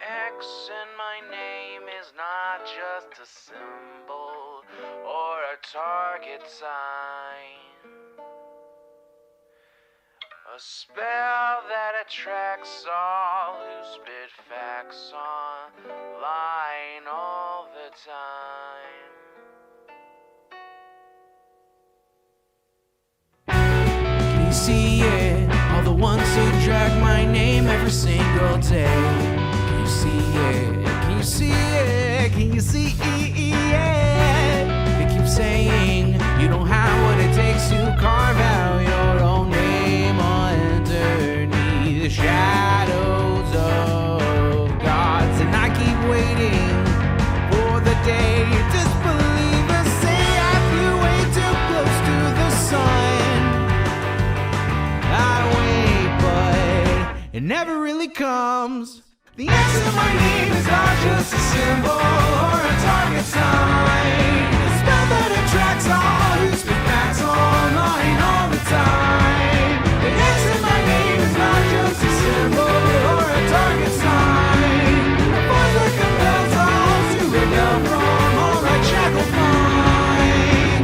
X in my name is not just a symbol or a target sign. A spell that attracts all who spit facts online all the time. Can you see it? All the ones who drag my name every single day. Can you see it? Can you see it? Can you see it? They keep saying you don't have what it takes to carve out your own name underneath the shadows of gods. And I keep waiting for the day disbelievers say I flew way too close to the sun. I wait, but it never really comes. The X in my name is not just a symbol or a target sign. The spell that attracts all who speak facts online all the time. The X in my name is not just a symbol or a target sign. The force that compels all to rebel from all right shackled mind.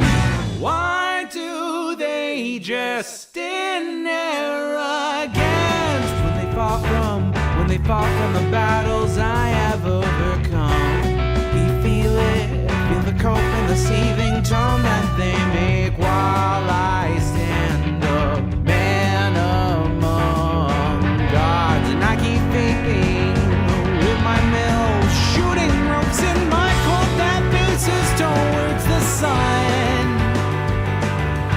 Why do they just in arrogance when they fall from the battles I have overcome? We feel it, feel the cope and the seething tone that they make while I stand up, man among gods. And I keep vaping with my mill, shooting ropes in my cold that faces towards the sun.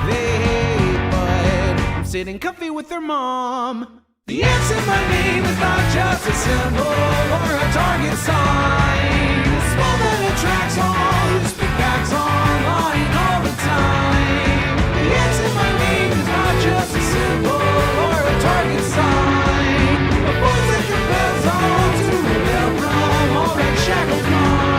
They hate, but I'm sitting comfy with their mom. The X in my name is not just a symbol or a target sign. A spell that attracts all who speak facts online all the time. The X in my name is not just a symbol or a target sign. A force that compels all to rebel from all that shackled mind.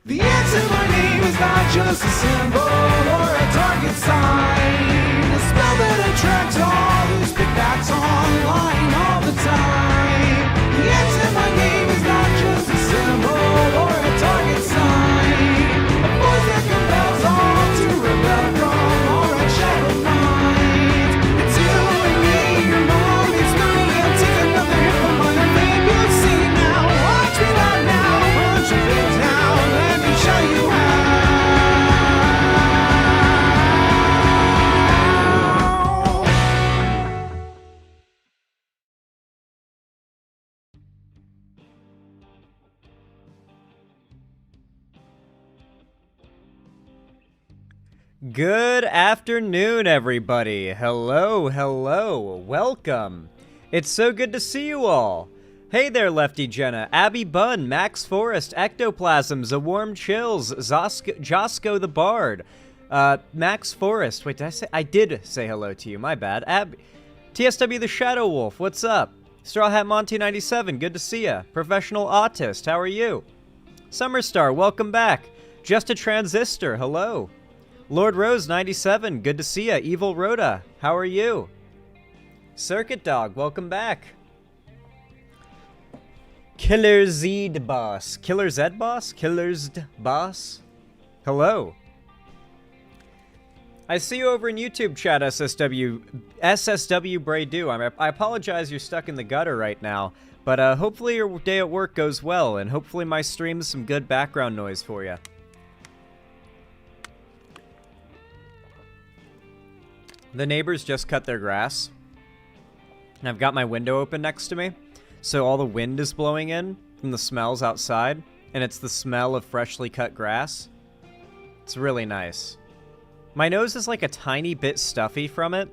The X in my name is not just a symbol or a target sign. A spell that attracts all who speak facts online all the time. The X in my name is not just a symbol or a target sign. A force that compels all to rebel from all right shackled minds. It's you and me, your mom, it's me. I'll take another hit from my name. You see now, watch me right now, punch your face down. Let me show you how. Good afternoon, everybody. Hello, hello, welcome. It's so good to see you all. Hey there, Lefty Jenna, Abby Bunn, Max Forrest, Ectoplasms, A Warm Chills, Josco the Bard, Max Forrest. Wait, I did say hello to you, my bad. TSW the Shadow Wolf, what's up? Straw Hat Monty 97, good to see ya. Professional Autist, how are you? Summerstar, welcome back. Just a Transistor, hello. Lord Rose 97, good to see ya. Evil Rhoda, how are you? Circuit Dog, welcome back. Killer Zed Boss. Killer Zed Boss? Killer's Boss? Hello. I see you over in YouTube chat, SSW Braydu. I apologize you're stuck in the gutter right now, but hopefully your day at work goes well, and hopefully my stream's some good background noise for you. The neighbors just cut their grass, and I've got my window open next to me, so all the wind is blowing in from the smells outside, and it's the smell of freshly cut grass. It's really nice. My nose is like a tiny bit stuffy from it,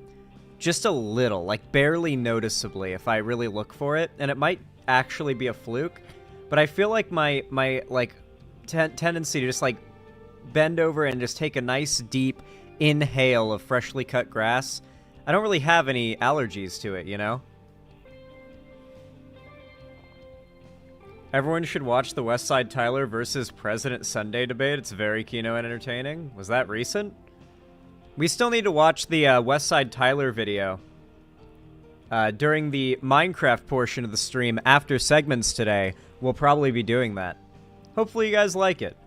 just a little, like barely noticeably if I really look for it, and it might actually be a fluke, but I feel like my like tendency to just like bend over and just take a nice deep inhale of freshly cut grass, I don't really have any allergies to it, you know? Everyone should watch the Westside Tyler versus President Sunday debate. It's very keynote and entertaining. Was that recent? We still need to watch the Westside Tyler video. During the Minecraft portion of the stream after segments today, we'll probably be doing that. Hopefully you guys like it.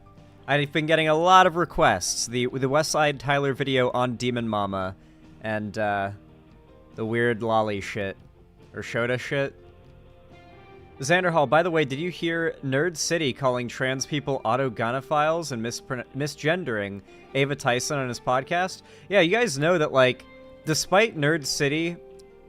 I've been getting a lot of requests. The Westside Tyler video on Demon Mama and the weird lolly shit. Or Shota shit. Xander Hall, by the way, did you hear Nerd City calling trans people autogonophiles and misgendering Ava Tyson on his podcast? Yeah, you guys know that, like, despite Nerd City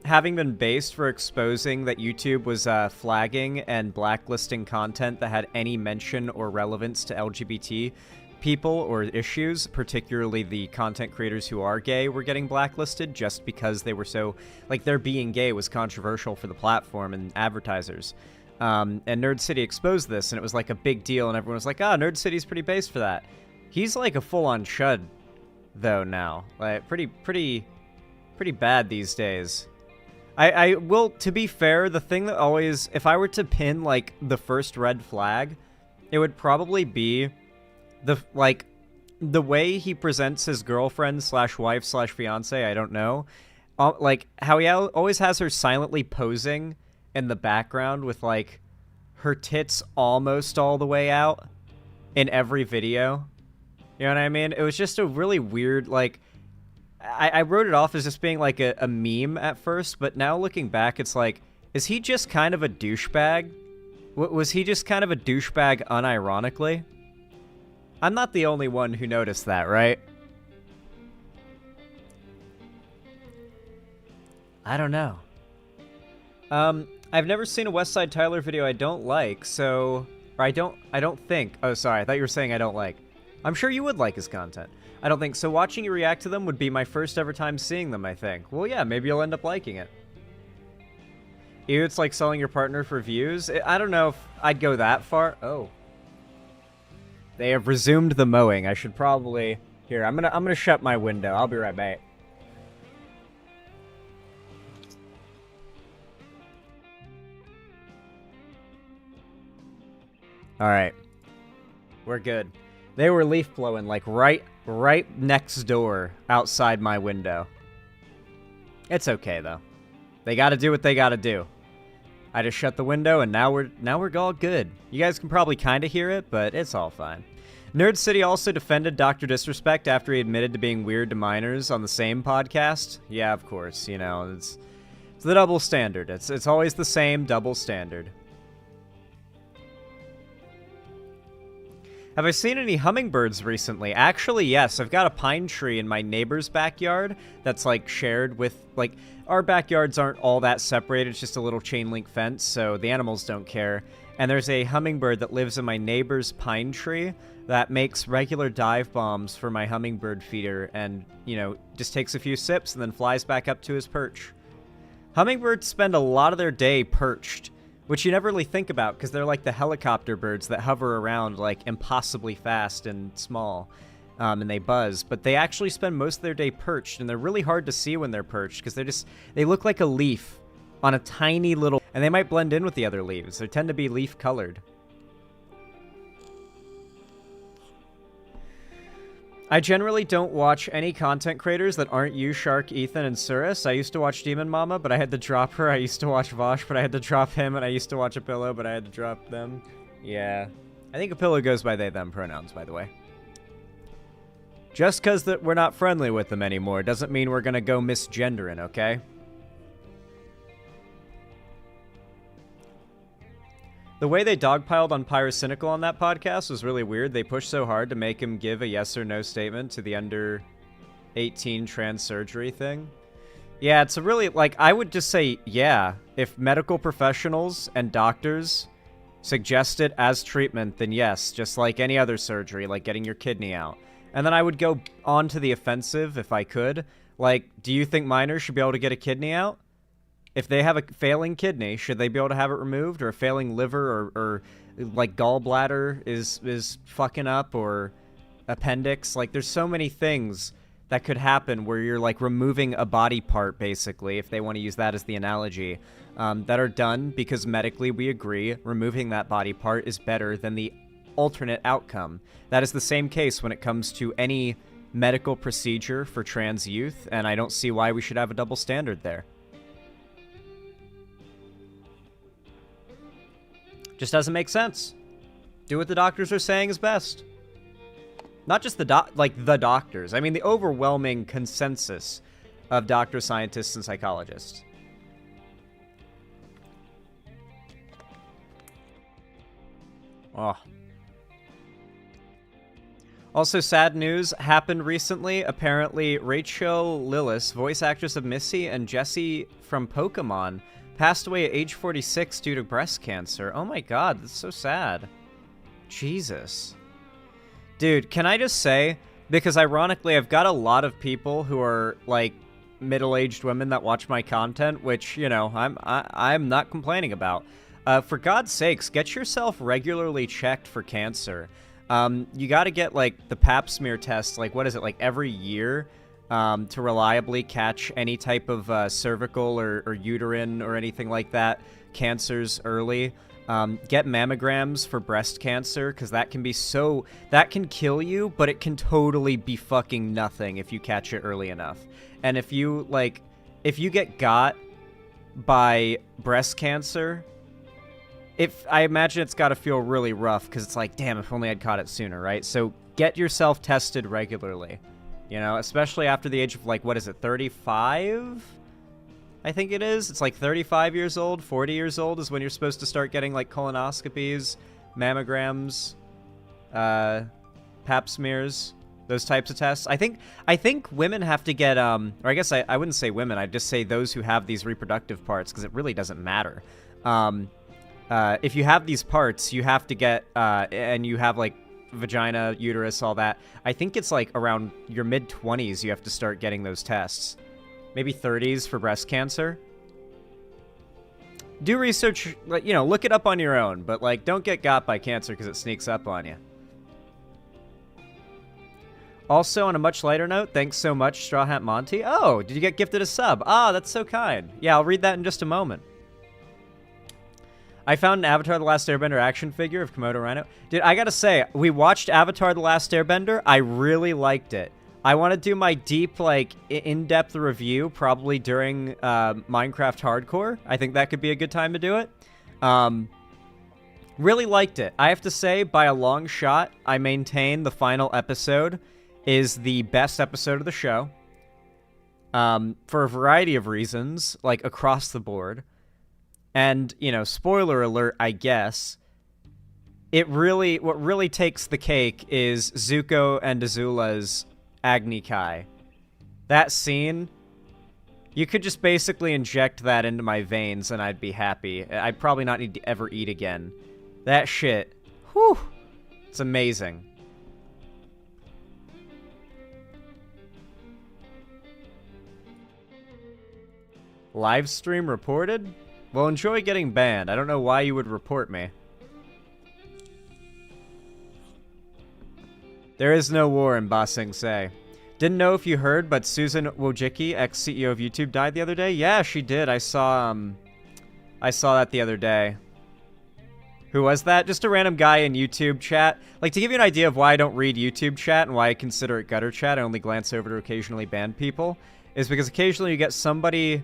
having been based for exposing that YouTube was flagging and blacklisting content that had any mention or relevance to LGBT people or issues, particularly the content creators who are gay were getting blacklisted just because they were so, like, their being gay was controversial for the platform and advertisers. And Nerd City exposed this, and it was like a big deal, and everyone was like, Nerd City's pretty based for that. He's like a full-on chud, though, now. Like, pretty bad these days. I will, to be fair, the thing that always, if I were to pin, like, the first red flag, it would probably be the way he presents his girlfriend slash wife slash fiance, I don't know. Like, how he always has her silently posing in the background with, like, her tits almost all the way out in every video. You know what I mean? It was just a really weird, like, I wrote it off as just being, like, a meme at first, but now looking back, it's like, is he just kind of a douchebag? Was he just kind of a douchebag unironically? I'm not the only one who noticed that, right? I don't know. I've never seen a Westside Tyler video I don't like, so... Or I don't think... Oh, sorry, I thought you were saying I don't like. I'm sure you would like his content. I don't think so. Watching you react to them would be my first ever time seeing them, I think. Well, yeah, maybe you'll end up liking it. Ew, it's like selling your partner for views? I don't know if I'd go that far. Oh. They have resumed the mowing. I should probably... Here, I'm gonna shut my window. I'll be right back. Alright. We're good. They were leaf blowing, like, right next door outside my window. It's okay, though. They gotta do what they gotta do. I just shut the window, and now we're all good. You guys can probably kind of hear it, but it's all fine. Nerd City also defended Dr. Disrespect after he admitted to being weird to minors on the same podcast. Yeah, of course, you know, it's the double standard. It's always the same double standard. Have I seen any hummingbirds recently? Actually, yes. I've got a pine tree in my neighbor's backyard that's, like, shared with, like, our backyards aren't all that separated. It's just a little chain link fence, so the animals don't care. And there's a hummingbird that lives in my neighbor's pine tree that makes regular dive bombs for my hummingbird feeder and, you know, just takes a few sips and then flies back up to his perch. Hummingbirds spend a lot of their day perched, which you never really think about because they're like the helicopter birds that hover around, like, impossibly fast and small, and they buzz. But they actually spend most of their day perched, and they're really hard to see when they're perched because they look like a leaf on a tiny little... And they might blend in with the other leaves. They tend to be leaf-colored. I generally don't watch any content creators that aren't you, Shark, Ethan, and Surus. I used to watch Demon Mama, but I had to drop her. I used to watch Vosh, but I had to drop him. And I used to watch Apillo, but I had to drop them. Yeah. I think Apillo goes by they, them pronouns, by the way. Just because we're not friendly with them anymore doesn't mean we're going to go misgendering, okay? The way they dogpiled on Pyrocynical on that podcast was really weird. They pushed so hard to make him give a yes or no statement to the under 18 trans surgery thing. Yeah, it's a really, like, I would just say, yeah, if medical professionals and doctors suggest it as treatment, then yes, just like any other surgery, like getting your kidney out. And then I would go on to the offensive if I could. Like, do you think minors should be able to get a kidney out? If they have a failing kidney, should they be able to have it removed? Or a failing liver or like gallbladder is fucking up, or appendix? Like, there's so many things that could happen where you're, like, removing a body part, basically, if they want to use that as the analogy. that are done because medically we agree removing that body part is better than the alternate outcome. That is the same case when it comes to any medical procedure for trans youth, and I don't see why we should have a double standard there. Just doesn't make sense. Do what the doctors are saying is best. Not just the doctors. I mean, the overwhelming consensus of doctors, scientists, and psychologists. Oh. Also, sad news happened recently. Apparently, Rachel Lillis, voice actress of Missy and Jessie from Pokemon, passed away at age 46 due to breast cancer. Oh my god, that's so sad. Jesus. Dude, can I just say, because ironically, I've got a lot of people who are, like, middle-aged women that watch my content, which, you know, I'm not complaining about. For God's sakes, get yourself regularly checked for cancer. You gotta get, like, the pap smear test, like, what is it, like, every year, to reliably catch any type of, cervical or uterine or anything like that cancers early. Get mammograms for breast cancer, because that can kill you, but it can totally be fucking nothing if you catch it early enough. And if you get got by breast cancer, I imagine it's got to feel really rough, because it's like, damn, if only I'd caught it sooner, right? So get yourself tested regularly, you know, especially after the age of, like, what is it, 35? I think it is. It's like 35 years old, 40 years old is when you're supposed to start getting, like, colonoscopies, mammograms, pap smears, those types of tests. I think women have to get, or I guess I wouldn't say women, I'd just say those who have these reproductive parts, because it really doesn't matter. If you have these parts, you have to get, and you have, like, vagina, uterus, all that. I think it's, like, around your mid-20s you have to start getting those tests. Maybe 30s for breast cancer. Do research, you know, look it up on your own, but, like, don't get got by cancer because it sneaks up on you. Also, on a much lighter note, thanks so much, Straw Hat Monty. Oh, did you get gifted a sub? Ah, that's so kind. Yeah, I'll read that in just a moment. I found an Avatar The Last Airbender action figure of Komodo Rhino. Dude, I gotta say, we watched Avatar The Last Airbender. I really liked it. I want to do my deep, like, in-depth review probably during Minecraft Hardcore. I think that could be a good time to do it. Really liked it. I have to say, by a long shot, I maintain the final episode is the best episode of the show. For a variety of reasons, like, across the board. And, you know, spoiler alert, I guess. What really takes the cake is Zuko and Azula's Agni Kai. That scene, you could just basically inject that into my veins and I'd be happy. I'd probably not need to ever eat again. That shit, whew, it's amazing. Live stream reported? Well, enjoy getting banned. I don't know why you would report me. There is no war in Ba Sing Se. Didn't know if you heard, but Susan Wojcicki, ex-CEO of YouTube, died the other day? Yeah, she did. I saw that the other day. Who was that? Just a random guy in YouTube chat. Like, to give you an idea of why I don't read YouTube chat and why I consider it gutter chat, I only glance over to occasionally ban people, is because occasionally you get somebody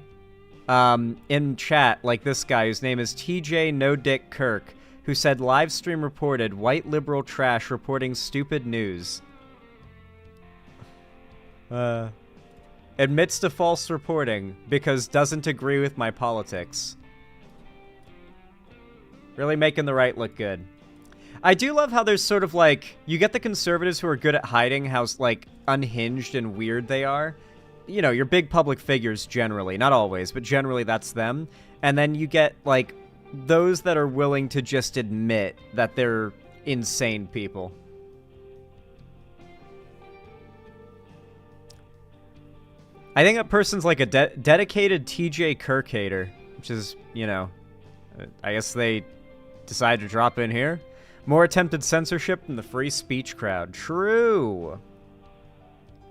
in chat, like this guy, whose name is TJ No Dick Kirk, who said, live stream reported, white liberal trash reporting stupid news. Admits to false reporting because doesn't agree with my politics. Really making the right look good. I do love how there's sort of like, you get the conservatives who are good at hiding how, like, unhinged and weird they are. You know, your big public figures generally, not always, but generally that's them. And then you get, like, those that are willing to just admit that they're insane people. I think that person's like a dedicated TJ Kirk hater, which is, you know, I guess they decided to drop in here. More attempted censorship from the free speech crowd. True.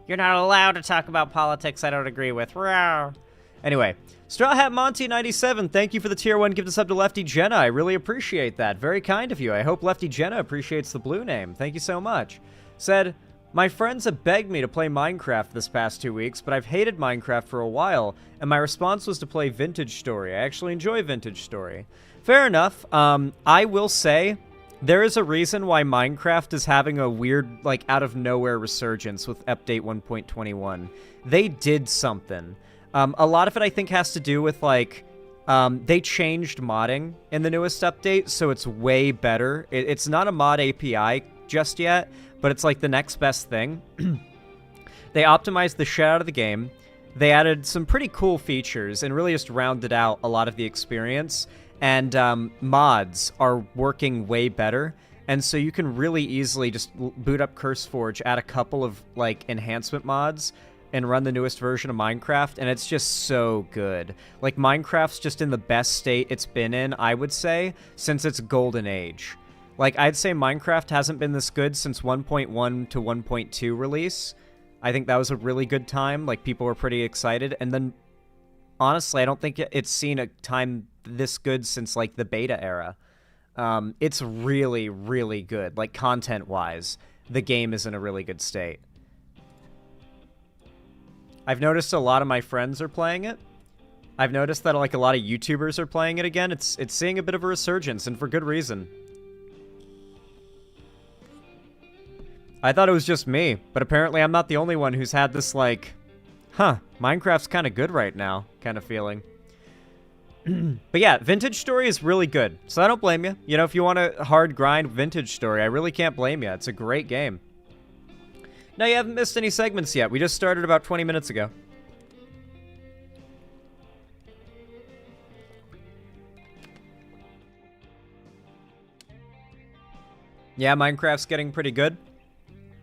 You're not allowed to talk about politics I don't agree with. Rawr. Anyway, Straw Hat Monty 97, thank you for the tier 1 gift sub to Lefty Jenna. I really appreciate that. Very kind of you. I hope Lefty Jenna appreciates the blue name. Thank you so much. Said, my friends have begged me to play Minecraft this past 2 weeks, but I've hated Minecraft for a while, and my response was to play Vintage Story. I actually enjoy Vintage Story. Fair enough. I will say, there is a reason why Minecraft is having a weird, like, out-of-nowhere resurgence with Update 1.21. They did something. A lot of it, I think, has to do with, like, they changed modding in the newest update, so it's way better. It's not a mod API just yet, but it's, like, the next best thing. They optimized the shit out of the game. They added some pretty cool features and really just rounded out a lot of the experience. And mods are working way better. And so you can really easily just boot up CurseForge, add a couple of, like, enhancement mods, and run the newest version of Minecraft, and it's just so good. Like, Minecraft's just in the best state it's been in, I would say, since its golden age. Like, I'd say Minecraft hasn't been this good since 1.1 to 1.2 release. I think that was a really good time. Like, people were pretty excited. And then, honestly, I don't think it's seen a time this good since, like, the beta era. It's really, really good. Like, content-wise, the game is in a really good state. I've noticed a lot of my friends are playing it. I've noticed that, like, a lot of YouTubers are playing it again. It's seeing a bit of a resurgence, and for good reason. I thought it was just me, but apparently I'm not the only one who's had this, like, Minecraft's kind of good right now kind of feeling. But yeah, Vintage Story is really good, so I don't blame you. You know, if you want a hard grind Vintage Story, I really can't blame you. It's a great game. No, you haven't missed any segments yet. We just started about 20 minutes ago. Yeah, Minecraft's getting pretty good.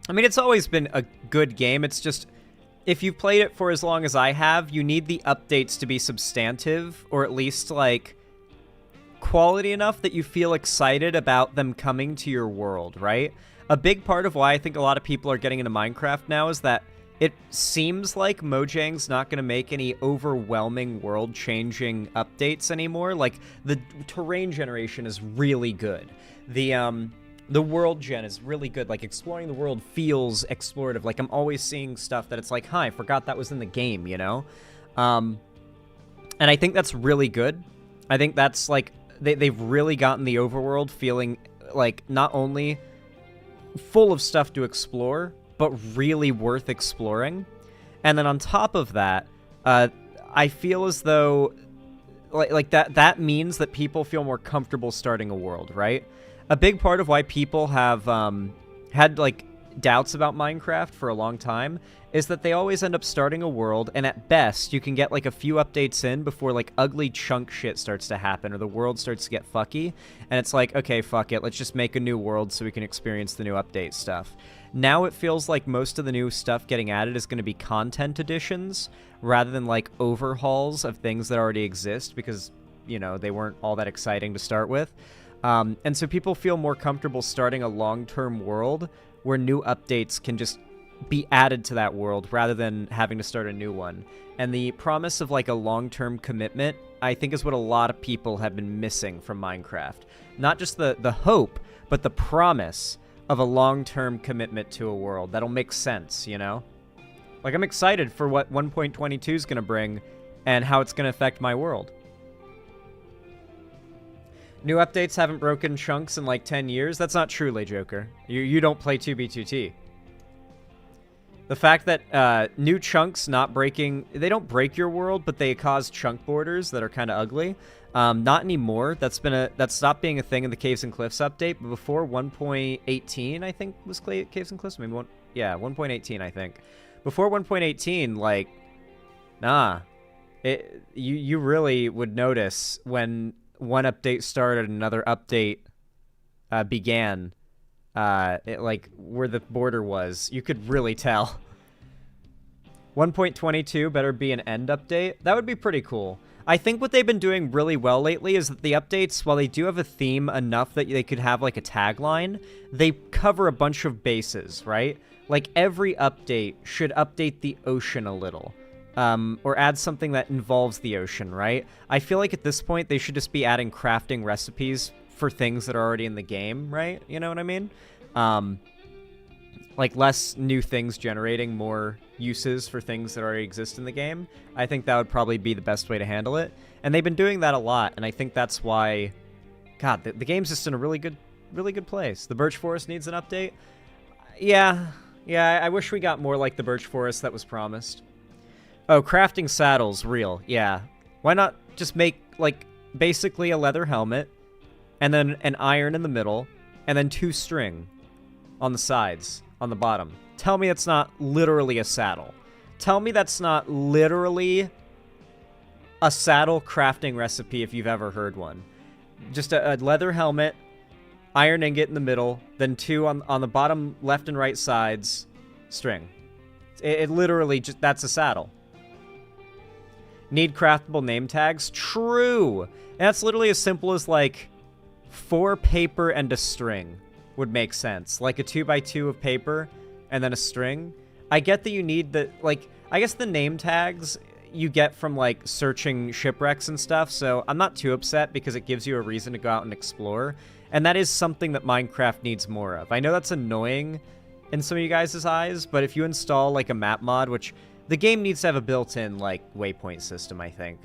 I mean, it's always been a good game. It's just, if you've played it for as long as I have, you need the updates to be substantive, or at least, like, quality enough that you feel excited about them coming to your world, right? A big part of why I think a lot of people are getting into Minecraft now is that it seems like Mojang's not going to make any overwhelming world-changing updates anymore. Like, the terrain generation is really good. The world gen is really good. Like, exploring the world feels explorative. Like, I'm always seeing stuff that it's like, I forgot that was in the game, you know? And I think that's really good. I think that's, like, they've really gotten the overworld feeling, like, not only full of stuff to explore, but really worth exploring. And then on top of that, I feel as though, like that means that people feel more comfortable starting a world, right? A big part of why people have had, like, doubts about Minecraft for a long time is that they always end up starting a world, and at best, you can get, like, a few updates in before, like, ugly chunk shit starts to happen, or the world starts to get fucky, and it's like, okay, fuck it, let's just make a new world so we can experience the new update stuff. Now it feels like most of the new stuff getting added is going to be content additions, rather than, like, overhauls of things that already exist, because, you know, they weren't all that exciting to start with. And so people feel more comfortable starting a long-term world where new updates can just be added to that world rather than having to start a new one. And the promise of, like, a long-term commitment, I think, is what a lot of people have been missing from Minecraft. Not just the hope, but the promise of a long-term commitment to a world that'll make sense, you know? Like, I'm excited for what 1.22 is going to bring and how it's going to affect my world. New updates haven't broken chunks in, like, 10 years? That's not true, Joker. You don't play 2B2T. The fact that new chunks not breaking... They don't break your world, but they cause chunk borders that are kind of ugly. Not anymore. That stopped being a thing in the Caves and Cliffs update, but before 1.18, I think, was Caves and Cliffs? Maybe 1.18, I think. Before 1.18, like, nah. You really would notice when one update started and another update began, like, where the border was. You could really tell. 1.22 better be an end update. That would be pretty cool. I think what they've been doing really well lately is that the updates, while they do have a theme enough that they could have, like, a tagline, they cover a bunch of bases, right? Like, every update should update the ocean a little. or add something that involves the ocean, right? I feel like at this point they should just be adding crafting recipes for things that are already in the game, right? You know what I mean? Like less new things generating more uses for things that already exist in the game. I think that would probably be the best way to handle it. And they've been doing that a lot, and I think that's why, God, the game's just in a really good place. The Birch Forest needs an update. Yeah, I wish we got more like the Birch Forest that was promised. Oh, crafting saddles, real, yeah. Why not just make, like, basically a leather helmet, and then an iron in the middle, and then 2 string on the sides, on the bottom. Tell me that's not literally a saddle. Tell me that's not literally a saddle crafting recipe if you've ever heard one. Just a leather helmet, iron ingot in the middle, then 2 on the bottom left and right sides, string. It literally just, that's a saddle. Need craftable name tags? True! And that's literally as simple as, like, 4 paper and a string would make sense. Like a 2x2 of paper and then a string. I get that you need the, like, I guess the name tags you get from, like, searching shipwrecks and stuff, so I'm not too upset because it gives you a reason to go out and explore. And that is something that Minecraft needs more of. I know that's annoying in some of you guys' eyes, but if you install, like, a map mod, which the game needs to have a built-in, like, waypoint system, I think.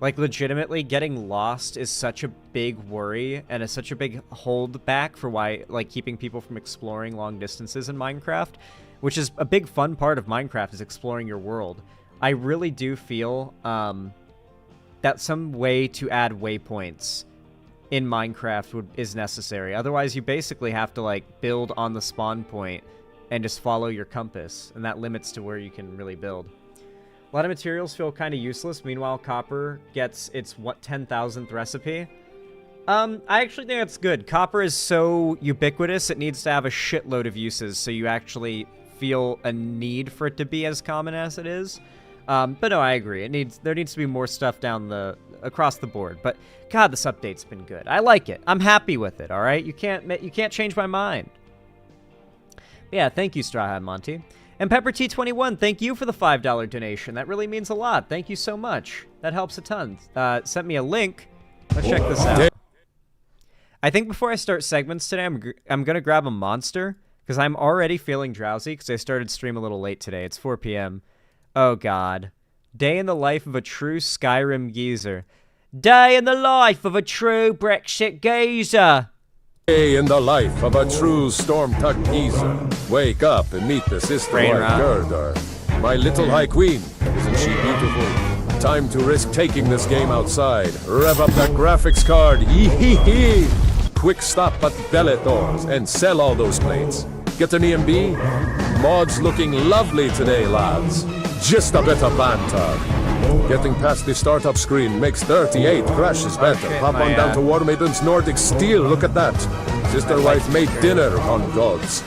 Like, legitimately, getting lost is such a big worry, and is such a big holdback for why, like, keeping people from exploring long distances in Minecraft, which is a big fun part of Minecraft, is exploring your world. I really do feel that some way to add waypoints in Minecraft is necessary. Otherwise, you basically have to, like, build on the spawn point and just follow your compass, and that limits to where you can really build. A lot of materials feel kind of useless. Meanwhile, copper gets its 10,000th recipe. I actually think that's good. Copper is so ubiquitous, it needs to have a shitload of uses, so you actually feel a need for it to be as common as it is. But no, I agree. There needs to be more stuff across the board. But God, this update's been good. I like it. I'm happy with it. All right, you can't change my mind. Yeah, thank you, Straw Hat Monty. And Pepper T21, thank you for the $5 donation. That really means a lot. Thank you so much. That helps a ton. Sent me a link. Let's check this out. I think before I start segments today, I'm going to grab a monster, because I'm already feeling drowsy, because I started stream a little late today. It's 4 p.m. Oh, God. Day in the life of a true Skyrim geezer. Day in the life of a true Brexit geezer. Day in the life of a true storm-tucked geezer. Wake up and meet the sister wife Gerda. My little high queen. Isn't she beautiful? Time to risk taking this game outside. Rev up that graphics card. Yee-hee-hee. Quick stop at Bellator's and sell all those plates. Get an EMB? Mods looking lovely today, lads. Just a bit of banter. Getting past the startup screen makes 38 crashes better. Hop on down to War Maiden's Nordic Steel. Look at that. Sister wife made dinner on gods.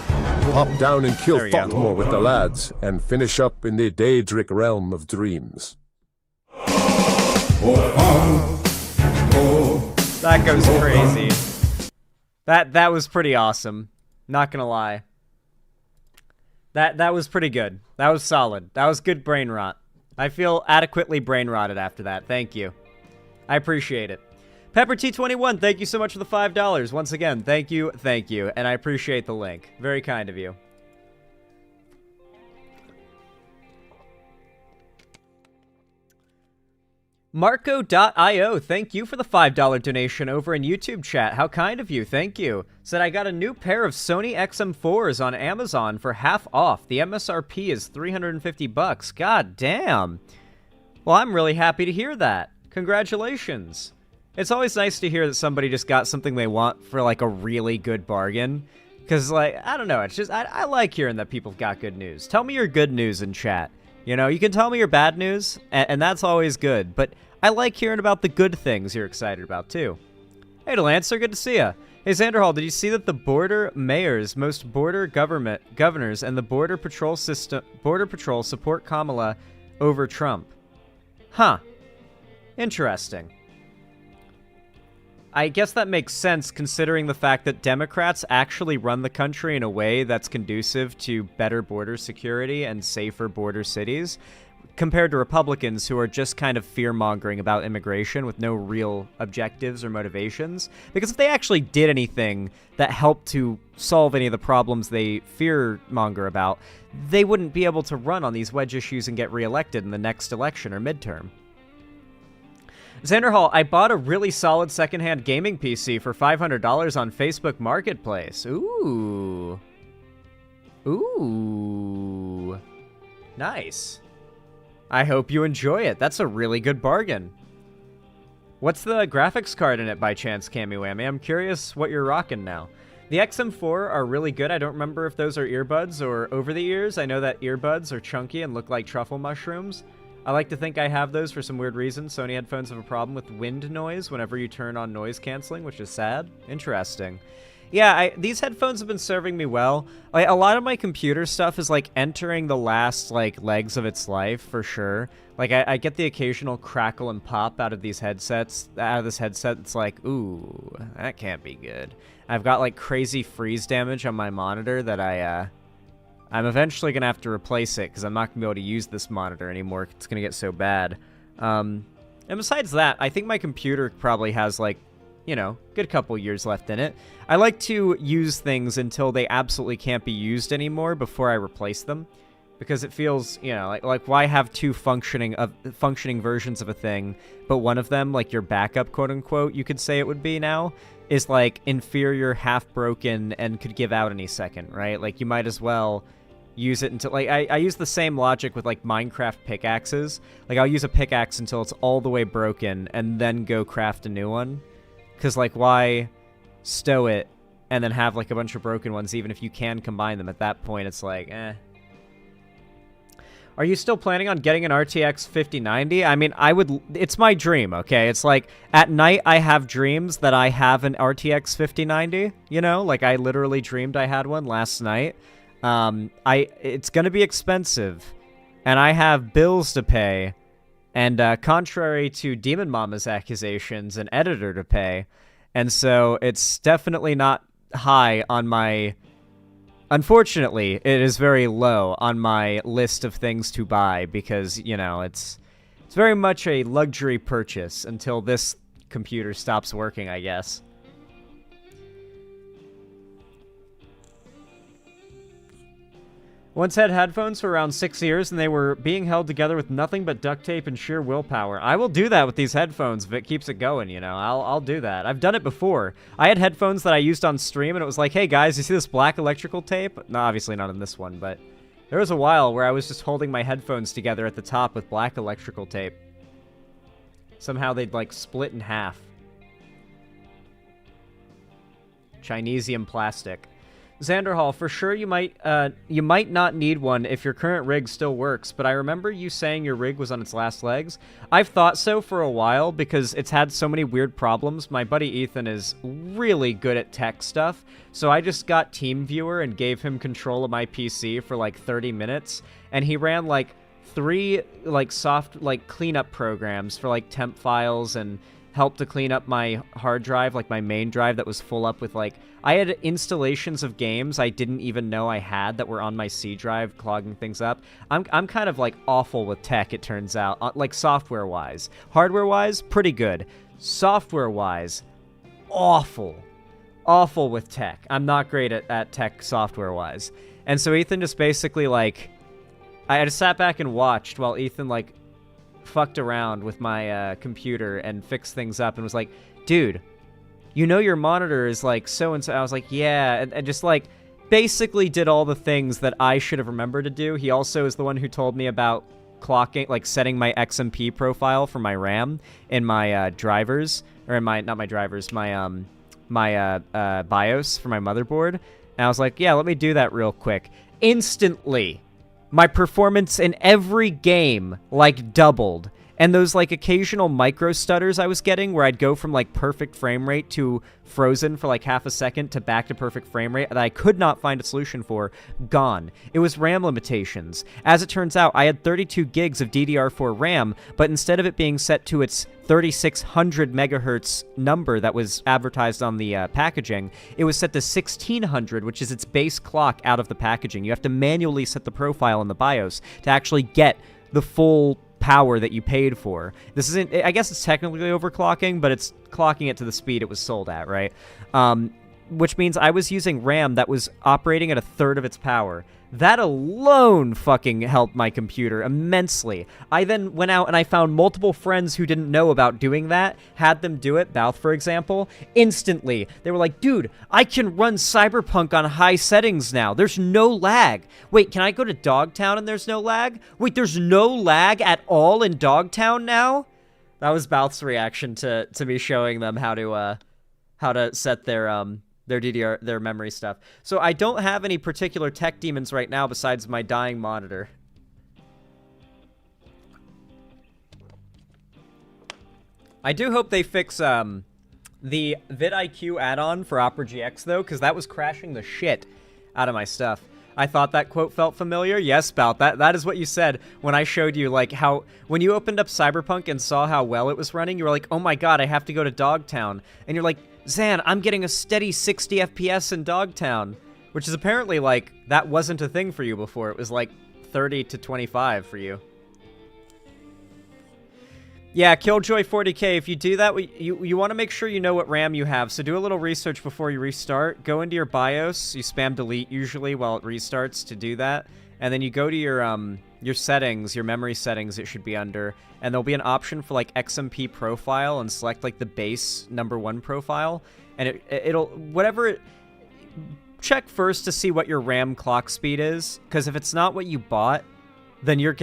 Hop down and kill Thotmore with the lads and finish up in the Daedric realm of dreams. That goes crazy. That was pretty awesome. Not gonna lie. That was pretty good. That was solid. That was good brain rot. I feel adequately brain rotted after that. Thank you. I appreciate it. Pepper T21, thank you so much for the $5. Once again, thank you, and I appreciate the link. Very kind of you. Marco.io, thank you for the $5 donation over in YouTube chat. How kind of you. Thank you. Said, I got a new pair of Sony XM4s on Amazon for half off. The MSRP is $350. God damn. Well, I'm really happy to hear that. Congratulations. It's always nice to hear that somebody just got something they want for, like, a really good bargain. Because, like, I don't know. It's just, I like hearing that people got good news. Tell me your good news in chat. You know, you can tell me your bad news, and that's always good. But I like hearing about the good things you're excited about, too. Hey, Delancer, good to see ya. Hey, Xanderhall, did you see that the border mayors, most border governors, and the border patrol support Kamala over Trump? Huh. Interesting. I guess that makes sense considering the fact that Democrats actually run the country in a way that's conducive to better border security and safer border cities. compared to Republicans who are just kind of fear-mongering about immigration with no real objectives or motivations. Because if they actually did anything that helped to solve any of the problems they fear-monger about, they wouldn't be able to run on these wedge issues and get reelected in the next election or midterm. Xander Hall, I bought a really solid secondhand gaming PC for $500 on Facebook Marketplace. Ooh. Ooh. Nice. I hope you enjoy it. That's a really good bargain. What's the graphics card in it by chance, Cammy Whammy? I'm curious what you're rocking now. The XM4 are really good. I don't remember if those are earbuds or over-the-ears. I know that earbuds are chunky and look like truffle mushrooms. I like to think I have those for some weird reason. Sony headphones have a problem with wind noise whenever you turn on noise canceling, which is sad. Interesting. Yeah, these headphones have been serving me well. A lot of my computer stuff is, like, entering the last, like, legs of its life, for sure. Like, I get the occasional crackle and pop out of these headsets. Out of this headset, it's like, ooh, that can't be good. I've got, like, crazy freeze damage on my monitor that I'm eventually going to have to replace it because I'm not going to be able to use this monitor anymore. It's going to get so bad. And besides that, I think my computer probably has, like, you know, good couple years left in it. I like to use things until they absolutely can't be used anymore before I replace them. Because it feels, you know, like why have two functioning versions of a thing, but one of them, like your backup, quote-unquote, you could say it would be now, is, like, inferior, half-broken, and could give out any second, right? Like, you might as well use it until, like, I use the same logic with, like, Minecraft pickaxes. Like, I'll use a pickaxe until it's all the way broken, and then go craft a new one. Because, like, why stow it and then have, like, a bunch of broken ones, even if you can combine them? At that point, it's like, eh. Are you still planning on getting an RTX 5090? I mean, it's my dream, okay? It's like, at night, I have dreams that I have an RTX 5090, you know? Like, I literally dreamed I had one last night. It's gonna be expensive, and I have bills to pay, and, contrary to Demon Mama's accusations, an editor to pay, and so it's definitely not high on my... Unfortunately, it is very low on my list of things to buy because, you know, it's very much a luxury purchase until this computer stops working, I guess. Once had headphones for around 6 years, and they were being held together with nothing but duct tape and sheer willpower. I will do that with these headphones if it keeps it going, you know. I'll do that. I've done it before. I had headphones that I used on stream, and it was like, hey, guys, you see this black electrical tape? No, obviously not in this one, but there was a while where I was just holding my headphones together at the top with black electrical tape. Somehow they'd, like, split in half. Chinesium plastic. Xander Hall, for sure you might not need one if your current rig still works, but I remember you saying your rig was on its last legs. I've thought so for a while because it's had so many weird problems. My buddy Ethan is really good at tech stuff, so I just got TeamViewer and gave him control of my PC for like 30 minutes, and he ran like 3 like soft like cleanup programs for like temp files and helped to clean up my hard drive, like my main drive that was full up with like, I had installations of games I didn't even know I had that were on my C drive, clogging things up. I'm kind of like awful with tech, it turns out, like software-wise. Hardware-wise, pretty good. Software-wise, awful. Awful with tech. I'm not great at tech software-wise. And so Ethan just basically like, I just sat back and watched while Ethan like fucked around with my computer and fixed things up and was like, dude, you know your monitor is like so-and-so. I was like, yeah, and just like basically did all the things that I should have remembered to do. He also is the one who told me about clocking, like setting my XMP profile for my RAM in my drivers, or in my, not my drivers, my BIOS for my motherboard. And I was like, yeah, let me do that real quick. Instantly, my performance in every game, like, doubled. And those, like, occasional micro stutters I was getting where I'd go from, like, perfect frame rate to frozen for, like, half a second to back to perfect frame rate that I could not find a solution for, gone. It was RAM limitations. As it turns out, I had 32 gigs of DDR4 RAM, but instead of it being set to its 3600 megahertz number that was advertised on the packaging, it was set to 1600, which is its base clock out of the packaging. You have to manually set the profile in the BIOS to actually get the full power that you paid for. This isn't, I guess it's technically overclocking, but it's clocking it to the speed it was sold at, right? Which means I was using RAM that was operating at a third of its power. That alone fucking helped my computer immensely. I then went out and I found multiple friends who didn't know about doing that, had them do it, Bouth for example, instantly. They were like, dude, I can run Cyberpunk on high settings now. There's no lag. Wait, can I go to Dogtown and there's no lag? Wait, there's no lag at all in Dogtown now? That was Bouth's reaction to me showing them how to set their DDR, their memory stuff. So I don't have any particular tech demons right now besides my dying monitor. I do hope they fix the vidIQ add-on for Opera GX though, because that was crashing the shit out of my stuff. I thought that quote felt familiar. Yes, Bout. That is what you said when I showed you, like, how when you opened up Cyberpunk and saw how well it was running, you were like, oh my god, I have to go to Dogtown. And you're like, Zan, I'm getting a steady 60 FPS in Dogtown, which is apparently, like, that wasn't a thing for you before. It was, like, 30 to 25 for you. Yeah, Killjoy 40k, if you do that, you want to make sure you know what RAM you have, so do a little research before you restart. Go into your BIOS, you spam delete usually while it restarts to do that, and then you go to your settings, your memory settings it should be under, and there'll be an option for like XMP profile and select like the base #1 profile, and it'll check first to see what your RAM clock speed is, because if it's not what you bought, then you're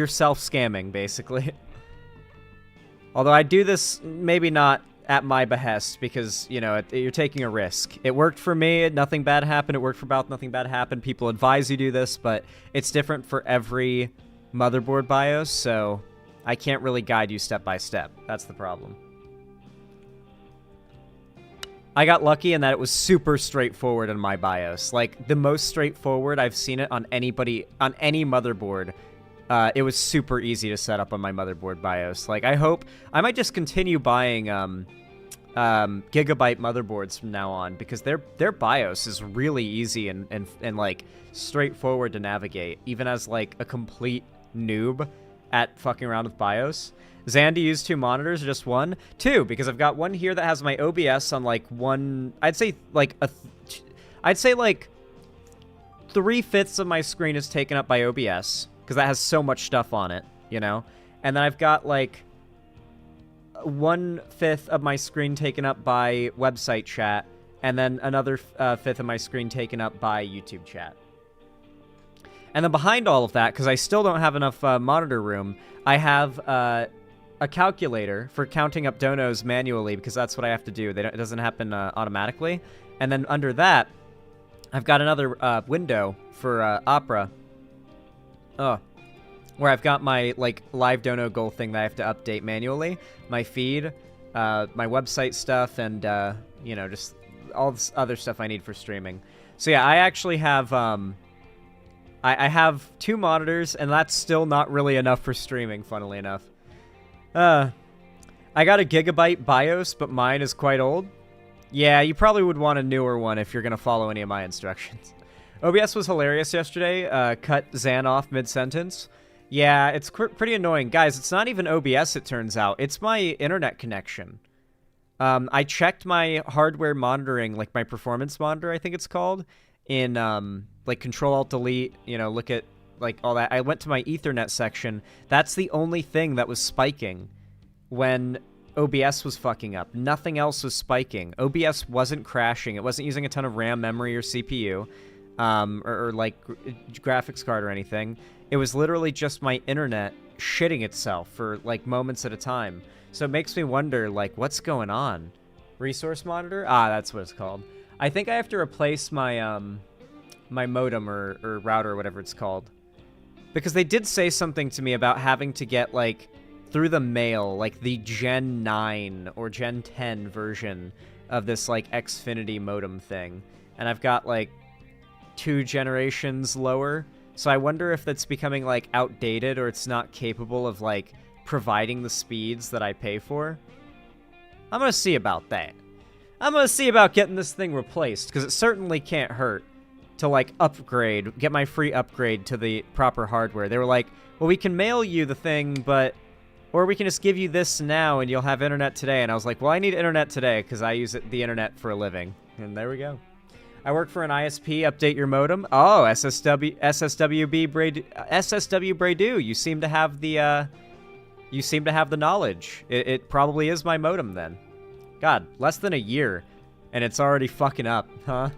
self-scamming basically. Although I do this maybe not at my behest, because, you know, you're taking a risk. It worked for me, nothing bad happened. It worked for Bouth, nothing bad happened. People advise you do this, but it's different for every motherboard BIOS, so I can't really guide you step by step. That's the problem. I got lucky in that it was super straightforward in my BIOS. Like, the most straightforward I've seen it on any motherboard. It was super easy to set up on my motherboard BIOS. Like, I hope I might just continue buying Gigabyte motherboards from now on, because their BIOS is really easy and like straightforward to navigate, even as like a complete noob at fucking around with BIOS. Zan, do you use 2 monitors or just 1? 2, because I've got one here that has my OBS on like one. I'd say like 3/5 of my screen is taken up by OBS, because that has so much stuff on it, you know? And then I've got, like, 1/5 of my screen taken up by website chat, and then another 5th of my screen taken up by YouTube chat. And then behind all of that, because I still don't have enough monitor room, I have a calculator for counting up donos manually, because that's what I have to do. It doesn't happen automatically. And then under that, I've got another window for Opera. Where I've got my, like, live dono goal thing that I have to update manually, my feed, my website stuff, and, you know, just all this other stuff I need for streaming. So yeah, I actually have, I have 2 monitors, and that's still not really enough for streaming, funnily enough. I got a Gigabyte BIOS, but mine is quite old. Yeah, you probably would want a newer one if you're gonna follow any of my instructions. OBS was hilarious yesterday. Cut Zan off mid-sentence. Yeah, it's pretty annoying. Guys, it's not even OBS, it turns out. It's my internet connection. I checked my hardware monitoring, like my performance monitor, I think it's called, in, like, Control-Alt-Delete, you know, look at, like, all that. I went to my Ethernet section. That's the only thing that was spiking when OBS was fucking up. Nothing else was spiking. OBS wasn't crashing. It wasn't using a ton of RAM, memory, or CPU. Or like graphics card or anything. It was literally just my internet shitting itself for like moments at a time. So it makes me wonder, like, what's going on? Resource monitor? Ah, that's what it's called. I think I have to replace my my modem or router or whatever it's called, because they did say something to me about having to get, like, through the mail, like the Gen 9 or Gen 10 version of this, like, Xfinity modem thing, and I've got like 2 generations lower, so I wonder if that's becoming, like, outdated, or it's not capable of, like, providing the speeds that I pay for. I'm gonna see about that. I'm gonna see about getting this thing replaced, because it certainly can't hurt. to, like, upgrade, get my free upgrade to the proper hardware. They were like, well, we can mail you the thing, but... Or we can just give you this now and you'll have internet today. And I was like, well, I need internet today because I use the internet for a living. And there we go. I work for an ISP. Update your modem. Oh, SSW Bradu. You seem to have the knowledge. It probably is my modem then. God, less than a year, and it's already fucking up, huh?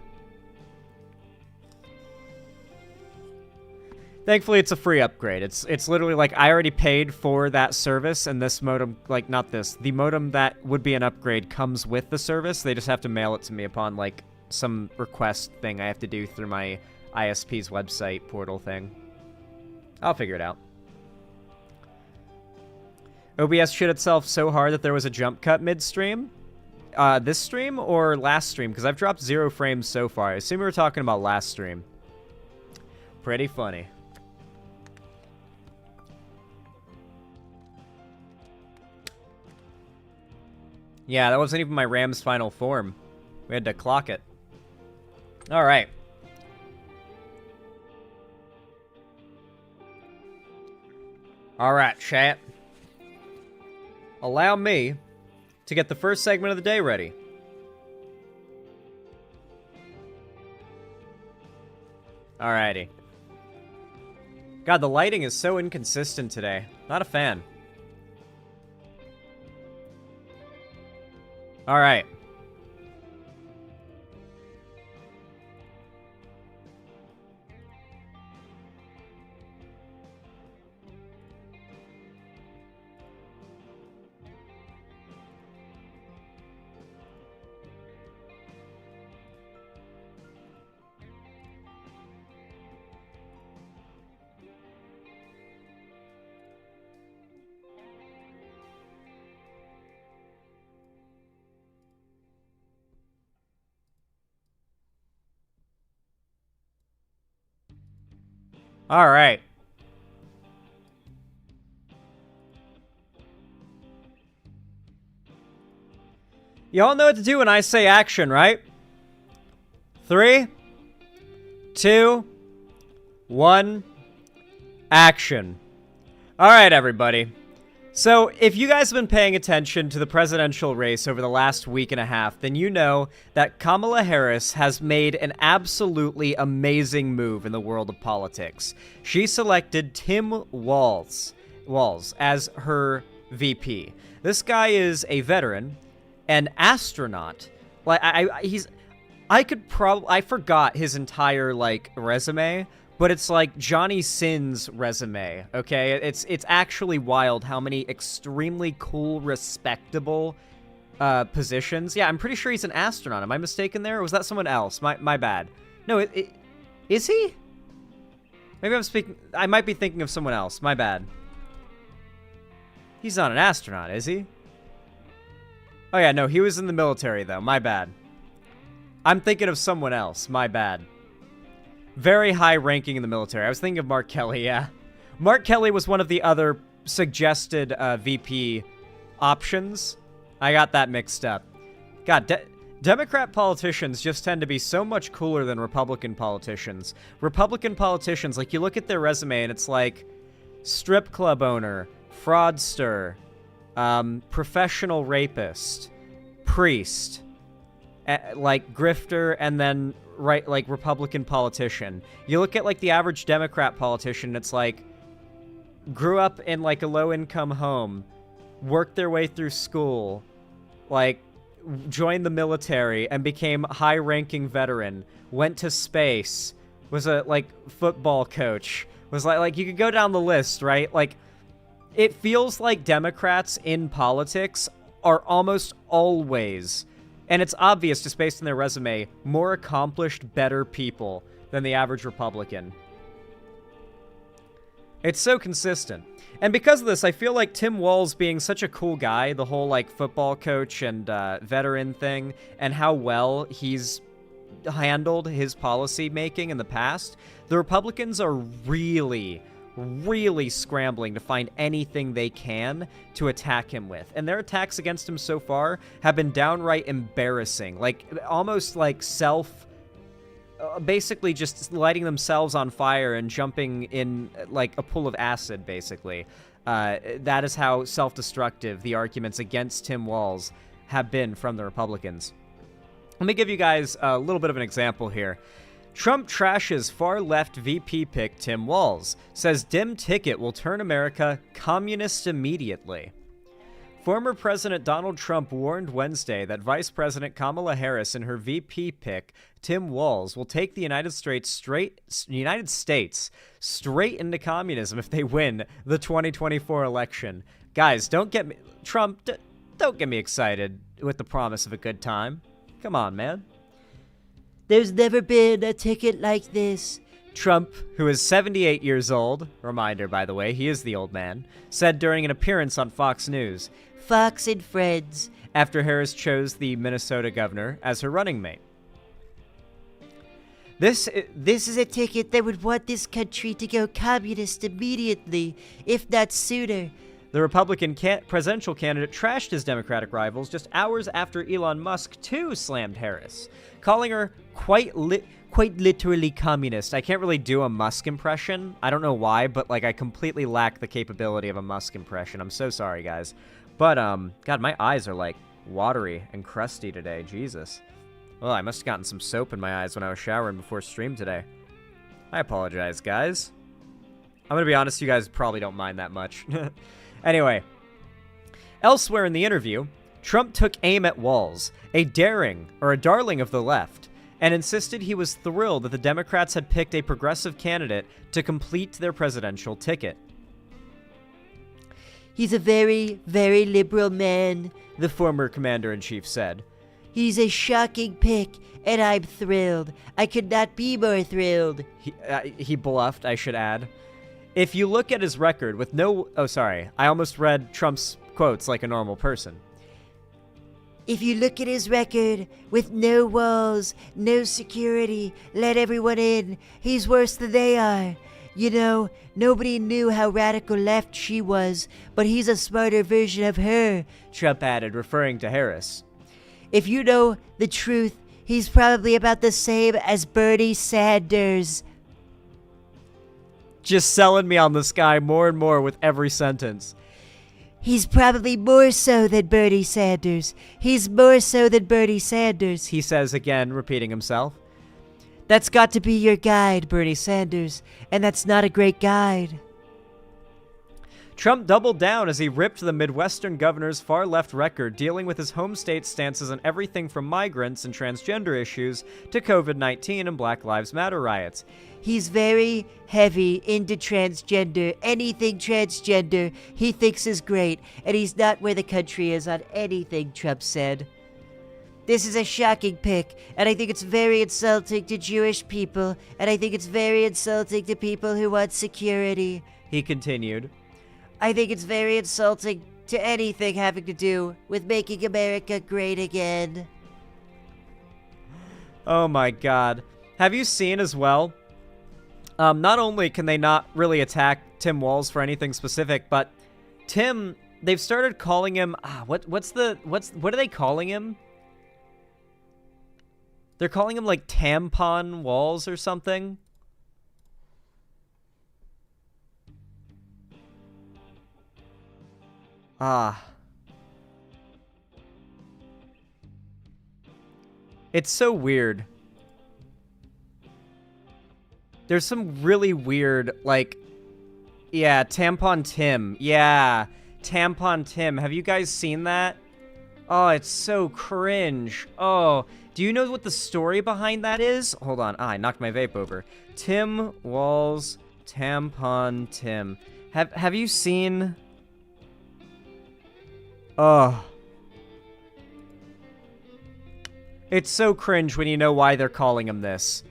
Thankfully, it's a free upgrade. It's literally like I already paid for that service, and this modem, like not this, the modem that would be an upgrade comes with the service. They just have to mail it to me upon like some request thing I have to do through my ISP's website portal thing. I'll figure it out. OBS shit itself so hard that there was a jump cut mid-stream. This stream or last stream? Because I've dropped 0 frames so far. I assume we were talking about last stream. Pretty funny. Yeah, that wasn't even my Ram's final form. We had to clock it. Alright. Alright, chat. Allow me to get the first segment of the day ready. Alrighty. God, the lighting is so inconsistent today. Not a fan. Alright. All right. Y'all know what to do when I say action, right? 3, 2, 1, action. All right, everybody. So, if you guys have been paying attention to the presidential race over the last week and a half, then you know that Kamala Harris has made an absolutely amazing move in the world of politics. She selected Tim Walz as her VP. This guy is a veteran, an astronaut. Like I forgot his entire like resume. But it's like Johnny Sin's resume, okay? It's actually wild how many extremely cool, respectable positions. Yeah, I'm pretty sure he's an astronaut. Am I mistaken there? Or was that someone else? My bad. No, is he? Maybe I might be thinking of someone else. My bad. He's not an astronaut, is he? Oh yeah, no, he was in the military though. My bad. I'm thinking of someone else. My bad. Very high ranking in the military. I was thinking of Mark Kelly, yeah. Mark Kelly was one of the other suggested VP options. I got that mixed up. God, Democrat politicians just tend to be so much cooler than Republican politicians. Republican politicians, like, you look at their resume and it's like strip club owner, fraudster, professional rapist, priest, like grifter, and then right, like Republican politician. You look at like the average Democrat politician, it's like grew up in like a low-income home, worked their way through school, like joined the military and became high-ranking veteran, went to space, was a like football coach, was like you could go down the list, right? Like it feels like Democrats in politics are almost always, and it's obvious just based on their resume, more accomplished, better people than the average Republican. It's so consistent. And because of this, I feel like Tim Walz being such a cool guy, the whole like football coach and veteran thing, and how well he's handled his policy making in the past, the Republicans are really scrambling to find anything they can to attack him with. And their attacks against him so far have been downright embarrassing. Like, almost like basically just lighting themselves on fire and jumping in like a pool of acid, basically. That is how self-destructive the arguments against Tim Walz have been from the Republicans. Let me give you guys a little bit of an example here. Trump trashes far-left VP pick Tim Walz, says dim ticket will turn America communist immediately. Former President Donald Trump warned Wednesday that Vice President Kamala Harris and her VP pick, Tim Walz, will take the United States straight into communism if they win the 2024 election. Guys, don't get me excited with the promise of a good time. Come on, man. There's never been a ticket like this. Trump, who is 78 years old, reminder, by the way, he is the old man, said during an appearance on Fox News. Fox and Friends. After Harris chose the Minnesota governor as her running mate. This is a ticket that would want this country to go communist immediately, if not sooner. The Republican presidential candidate trashed his Democratic rivals just hours after Elon Musk, too, slammed Harris, calling her quite literally communist. I can't really do a Musk impression. I don't know why, but like I completely lack the capability of a Musk impression. I'm so sorry, guys. But, God, my eyes are, like, watery and crusty today. Jesus. Well, I must have gotten some soap in my eyes when I was showering before stream today. I apologize, guys. I'm gonna be honest, you guys probably don't mind that much. Anyway. Elsewhere in the interview, Trump took aim at Walz, a darling of the left, and insisted he was thrilled that the Democrats had picked a progressive candidate to complete their presidential ticket. He's a very, very liberal man, the former commander-in-chief said. He's a shocking pick, and I'm thrilled. I could not be more thrilled. He bluffed, I should add. If you look at his record with no... Oh, sorry. I almost read Trump's quotes like a normal person. If you look at his record with no walls, no security, let everyone in, he's worse than they are. You know, nobody knew how radical left she was, but he's a smarter version of her, Trump added, referring to Harris. If you know the truth, he's probably about the same as Bernie Sanders. Just selling me on this guy more and more with every sentence. He's probably more so than Bernie Sanders. He's more so than Bernie Sanders, he says again, repeating himself. That's got to be your guide, Bernie Sanders, and that's not a great guide. Trump doubled down as he ripped the Midwestern governor's far-left record, dealing with his home state's stances on everything from migrants and transgender issues to COVID-19 and Black Lives Matter riots. He's very heavy into transgender. Anything transgender he thinks is great, and he's not where the country is on anything, Trump said. This is a shocking pick, and I think it's very insulting to Jewish people, and I think it's very insulting to people who want security, he continued. I think it's very insulting to anything having to do with making America great again. Oh my God. Have you seen as well? Not only can they not really attack Tim Walz for anything specific, but Tim, they've started calling him, what are they calling him? They're calling him like Tampon Walz or something. It's so weird. There's some really weird, like, yeah, Tampon Tim. Yeah, Tampon Tim. Have you guys seen that? Oh, it's so cringe. Oh, do you know what the story behind that is? Hold on. I knocked my vape over. Tim Walz, Tampon Tim. Have you seen... Oh. It's so cringe when you know why they're calling him this.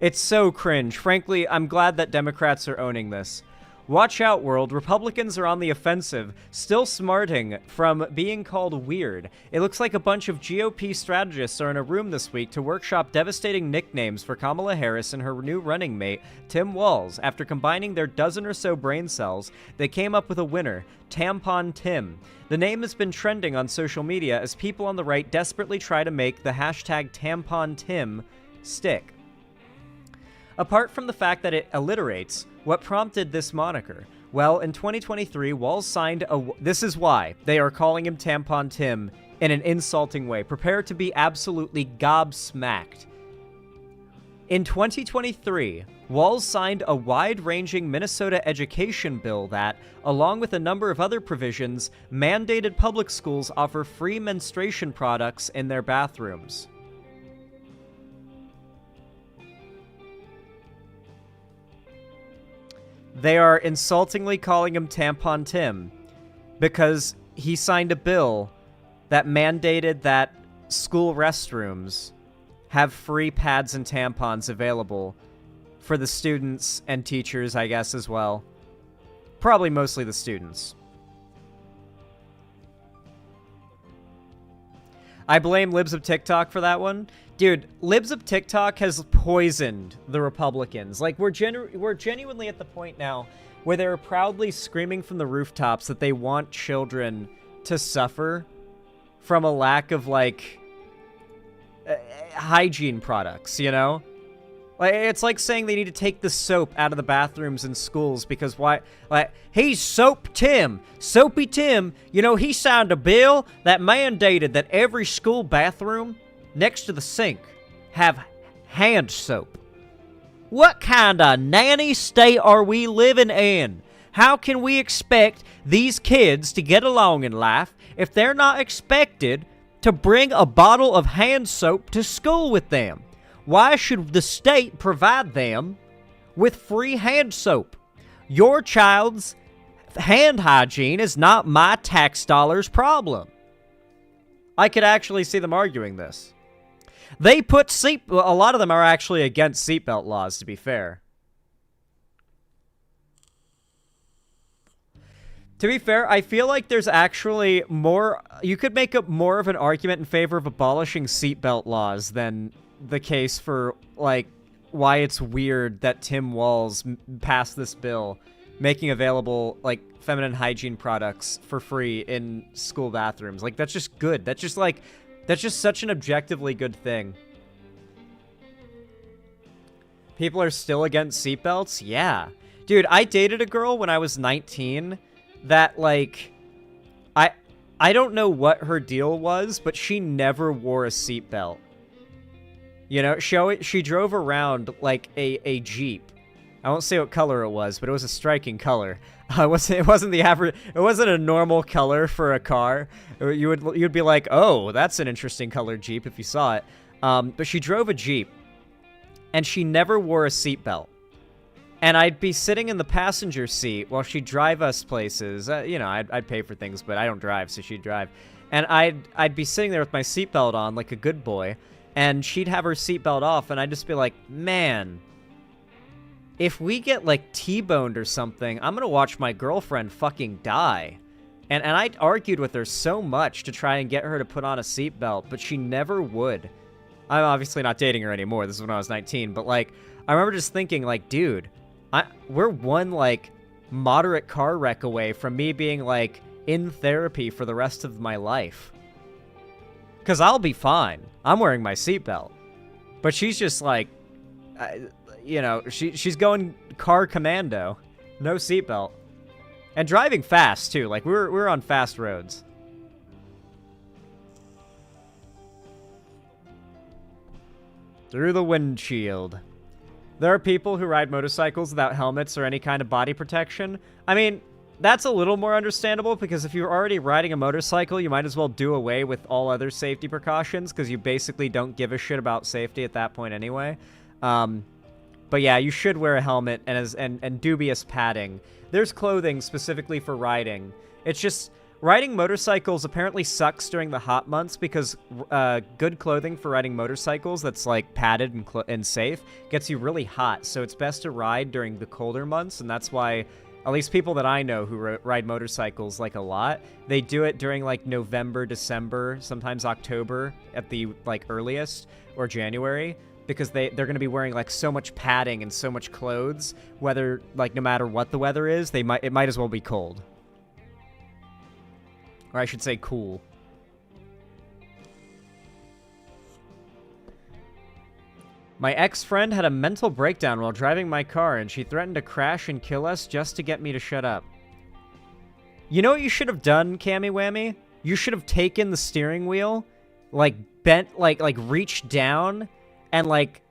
It's so cringe. Frankly, I'm glad that Democrats are owning this. Watch out, world. Republicans are on the offensive, still smarting from being called weird. It looks like a bunch of GOP strategists are in a room this week to workshop devastating nicknames for Kamala Harris and her new running mate, Tim Walz. After combining their dozen or so brain cells, they came up with a winner, Tampon Tim. The name has been trending on social media as people on the right desperately try to make the hashtag Tampon Tim stick. Apart from the fact that it alliterates, what prompted this moniker? Well, in 2023, Walz signed a... This is why they are calling him Tampon Tim in an insulting way. Prepare to be absolutely gobsmacked. In 2023, Walz signed a wide-ranging Minnesota education bill that, along with a number of other provisions, mandated public schools offer free menstruation products in their bathrooms. They are insultingly calling him Tampon Tim because he signed a bill that mandated that school restrooms have free pads and tampons available for the students and teachers, I guess, as well. Probably mostly the students. I blame Libs of TikTok for that one. Dude, Libs of TikTok has poisoned the Republicans. Like, we're genuinely at the point now where they're proudly screaming from the rooftops that they want children to suffer from a lack of, like, hygiene products, you know? Like, it's like saying they need to take the soap out of the bathrooms in schools because why? Like, he's Soap Tim. Soapy Tim, you know, he signed a bill that mandated that every school bathroom next to the sink have hand soap. What kind of nanny state are we living in? How can we expect these kids to get along in life if they're not expected to bring a bottle of hand soap to school with them? Why should the state provide them with free hand soap? Your child's hand hygiene is not my tax dollars' problem. I could actually see them arguing this. They put a lot of them are actually against seatbelt laws, to be fair. To be fair, I feel like there's actually more... You could make up more of an argument in favor of abolishing seatbelt laws than the case for, like, why it's weird that Tim Walz passed this bill making available, like, feminine hygiene products for free in school bathrooms. Like, that's just good. That's just, like... That's just such an objectively good thing. People are still against seatbelts? Yeah. Dude, I dated a girl when I was 19... that, like, I don't know what her deal was, but she never wore a seatbelt. You know, she drove around like a Jeep. I won't say what color it was, but it was a striking color. It wasn't the average. It wasn't a normal color for a car. You'd be like, oh, that's an interesting colored Jeep if you saw it. But she drove a Jeep, and she never wore a seatbelt. And I'd be sitting in the passenger seat while she'd drive us places. You know, I'd pay for things, but I don't drive, so she'd drive. And I'd be sitting there with my seatbelt on like a good boy, and she'd have her seatbelt off, and I'd just be like, man, if we get, like, T-boned or something, I'm gonna watch my girlfriend fucking die. And I argued with her so much to try and get her to put on a seatbelt, but she never would. I'm obviously not dating her anymore. This is when I was 19, but, like, I remember just thinking, like, dude... we're one, like, moderate car wreck away from me being, like, in therapy for the rest of my life. Because I'll be fine. I'm wearing my seatbelt. But she's just, like, you know, she's going car commando. No seatbelt. And driving fast, too. Like, we're on fast roads. Through the windshield. There are people who ride motorcycles without helmets or any kind of body protection. I mean, that's a little more understandable because if you're already riding a motorcycle, you might as well do away with all other safety precautions because you basically don't give a shit about safety at that point anyway. But yeah, you should wear a helmet and dubious padding. There's clothing specifically for riding. It's just... Riding motorcycles apparently sucks during the hot months because good clothing for riding motorcycles that's, like, padded and safe gets you really hot. So it's best to ride during the colder months, and that's why, at least people that I know who ride motorcycles, like, a lot, they do it during, like, November, December, sometimes October at the, like, earliest, or January, because they're going to be wearing, like, so much padding and so much clothes, whether, like, no matter what the weather is, it might as well be cold. Or I should say cool. My ex-friend had a mental breakdown while driving my car, and she threatened to crash and kill us just to get me to shut up. You know what you should have done, Cammy Whammy? You should have taken the steering wheel, like, bent, like reached down, and, like,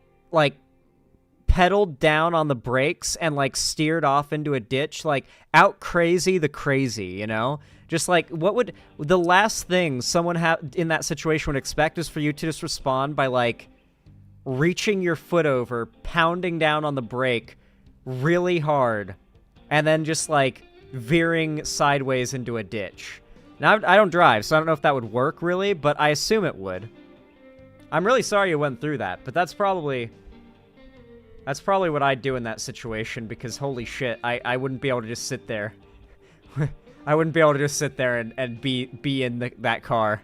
pedaled down on the brakes and, like, steered off into a ditch, like, out crazy the crazy, you know? Just, like, what would... The last thing someone in that situation would expect is for you to just respond by, like, reaching your foot over, pounding down on the brake really hard, and then just, like, veering sideways into a ditch. Now, I don't drive, so I don't know if that would work, really, but I assume it would. I'm really sorry you went through that, but that's probably what I'd do in that situation, because holy shit, I wouldn't be able to just sit there. I wouldn't be able to just sit there and be in that car.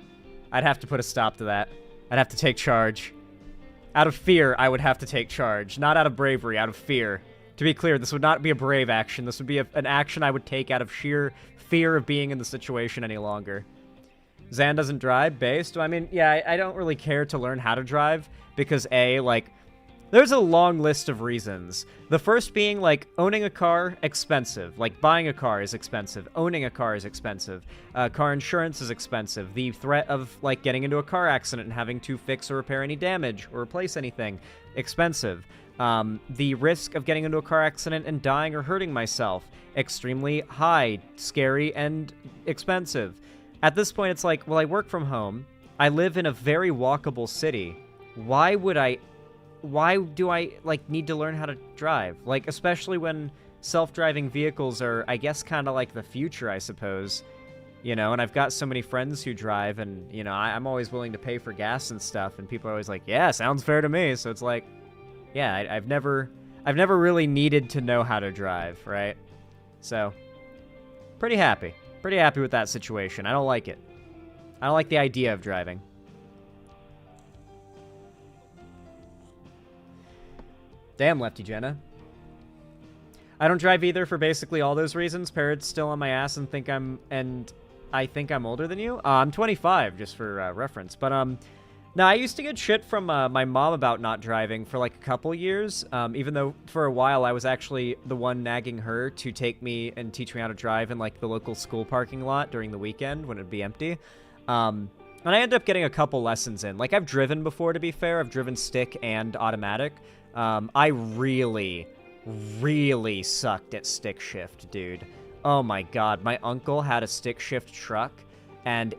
I'd have to put a stop to that. I'd have to take charge. Out of fear, I would have to take charge. Not out of bravery, out of fear. To be clear, this would not be a brave action. This would be an action I would take out of sheer fear of being in the situation any longer. Zan doesn't drive, based. I mean, yeah, I don't really care to learn how to drive, because A, like, there's a long list of reasons. The first being, like, owning a car, expensive. Like, buying a car is expensive. Owning a car is expensive. Car insurance is expensive. The threat of, like, getting into a car accident and having to fix or repair any damage or replace anything, expensive. The risk of getting into a car accident and dying or hurting myself, extremely high, scary, and expensive. At this point, it's like, well, I work from home. I live in a very walkable city. Why do I, like, need to learn how to drive? Like, especially when self-driving vehicles are, I guess, kind of like the future, I suppose. You know, and I've got so many friends who drive, and, you know, I'm always willing to pay for gas and stuff, and people are always like, yeah, sounds fair to me. So it's like, yeah, I've never really needed to know how to drive, right? So, pretty happy. Pretty happy with that situation. I don't like it. I don't like the idea of driving. Damn, Lefty Jenna. I don't drive either for basically all those reasons. Parrot's still on my ass and I think I'm older than you. I'm 25, just for reference. But no, I used to get shit from my mom about not driving for like a couple years. Even though for a while I was actually the one nagging her to take me and teach me how to drive in like the local school parking lot during the weekend when it'd be empty. And I ended up getting a couple lessons in. Like, I've driven before, to be fair. I've driven stick and automatic. I really sucked at stick shift, dude. Oh my god, my uncle had a stick shift truck, and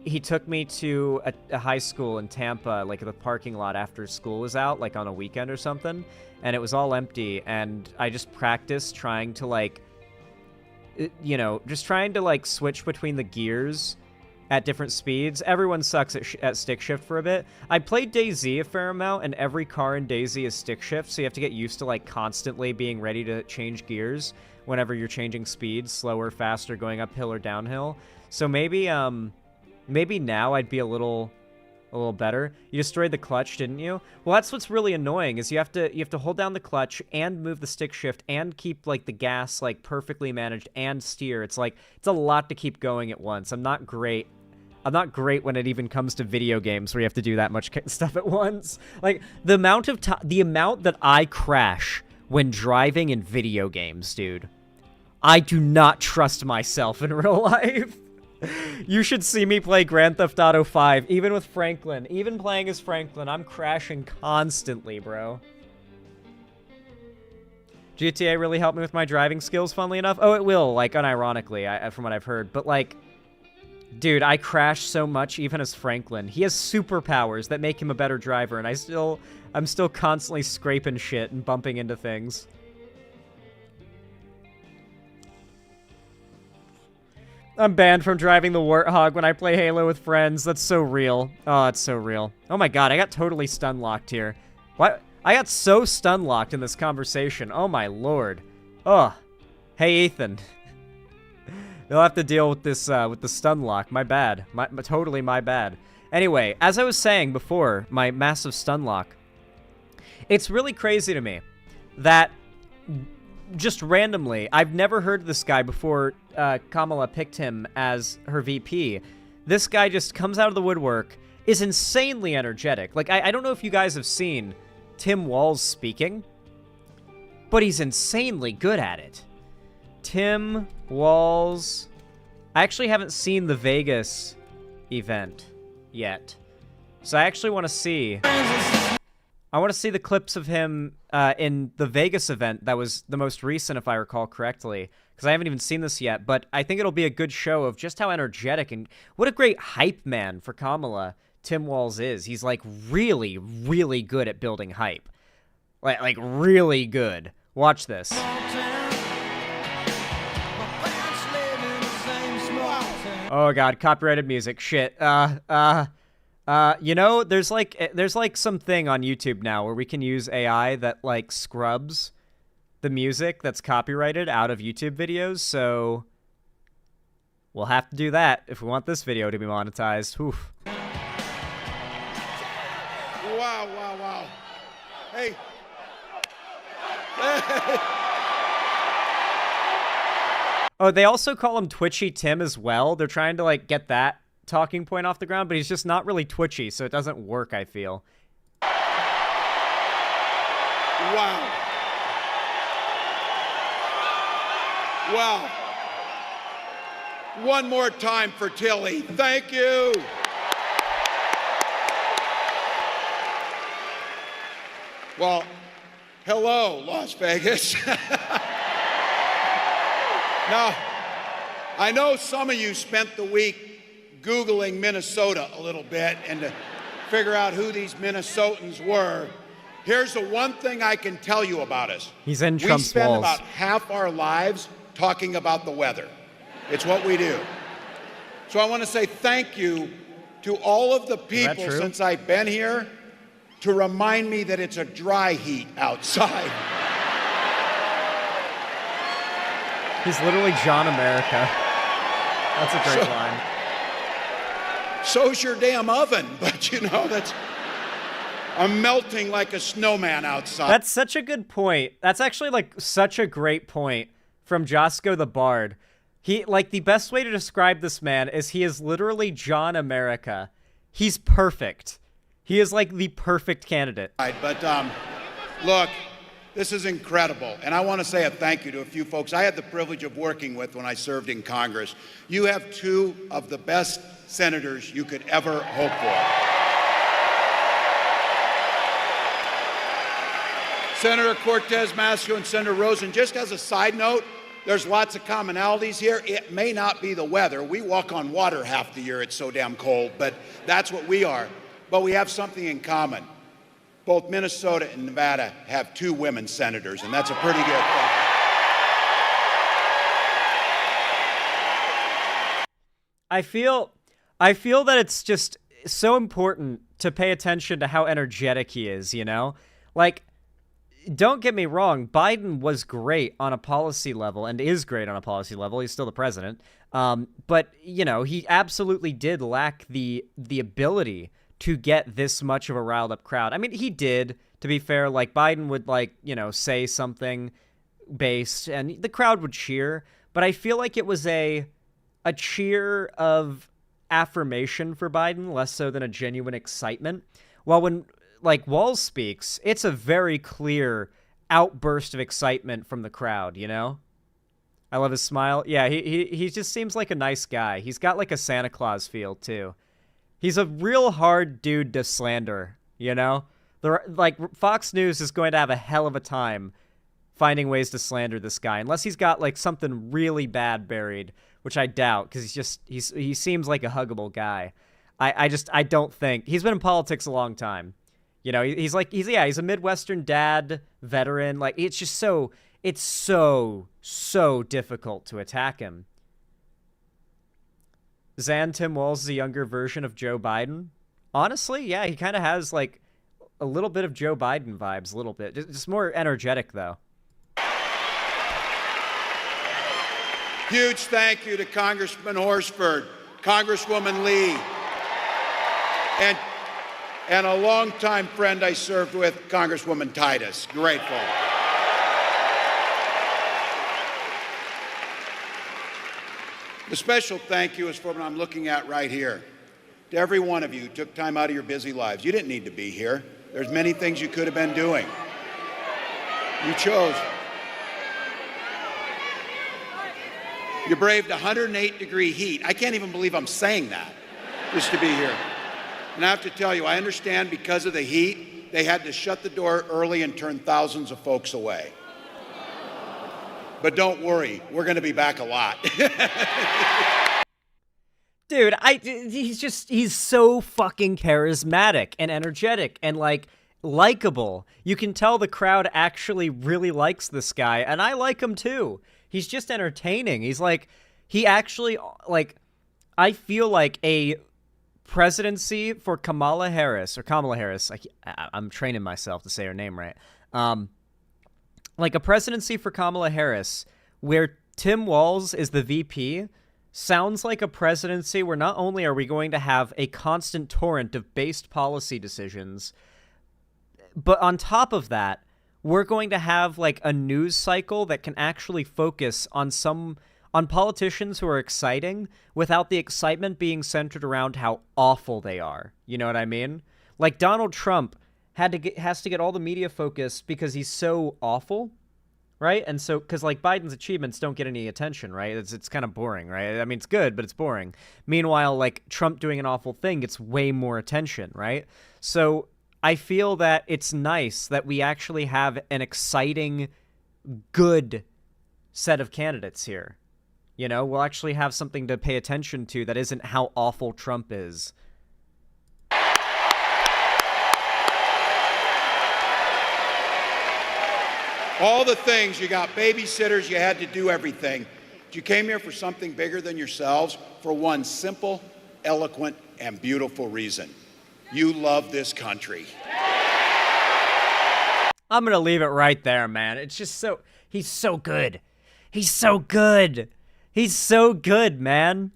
he took me to a high school in Tampa, like the parking lot after school was out, like on a weekend or something, and it was all empty, and I just practiced trying to, like, you know, just trying to, like, switch between the gears at different speeds. Everyone sucks at stick shift for a bit. I played DayZ a fair amount, and every car in DayZ is stick shift, so you have to get used to, like, constantly being ready to change gears whenever you're changing speeds, slower, faster, going uphill or downhill. So maybe now I'd be a little better. You destroyed the clutch, didn't you? Well, that's what's really annoying, is you have to hold down the clutch and move the stick shift and keep, like, the gas, like, perfectly managed and steer. It's like, it's a lot to keep going at once. I'm not great when it even comes to video games where you have to do that much stuff at once. Like, the amount that I crash when driving in video games, dude. I do not trust myself in real life. You should see me play Grand Theft Auto 5, even with Franklin. Even playing as Franklin, I'm crashing constantly, bro. GTA really helped me with my driving skills, funnily enough. Oh, it will, like, unironically, from what I've heard. But, like, dude, I crash so much even as Franklin. He has superpowers that make him a better driver, and I'm still constantly scraping shit and bumping into things. I'm banned from driving the Warthog when I play Halo with friends. That's so real. Oh, it's so real. Oh my god, I got totally stun-locked here. What? I got so stun-locked in this conversation. Oh my lord. Oh. Hey, Ethan. You'll have to deal with this, with the stun lock. My bad. Totally my bad. Anyway, as I was saying before, my massive stun lock. It's really crazy to me that just randomly, I've never heard of this guy before Kamala picked him as her VP. This guy just comes out of the woodwork, is insanely energetic. Like, I don't know if you guys have seen Tim Walz speaking, but he's insanely good at it. Tim Walz. I actually haven't seen the Vegas event yet, so I actually want to see. I want to see the clips of him in the Vegas event. That was the most recent, if I recall correctly, because I haven't even seen this yet. But I think it'll be a good show of just how energetic and what a great hype man for Kamala Tim Walz is. He's like really, really good at building hype. Like really good. Watch this. Oh god, copyrighted music. Shit. You know, there's like something on YouTube now where we can use AI that like scrubs the music that's copyrighted out of YouTube videos, so we'll have to do that if we want this video to be monetized. Oof. Wow, wow, wow. Hey. Oh, they also call him Twitchy Tim as well. They're trying to like get that talking point off the ground, but he's just not really twitchy, so it doesn't work, I feel. Wow. Wow. One more time for Tilly. Thank you. Well, hello, Las Vegas. Now, I know some of you spent the week Googling Minnesota a little bit and to figure out who these Minnesotans were. Here's the one thing I can tell you about us. He's in Trump's We spend walls. about half our lives talking about the weather. It's what we do. So I want to say thank you to all of the people since I've been here to remind me that it's a dry heat outside. He's literally John America. That's a great line. So's your damn oven, but you know, I'm melting like a snowman outside. That's such a good point. That's actually like such a great point from Josco the Bard. He, like, the best way to describe this man is he is literally John America. He's perfect. He is like the perfect candidate. But look, this is incredible, and I want to say a thank you to a few folks I had the privilege of working with when I served in Congress. You have two of the best senators you could ever hope for. Senator Cortez Masto and Senator Rosen, just as a side note, there's lots of commonalities here. It may not be the weather. We walk on water half the year. It's so damn cold, but that's what we are. But we have something in common. Both Minnesota and Nevada have two women senators, and that's a pretty good thing. I feel that it's just so important to pay attention to how energetic he is, you know? Like, don't get me wrong, Biden was great on a policy level and is great on a policy level. He's still the president. But, you know, he absolutely did lack the ability to get this much of a riled up crowd. I mean, he did, to be fair. Like, Biden would, like, you know, say something based and the crowd would cheer. But I feel like it was a cheer of affirmation for Biden, less so than a genuine excitement. While when, like, Walz speaks, it's a very clear outburst of excitement from the crowd, you know? I love his smile. Yeah, he just seems like a nice guy. He's got, like, a Santa Claus feel, too. He's a real hard dude to slander, you know? Like, Fox News is going to have a hell of a time finding ways to slander this guy, unless he's got, like, something really bad buried, which I doubt, because he seems like a huggable guy. I don't think. He's been in politics a long time. You know, he's a Midwestern dad, veteran. Like, it's just so difficult to attack him. Tim Walz is a younger version of Joe Biden. Honestly, yeah, he kind of has, like, a little bit of Joe Biden vibes, a little bit. Just more energetic, though. Huge thank you to Congressman Horsford, Congresswoman Lee, and a longtime friend I served with, Congresswoman Titus. Grateful. The special thank you is for what I'm looking at right here. To every one of you who took time out of your busy lives. You didn't need to be here. There's many things you could have been doing. You chose. You braved 108-degree heat. I can't even believe I'm saying that just to be here. And I have to tell you, I understand because of the heat, they had to shut the door early and turn thousands of folks away. But don't worry, we're going to be back a lot. Dude, he's so fucking charismatic and energetic and, like, likable. You can tell the crowd actually really likes this guy, and I like him too. He's just entertaining. He's like, he actually, like, I feel like a presidency for Kamala Harris, I'm training myself to say her name right. Like a presidency for Kamala Harris where Tim Walz is the VP sounds like a presidency where not only are we going to have a constant torrent of based policy decisions, but on top of that, we're going to have like a news cycle that can actually focus on politicians who are exciting without the excitement being centered around how awful they are. You know what I mean? Like Donald Trump has to get all the media focus because he's so awful, right? And so, because like Biden's achievements don't get any attention, right? It's kind of boring, right? I mean, it's good, but it's boring. Meanwhile, like Trump doing an awful thing gets way more attention, right? So I feel that it's nice that we actually have an exciting, good set of candidates here. You know, we'll actually have something to pay attention to that isn't how awful Trump is. All the things, you got babysitters, you had to do everything. But you came here for something bigger than yourselves for one simple, eloquent, and beautiful reason. You love this country. I'm going to leave it right there, man. It's just so, he's so good. He's so good. He's so good, man.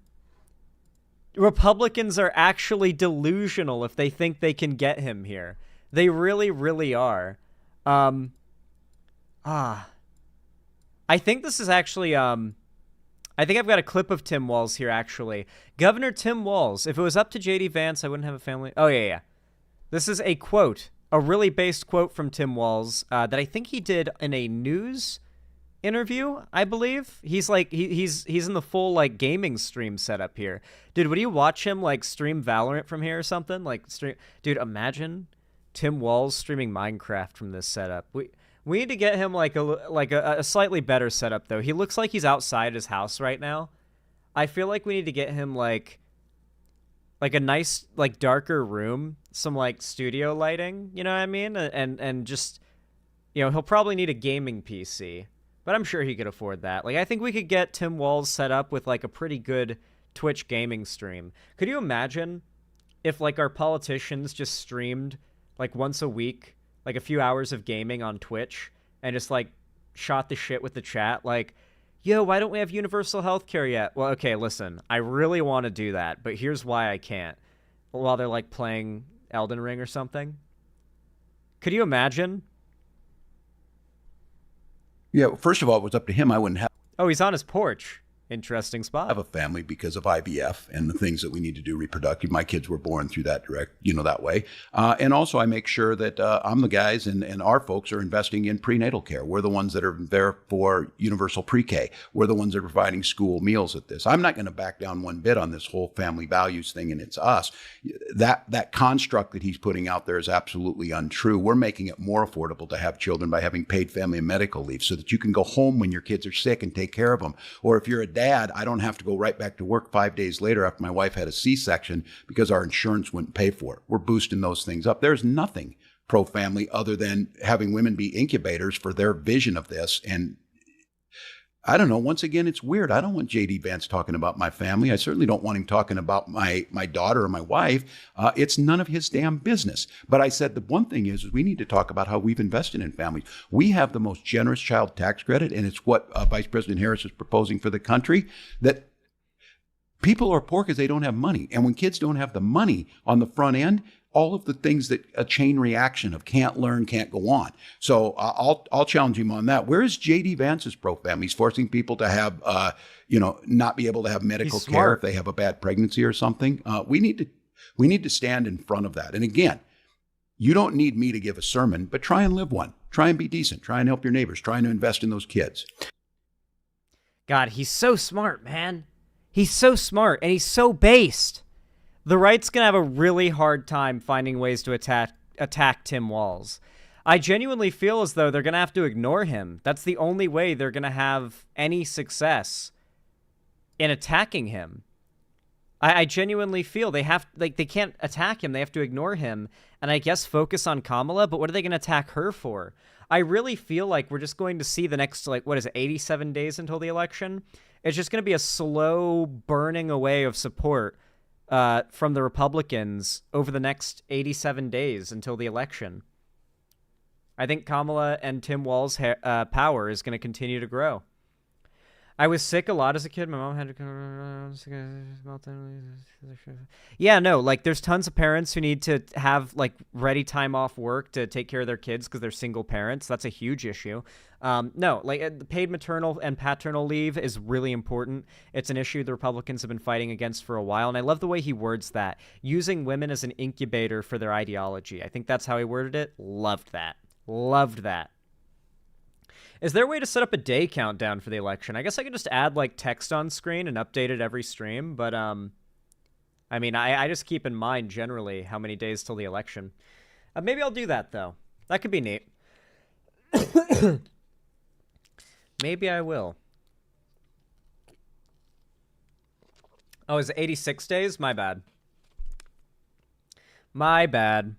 Republicans are actually delusional if they think they can get him here. They really, really are. I think this is actually, I think I've got a clip of Tim Walz here, actually. Governor Tim Walz. If it was up to J.D. Vance, I wouldn't have a family. Oh, yeah. This is a quote, a really based quote from Tim Walz that I think he did in a news interview, I believe. He's like, he's in the full, like, gaming stream setup here. Dude, would you watch him, like, stream Valorant from here or something? Like, Dude, imagine Tim Walz streaming Minecraft from this setup. We need to get him like a slightly better setup though. He looks like he's outside his house right now. I feel like we need to get him like a nice like darker room, some like studio lighting, you know what I mean? And just, you know, he'll probably need a gaming PC, but I'm sure he could afford that. Like I think we could get Tim Walz set up with like a pretty good Twitch gaming stream. Could you imagine if like our politicians just streamed like once a week, like a few hours of gaming on Twitch and just like shot the shit with the chat? Like, yo, why don't we have universal healthcare yet? Well, okay, listen, I really want to do that, but here's why I can't. While they're like playing Elden Ring or something. Could you imagine? Yeah, first of all, it was up to him. I wouldn't have. Oh, he's on his porch. Interesting spot. I have a family because of IVF and the things that we need to do reproductive. My kids were born through that that way. And also I make sure that I'm the guys and our folks are investing in prenatal care. We're the ones that are there for universal pre-K. We're the ones that are providing school meals at this. I'm not going to back down one bit on this whole family values thing and it's us. That construct that he's putting out there is absolutely untrue. We're making it more affordable to have children by having paid family and medical leave so that you can go home when your kids are sick and take care of them. Or if you're a dad, I don't have to go right back to work 5 days later after my wife had a C-section because our insurance wouldn't pay for it. We're boosting those things up. There's nothing pro-family other than having women be incubators for their vision of this. And I don't know. Once again, it's weird. I don't want J.D. Vance talking about my family. I certainly don't want him talking about my daughter or my wife. It's none of his damn business. But I said the one thing is we need to talk about how we've invested in families. We have the most generous child tax credit, and it's what Vice President Harris is proposing for the country, that people are poor because they don't have money. And when kids don't have the money on the front end, all of the things that a chain reaction of can't learn, can't go on. So I'll challenge him on that. Where is J.D. Vance's pro-family? He's forcing people to have, not be able to have medical care if they have a bad pregnancy or something. We need to stand in front of that. And again, You don't need me to give a sermon, but try and live one. Try and be decent. Try and help your neighbors. Try and invest in those kids. God, he's so smart, man. He's so smart, and he's so based. The right's going to have a really hard time finding ways to attack Tim Walz. I genuinely feel as though they're going to have to ignore him. That's the only way they're going to have any success in attacking him. I genuinely feel they can't attack him. They have to ignore him and I guess focus on Kamala, but what are they going to attack her for? I really feel like we're just going to see the next, 87 days until the election? It's just going to be a slow burning away of support from the Republicans over the next 87 days until the election. I think Kamala and Tim Walz's power is going to continue to grow. I was sick a lot as a kid. My mom had to... Yeah, no, there's tons of parents who need to have, ready time off work to take care of their kids because they're single parents. That's a huge issue. No, paid maternal and paternal leave is really important. It's an issue the Republicans have been fighting against for a while, and I love the way he words that. Using women as an incubator for their ideology. I think that's how he worded it. Loved that. Loved that. Is there a way to set up a day countdown for the election? I guess I could just add, text on screen and update it every stream, but, I mean, I just keep in mind, generally, how many days till the election. Maybe I'll do that, though. That could be neat. Maybe I will. Oh, is it 86 days? My bad. My bad.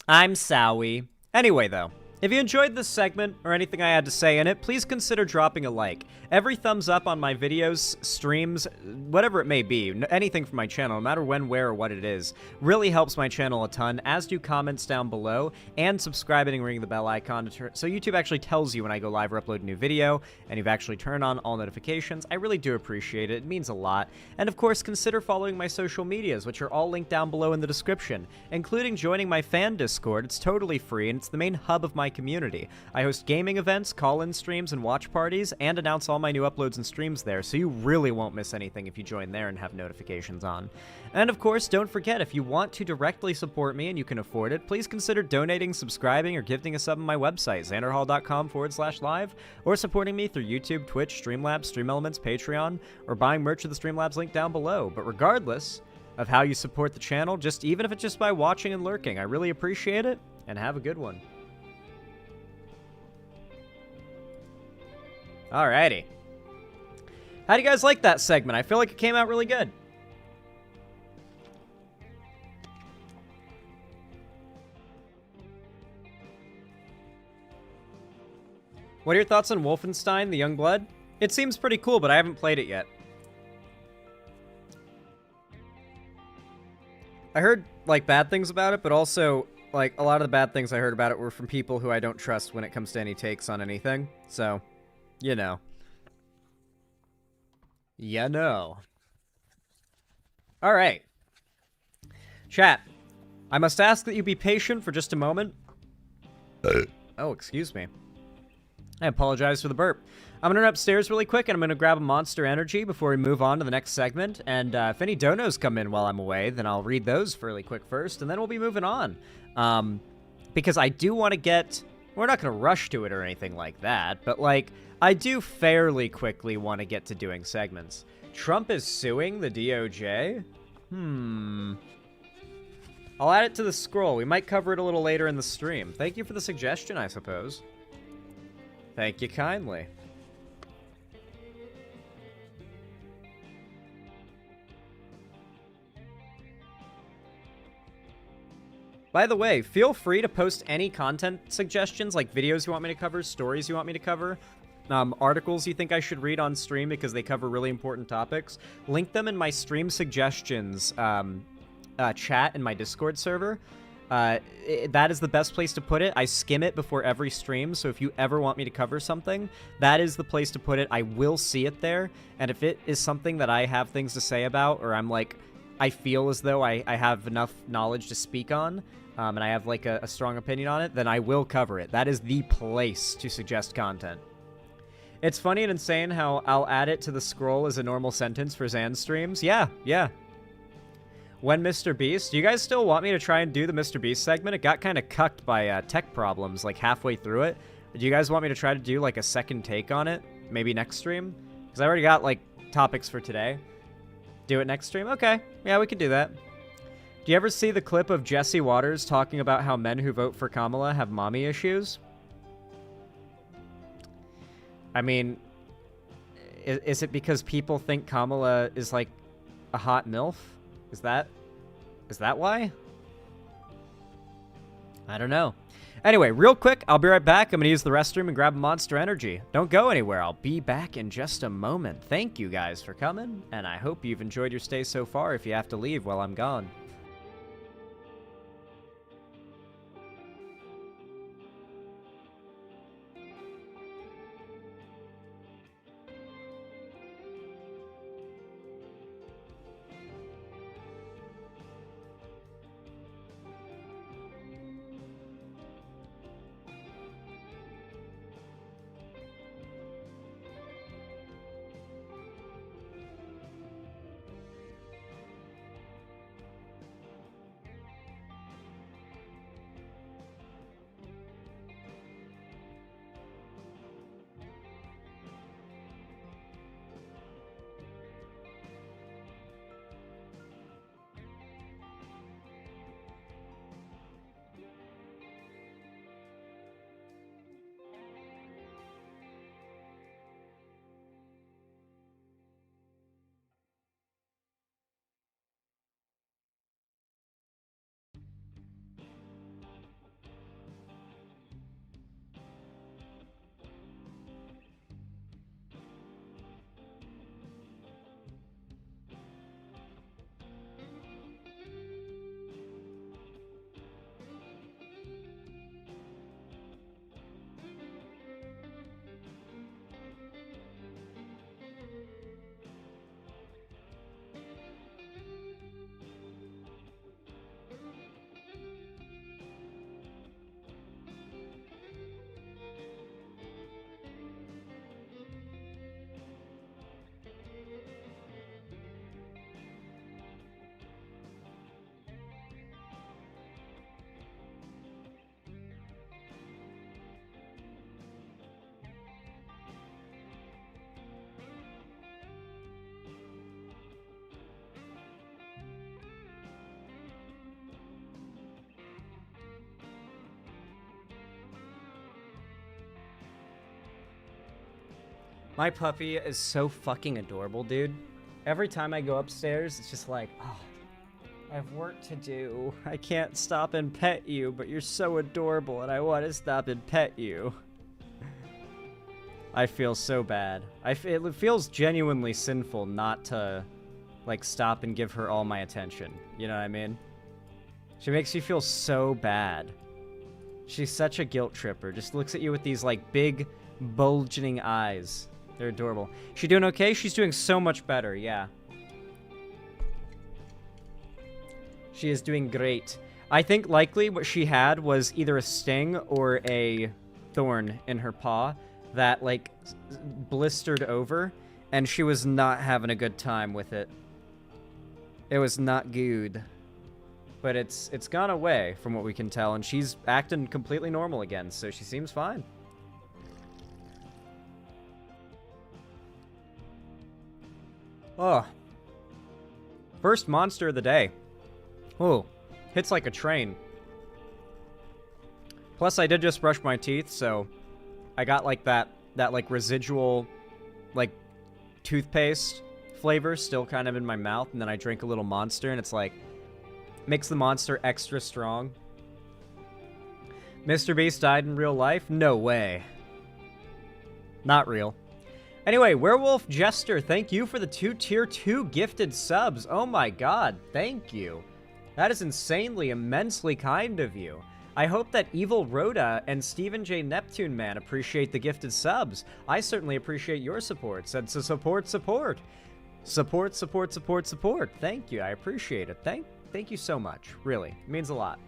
I'm sowy. Anyway, though. If you enjoyed this segment, or anything I had to say in it, please consider dropping a like. Every thumbs up on my videos, streams, whatever it may be, anything from my channel, no matter when, where, or what it is, really helps my channel a ton, as do comments down below, and subscribing and ringing the bell icon so YouTube actually tells you when I go live or upload a new video, and you've actually turned on all notifications. I really do appreciate it. It means a lot. And of course, consider following my social medias, which are all linked down below in the description, including joining my fan Discord. It's totally free, and it's the main hub of my community. I host gaming events, call-in streams, and watch parties, and announce all my new uploads and streams there, so you really won't miss anything if you join there and have notifications on. And of course, don't forget, if you want to directly support me and you can afford it, please consider donating, subscribing, or gifting a sub on my website, xanderhall.com/live, or supporting me through YouTube, Twitch, Streamlabs, StreamElements, Patreon, or buying merch at the Streamlabs link down below. But regardless of how you support the channel, even if it's just by watching and lurking, I really appreciate it, and have a good one. Alrighty. How do you guys like that segment? I feel like it came out really good. What are your thoughts on Wolfenstein, the Young Blood? It seems pretty cool, but I haven't played it yet. I heard, bad things about it, but also, a lot of the bad things I heard about it were from people who I don't trust when it comes to any takes on anything. So, you know. You know. Alright. Chat. I must ask that you be patient for just a moment. Oh, excuse me. I apologize for the burp. I'm going to run upstairs really quick, and I'm going to grab a Monster Energy before we move on to the next segment. And if any donos come in while I'm away, then I'll read those really quick first, and then we'll be moving on. Because I do want to get... We're not going to rush to it or anything like that, but, I do fairly quickly want to get to doing segments. Trump is suing the DOJ? I'll add it to the scroll. We might cover it a little later in the stream. Thank you for the suggestion, I suppose. Thank you kindly. By the way, feel free to post any content suggestions, like videos you want me to cover, stories you want me to cover, articles you think I should read on stream because they cover really important topics. Link them in my stream suggestions chat in my Discord server. That is the best place to put it. I skim it before every stream, so if you ever want me to cover something, that is the place to put it. I will see it there, and if it is something that I have things to say about, or I feel as though I have enough knowledge to speak on, and I have a strong opinion on it, then I will cover it. That is the place to suggest content. It's funny and insane how I'll add it to the scroll as a normal sentence for Zan streams. Yeah. when Mr. Beast. Do you guys still want me to try and do the Mr. Beast segment? It got kind of cucked by tech problems like halfway through it. Do you guys want me to try to do like a second take on it? Maybe next stream? Because I already got like topics for today. Do it next stream? Okay. Yeah, we could do that. Do you ever see the clip of Jesse Waters talking about how men who vote for Kamala have mommy issues? I mean, is it because people think Kamala is like a hot MILF? Is that why? I don't know. Anyway, real quick, I'll be right back. I'm going to use the restroom and grab a Monster Energy. Don't go anywhere. I'll be back in just a moment. Thank you guys for coming, and I hope you've enjoyed your stay so far if you have to leave while I'm gone. My puppy is so fucking adorable, dude. Every time I go upstairs, it's just like, oh, I have work to do. I can't stop and pet you, but you're so adorable and I want to stop and pet you. I feel so bad. It feels genuinely sinful not to, like, stop and give her all my attention. You know what I mean? She makes you feel so bad. She's such a guilt tripper. Just looks at you with these, like, big, bulging eyes. They're adorable. She doing okay? She's doing so much better, yeah. She is doing great. I think likely what she had was either a sting or a thorn in her paw that, like, blistered over, and she was not having a good time with it. It was not good. But it's gone away, from what we can tell, and she's acting completely normal again, so she seems fine. Oh. First monster of the day. Oh. Hits like a train. Plus, I did just brush my teeth, so I got, like, that like, residual, like, toothpaste flavor still kind of in my mouth, and then I drink a little Monster, and it's, like, makes the Monster extra strong. Mr. Beast died in real life? No way. Not real. Anyway, Werewolf Jester, thank you for the 2 Tier 2 gifted subs. Oh my god, thank you. That is insanely, immensely kind of you. I hope that Evil Rhoda and Stephen J. Neptune Man appreciate the gifted subs. I certainly appreciate your support. Said to support. Support. Thank you, I appreciate it. Thank you so much, really. It means a lot.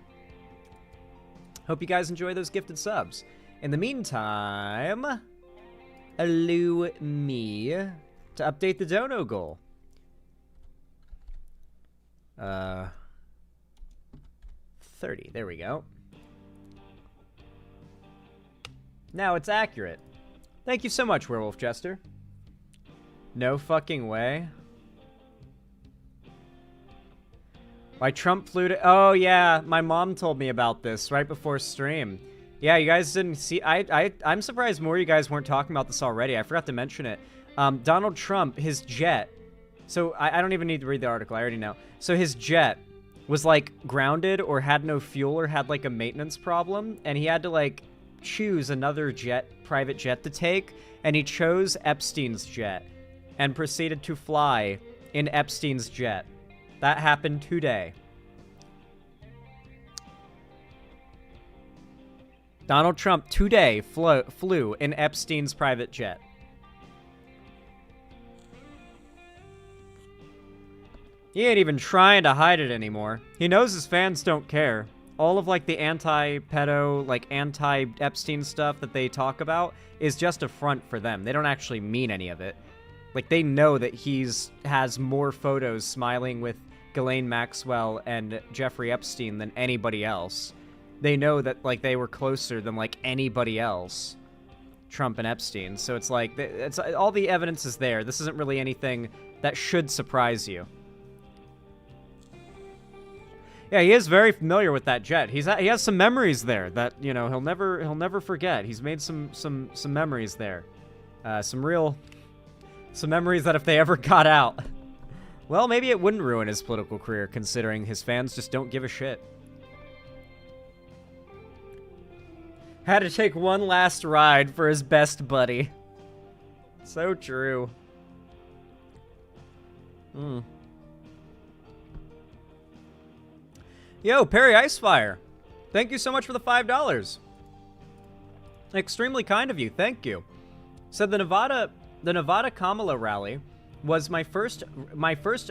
Hope you guys enjoy those gifted subs. In the meantime, allow me to update the dono goal. 30. There we go. Now it's accurate. Thank you so much, Werewolf Jester. No fucking way. Why Trump flew to... Oh, yeah. My mom told me about this right before stream. Yeah, you guys didn't see... I'm surprised more of you guys weren't talking about this already. I forgot to mention it. Donald Trump, his jet... So, I don't even need to read the article. I already know. So, his jet was, like, grounded or had no fuel or had, like, a maintenance problem. And he had to, like, choose another jet, private jet to take. And he chose Epstein's jet and proceeded to fly in Epstein's jet. That happened today. Donald Trump today flew in Epstein's private jet. He ain't even trying to hide it anymore. He knows his fans don't care. All of, like, the anti-pedo, like, anti-Epstein stuff that they talk about is just a front for them. They don't actually mean any of it. Like, they know that has more photos smiling with Ghislaine Maxwell and Jeffrey Epstein than anybody else. They know that, like, they were closer than, like, anybody else. Trump and Epstein. So it's like, all the evidence is there. This isn't really anything that should surprise you. Yeah, he is very familiar with that jet. He has some memories there that, you know, he'll never forget. He's made some memories there. Some memories that if they ever got out, well, maybe it wouldn't ruin his political career, considering his fans just don't give a shit. Had to take one last ride for his best buddy. So true. Yo, Perry Icefire. Thank you so much for the $5. Extremely kind of you. Thank you. Said the Nevada Kamala rally was my first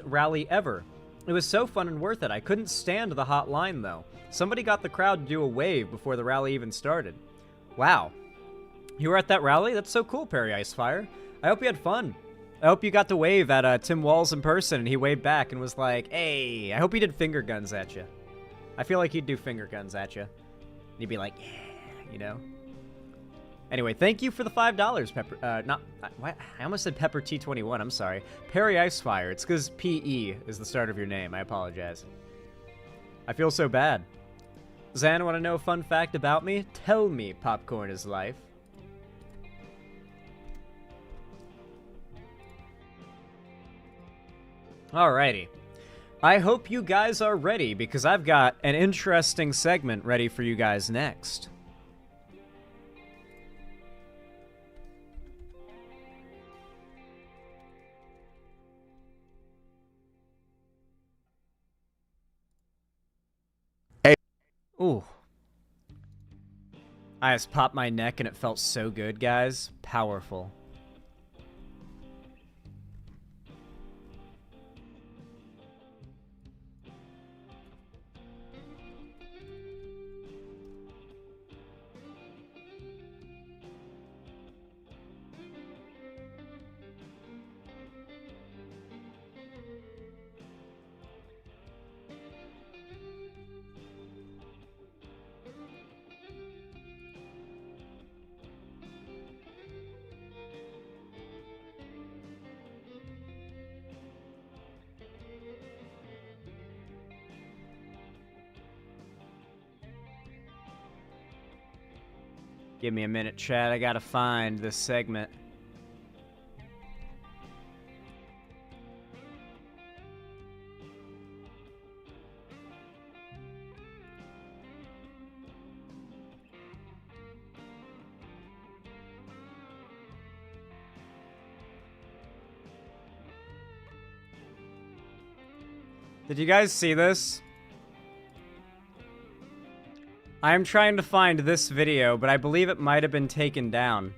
rally ever. It was so fun and worth it. I couldn't stand the hot line, though. Somebody got the crowd to do a wave before the rally even started. Wow. You were at that rally? That's so cool, Perry Icefire. I hope you had fun. I hope you got to wave at Tim Walz in person, and he waved back and was like, hey, I hope he did finger guns at you. I feel like he'd do finger guns at you. And he'd be like, yeah, you know? Anyway, thank you for the $5, Pepper. I almost said Pepper T21. I'm sorry. Perry Icefire. It's because PE is the start of your name. I apologize. I feel so bad. Zan, want to know a fun fact about me? Tell me popcorn is life. Alrighty. I hope you guys are ready, because I've got an interesting segment ready for you guys next. Ooh. I just popped my neck and it felt so good, guys. Powerful. Give me a minute, Chad. I gotta find this segment. Did you guys see this? I'm trying to find this video, but I believe it might have been taken down.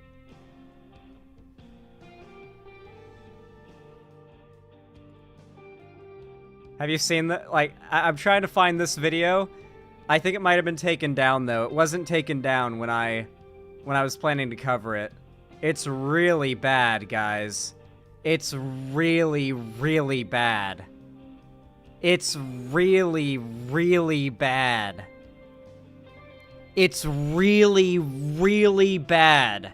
Have you seen that? Like, I'm trying to find this video. I think it might have been taken down, though. It wasn't taken down when I was planning to cover it. It's really bad, guys. It's really, really bad. It's really, really bad. It's really, really bad.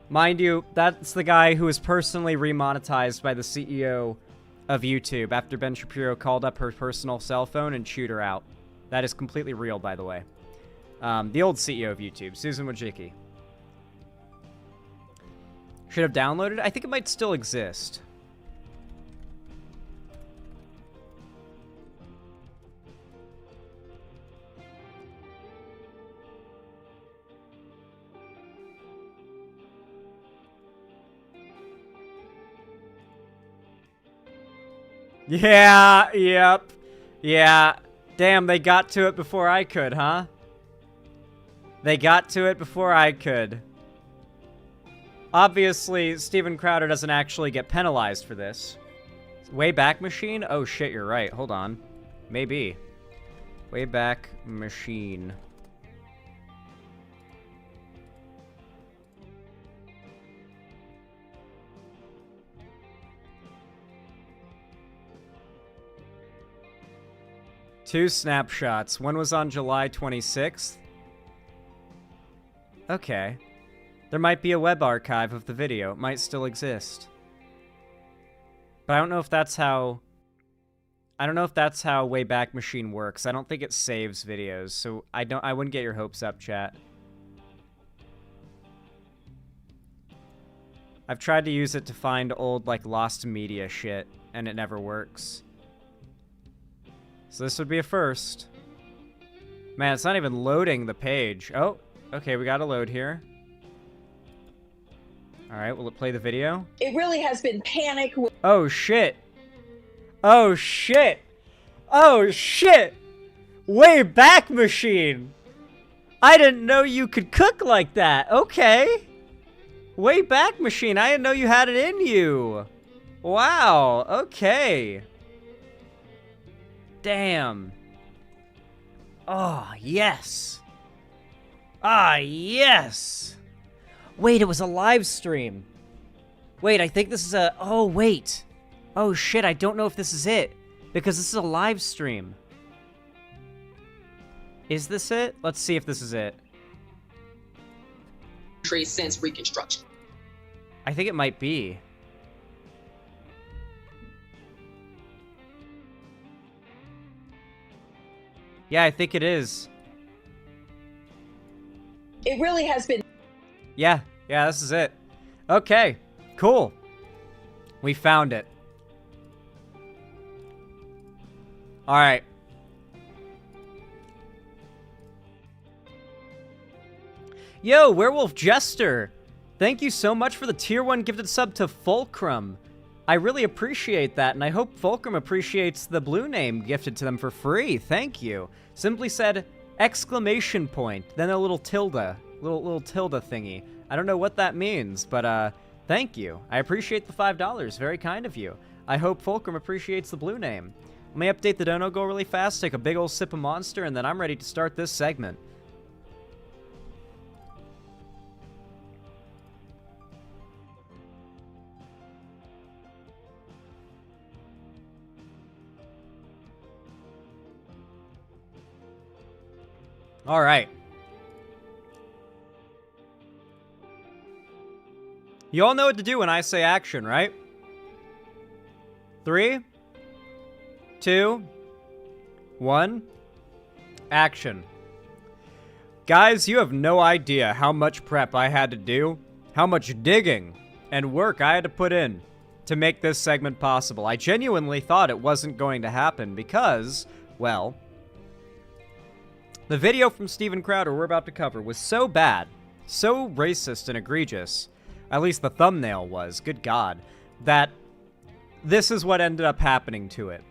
Mind you, that's the guy who was personally remonetized by the CEO of YouTube after Ben Shapiro called up her personal cell phone and chewed her out. That is completely real, by the way. The old CEO of YouTube, Susan Wojcicki. Should have downloaded it? I think it might still exist. Yeah, yep. Yeah. Damn, they got to it before I could, huh? They got to it before I could. Obviously, Steven Crowder doesn't actually get penalized for this. Wayback Machine? Oh shit, you're right. Hold on. Maybe. Wayback Machine. Two snapshots. One was on July 26th. Okay. There might be a web archive of the video. It might still exist. But I don't know if that's how... I don't know if that's how Wayback Machine works. I don't think it saves videos, so I wouldn't get your hopes up, chat. I've tried to use it to find old, like, lost media shit, and it never works. So this would be a first. Man, it's not even loading the page. Oh, okay, we got a load here. All right, will it play the video? It really has been panic. Oh, shit. Oh, shit. Oh, shit. Wayback Machine. I didn't know you could cook like that. Okay. Wayback Machine. I didn't know you had it in you. Wow. Okay. Damn. Oh, yes. Ah, yes. Wait, it was a live stream. Wait, I think this is a... Oh, wait. Oh, shit, I don't know if this is it. Because this is a live stream. Is this it? Let's see if this is it. Since Reconstruction. I think it might be. Yeah, I think it is. It really has been. Yeah, this is it. Okay, cool. We found it. All right. Yo, Werewolf Jester. Thank you so much for the tier 1 gifted sub to Fulcrum. I really appreciate that, and I hope Fulcrum appreciates the blue name gifted to them for free. Thank you. Simply said, exclamation point, then a little tilde. Little tilde thingy. I don't know what that means, but thank you. I appreciate the $5. Very kind of you. I hope Fulcrum appreciates the blue name. Let me update the dono goal really fast, take a big old sip of Monster, and then I'm ready to start this segment. All right. You all know what to do when I say action, right? 3, 2, 1, action. Guys, you have no idea how much prep I had to do, how much digging and work I had to put in to make this segment possible. I genuinely thought it wasn't going to happen because, well, the video from Steven Crowder we're about to cover was so bad, so racist and egregious, at least the thumbnail was, good God, that this is what ended up happening to it.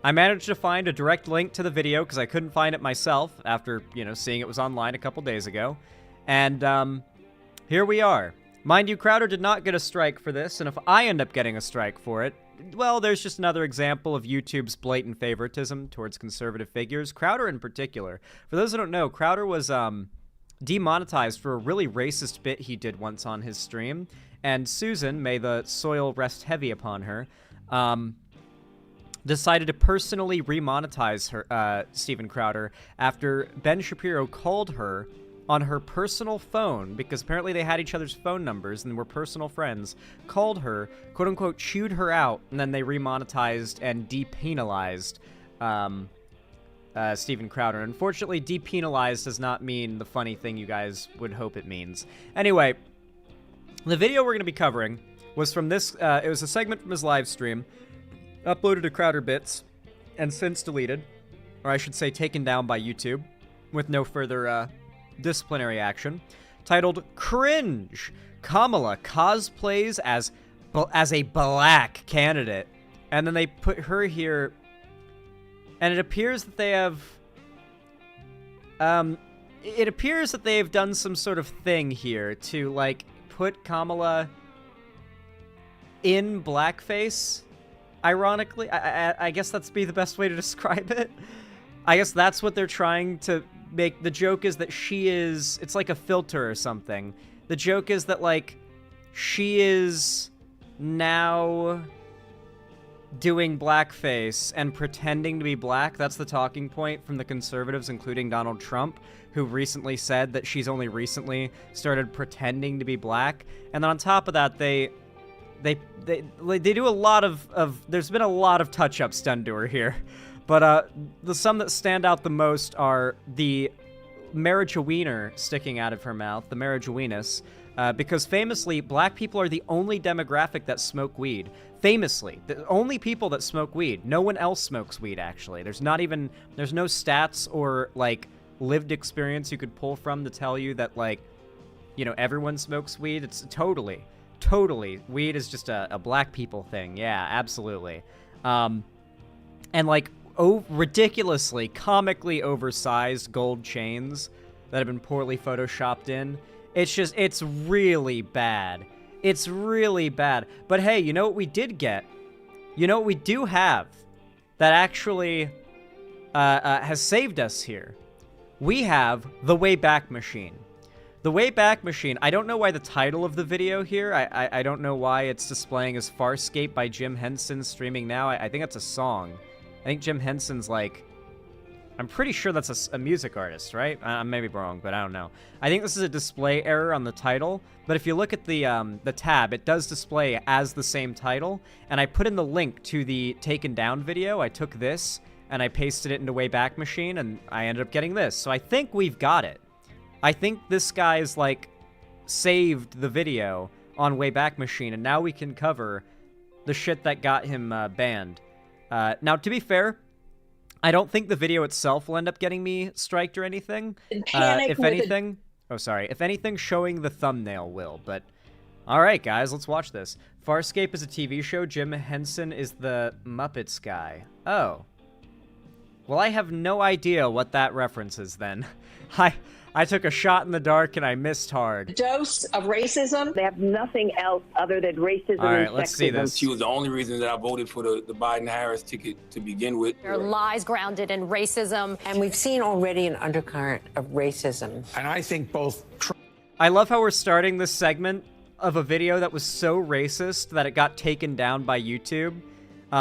I managed to find a direct link to the video because I couldn't find it myself after, seeing it was online a couple days ago. And here we are. Mind you, Crowder did not get a strike for this, and if I end up getting a strike for it, well, there's just another example of YouTube's blatant favoritism towards conservative figures. Crowder in particular. For those who don't know, Crowder was demonetized for a really racist bit he did once on his stream. And Susan, may the soil rest heavy upon her, decided to personally remonetize her, Steven Crowder, after Ben Shapiro called her on her personal phone, because apparently they had each other's phone numbers and were personal friends, called her, quote-unquote, chewed her out, and then they remonetized and depenalized Steven Crowder. Unfortunately, depenalized does not mean the funny thing you guys would hope it means. Anyway, the video we're going to be covering was from this, it was a segment from his live stream, uploaded to Crowder Bits, and since deleted, or I should say taken down by YouTube, with no further, disciplinary action, titled Cringe. Kamala cosplays as a black candidate. And then they put her here, and it appears that they have done some sort of thing here to, like, put Kamala in blackface, ironically. I guess that's be the best way to describe it. I guess that's what they're trying to make. The joke is that she is, it's like a filter or something. The joke is that, like, she is now doing blackface and pretending to be black. That's the talking point from the conservatives, including Donald Trump, who recently said that she's only recently started pretending to be black. And then on top of that, they do a lot of there's been a lot of touch-ups done to her here. But the some that stand out the most are the marijuana sticking out of her mouth, the marijuanas, because famously, black people are the only demographic that smoke weed. Famously, the only people that smoke weed. No one else smokes weed, actually. There's no stats or, like, lived experience you could pull from to tell you that, like, you know, everyone smokes weed. It's totally, weed is just a black people thing. Yeah, absolutely. And, like, ridiculously, comically oversized gold chains that have been poorly photoshopped in. It's really bad. It's really bad. But hey, you know what we did get? You know what we do have that actually has saved us here? We have the Wayback Machine. The Wayback Machine, I don't know why the title of the video here, I don't know why it's displaying as Farscape by Jim Henson streaming now. I think that's a song. I think Jim Henson's, like, I'm pretty sure that's a music artist, right? I may be wrong, but I don't know. I think this is a display error on the title, but if you look at the tab, it does display as the same title, and I put in the link to the taken down video. I took this, and I pasted it into Wayback Machine, and I ended up getting this. So I think we've got it. I think this guy's, like, saved the video on Wayback Machine, and now we can cover the shit that got him banned. Now, to be fair, I don't think the video itself will end up getting me striked or anything. If anything, showing the thumbnail will. But, all right, guys, let's watch this. Farscape is a TV show. Jim Henson is the Muppets guy. Oh. Well, I have no idea what that reference is then. I took a shot in the dark and I missed hard. Dose of racism. They have nothing else other than racism All right, and let's sexism. see this. She was the only reason that I voted for the Biden-Harris ticket to begin with. There are lies grounded in racism. And we've seen already an undercurrent of racism. And I think both I love how we're starting this segment of a video that was so racist that it got taken down by YouTube,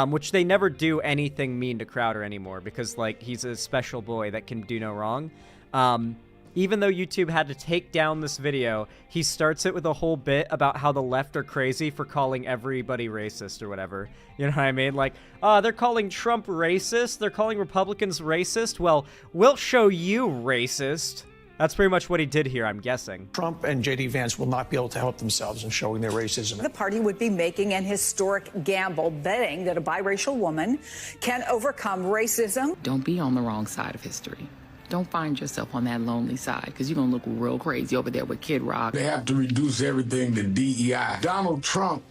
which they never do anything mean to Crowder anymore because, like, he's a special boy that can do no wrong. Even though YouTube had to take down this video, he starts it with a whole bit about how the left are crazy for calling everybody racist or whatever. You know what I mean? Like, they're calling Trump racist? They're calling Republicans racist? Well, we'll show you racist. That's pretty much what he did here, I'm guessing. Trump and J.D. Vance will not be able to help themselves in showing their racism. The party would be making an historic gamble, betting that a biracial woman can overcome racism. Don't be on the wrong side of history. Don't find yourself on that lonely side, because you're going to look real crazy over there with Kid Rock. They have to reduce everything to DEI. Donald Trump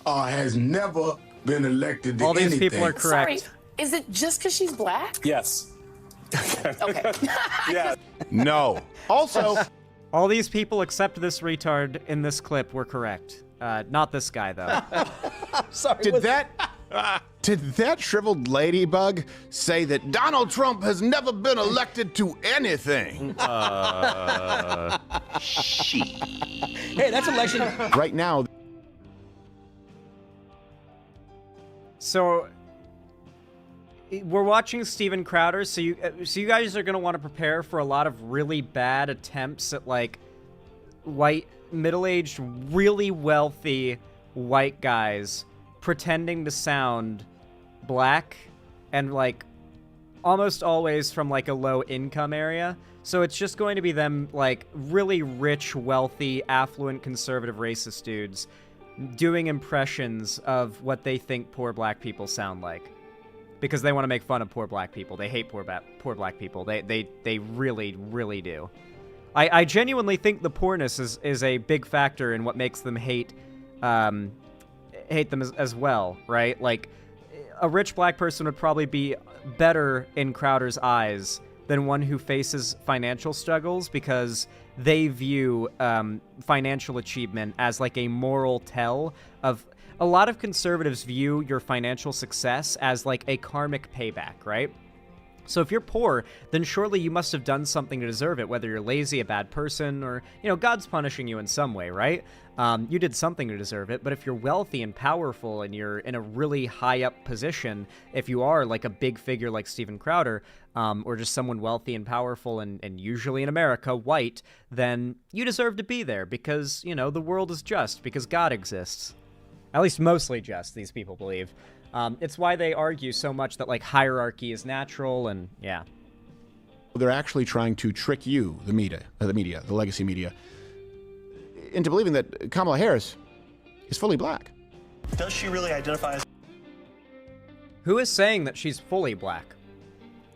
has never been elected to anything. All these people are correct. Sorry, is it just because she's black? Yes. Okay. Yeah. No. Also, all these people except this retard in this clip were correct. Not this guy, though. Sorry. Did that shriveled ladybug say that Donald Trump has never been elected to anything? Hey, that's election. Right now. So, we're watching Steven Crowder, so you guys are gonna want to prepare for a lot of really bad attempts at like white, middle-aged, really wealthy white guys pretending to sound black and like almost always from like a low income area. So it's just going to be them like really rich, wealthy, affluent, conservative, racist dudes doing impressions of what they think poor black people sound like. Because they want to make fun of poor black people. They hate poor black people. They really, really do. I genuinely think the poorness is a big factor in what makes them hate them as well, right? Like, a rich black person would probably be better in Crowder's eyes than one who faces financial struggles because they view financial achievement as like a moral tell of... A lot of conservatives view your financial success as like a karmic payback, right? So if you're poor, then surely you must have done something to deserve it, whether you're lazy, a bad person, or, you know, God's punishing you in some way, right? You did something to deserve it, but if you're wealthy and powerful and you're in a really high up position, if you are like a big figure like Steven Crowder, or just someone wealthy and powerful and usually in America, white, then you deserve to be there because, you know, the world is just, because God exists. At least mostly just, these people believe. It's why they argue so much that, like, hierarchy is natural, and, yeah. They're actually trying to trick you, the media, the legacy media, into believing that Kamala Harris is fully black. Does she really identify as... Who is saying that she's fully black?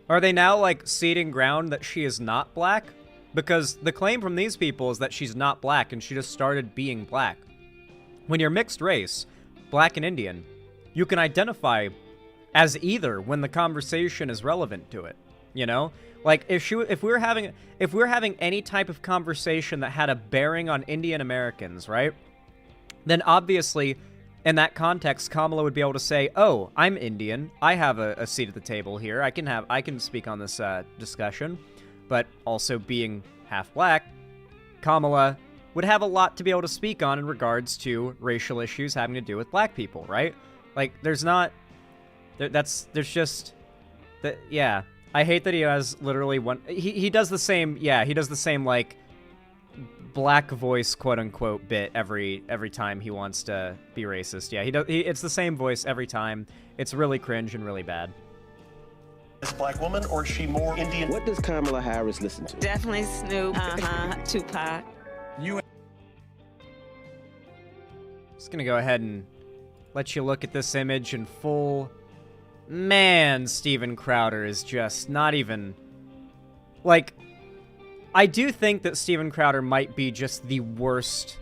Are they now, like, ceding ground that she is not black? Because the claim from these people is that she's not black, and she just started being black. When you're mixed race, black and Indian, you can identify as either when the conversation is relevant to it, you know? Like, if we're having any type of conversation that had a bearing on Indian Americans, right? Then obviously, in that context, Kamala would be able to say, oh, I'm Indian, I have a seat at the table here, I can speak on this discussion, but also being half black, Kamala would have a lot to be able to speak on in regards to racial issues having to do with black people, right? Like, yeah. I hate that he has literally one, he does the same, like, black voice, quote-unquote, bit every time he wants to be racist. Yeah, it's the same voice every time. It's really cringe and really bad. Is black woman, or is she more Indian? What does Kamala Harris listen to? Definitely Snoop, Tupac. Just gonna go ahead and let you look at this image in full. Man, Steven Crowder is just not even... Like, I do think that Steven Crowder might be just the worst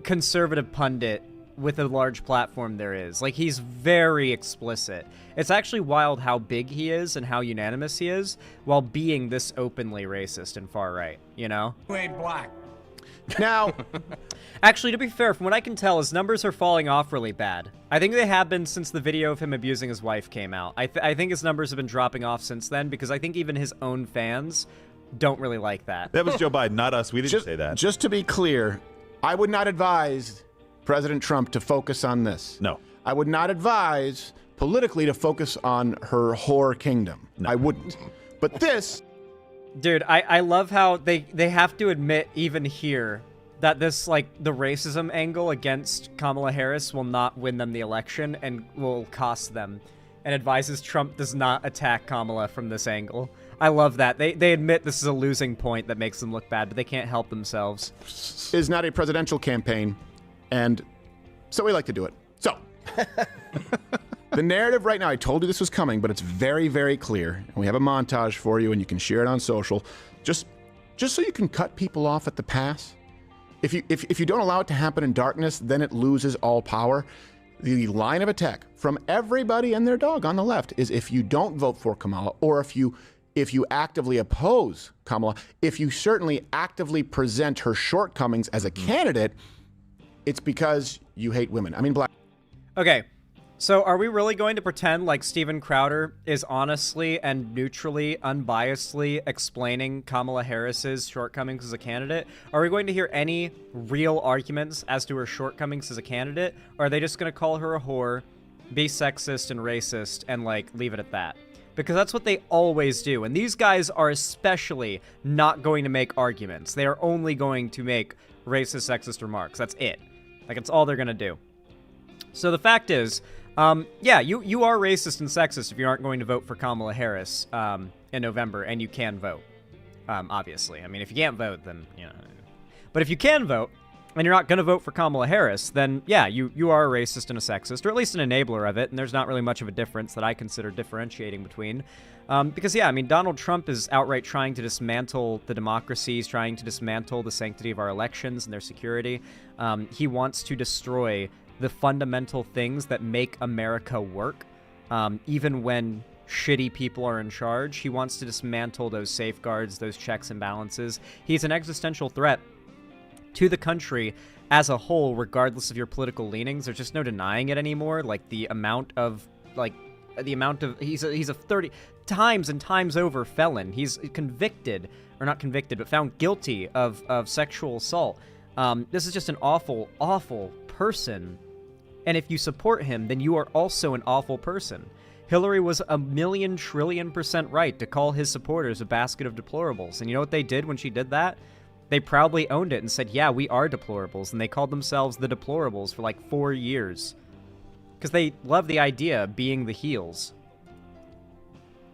conservative pundit with a large platform there is. Like, he's very explicit. It's actually wild how big he is and how unanimous he is while being this openly racist and far right, you know? You ain't black. Now, actually, to be fair, from what I can tell, his numbers are falling off really bad. I think they have been since the video of him abusing his wife came out. I think his numbers have been dropping off since then because I think even his own fans don't really like that. That was Joe Biden, not us. We didn't say that. Just to be clear, I would not advise President Trump to focus on this. No. I would not advise politically to focus on her whore kingdom. No. I wouldn't. But this... Dude, I love how they have to admit even here that this, like, the racism angle against Kamala Harris will not win them the election and will cost them, and advises Trump does not attack Kamala from this angle. I love that. They admit this is a losing point that makes them look bad, but they can't help themselves. Is not a presidential campaign, and so we like to do it. So, the narrative right now, I told you this was coming, but it's very, very clear. And we have a montage for you, and you can share it on social. Just so you can cut people off at the pass. If you don't allow it to happen in darkness, then it loses all power. The line of attack from everybody and their dog on the left is if you don't vote for Kamala, or if you actively oppose Kamala, if you certainly actively present her shortcomings as a candidate, it's because you hate women. I mean, black. Okay. So are we really going to pretend like Steven Crowder is honestly and neutrally, unbiasedly explaining Kamala Harris's shortcomings as a candidate? Are we going to hear any real arguments as to her shortcomings as a candidate? Or are they just going to call her a whore be sexist and racist, and, like, leave it at that. Because that's what they always do. And these guys are especially not going to make arguments. They are only going to make racist, sexist remarks. That's it. Like, it's all they're going to do. So the fact is, yeah, you are racist and sexist if you aren't going to vote for Kamala Harris in November, and you can vote, obviously. I mean, if you can't vote, then, you know. But if you can vote, and you're not going to vote for Kamala Harris, then, yeah, you are a racist and a sexist, or at least an enabler of it, and there's not really much of a difference that I consider differentiating between. Because, yeah, I mean, Donald Trump is outright trying to dismantle the democracy. He's trying to dismantle the sanctity of our elections and their security. He wants to destroy the fundamental things that make America work, even when shitty people are in charge. He wants to dismantle those safeguards, those checks and balances. He's an existential threat to the country as a whole, regardless of your political leanings. There's just no denying it anymore. Like, he's a 30 times and times over felon. He's convicted, or not convicted, but found guilty of sexual assault. This is just an awful, awful person. And if you support him, then you are also an awful person. Hillary was 1,000,000 trillion% right to call his supporters a basket of deplorables. And you know what they did when she did that? They proudly owned it and said, yeah, we are deplorables. And they called themselves the deplorables for like 4 years. Because they love the idea of being the heels.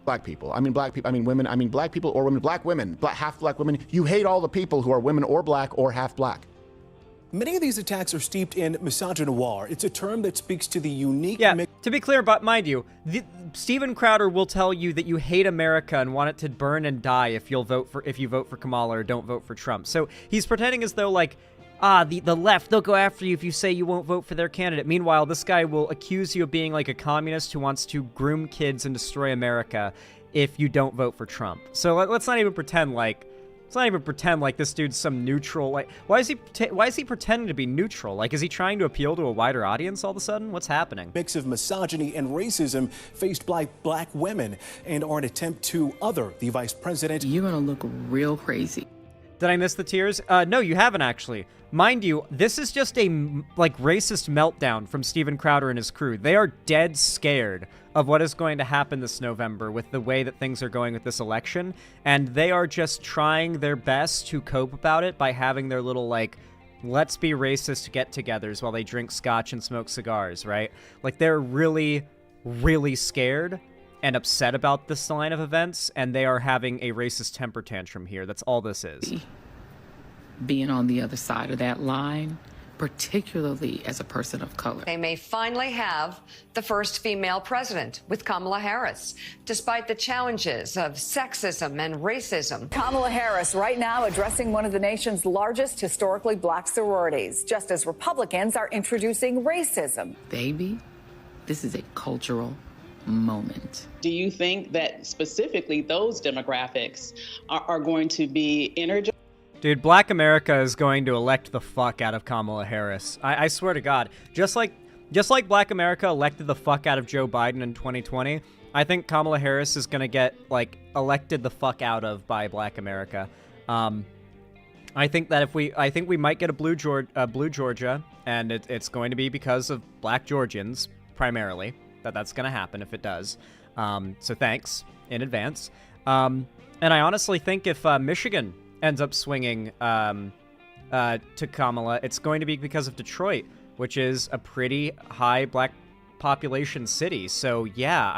Black people. I mean, black people. I mean, women. I mean, black people or women. Black women. Half black women. You hate all the people who are women or black or half black. Many of these attacks are steeped in misogynoir. It's a term that speaks to the unique... Yeah, to be clear, but mind you, Steven Crowder will tell you that you hate America and want it to burn and die if you vote for Kamala or don't vote for Trump. So he's pretending as though, like, the left, they'll go after you if you say you won't vote for their candidate. Meanwhile, this guy will accuse you of being like a communist who wants to groom kids and destroy America if you don't vote for Trump. So let's not even pretend like... Let's not even pretend like this dude's some neutral. Like, why is he pretending to be neutral? Like, is he trying to appeal to a wider audience all of a sudden? What's happening? Mix of misogyny and racism faced by black women and are an attempt to other the vice president. You're gonna look real crazy. Did I miss the tears? No, you haven't actually. Mind you, this is just a, like, racist meltdown from Steven Crowder and his crew. They are dead scared of what is going to happen this November with the way that things are going with this election, and they are just trying their best to cope about it by having their little, like, let's be racist get-togethers while they drink scotch and smoke cigars, right? Like, they're really, really scared and upset about this line of events, and they are having a racist temper tantrum here. That's all this is. Being on the other side of that line, particularly as a person of color. They may finally have the first female president with Kamala Harris, despite the challenges of sexism and racism. Kamala Harris right now addressing one of the nation's largest historically black sororities, just as Republicans are introducing racism. Baby, this is a cultural moment. Do you think that specifically those demographics are going to be energized? Dude, Black America is going to elect the fuck out of Kamala Harris. I swear to God. Just like Black America elected the fuck out of Joe Biden in 2020, I think Kamala Harris is gonna get, like, elected the fuck out of by Black America. I think that I think we might get a blue Georgia, and it's going to be because of Black Georgians primarily. That's gonna happen if it does. So thanks in advance. And I honestly think if Michigan ends up swinging to Kamala, it's going to be because of Detroit, which is a pretty high black population city. So yeah,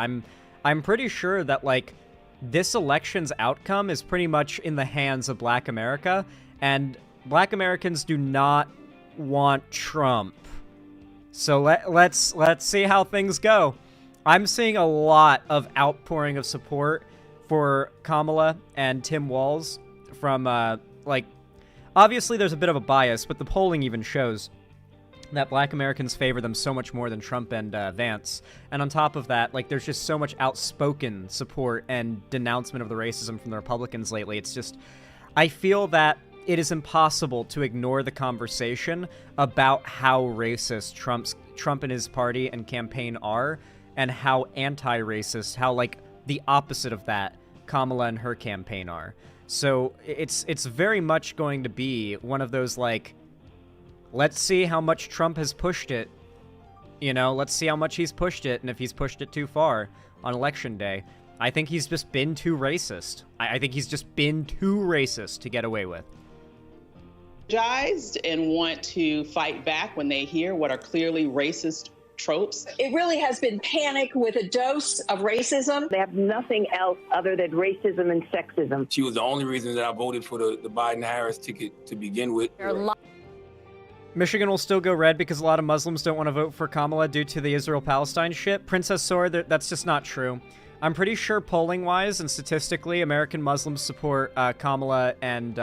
I'm pretty sure that, like, this election's outcome is pretty much in the hands of Black America, and Black Americans do not want Trump. So let's see how things go. I'm seeing a lot of outpouring of support for Kamala and Tim Walz from, like, obviously there's a bit of a bias, but the polling even shows that Black Americans favor them so much more than Trump and Vance. And on top of that, like, there's just so much outspoken support and denouncement of the racism from the Republicans lately. It's just, I feel that it is impossible to ignore the conversation about how racist Trump and his party and campaign are, and how anti-racist, how, like, the opposite of that Kamala and her campaign are. So it's very much going to be one of those, like, let's see how much Trump has pushed it You know, let's see how much he's pushed it, and if he's pushed it too far on election day. I think he's just been too racist. I think he's just been too racist to get away with. And want to fight back when they hear what are clearly racist tropes. It really has been panic with a dose of racism. They have nothing else other than racism and sexism. She was the only reason that I voted for the Biden-Harris ticket to begin with. Michigan will still go red because a lot of Muslims don't want to vote for Kamala due to the Israel-Palestine shit. Princess Sword, that's just not true. I'm pretty sure polling-wise and statistically, American Muslims support Kamala and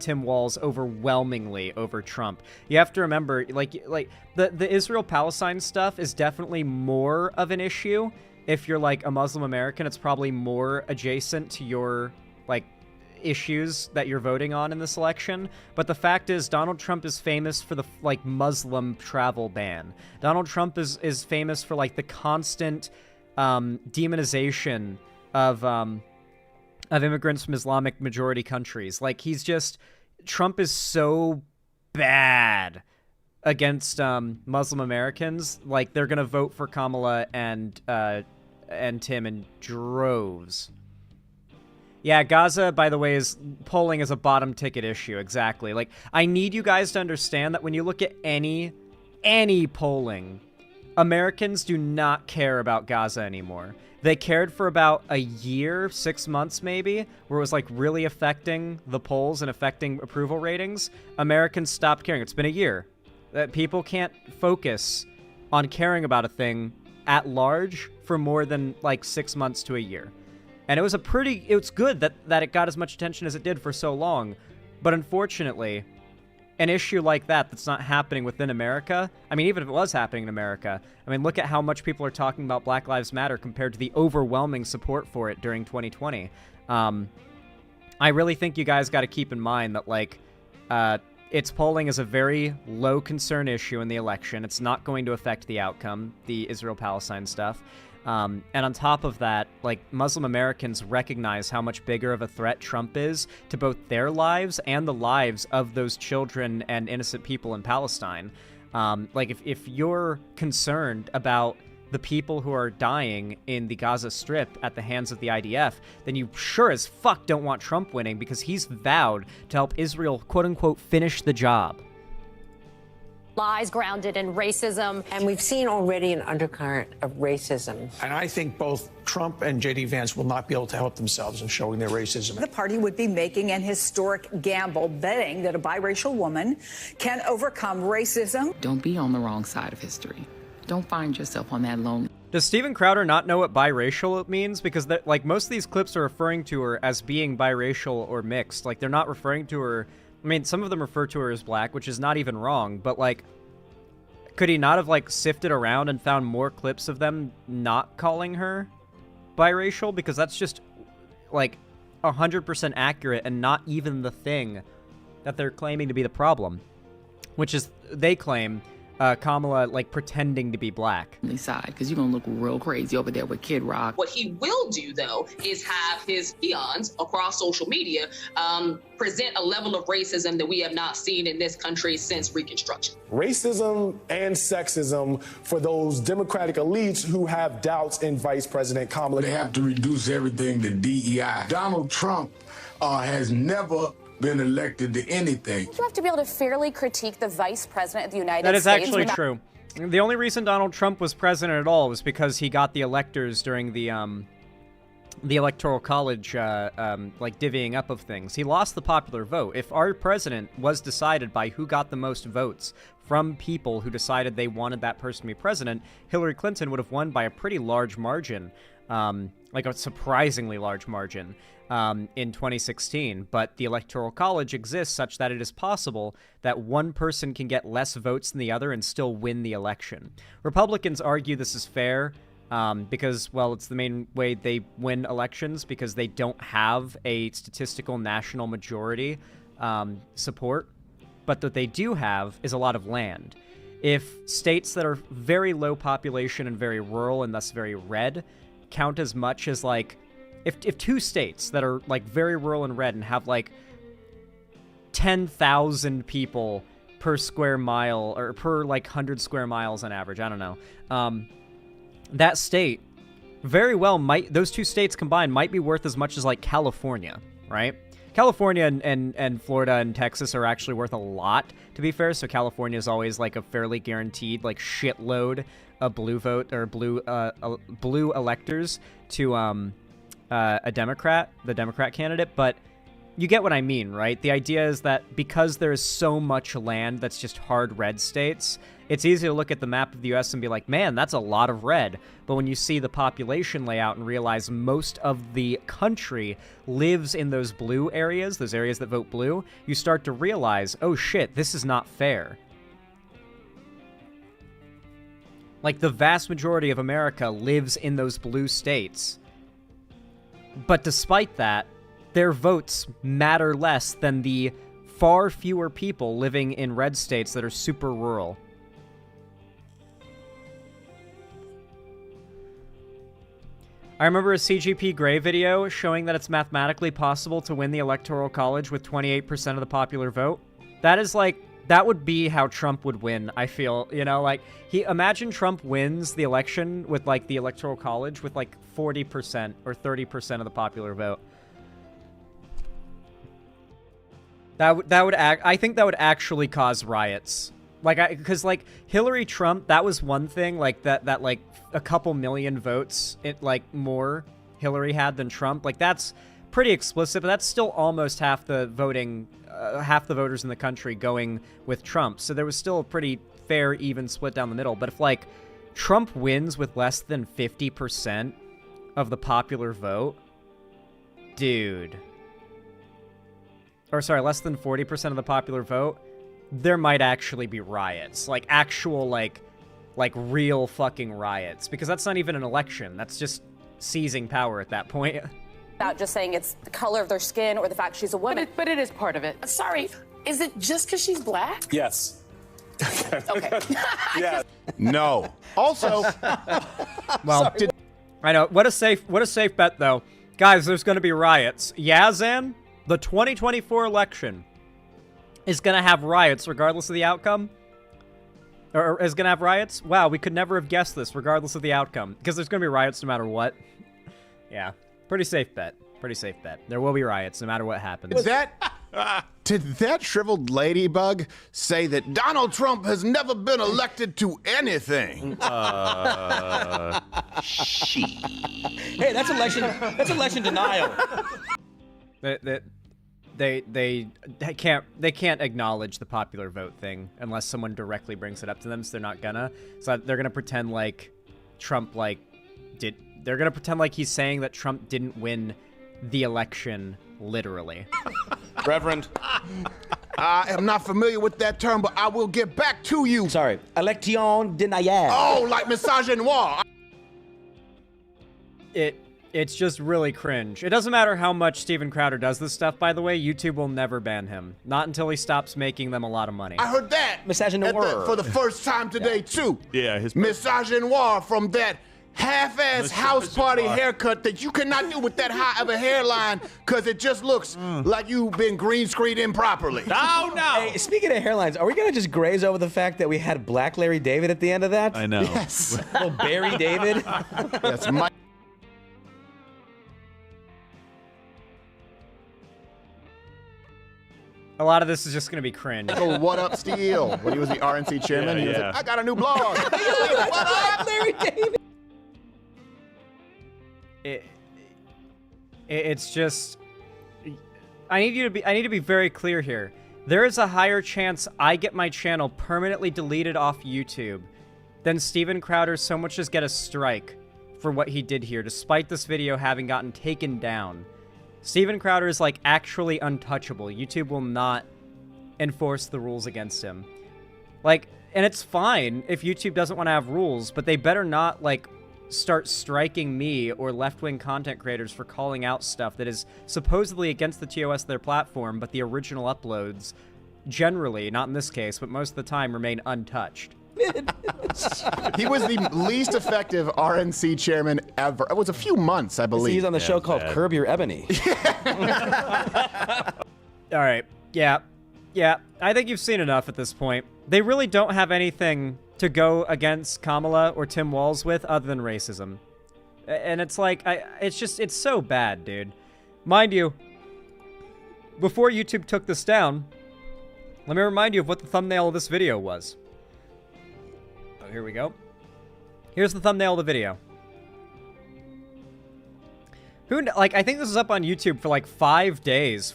Tim Walz overwhelmingly over Trump. You have to remember, like the Israel-Palestine stuff is definitely more of an issue. If you're like a Muslim American, it's probably more adjacent to your like issues that you're voting on in this election. But the fact is, Donald Trump is famous for the like Muslim travel ban. Donald Trump is famous for like the constant demonization of immigrants from Islamic majority countries. Like, Trump is so bad against Muslim Americans. Like, they're gonna vote for Kamala and Tim in droves. Yeah, Gaza, by the way, polling is a bottom ticket issue, exactly. Like, I need you guys to understand that when you look at any polling, Americans do not care about Gaza anymore. They cared for about a year, 6 months maybe, where it was like really affecting the polls and affecting approval ratings. Americans stopped caring. It's been a year. That people can't focus on caring about a thing at large for more than like 6 months to a year. And it was good that it got as much attention as it did for so long. But unfortunately, an issue like that's not happening within America. I mean, even if it was happening in America, I mean, look at how much people are talking about Black Lives Matter compared to the overwhelming support for it during 2020. I really think you guys got to keep in mind that, like, its polling is a very low concern issue in the election. It's not going to affect the outcome, the Israel-Palestine stuff. And on top of that, like, Muslim Americans recognize how much bigger of a threat Trump is to both their lives and the lives of those children and innocent people in Palestine. Like, if you're concerned about the people who are dying in the Gaza Strip at the hands of the IDF, then you sure as fuck don't want Trump winning, because he's vowed to help Israel, quote-unquote, finish the job. Lies grounded in racism. And we've seen already an undercurrent of racism. And I think both Trump and J.D. Vance will not be able to help themselves in showing their racism. The party would be making an historic gamble, betting that a biracial woman can overcome racism. Don't be on the wrong side of history. Don't find yourself on that lonely. Does Steven Crowder not know what biracial means? Because like most of these clips are referring to her as being biracial or mixed. Like, they're not referring to her. I mean, some of them refer to her as black, which is not even wrong, but, like, could he not have, like, sifted around and found more clips of them not calling her biracial? Because that's just, like, 100% accurate and not even the thing that they're claiming to be the problem, which is, they claim, Kamala, like, pretending to be black. Side, because you're gonna look real crazy over there with Kid Rock. What he will do, though, is have his peons across social media present a level of racism that we have not seen in this country since Reconstruction. Racism and sexism for those Democratic elites who have doubts in Vice President Kamala. They have to reduce everything to DEI. Donald Trump has never been elected to anything. You have to be able to fairly critique the vice president of the United States. That is actually true. The only reason Donald Trump was president at all was because he got the electors during the Electoral College, like, divvying up of things. He lost the popular vote. If our president was decided by who got the most votes from people who decided they wanted that person to be president, Hillary Clinton would have won by a pretty large margin, like a surprisingly large margin. In 2016, but the Electoral College exists such that it is possible that one person can get less votes than the other and still win the election. Republicans argue this is fair because, well, it's the main way they win elections, because they don't have a statistical national majority support, but what they do have is a lot of land. If states that are very low population and very rural and thus very red count as much as, like, if two states that are, like, very rural and red and have, like, 10,000 people per square mile, or per like 100 square miles on average. I don't know. That state very well might, those two states combined might be worth as much as like California, right? California and Florida and Texas are actually worth a lot, to be fair. So California is always like a fairly guaranteed like shitload of blue vote or blue electors to a Democrat, the Democrat candidate. But you get what I mean, right? The idea is that because there is so much land that's just hard red states, it's easy to look at the map of the U.S. and be like, man, that's a lot of red. But when you see the population layout and realize most of the country lives in those blue areas, those areas that vote blue, you start to realize, oh shit, this is not fair. Like, the vast majority of America lives in those blue states. But despite that, their votes matter less than the far fewer people living in red states that are super rural. I remember a CGP Grey video showing that it's mathematically possible to win the Electoral College with 28% of the popular vote. That is like, that would be how Trump would win, I feel. You know, like, imagine Trump wins the election with like the Electoral College with like 40% or 30% of the popular vote. I think that would actually cause riots. Like, because like Hillary Trump, that was one thing, like that like a couple million votes, like more Hillary had than Trump. Like, that's pretty explicit, but that's still almost half the voting, half the voters in the country going with Trump. So there was still a pretty fair, even split down the middle. But if like Trump wins with less than 50% of the popular vote, dude, or sorry, less than 40% of the popular vote, there might actually be riots. Like, actual, like real fucking riots. Because that's not even an election. That's just seizing power at that point. About just saying it's the color of their skin or the fact she's a woman. But it is part of it. Sorry, is it just because she's black? Yes. Okay. Yeah. No. Also, well, I know. What a safe bet, though. Guys, there's going to be riots. Yazan, the 2024 election is going to have riots regardless of the outcome. Or is going to have riots? Wow, we could never have guessed this regardless of the outcome. Because there's going to be riots no matter what. Yeah, pretty safe bet. Pretty safe bet. There will be riots no matter what happens. Did that shriveled ladybug say that Donald Trump has never been elected to anything? Hey, that's election denial. They can't acknowledge the popular vote thing unless someone directly brings it up to them, so they're not gonna. So they're gonna pretend like Trump they're gonna pretend like he's saying that Trump didn't win the election literally. Reverend. I am not familiar with that term, but I will get back to you. Sorry. Election denial. Oh, like misogynoir. It's just really cringe. It doesn't matter how much Steven Crowder does this stuff, by the way, YouTube will never ban him. Not until he stops making them a lot of money. I heard that misogynoir for the first time today, too. Yeah, his misogynoir from that half-ass house party haircut that you cannot do with that high of a hairline because it just looks like you've been green screened improperly. No. Hey, speaking of hairlines, are we going to just graze over the fact that we had Black Larry David at the end of that? I know. Yes. Little Barry David. That's my... A lot of this is just going to be cringe. Oh, what up, Steele? When he was the RNC chairman, he was like, I got a new blog. What up, Larry David? It's just, I need to be very clear here. There is a higher chance I get my channel permanently deleted off YouTube than Steven Crowder so much as get a strike for what he did here, despite this video having gotten taken down. Steven Crowder is like actually untouchable. YouTube will not enforce the rules against him. Like, and it's fine if YouTube doesn't want to have rules, but they better not like start striking me or left-wing content creators for calling out stuff that is supposedly against the TOS of their platform, but the original uploads generally, not in this case, but most of the time remain untouched. He was the least effective RNC chairman ever. It was a few months, I believe. He's on the show called Curb Your Ebony. All right. Yeah. Yeah, I think you've seen enough at this point. They really don't have anything to go against Kamala or Tim Walz with other than racism. And it's like, it's so bad, dude. Mind you, before YouTube took this down, let me remind you of what the thumbnail of this video was. Oh, here we go. Here's the thumbnail of the video. I think this was up on YouTube for like 4 days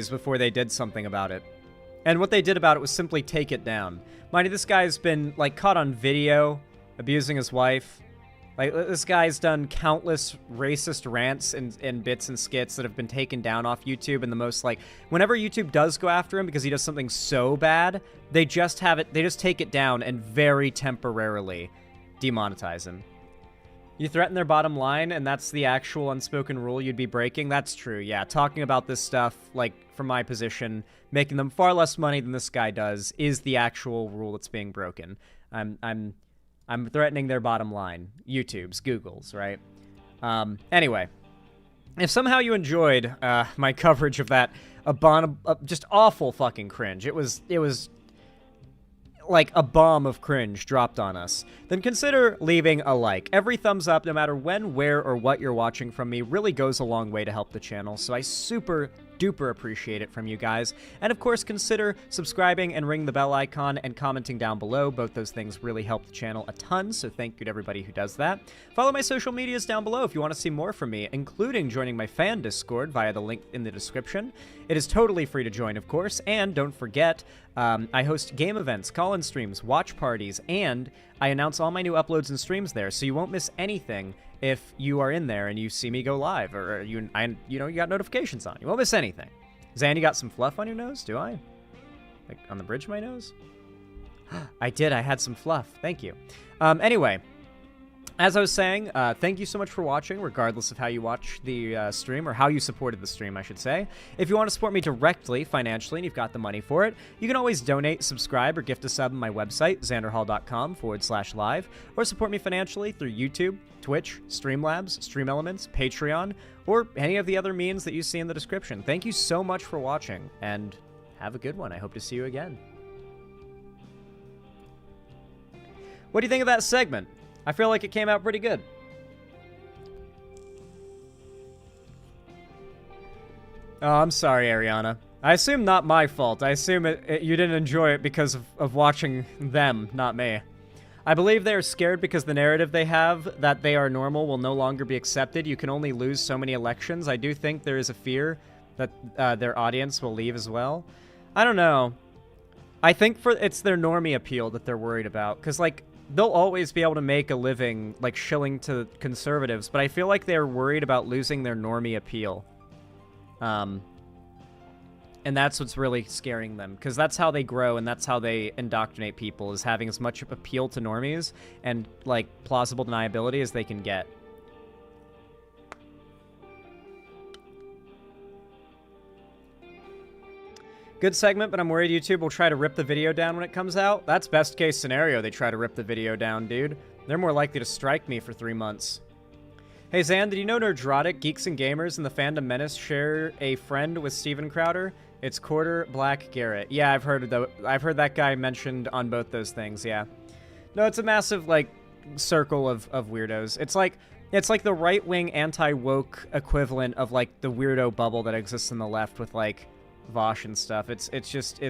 before they did something about it. And what they did about it was simply take it down. Mind you, this guy's been, like, caught on video abusing his wife. Like, this guy's done countless racist rants and bits and skits that have been taken down off YouTube. And the most, like, whenever YouTube does go after him because he does something so bad, they just take it down and very temporarily demonetize him. You threaten their bottom line, and that's the actual unspoken rule you'd be breaking? That's true, yeah. Talking about this stuff, like, from my position, making them far less money than this guy does, is the actual rule that's being broken. I'm threatening their bottom line. YouTube's, Google's, right? Anyway, if somehow you enjoyed my coverage of that just awful fucking cringe, it was like a bomb of cringe dropped on us, then consider leaving a like. Every thumbs up, no matter when, where, or what you're watching from me, really goes a long way to help the channel, so I super duper appreciate it from you guys. And of course, consider subscribing and ring the bell icon and commenting down below. Both those things really help the channel a ton, so thank you to everybody who does that. Follow my social medias down below if you want to see more from me, including joining my fan Discord via the link in the description. It is totally free to join, of course, and don't forget, I host game events, call-in streams, watch parties, and I announce all my new uploads and streams there, so you won't miss anything if you are in there and you see me go live, or you got notifications on. You won't miss anything. Zan, you got some fluff on your nose? Do I? Like, on the bridge of my nose? I did. I had some fluff. Thank you. Anyway, as I was saying, thank you so much for watching, regardless of how you watch the stream, or how you supported the stream, I should say. If you want to support me directly, financially, and you've got the money for it, you can always donate, subscribe, or gift a sub on my website, xanderhall.com/live, or support me financially through YouTube, Twitch, Streamlabs, Stream Elements, Patreon, or any of the other means that you see in the description. Thank you so much for watching, and have a good one. I hope to see you again. What do you think of that segment? I feel like it came out pretty good. Oh, I'm sorry, Ariana. I assume not my fault. I assume you didn't enjoy it because of watching them, not me. I believe they are scared because the narrative they have that they are normal will no longer be accepted. You can only lose so many elections. I do think there is a fear that their audience will leave as well. I don't know. I think it's their normie appeal that they're worried about. Because, like, they'll always be able to make a living, like, shilling to conservatives, but I feel like they're worried about losing their normie appeal. And that's what's really scaring them, because that's how they grow and that's how they indoctrinate people, is having as much appeal to normies and, like, plausible deniability as they can get. Good segment, but I'm worried YouTube will try to rip the video down when it comes out. That's best case scenario, they try to rip the video down, dude. They're more likely to strike me for 3 months. Hey Zan, did you know Nerdrotic, Geeks and Gamers, and the Fandom Menace share a friend with Steven Crowder? It's Quarter Black Garrett. Yeah, I've heard that guy mentioned on both those things, yeah. No, it's a massive, like, circle of weirdos. It's like the right-wing anti-woke equivalent of, like, the weirdo bubble that exists in the left with, like, Vosh and stuff. It's just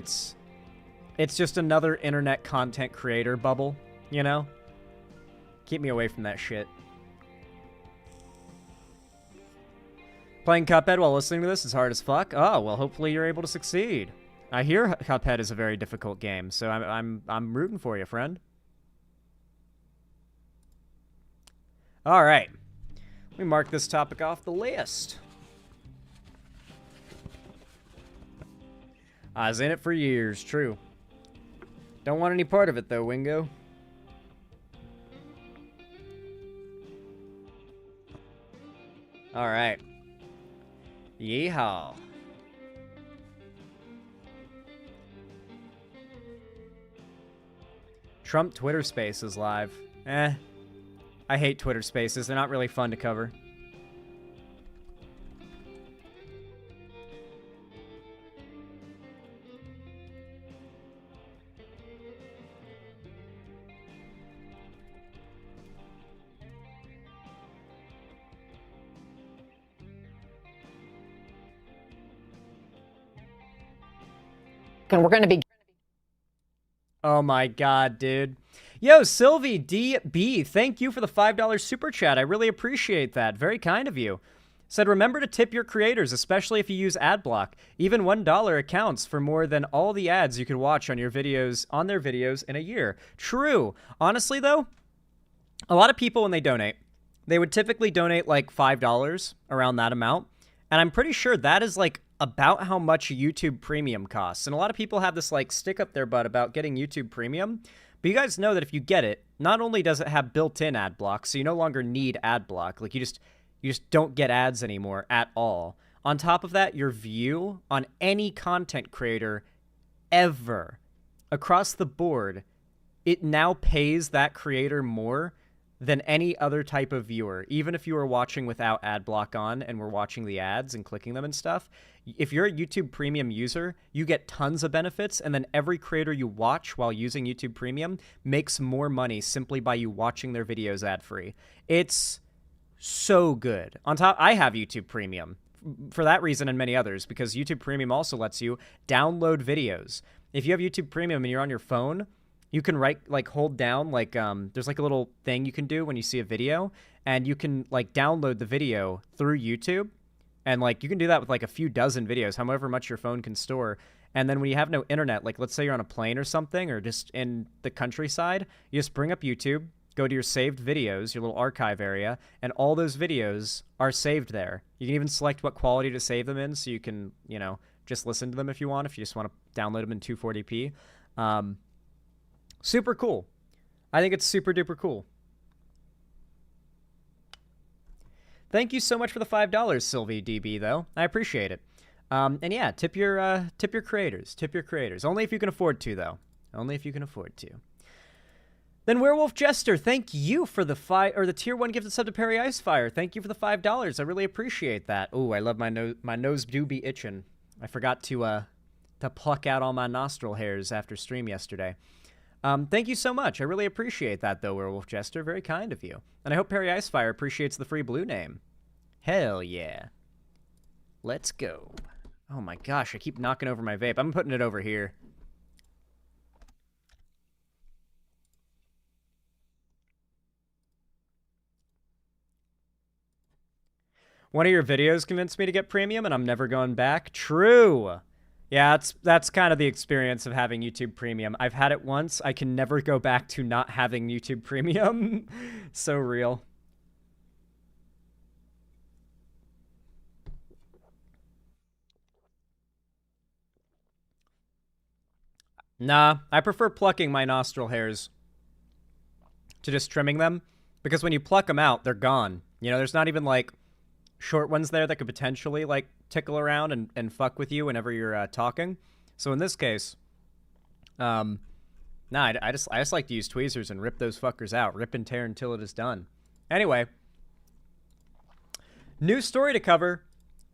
another internet content creator bubble, you know? Keep me away from that shit. Playing Cuphead while listening to this is hard as fuck. Oh, well, hopefully you're able to succeed. I hear Cuphead is a very difficult game, so I'm rooting for you, friend. All right. Let me mark this topic off the list. I was in it for years, true. Don't want any part of it, though, Wingo. All right. Yeehaw. Trump Twitter Spaces live. I hate Twitter Spaces. They're not really fun to cover. and we're going to be... Oh my god, dude. Yo, Sylvie DB, thank you for the $5 super chat. I really appreciate that. Very kind of you. Said, remember to tip your creators, especially if you use AdBlock. Even $1 accounts for more than all the ads you could watch on your videos, on their videos in a year. True. Honestly, though, a lot of people, when they donate, they would typically donate like $5, around that amount. And I'm pretty sure that is like about how much YouTube Premium costs. And a lot of people have this like stick up their butt about getting YouTube Premium. But you guys know that if you get it, not only does it have built-in ad block, so you no longer need ad block. Like you just don't get ads anymore at all. On top of that, your view on any content creator ever across the board, it now pays that creator more than any other type of viewer. Even if you were watching without ad block on and were watching the ads and clicking them and stuff, if you're a YouTube Premium user, you get tons of benefits, and then every creator you watch while using YouTube Premium makes more money simply by you watching their videos ad-free. It's so good. On top, I have YouTube Premium for that reason and many others, because YouTube Premium also lets you download videos. If you have YouTube Premium and you're on your phone, you can hold down, there's like a little thing you can do when you see a video, and you can like download the video through YouTube. And like you can do that with like a few dozen videos, however much your phone can store. And then when you have no internet, like let's say you're on a plane or something, or just in the countryside, you just bring up YouTube, go to your saved videos, your little archive area, and all those videos are saved there. You can even select what quality to save them in, so you can, you know, just listen to them if you want, if you just want to download them in 240p. Super cool. I think it's super duper cool. Thank you so much for the $5, Sylvie DB, though. I appreciate it. And yeah, tip your creators. Tip your creators. Only if you can afford to, though. Only if you can afford to. Then Werewolf Jester, thank you for the tier 1 gifted sub to Perry Icefire. Thank you for the $5. I really appreciate that. Ooh, I love my nose. My nose do be itching. I forgot to pluck out all my nostril hairs after stream yesterday. Thank you so much. I really appreciate that, though, Werewolf Jester. Very kind of you. And I hope Perry Icefire appreciates the free blue name. Hell yeah. Let's go. Oh my gosh, I keep knocking over my vape. I'm putting it over here. One of your videos convinced me to get premium, and I'm never going back. True. Yeah, that's kind of the experience of having YouTube Premium. I've had it once. I can never go back to not having YouTube Premium. So real. Nah, I prefer plucking my nostril hairs to just trimming them, because when you pluck them out, they're gone. You know, there's not even, like, short ones there that could potentially, like, tickle around and fuck with you whenever you're talking. So in this case, I just like to use tweezers and rip those fuckers out. Rip and tear until it is done. Anyway, new story to cover.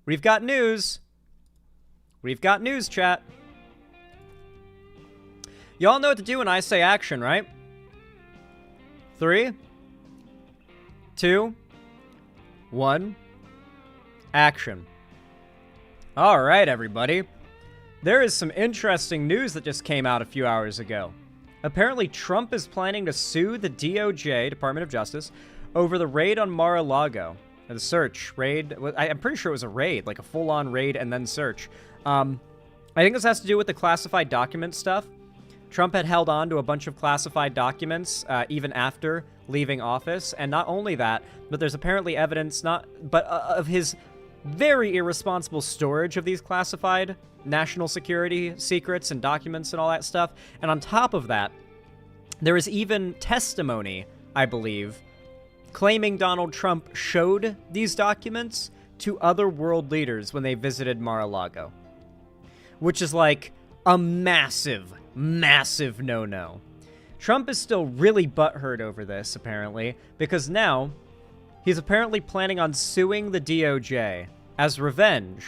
We've got news. We've got news, chat. Y'all know what to do when I say action, right? 3, 2, 1, action. All right, everybody. There is some interesting news that just came out a few hours ago. Apparently, Trump is planning to sue the DOJ, Department of Justice, over the raid on Mar-a-Lago. The search raid. I'm pretty sure it was a raid, like a full-on raid and then search. I think this has to do with the classified document stuff. Trump had held on to a bunch of classified documents even after leaving office, and not only that, but there's apparently evidence of his very irresponsible storage of these classified national security secrets and documents and all that stuff. And on top of that, there is even testimony, I believe, claiming Donald Trump showed these documents to other world leaders when they visited Mar-a-Lago, which is like a massive, massive no-no. Trump is still really butthurt over this, apparently, because now he's apparently planning on suing the DOJ as revenge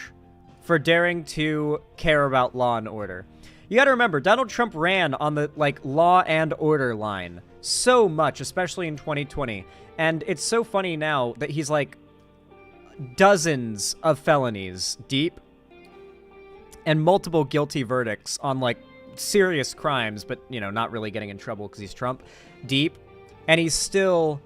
for daring to care about law and order. You gotta remember, Donald Trump ran on the, law and order line so much, especially in 2020. And it's so funny now that he's, dozens of felonies deep. and multiple guilty verdicts on, like, serious crimes, but, you know, not really getting in trouble because he's Trump, deep. And he's still,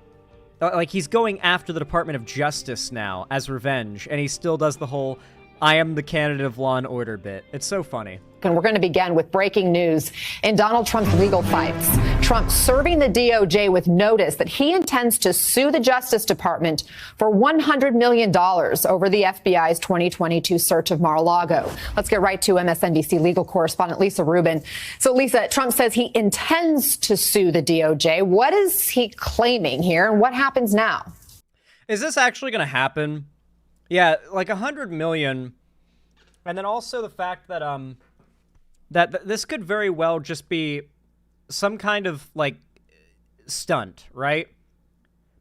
like, he's going after the Department of Justice now as revenge, and he still does the whole, I am the candidate of law and order bit. It's so funny. And we're going to begin with breaking news in Donald Trump's legal fights. Trump serving the DOJ with notice that he intends to sue the Justice Department for $100 million over the FBI's 2022 search of Mar-a-Lago. Let's get right to MSNBC legal correspondent Lisa Rubin. So, Lisa, Trump says he intends to sue the DOJ. What is he claiming here, and what happens now? Is this actually going to happen? Yeah, like $100 million. And then also the fact that that this could very well just be some kind of, like, stunt, right?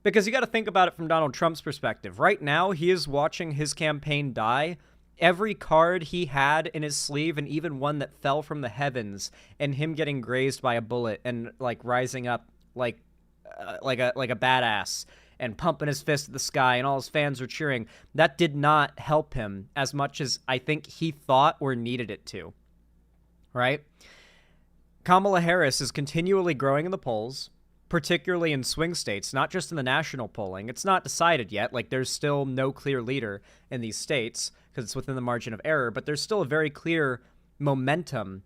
Because you got to think about it from Donald Trump's perspective. Right now, he is watching his campaign die. Every card he had in his sleeve, and even one that fell from the heavens, and him getting grazed by a bullet and, like, rising up like a badass and pumping his fist at the sky, and all his fans were cheering, that did not help him as much as I think he thought or needed it to. Right? Kamala Harris is continually growing in the polls, particularly in swing states, not just in the national polling. It's not decided yet. Like, there's still no clear leader in these states because it's within the margin of error, but there's still a very clear momentum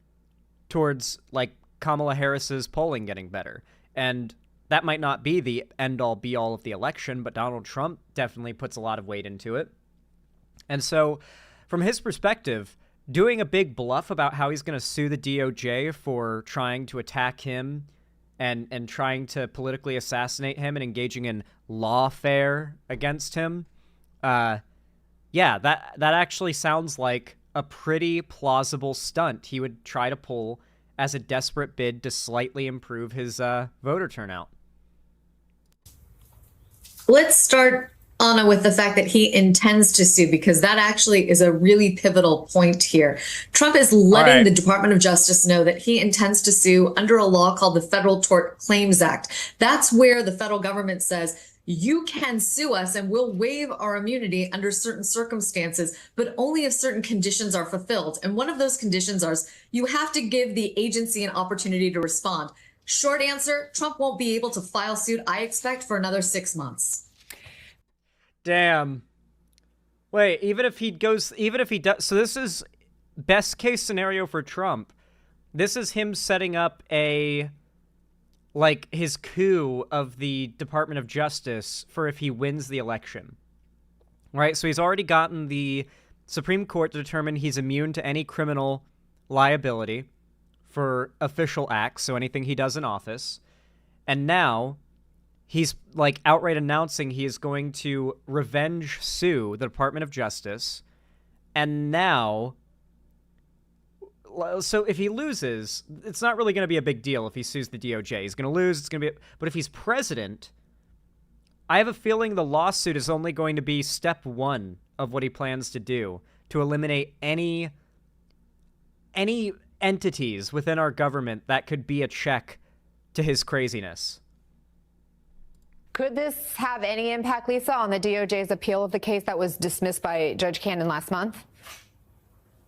towards, like, Kamala Harris's polling getting better. And that might not be the end-all, be-all of the election, but Donald Trump definitely puts a lot of weight into it. And so, from his perspective, doing a big bluff about how he's going to sue the DOJ for trying to attack him and trying to politically assassinate him and engaging in lawfare against him, yeah, that actually sounds like a pretty plausible stunt he would try to pull as a desperate bid to slightly improve his voter turnout. Let's start, Anna, with the fact that he intends to sue, because that actually is a really pivotal point here. Trump is letting the Department of Justice know that he intends to sue under a law called the Federal Tort Claims Act. That's where the federal government says, you can sue us and we'll waive our immunity under certain circumstances, but only if certain conditions are fulfilled. And one of those conditions is you have to give the agency an opportunity to respond. Short answer, Trump won't be able to file suit, I expect, for another 6 months. Damn. Wait, even if he does, so this is best case scenario for Trump. This is him setting up his coup of the Department of Justice for if he wins the election. Right? So he's already gotten the Supreme Court to determine he's immune to any criminal liability for official acts, so anything he does in office. And now he's, like, outright announcing he is going to revenge sue the Department of Justice. And now, so if he loses, it's not really going to be a big deal if he sues the DOJ. He's going to lose, it's going to be, but if he's president, I have a feeling the lawsuit is only going to be step one of what he plans to do to eliminate any entities within our government that could be a check to his craziness. Could this have any impact, Lisa, on the DOJ's appeal of the case that was dismissed by Judge Cannon last month?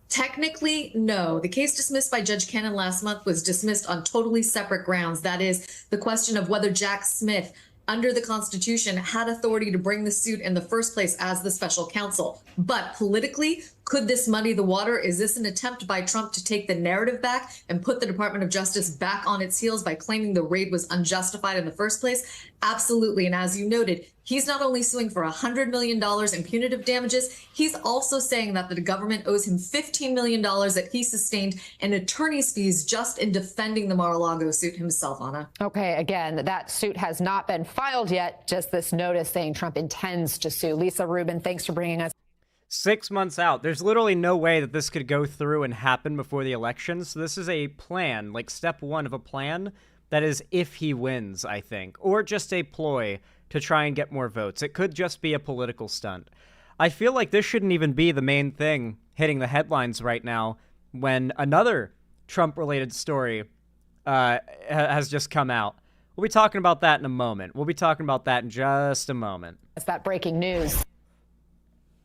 Technically, no. The case dismissed by Judge Cannon last month was dismissed on totally separate grounds. That is the question of whether Jack Smith, under the Constitution, had authority to bring the suit in the first place as the special counsel. But politically, could this muddy the water? Is this an attempt by Trump to take the narrative back and put the Department of Justice back on its heels by claiming the raid was unjustified in the first place? Absolutely. And as you noted, he's not only suing for $100 million in punitive damages, he's also saying that the government owes him $15 million that he sustained in attorney's fees just in defending the Mar-a-Lago suit himself, Anna. Okay, again, that suit has not been filed yet, just this notice saying Trump intends to sue. Lisa Rubin, thanks for bringing us. 6 months out. There's literally no way that this could go through and happen before the election. So this is a plan, like step one of a plan that is if he wins, I think, or just a ploy to try and get more votes. It could just be a political stunt. I feel like this shouldn't even be the main thing hitting the headlines right now when another Trump-related story has just come out. We'll be talking about that in a moment. We'll be talking about that in just a moment. It's that breaking news.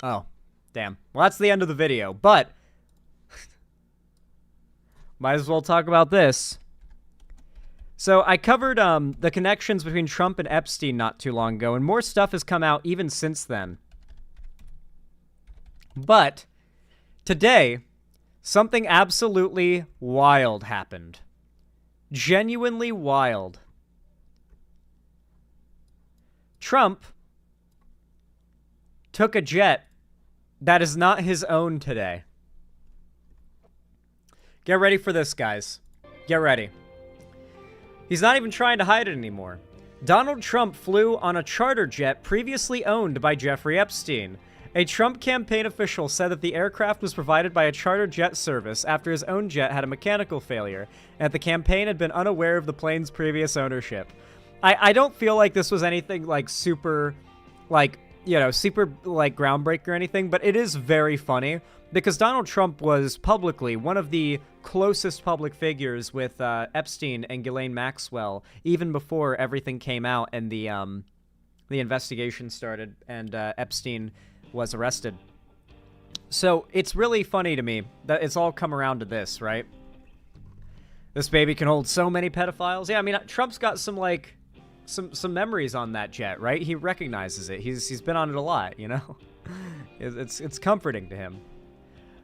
Oh. Damn. Well, that's the end of the video, but Might as well talk about this. So I covered the connections between Trump and Epstein not too long ago, and more stuff has come out even since then. But today, something absolutely wild happened. Genuinely wild. Trump took a jet that is not his own today. Get ready for this, guys. Get ready. He's not even trying to hide it anymore. Donald Trump flew on a charter jet previously owned by Jeffrey Epstein. A Trump campaign official said that the aircraft was provided by a charter jet service after his own jet had a mechanical failure, and the campaign had been unaware of the plane's previous ownership. I don't feel like this was anything like super, like, you know, super like groundbreaking or anything, but it is very funny because Donald Trump was publicly one of the closest public figures with Epstein and Ghislaine Maxwell even before everything came out and the investigation started and Epstein was arrested. So it's really funny to me that it's all come around to this, right? This baby can hold so many pedophiles. Yeah, I mean, Trump's got some like some memories on that jet, right? He recognizes it. He's been on it a lot, you know? It's comforting to him.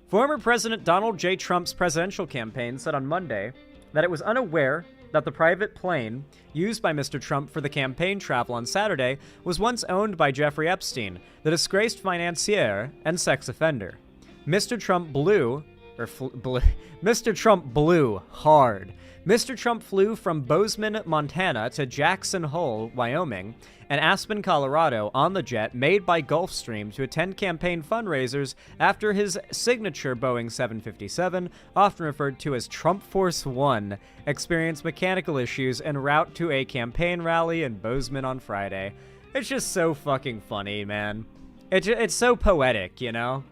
Former President Donald J. Trump's presidential campaign said on Monday that it was unaware that the private plane used by Mr. Trump for the campaign travel on Saturday was once owned by Jeffrey Epstein, the disgraced financier and sex offender. Mr. Trump blew hard. Mr. Trump flew from Bozeman, Montana to Jackson Hole, Wyoming, and Aspen, Colorado on the jet made by Gulfstream to attend campaign fundraisers after his signature Boeing 757, often referred to as Trump Force One, experienced mechanical issues en route to a campaign rally in Bozeman on Friday. It's just so fucking funny, man. It's so poetic, you know?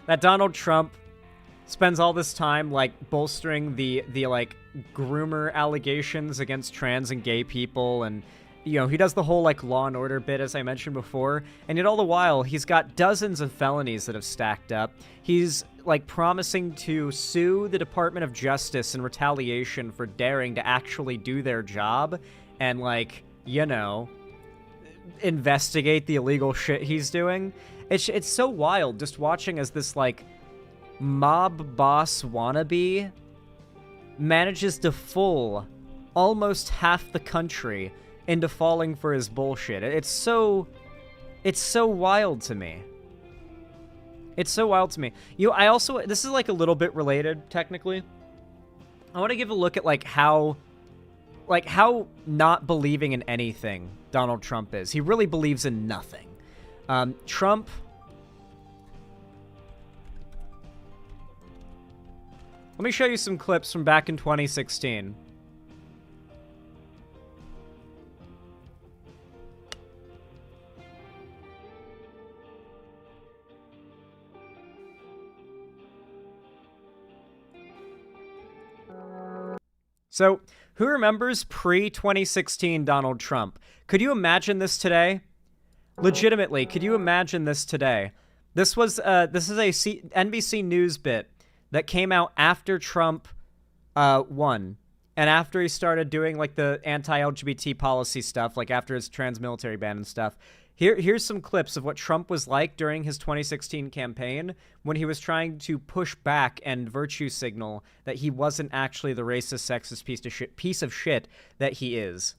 That Donald Trump spends all this time, like, bolstering the like, groomer allegations against trans and gay people, and, you know, he does the whole, like, Law & Order bit, as I mentioned before, and yet all the while, he's got dozens of felonies that have stacked up. He's, like, promising to sue the Department of Justice in retaliation for daring to actually do their job, and, like, you know, investigate the illegal shit he's doing. It's so wild just watching as this, like, mob boss wannabe manages to fool almost half the country into falling for his bullshit. It's so wild to me. It's so wild to me. I also, this is like a little bit related technically. I want to give a look at like how not believing in anything Donald Trump is. He really believes in nothing. Trump, let me show you some clips from back in 2016. So, who remembers pre-2016 Donald Trump? Could you imagine this today? Legitimately, could you imagine this today? This is a NBC News bit that came out after Trump won, and after he started doing like the anti-LGBT policy stuff, like after his trans military ban and stuff. Here's some clips of what Trump was like during his 2016 campaign when he was trying to push back and virtue signal that he wasn't actually the racist, sexist piece of shit that he is.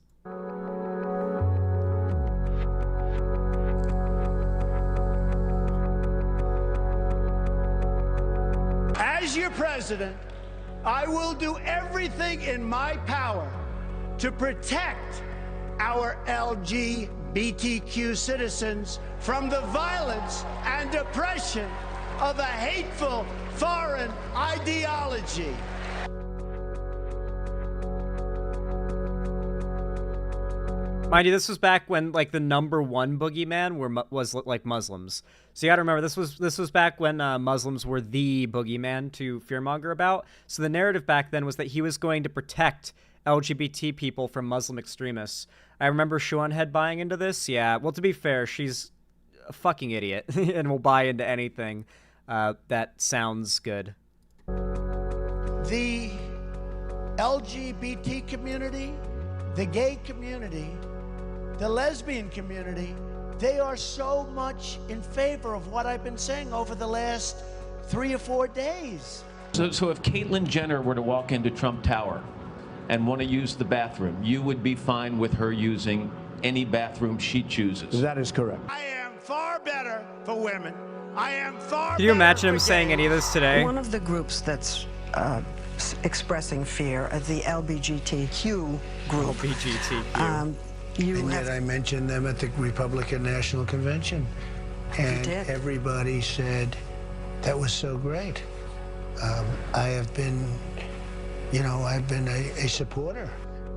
As your president, I will do everything in my power to protect our LGBTQ citizens from the violence and oppression of a hateful foreign ideology. Mind you, this was back when like the #1 boogeyman was like Muslims. So you gotta remember, this was back when Muslims were the boogeyman to fearmonger about. So the narrative back then was that he was going to protect LGBT people from Muslim extremists. I remember Seanhead buying into this. Yeah, well, to be fair, she's a fucking idiot and will buy into anything that sounds good. the LGBT community, the gay community, the lesbian community, they are so much in favor of what I've been saying over the last 3 or 4 days. So if Caitlyn Jenner were to walk into Trump Tower and want to use the bathroom, you would be fine with her using any bathroom she chooses? That is correct. I am far better for women. I am far Can you imagine better him for saying any of this today? One of the groups that's expressing fear is the LGBTQ group. LGBTQ. And yet I mentioned them at the Republican National Convention. And everybody said, that was so great. I have been, I've been a supporter.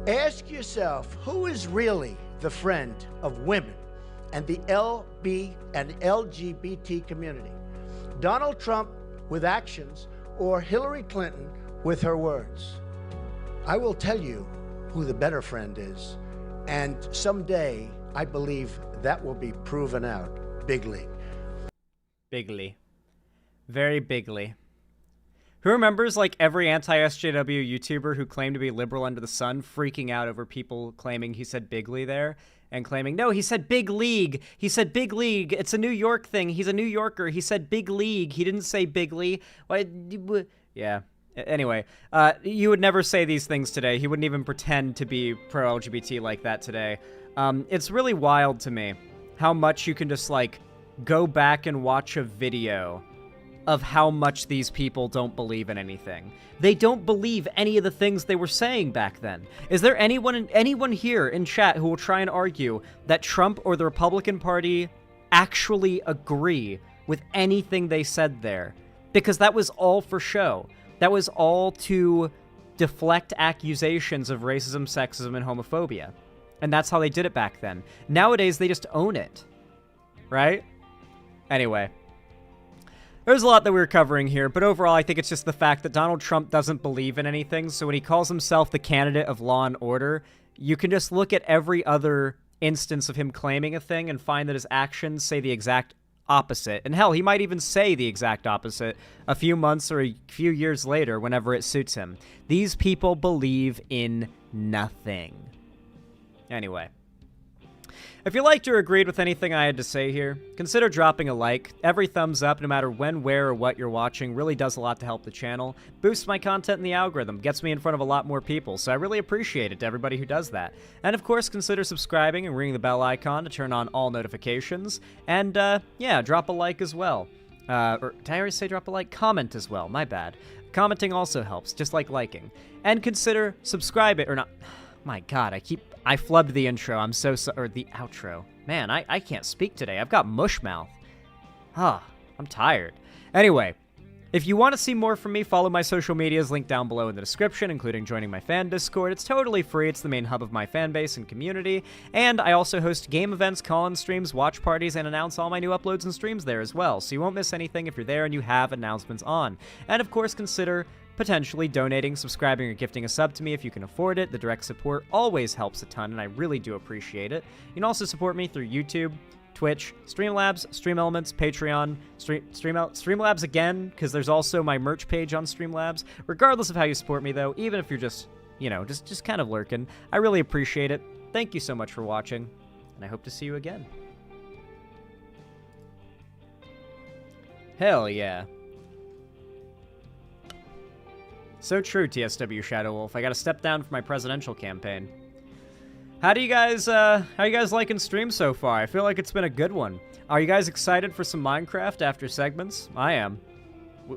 Ask yourself, who is really the friend of women and the LB and LGBT community? Donald Trump with actions or Hillary Clinton with her words? I will tell you who the better friend is. And someday, I believe that will be proven out bigly. Bigly. Very bigly. Who remembers, like, every anti-SJW YouTuber who claimed to be liberal under the sun freaking out over people claiming he said bigly there? And claiming, no, he said big league. He said big league. It's a New York thing. He's a New Yorker. He said big league. He didn't say bigly. Why? Yeah. Anyway, you would never say these things today. He wouldn't even pretend to be pro-LGBT like that today. It's really wild to me how much you can just, like, go back and watch a video of how much these people don't believe in anything. They don't believe any of the things they were saying back then. Is there anyone here in chat who will try and argue that Trump or the Republican Party actually agree with anything they said there? Because that was all for show. That was all to deflect accusations of racism, sexism, and homophobia. And that's how they did it back then. Nowadays, they just own it. Right? Anyway. There's a lot that we were covering here, but overall, I think it's just the fact that Donald Trump doesn't believe in anything, so when he calls himself the candidate of law and order, you can just look at every other instance of him claiming a thing and find that his actions say the exact opposite. And hell, he might even say the exact opposite a few months or a few years later whenever it suits him. These people believe in nothing. Anyway. If you liked or agreed with anything I had to say here, consider dropping a like. Every thumbs up, no matter when, where, or what you're watching, really does a lot to help the channel, boosts my content in the algorithm, gets me in front of a lot more people, so I really appreciate it to everybody who does that. And of course, consider subscribing and ringing the bell icon to turn on all notifications, and yeah, drop a like as well. Or did I already say drop a like? Comment as well, my bad. Commenting also helps, just like liking. And consider subscribing, or not, my god, I flubbed the intro. I'm so sorry. Or the outro. Man, I can't speak today. I've got mush mouth. I'm tired. Anyway, if you want to see more from me, follow my social medias linked down below in the description, including joining my fan Discord. It's totally free. It's the main hub of my fan base and community. And I also host game events, call-in streams, watch parties, and announce all my new uploads and streams there as well. So you won't miss anything if you're there and you have announcements on. And of course, consider potentially donating, subscribing, or gifting a sub to me if you can afford it. The direct support always helps a ton, and I really do appreciate it. You can also support me through YouTube, Twitch, Streamlabs, Stream Elements, Patreon, Streamlabs again, because there's also my merch page on Streamlabs. Regardless of how you support me, though, even if you're just, just kind of lurking, I really appreciate it. Thank you so much for watching, and I hope to see you again. Hell yeah. So true, TSW Shadow Wolf. I gotta step down for my presidential campaign. How you guys liking stream so far? I feel like it's been a good one. Are you guys excited for some Minecraft after segments? I am.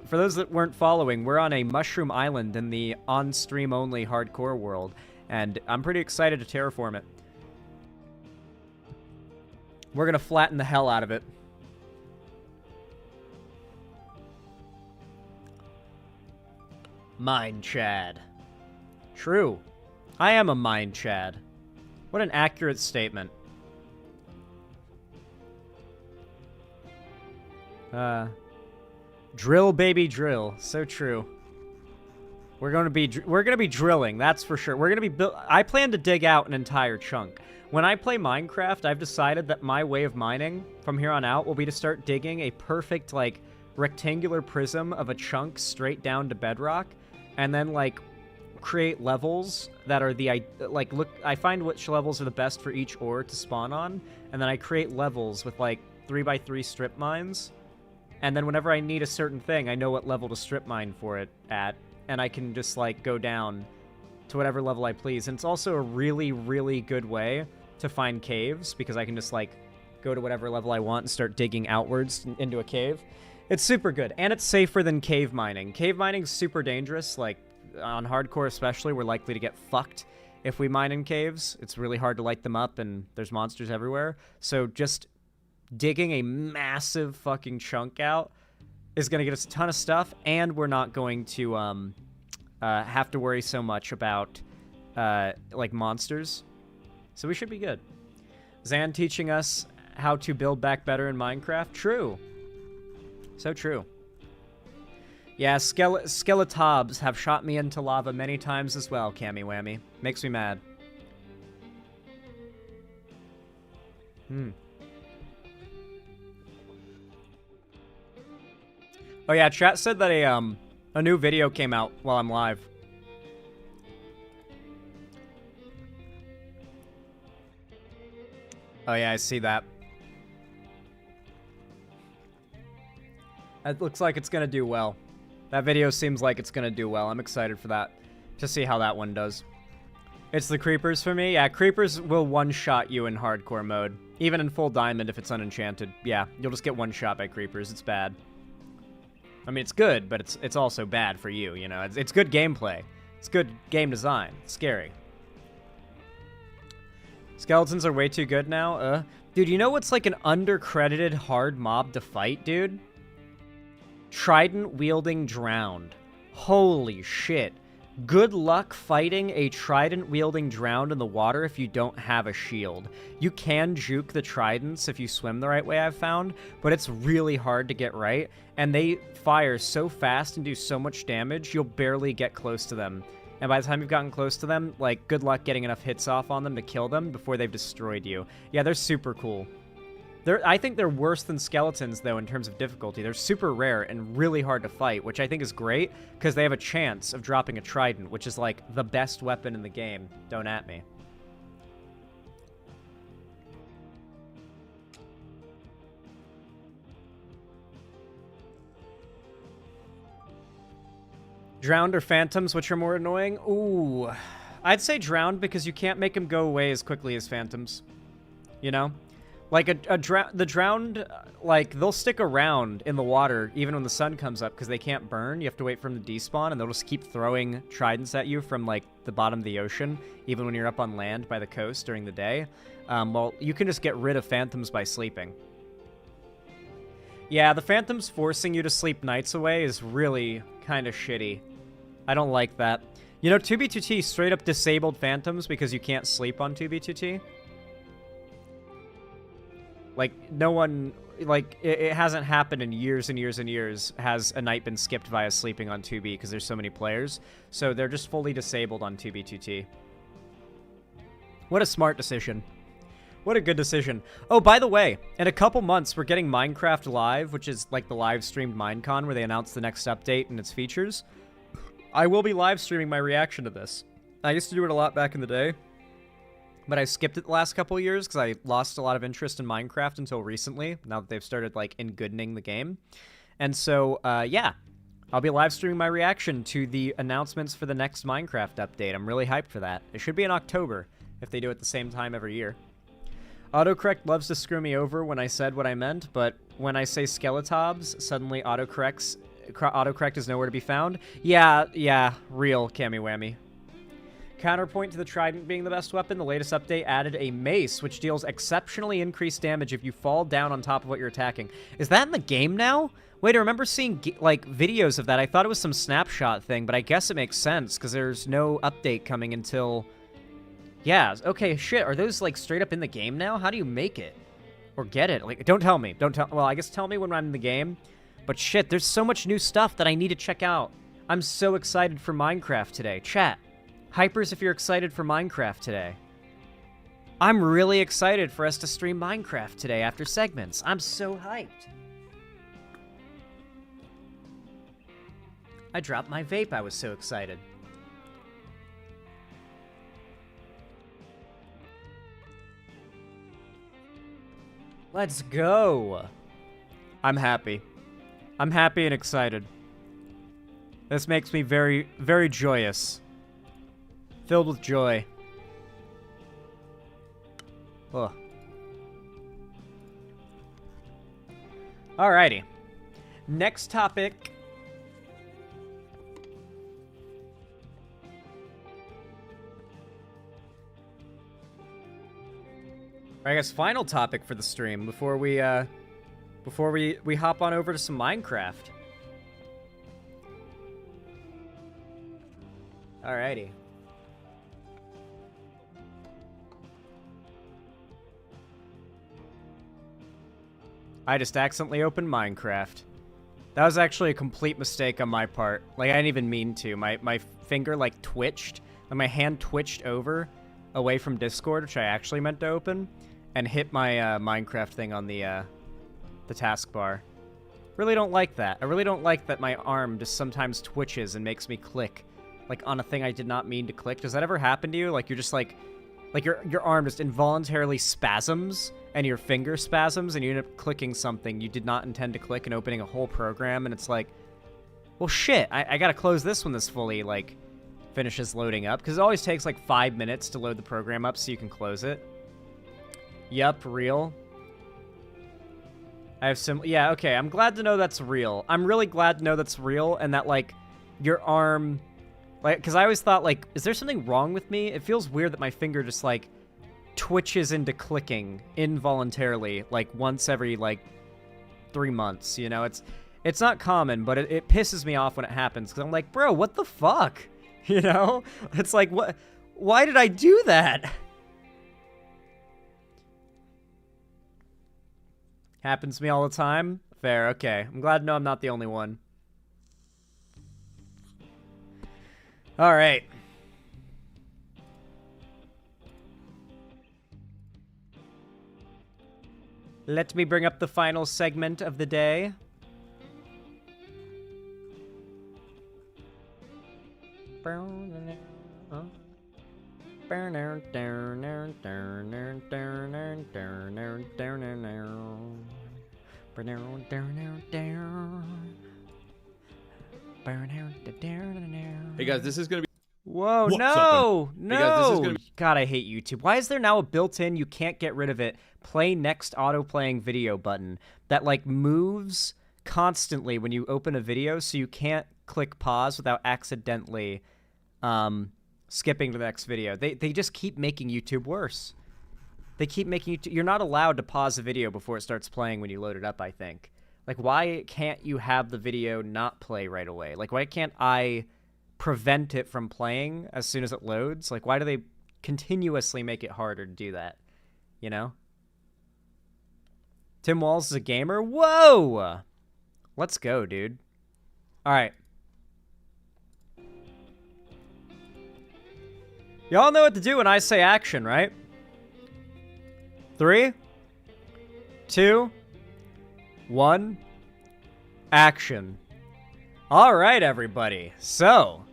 For those that weren't following, we're on a mushroom island in the on-stream only hardcore world, and I'm pretty excited to terraform it. We're gonna flatten the hell out of it. Mind Chad. True. I am a mind Chad. What an accurate statement. Drill, baby, drill. So true. We're gonna be drilling, that's for sure. We're gonna be I plan to dig out an entire chunk. When I play Minecraft, I've decided that my way of mining from here on out will be to start digging a perfect, like, rectangular prism of a chunk straight down to bedrock. and then like create levels that are the like look. I find which levels are the best for each ore to spawn on, and then I create levels with like 3x3 strip mines, and then whenever I need a certain thing, I know what level to strip mine for it at, and I can just like go down to whatever level I please. And it's also a really, really good way to find caves, because I can just like go to whatever level I want and start digging outwards into a cave. It's super good, and it's safer than cave mining. Cave mining's super dangerous, like on hardcore especially. We're likely to get fucked if we mine in caves. It's really hard to light them up, and there's monsters everywhere. So just digging a massive fucking chunk out is going to get us a ton of stuff, and we're not going to have to worry so much about like monsters. So we should be good. Zan teaching us how to build back better in Minecraft. True. So true. Yeah, skeletobs have shot me into lava many times as well, Cammy Whammy. Makes me mad. Oh yeah, chat said that a new video came out while I'm live. Oh yeah, I see that. It looks like it's gonna do well. That video seems like it's gonna do well. I'm excited for that, to see how that one does. It's the creepers for me. Yeah, creepers will one-shot you in hardcore mode. Even in full diamond if it's unenchanted. Yeah, you'll just get one-shot by creepers. It's bad. I mean, it's good, but it's also bad for you, you know? It's good gameplay. It's good game design. It's scary. Skeletons are way too good now. Dude, you know what's like an undercredited hard mob to fight, dude? Trident-wielding drowned. Holy shit. Good luck fighting a trident-wielding drowned in the water if you don't have a shield. You can juke the tridents if you swim the right way, I've found, but it's really hard to get right, and they fire so fast and do so much damage, you'll barely get close to them. And by the time you've gotten close to them, like, good luck getting enough hits off on them to kill them before they've destroyed you. Yeah, they're super cool. I think they're worse than skeletons, though, in terms of difficulty. They're super rare and really hard to fight, which I think is great, because they have a chance of dropping a trident, which is, like, the best weapon in the game. Don't at me. Drowned or phantoms, which are more annoying? Ooh. I'd say drowned, because you can't make them go away as quickly as phantoms. You know? Like, the drowned, like, they'll stick around in the water even when the sun comes up because they can't burn. You have to wait for them to despawn, and they'll just keep throwing tridents at you from, like, the bottom of the ocean, even when you're up on land by the coast during the day. Well, you can just get rid of phantoms by sleeping. Yeah, the phantoms forcing you to sleep nights away is really kind of shitty. I don't like that. You know, 2B2T straight up disabled phantoms because you can't sleep on 2B2T. Like, no one, like, it hasn't happened in years and years and years has a night been skipped via sleeping on 2B because there's so many players. So they're just fully disabled on 2B2T. What a smart decision. What a good decision. Oh, by the way, in a couple months, we're getting Minecraft Live, which is like the live-streamed Minecon where they announce the next update and its features. I will be live-streaming my reaction to this. I used to do it a lot back in the day. But I skipped it the last couple of years because I lost a lot of interest in Minecraft until recently, now that they've started, like, in-goodening the game. And so, yeah, I'll be live streaming my reaction to the announcements for the next Minecraft update. I'm really hyped for that. It should be in October, if they do it the same time every year. Autocorrect loves to screw me over when I said what I meant, but when I say skeletobs, suddenly autocorrect is nowhere to be found. Yeah, real Cammy Whammy. Counterpoint to the trident being the best weapon, the latest update added a mace, which deals exceptionally increased damage if you fall down on top of what you're attacking. Is that in the game now? Wait, I remember seeing, like, videos of that. I thought it was some snapshot thing, but I guess it makes sense, because there's no update coming until... Yeah, okay, shit, are those, like, straight up in the game now? How do you make it? Or get it? Like, don't tell me. Well, I guess tell me when I'm in the game. But shit, there's so much new stuff that I need to check out. I'm so excited for Minecraft today. Chat. Hypers, if you're excited for Minecraft today. I'm really excited for us to stream Minecraft today after segments. I'm so hyped. I dropped my vape. I was so excited. Let's go. I'm happy. I'm happy and excited. This makes me very, very joyous. Filled with joy. Ugh. Alrighty. Next topic. I guess final topic for the stream before we hop on over to some Minecraft. Alrighty. I just accidentally opened Minecraft. That was actually a complete mistake on my part. Like, I didn't even mean to. My finger, like, twitched. And my hand twitched over away from Discord, which I actually meant to open, and hit my Minecraft thing on the taskbar. Really don't like that. I really don't like that my arm just sometimes twitches and makes me click, like, on a thing I did not mean to click. Does that ever happen to you? Like, you're just like your arm just involuntarily spasms, and your finger spasms, and you end up clicking something you did not intend to click and opening a whole program, and it's like, well, shit, I gotta close this when this fully, like, finishes loading up, because it always takes, like, 5 minutes to load the program up so you can close it. Yup, real. I have some, yeah, okay, I'm glad to know that's real. I'm really glad to know that's real, and that, like, your arm, like, because I always thought, like, is there something wrong with me? It feels weird that my finger just, like, twitches into clicking involuntarily, like, once every, like, 3 months, you know? It's not common, but it pisses me off when it happens, because I'm like, bro, what the fuck? You know? It's like, what? Why did I do that? Happens to me all the time? Fair, okay. I'm glad to know I'm not the only one. Alright. Let me bring up the final segment of the day. Hey guys, this is gonna be. Whoa, What's no, up, no. Hey guys, this is gonna be... God, I hate YouTube. Why is there now a built-in, you can't get rid of it, play next auto-playing video button that, like, moves constantly when you open a video, so you can't click pause without accidentally skipping to the next video. They just keep making YouTube worse. They keep making YouTube... You're not allowed to pause a video before it starts playing when you load it up, I think. Like, why can't you have the video not play right away? Like, why can't I prevent it from playing as soon as it loads? Like, why do they continuously make it harder to do that? You know? Tim Walz is a gamer? Whoa! Let's go, dude. Alright. Y'all know what to do when I say action, right? 3, 2, 1, action. All right, everybody. So,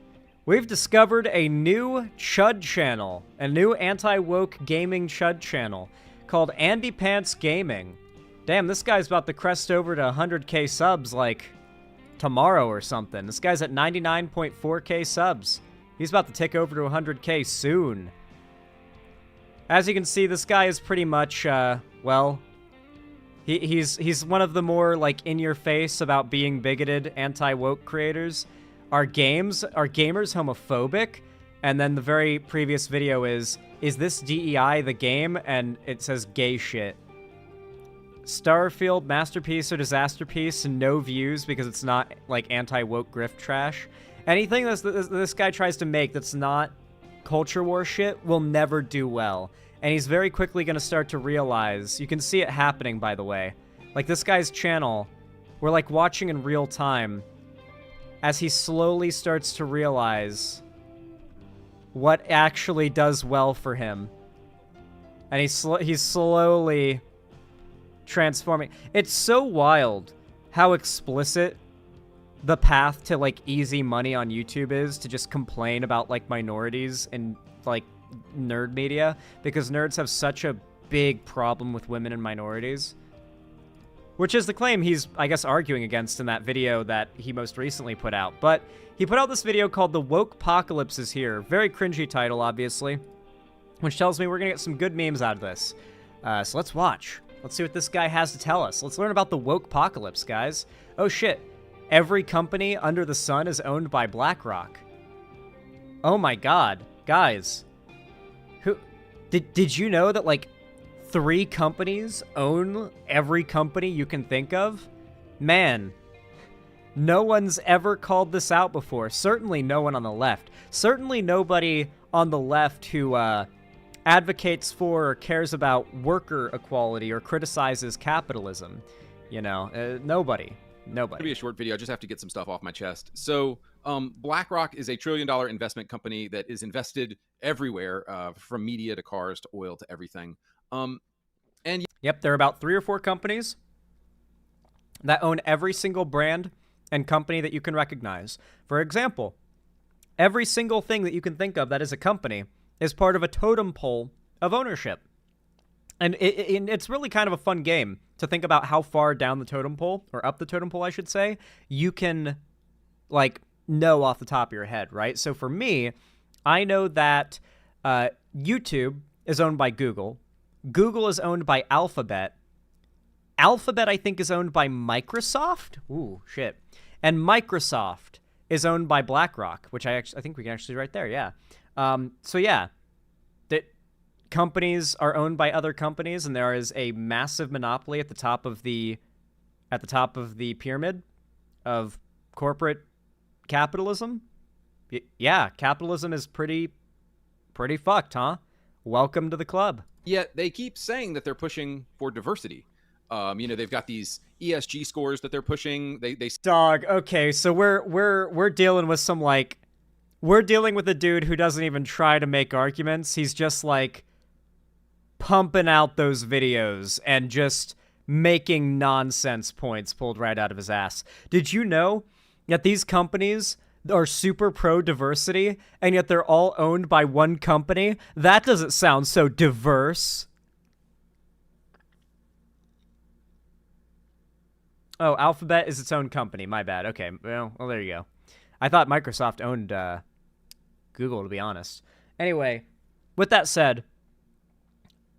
we've discovered a new Chud channel, a new anti-woke gaming Chud channel called Andy Pants Gaming. Damn, this guy's about to crest over to 100k subs, like, tomorrow or something. This guy's at 99.4k subs. He's about to tick over to 100k soon. As you can see, this guy is pretty much, well, he's one of the more, like, in-your-face about being bigoted anti-woke creators. Are gamers homophobic? And then the very previous video is this DEI the game? And it says gay shit. Starfield, masterpiece or disaster piece, no views because it's not, like, anti-woke grift trash. Anything this guy tries to make that's not culture war shit will never do well. And he's very quickly going to start to realize, you can see it happening, by the way. Like, this guy's channel, we're, like, watching in real time as he slowly starts to realize what actually does well for him. And he's slowly transforming. It's so wild how explicit the path to like easy money on YouTube is to just complain about like minorities and like nerd media, because nerds have such a big problem with women and minorities, which is the claim he's, I guess, arguing against in that video that he most recently put out. But he put out this video called The Woke-pocalypse is Here. Very cringy title, obviously, which tells me we're gonna get some good memes out of this. So let's watch. Let's see what this guy has to tell us. Let's learn about the woke-pocalypse, guys. Oh shit. Every company under the sun is owned by BlackRock. Oh my god. Guys. Did you know that, like, 3 companies own every company you can think of? Man, no one's ever called this out before. Certainly no one on the left. Certainly nobody on the left who advocates for or cares about worker equality or criticizes capitalism. You know, nobody. It's gonna be a short video. I just have to get some stuff off my chest. So BlackRock is a $1 trillion investment company that is invested everywhere, from media to cars to oil to everything. And yep, there are about 3 or 4 companies that own every single brand and company that you can recognize. For example, every single thing that you can think of that is a company is part of a totem pole of ownership. And it's really kind of a fun game to think about how far down the totem pole, or up the totem pole, I should say, you can, like, know off the top of your head, right? So for me, I know that YouTube is owned by Google. Google is owned by Alphabet. Alphabet, I think, is owned by Microsoft. Ooh, shit. And Microsoft is owned by BlackRock, which I think we can actually write there, yeah. So yeah, that companies are owned by other companies, and there is a massive monopoly at the top of the pyramid of corporate capitalism. Yeah, capitalism is pretty fucked, huh? Welcome to the club. Yet they keep saying that they're pushing for diversity. You know, they've got these ESG scores that they're pushing. They Dog. Okay, so we're dealing with some, like, we're dealing with a dude who doesn't even try to make arguments. He's just like pumping out those videos and just making nonsense points pulled right out of his ass. Did you know that these companies are super pro-diversity, and yet they're all owned by one company? That doesn't sound so diverse. Oh, Alphabet is its own company. My bad. Okay, well, there you go. I thought Microsoft owned Google, to be honest. Anyway, with that said,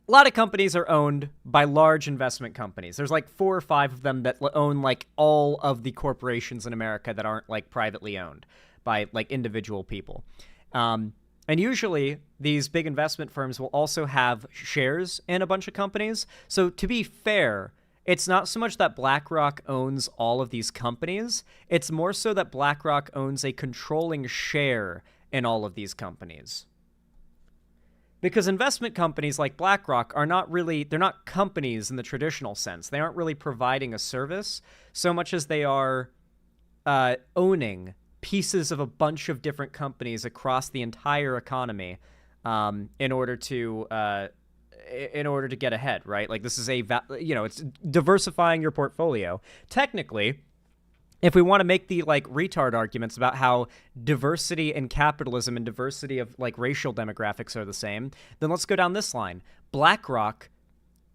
a lot of companies are owned by large investment companies. There's like 4 or 5 of them that own like all of the corporations in America that aren't like privately owned by like individual people. And usually these big investment firms will also have shares in a bunch of companies. So to be fair, it's not so much that BlackRock owns all of these companies. It's more so that BlackRock owns a controlling share in all of these companies. Because investment companies like BlackRock are not really, they're not companies in the traditional sense. They aren't really providing a service so much as they are owning pieces of a bunch of different companies across the entire economy in order to get ahead, right? Like, this is it's diversifying your portfolio. Technically, if we want to make the like retard arguments about how diversity in capitalism and diversity of like racial demographics are the same, then let's go down this line. BlackRock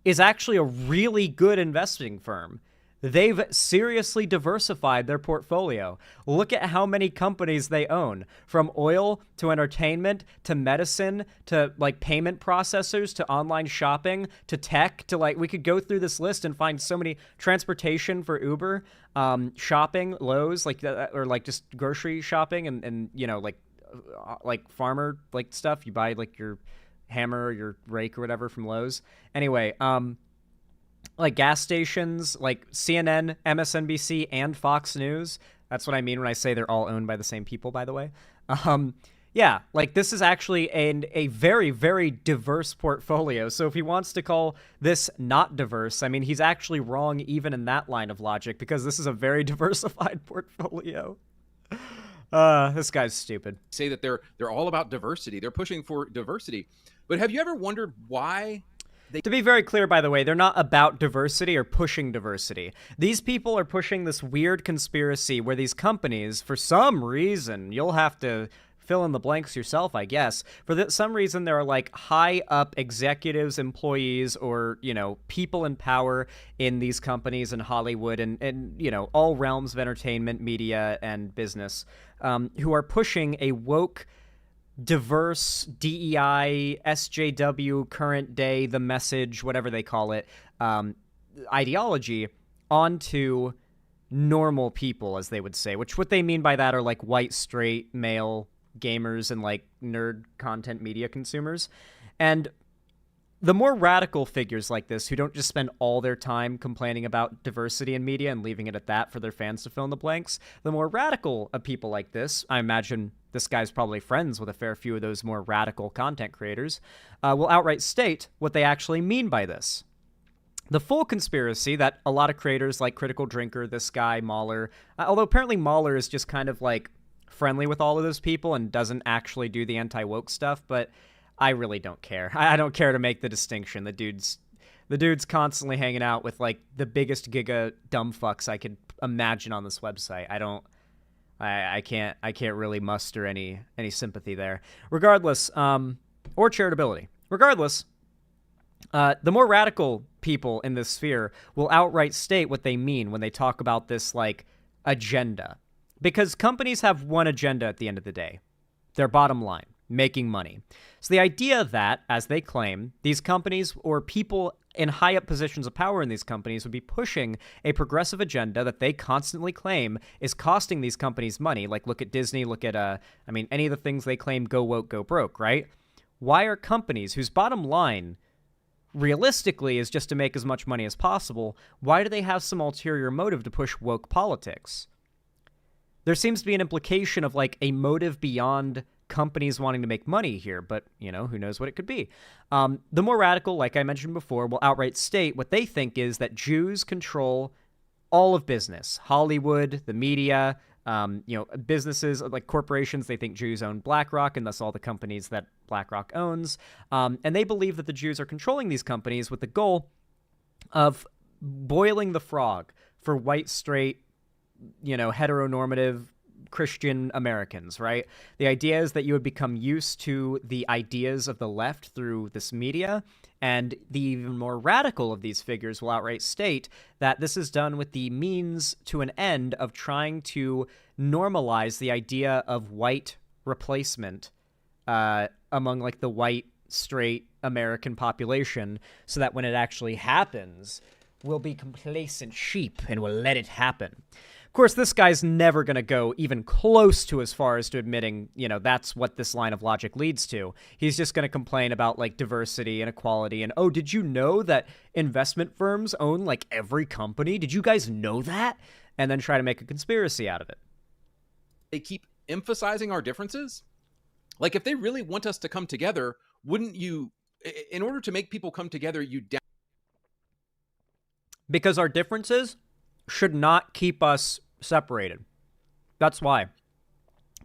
is actually a really good investing firm. They've seriously diversified their portfolio. Look at how many companies they own, from oil to entertainment to medicine to like payment processors to online shopping to tech to like, we could go through this list and find so many, transportation for Uber, shopping, Lowe's, like, or like just grocery shopping and you know, like farmer like stuff. You buy like your hammer or your rake or whatever from Lowe's. Anyway, like gas stations, like CNN, MSNBC, and Fox News. That's what I mean when I say they're all owned by the same people, by the way. Yeah, like this is actually a very, very diverse portfolio. So if he wants to call this not diverse, I mean, he's actually wrong even in that line of logic, because this is a very diversified portfolio. This guy's stupid. Say that they're all about diversity. They're pushing for diversity. But have you ever wondered why To be very clear, by the way, they're not about diversity or pushing diversity. These people are pushing this weird conspiracy where these companies, for some reason, you'll have to fill in the blanks yourself, I guess. For some reason, there are like high up executives, employees, or, you know, people in power in these companies in Hollywood and you know, all realms of entertainment, media, and business, who are pushing a woke, diverse, DEI, SJW, current day, the message, whatever they call it, ideology onto normal people, as they would say, which what they mean by that are like white, straight, male gamers and like nerd content media consumers. And the more radical figures like this, who don't just spend all their time complaining about diversity in media and leaving it at that for their fans to fill in the blanks, the more radical of people like this, I imagine this guy's probably friends with a fair few of those more radical content creators, will outright state what they actually mean by this. The full conspiracy that a lot of creators like Critical Drinker, this guy, Mahler, although apparently Mahler is just kind of like friendly with all of those people and doesn't actually do the anti-woke stuff, but I really don't care. I don't care to make the distinction. The dude's constantly hanging out with like the biggest giga dumb fucks I could imagine on this website. I can't really muster any sympathy there. Regardless, or charitability. Regardless, the more radical people in this sphere will outright state what they mean when they talk about this like agenda. Because companies have one agenda at the end of the day. Their bottom line. Making money. So the idea that, as they claim, these companies or people in high-up positions of power in these companies would be pushing a progressive agenda that they constantly claim is costing these companies money. Like, look at Disney, look at, any of the things they claim go woke, go broke, right? Why are companies whose bottom line realistically is just to make as much money as possible, why do they have some ulterior motive to push woke politics? There seems to be an implication of, like, a motive beyond companies wanting to make money here, but, you know, who knows what it could be. The more radical, like I mentioned before, will outright state what they think is that Jews control all of business. Hollywood, the media, businesses, like corporations, they think Jews own BlackRock, and thus all the companies that BlackRock owns. And they believe that the Jews are controlling these companies with the goal of boiling the frog for white, straight, heteronormative Christian Americans, right? The idea is that you would become used to the ideas of the left through this media, and the even more radical of these figures will outright state that this is done with the means to an end of trying to normalize the idea of white replacement among like the white, straight American population, so that when it actually happens, we'll be complacent sheep and we'll let it happen. Of course, this guy's never going to go even close to as far as to admitting, that's what this line of logic leads to. He's just going to complain about, like, diversity and equality and, oh, did you know that investment firms own, like, every company? Did you guys know that? And then try to make a conspiracy out of it. They keep emphasizing our differences. Like, if they really want us to come together, wouldn't you, in order to make people come together, because our differences should not keep us separated. That's why.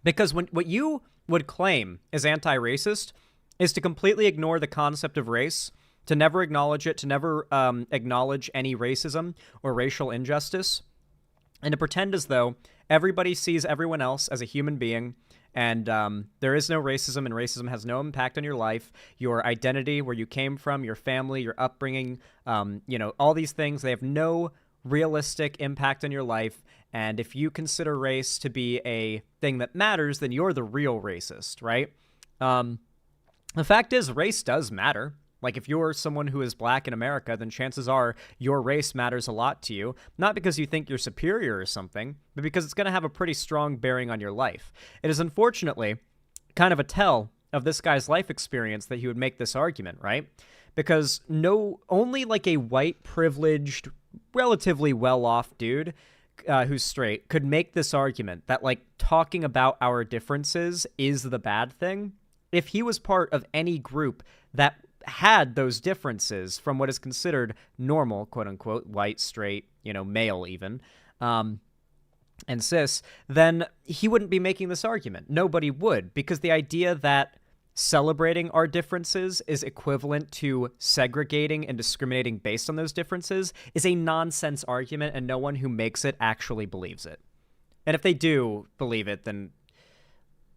Because what you would claim is anti-racist is to completely ignore the concept of race, to never acknowledge it, to never acknowledge any racism or racial injustice, and to pretend as though everybody sees everyone else as a human being, and there is no racism, and racism has no impact on your life, your identity, where you came from, your family, your upbringing, all these things, they have no realistic impact on your life, and if you consider race to be a thing that matters, then you're the real racist, right? The fact is, race does matter. Like, if you're someone who is black in America, then chances are your race matters a lot to you, not because you think you're superior or something, but because it's going to have a pretty strong bearing on your life. It is unfortunately kind of a tell of this guy's life experience that he would make this argument, right? Because only like a white, privileged, relatively well-off dude who's straight could make this argument that, like, talking about our differences is the bad thing if he was part of any group that had those differences from what is considered normal, quote-unquote, white, straight, male even, and cis, then he wouldn't be making this argument. Nobody would, because the idea that celebrating our differences is equivalent to segregating and discriminating based on those differences is a nonsense argument, and no one who makes it actually believes it. And if they do believe it, then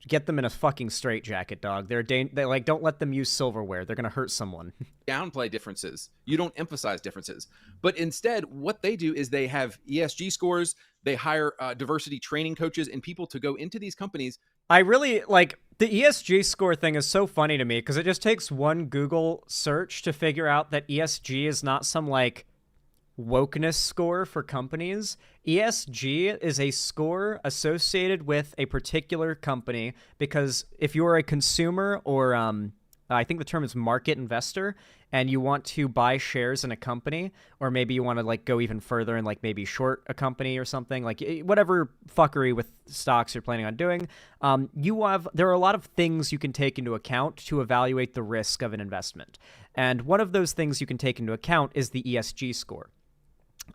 get them in a fucking straitjacket, dog. They like, don't let them use silverware. They're gonna hurt someone. Downplay differences. You don't emphasize differences. But instead, what they do is they have ESG scores. They hire diversity training coaches and people to go into these companies. I really like the ESG score thing is so funny to me because it just takes one Google search to figure out that ESG is not some like wokeness score for companies. ESG is a score associated with a particular company because if you're a consumer or I think the term is market investor, and you want to buy shares in a company, or maybe you want to like go even further and like maybe short a company or something, like whatever fuckery with stocks you're planning on doing, there are a lot of things you can take into account to evaluate the risk of an investment. And one of those things you can take into account is the ESG score.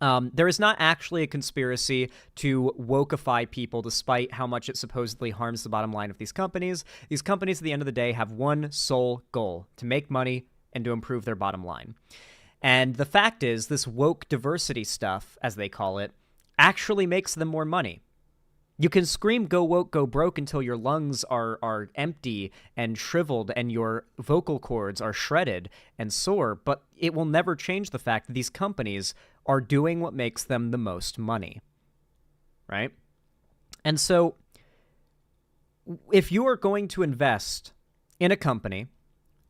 There is not actually a conspiracy to wokeify people despite how much it supposedly harms the bottom line of these companies. These companies at the end of the day have one sole goal: to make money and to improve their bottom line. And the fact is, this woke diversity stuff, as they call it, actually makes them more money. You can scream "go woke, go broke" until your lungs are empty and shriveled and your vocal cords are shredded and sore, but it will never change the fact that these companies are doing what makes them the most money, right? And so if you are going to invest in a company,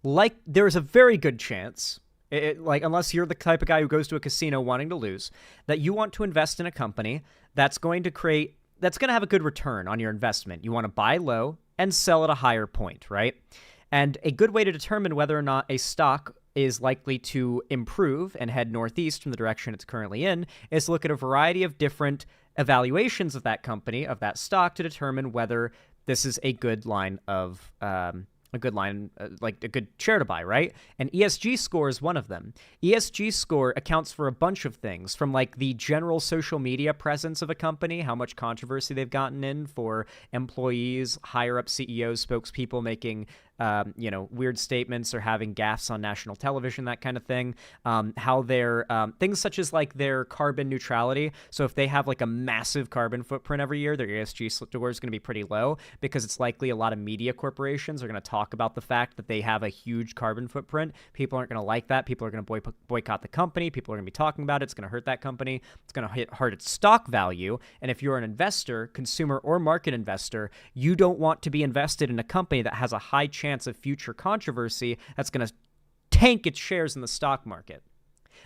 like there's a very good chance, like unless you're the type of guy who goes to a casino wanting to lose, that you want to invest in a company that's going to have a good return on your investment. You want to buy low and sell at a higher point, right? And a good way to determine whether or not a stock is likely to improve and head northeast from the direction it's currently in is to look at a variety of different evaluations of that company, of that stock, to determine whether this is a good line of like a good share to buy, right? And ESG score is one of them. ESG score accounts for a bunch of things, from like the general social media presence of a company, how much controversy they've gotten in for employees, higher up CEOs, spokespeople making weird statements or having gaffes on national television, that kind of thing. How their things such as like their carbon neutrality. So if they have like a massive carbon footprint every year, their ESG score is going to be pretty low because it's likely a lot of media corporations are going to talk about the fact that they have a huge carbon footprint. People aren't going to like that. People are going to boycott the company. People are going to be talking about it. It's going to hurt that company. It's going to hurt its stock value. And if you're an investor, consumer or market investor, you don't want to be invested in a company that has a high chance of future controversy that's going to tank its shares in the stock market.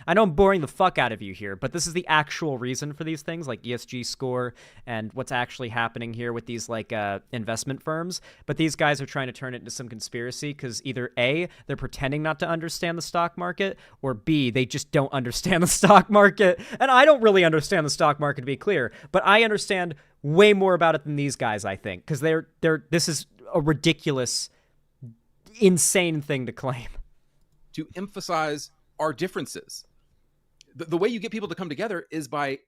I know I'm boring the fuck out of you here, but this is the actual reason for these things, like ESG score and what's actually happening here with these like investment firms. But these guys are trying to turn it into some conspiracy because either A, they're pretending not to understand the stock market, or B, they just don't understand the stock market. And I don't really understand the stock market, to be clear, but I understand way more about it than these guys, I think, because this is a ridiculous, insane thing to claim. To emphasize our differences. The way you get people to come together is by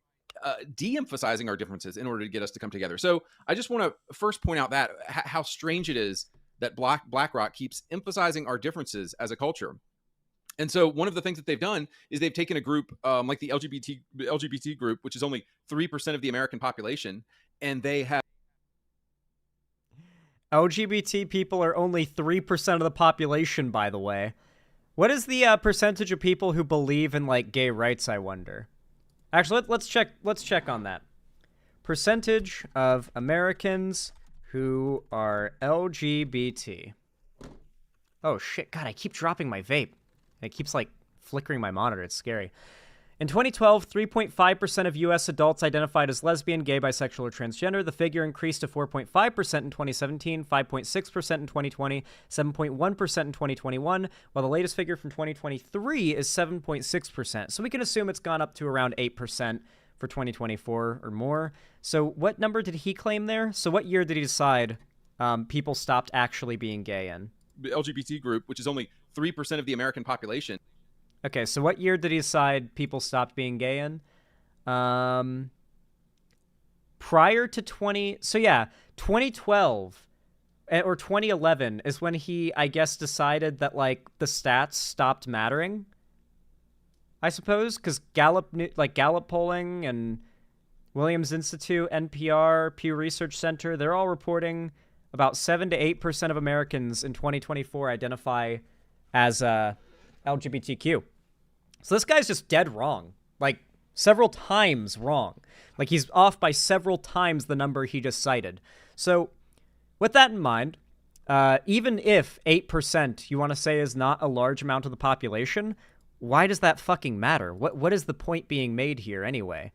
de-emphasizing our differences in order to get us to come together. So I just want to first point out that how strange it is that BlackRock keeps emphasizing our differences as a culture. And so one of the things that they've done is they've taken a group like the LGBT group, which is only 3% of the American population, and they have LGBT people are only 3% of the population, by the way. What is the percentage of people who believe in like gay rights, I wonder? Actually, let's check on that. Percentage of Americans who are LGBT. Oh shit, God, I keep dropping my vape. It keeps like flickering my monitor. It's scary. In 2012, 3.5% of U.S. adults identified as lesbian, gay, bisexual, or transgender. The figure increased to 4.5% in 2017, 5.6% in 2020, 7.1% in 2021, while the latest figure from 2023 is 7.6%. So we can assume it's gone up to around 8% for 2024 or more. So what number did he claim there? So what year did he decide people stopped actually being gay in? The LGBT group, which is only 3% of the American population. Okay, so what year did he decide people stopped being gay in? Prior to 2012, or 2011 is when he, I guess, decided that like the stats stopped mattering. I suppose because Gallup polling and Williams Institute, NPR, Pew Research Center, they're all reporting about 7 to 8% of Americans in 2024 identify as LGBTQ. So this guy's just dead wrong, like several times wrong. Like he's off by several times the number he just cited. So with that in mind, even if 8% you want to say is not a large amount of the population, why does that fucking matter? What is the point being made here anyway?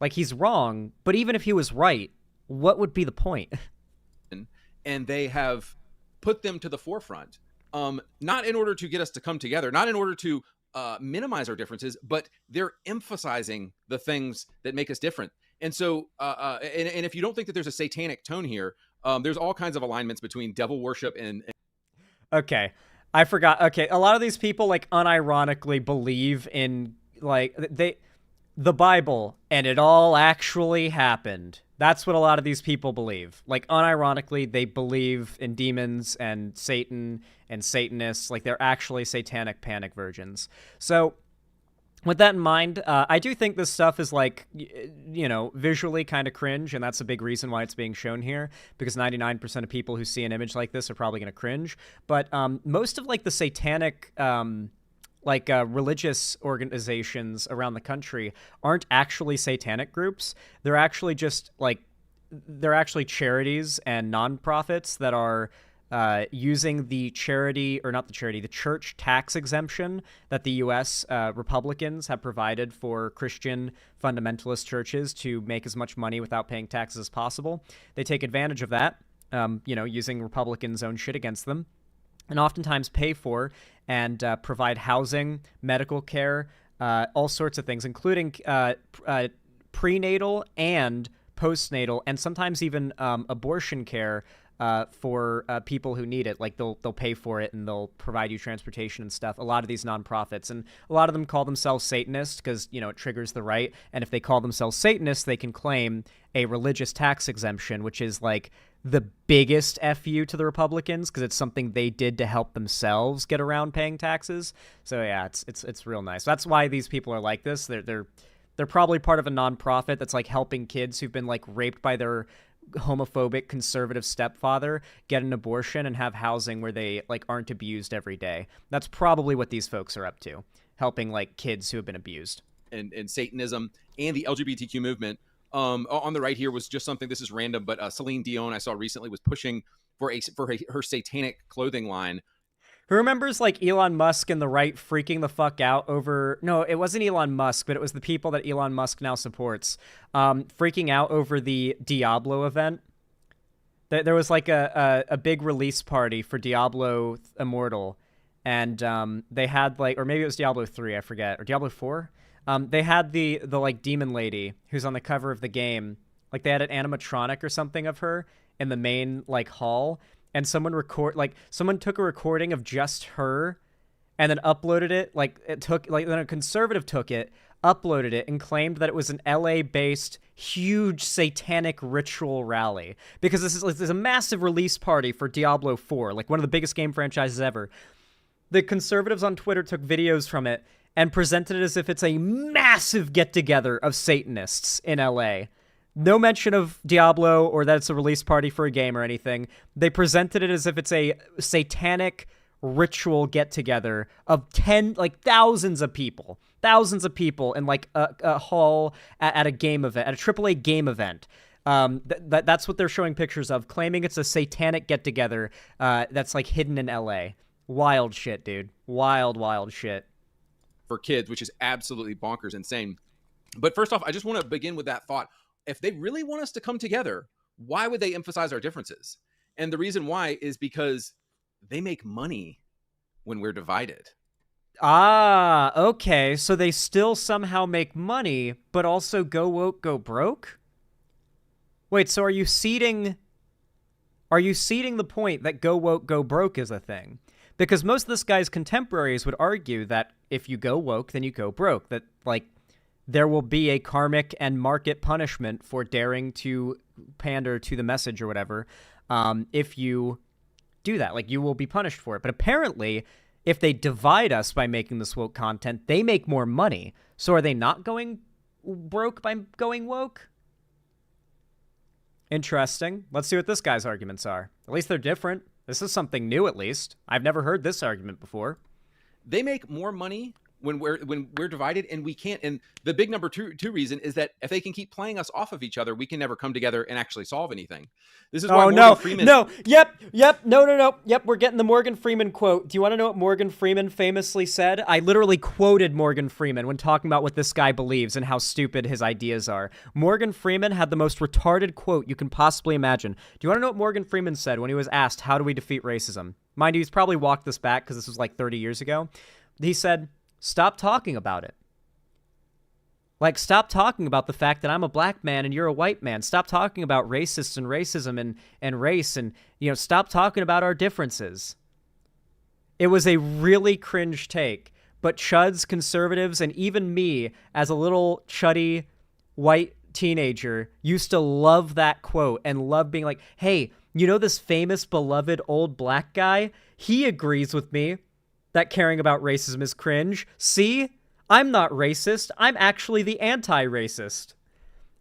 Like he's wrong, but even if he was right, what would be the point? And they have put them to the forefront, not in order to get us to come together, not in order to minimize our differences, but they're emphasizing the things that make us different. And so, and if you don't think that there's a satanic tone here, there's all kinds of alignments between devil worship and... Okay, I forgot. Okay, a lot of these people like unironically believe in like the Bible and it all actually happened. That's what a lot of these people believe. Like unironically, they believe in demons and Satan and Satanists. Like they're actually satanic panic virgins. So with that in mind, I do think this stuff is like, you know, visually kind of cringe. And that's a big reason why it's being shown here, because 99% of people who see an image like this are probably going to cringe. But most of like the satanic religious organizations around the country aren't actually satanic groups. They're actually just they're actually charities and nonprofits that are using the church tax exemption that the U.S. Republicans have provided for Christian fundamentalist churches to make as much money without paying taxes as possible. They take advantage of that, using Republicans' own shit against them, and oftentimes pay for and provide housing, medical care, all sorts of things, including prenatal and postnatal, and sometimes even abortion care for people who need it. Like they'll pay for it and they'll provide you transportation and stuff. A lot of these nonprofits, and a lot of them call themselves Satanists because, you know, it triggers the right. And if they call themselves Satanists, they can claim a religious tax exemption, which is like the biggest FU to the Republicans because it's something they did to help themselves get around paying taxes. So yeah, it's real nice. That's why these people are like this. They're probably part of a nonprofit that's like helping kids who've been like raped by their homophobic conservative stepfather get an abortion and have housing where they like aren't abused every day. That's probably what these folks are up to, helping like kids who have been abused. And Satanism and the LGBTQ movement. On the right here was just something, this is random, but Celine Dion I saw recently was pushing for her satanic clothing line. Who remembers like Elon Musk and the right freaking the fuck out over, no, it wasn't Elon Musk, but it was the people that Elon Musk now supports, freaking out over the Diablo event. There was like a big release party for Diablo Immortal, and they had like, or maybe it was Diablo 3, I forget, or Diablo 4? They had the like demon lady who's on the cover of the game. Like they had an animatronic or something of her in the main like hall, and someone took a recording of just her and then uploaded it. Then a conservative took it, uploaded it, and claimed that it was an LA-based huge satanic ritual rally because this is a massive release party for Diablo 4, like one of the biggest game franchises ever. The conservatives on Twitter took videos from it and presented it as if it's a massive get-together of Satanists in LA. No mention of Diablo or that it's a release party for a game or anything. They presented it as if it's a satanic ritual get-together of thousands of people in like a hall at a game event, at a AAA game event. That's what they're showing pictures of, claiming it's a satanic get-together that's like hidden in LA. Wild shit, dude. Wild shit. For kids, which is absolutely bonkers insane. But first off, I just want to begin with that thought. If they really want us to come together, why would they emphasize our differences? And the reason why is because they make money when we're divided. Ah, okay. So they still somehow make money, but also go woke, go broke? Wait, so are you ceding the point that go woke, go broke is a thing? Because most of this guy's contemporaries would argue that if you go woke, then you go broke. That, like, there will be a karmic and market punishment for daring to pander to the message or whatever. if you do that. Like, you will be punished for it. But apparently, if they divide us by making this woke content, they make more money. So are they not going broke by going woke? Interesting. Let's see what this guy's arguments are. At least they're different. This is something new, at least. I've never heard this argument before. They make more money when we're divided, and we can't. And the big number two reason is that if they can keep playing us off of each other, we can never come together and actually solve anything. This is why Morgan Freeman... No. Yep. No. Yep, we're getting the Morgan Freeman quote. Do you want to know what Morgan Freeman famously said? I literally quoted Morgan Freeman when talking about what this guy believes and how stupid his ideas are. Morgan Freeman had the most retarded quote you can possibly imagine. Do you want to know what Morgan Freeman said when he was asked, how do we defeat racism? Mind you, he's probably walked this back because this was like 30 years ago. He said, stop talking about it. Like, stop talking about the fact that I'm a black man and you're a white man. Stop talking about racists and racism and race and, stop talking about our differences. It was a really cringe take, but Chud's, conservatives, and even me as a little chuddy white teenager used to love that quote and love being like, hey, this famous beloved old black guy? He agrees with me that caring about racism is cringe. See? I'm not racist. I'm actually the anti-racist.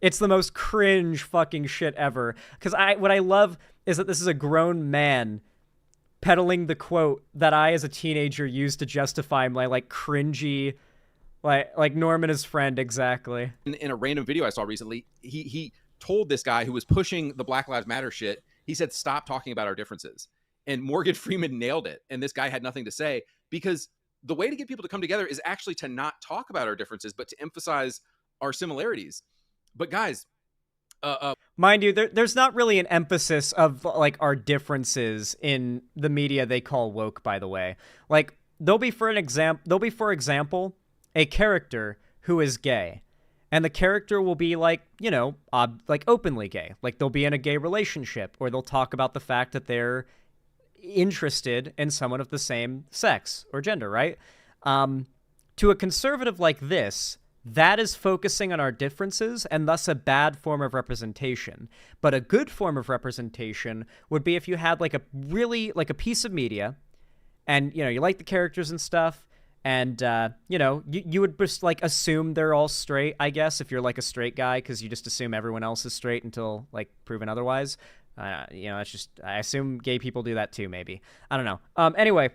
It's the most cringe fucking shit ever. Because what I love is that this is a grown man peddling the quote that I, as a teenager, used to justify my, cringy, like Norm and his friend, exactly. In a random video I saw recently, he told this guy who was pushing the Black Lives Matter shit, he said, stop talking about our differences. And Morgan Freeman nailed it. And this guy had nothing to say, because the way to get people to come together is actually to not talk about our differences, but to emphasize our similarities. But guys, mind you, there's not really an emphasis of our differences in the media they call woke, by the way. Like, there'll be, for example, a character who is gay. And the character will be openly gay. Like, they'll be in a gay relationship, or they'll talk about the fact that they're interested in someone of the same sex or gender, right? To a conservative like this, that is focusing on our differences and thus a bad form of representation. But a good form of representation would be if you had a piece of media and, you like the characters and stuff, and, you would just, assume they're all straight, I guess, if you're, a straight guy, because you just assume everyone else is straight until, proven otherwise. It's just, I assume gay people do that too, maybe. I don't know. Anyway,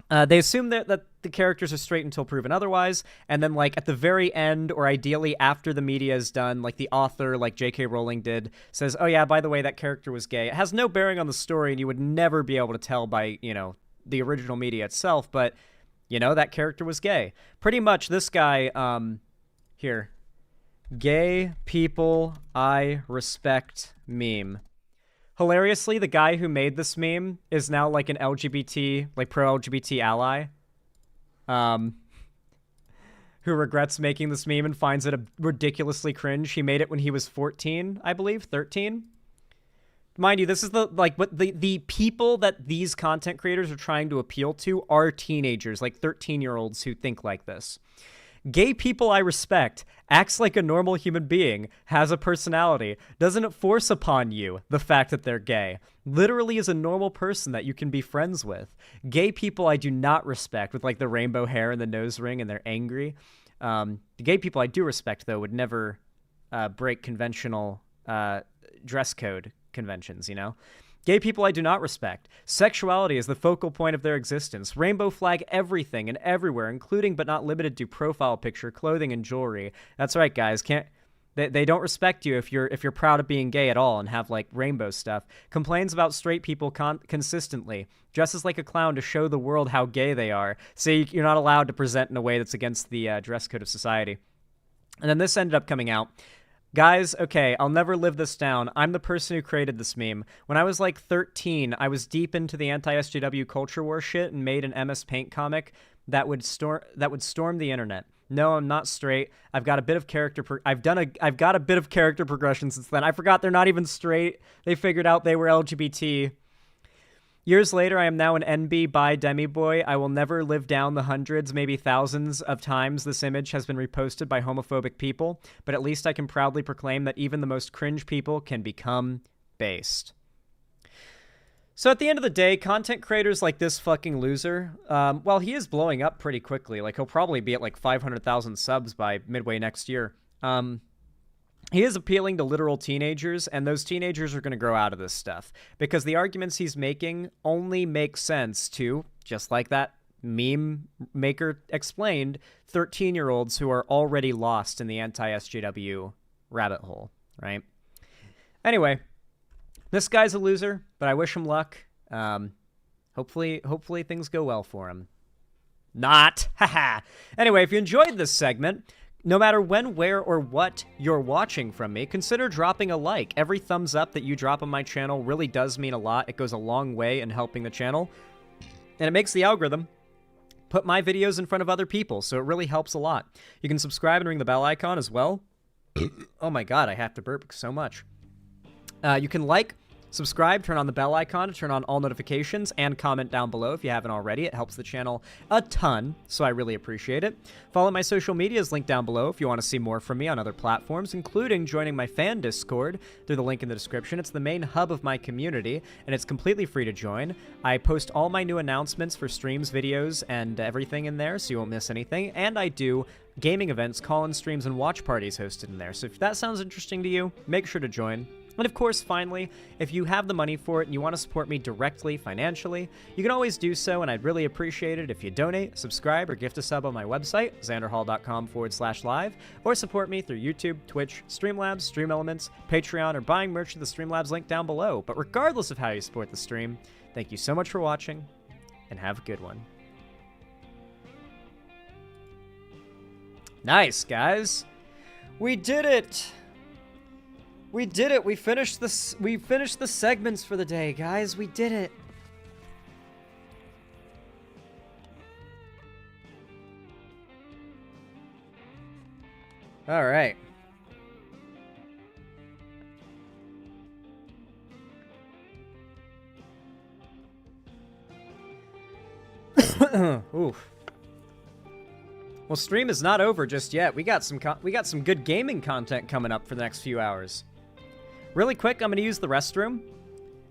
they assume that the characters are straight until proven otherwise, and then, at the very end, or ideally after the media is done, the author, J.K. Rowling did, says, oh yeah, by the way, that character was gay. It has no bearing on the story, and you would never be able to tell by, the original media itself, but, that character was gay. Pretty much this guy, here. Gay people I respect meme. Hilariously, the guy who made this meme is now an LGBT, pro-LGBT ally, who regrets making this meme and finds it ridiculously cringe. He made it when he was 14, I believe, 13. Mind you, this is the people that these content creators are trying to appeal to are teenagers, 13-year-olds who think like this. Gay people I respect, acts like a normal human being, has a personality, doesn't force upon you the fact that they're gay, literally is a normal person that you can be friends with. Gay people I do not respect, with the rainbow hair and the nose ring and they're angry. The gay people I do respect, though, would never break conventional dress code conventions, Gay people I do not respect. Sexuality is the focal point of their existence. Rainbow flag everything and everywhere, including but not limited to profile picture, clothing, and jewelry. That's right, guys. They don't respect you if you're proud of being gay at all and have rainbow stuff. Complains about straight people consistently. Dresses like a clown to show the world how gay they are. Say you're not allowed to present in a way that's against the dress code of society. And then this ended up coming out. Guys, okay, I'll never live this down. I'm the person who created this meme. When I was 13, I was deep into the anti-SJW culture war shit and made an MS Paint comic that would storm the internet. No, I'm not straight. I've got a bit of character I've got a bit of character progression since then. I forgot they're not even straight. They figured out they were LGBT. Years later, I am now an NB bi demi boy. I will never live down the hundreds, maybe thousands of times this image has been reposted by homophobic people, but at least I can proudly proclaim that even the most cringe people can become based. So at the end of the day, content creators like this fucking loser, well, he is blowing up pretty quickly. Like, he'll probably be at like 500,000 subs by midway next year. He is appealing to literal teenagers, and those teenagers are going to grow out of this stuff. Because the arguments he's making only make sense to, just like that meme maker explained, 13-year-olds who are already lost in the anti-SJW rabbit hole, right? Anyway, this guy's a loser, but I wish him luck. Hopefully things go well for him. Not. Haha. Anyway, if you enjoyed this segment, no matter when, where, or what you're watching from me, consider dropping a like. Every thumbs up that you drop on my channel really does mean a lot. It goes a long way in helping the channel. And it makes the algorithm put my videos in front of other people, so it really helps a lot. You can subscribe and ring the bell icon as well. Oh my god, I have to burp so much. You can like, subscribe, turn on the bell icon to turn on all notifications, and comment down below if you haven't already. It helps the channel a ton, so I really appreciate it. Follow my social medias linked down below if you want to see more from me on other platforms, including joining my fan Discord through the link in the description. It's the main hub of my community, and it's completely free to join. I post all my new announcements for streams, videos, and everything in there, so you won't miss anything, and I do gaming events, call-in streams, and watch parties hosted in there. So if that sounds interesting to you, make sure to join. And of course, finally, if you have the money for it and you want to support me directly financially, you can always do so, and I'd really appreciate it if you donate, subscribe, or gift a sub on my website, xanderhall.com/live, or support me through YouTube, Twitch, Streamlabs, Stream Elements, Patreon, or buying merch at the Streamlabs link down below. But regardless of how you support the stream, thank you so much for watching, and have a good one. Nice, guys. We did it. We did it. We finished this. We finished the segments for the day, guys. We did it. All right. Oof. Well, stream is not over just yet. We got some good gaming content coming up for the next few hours. Really quick, I'm going to use the restroom,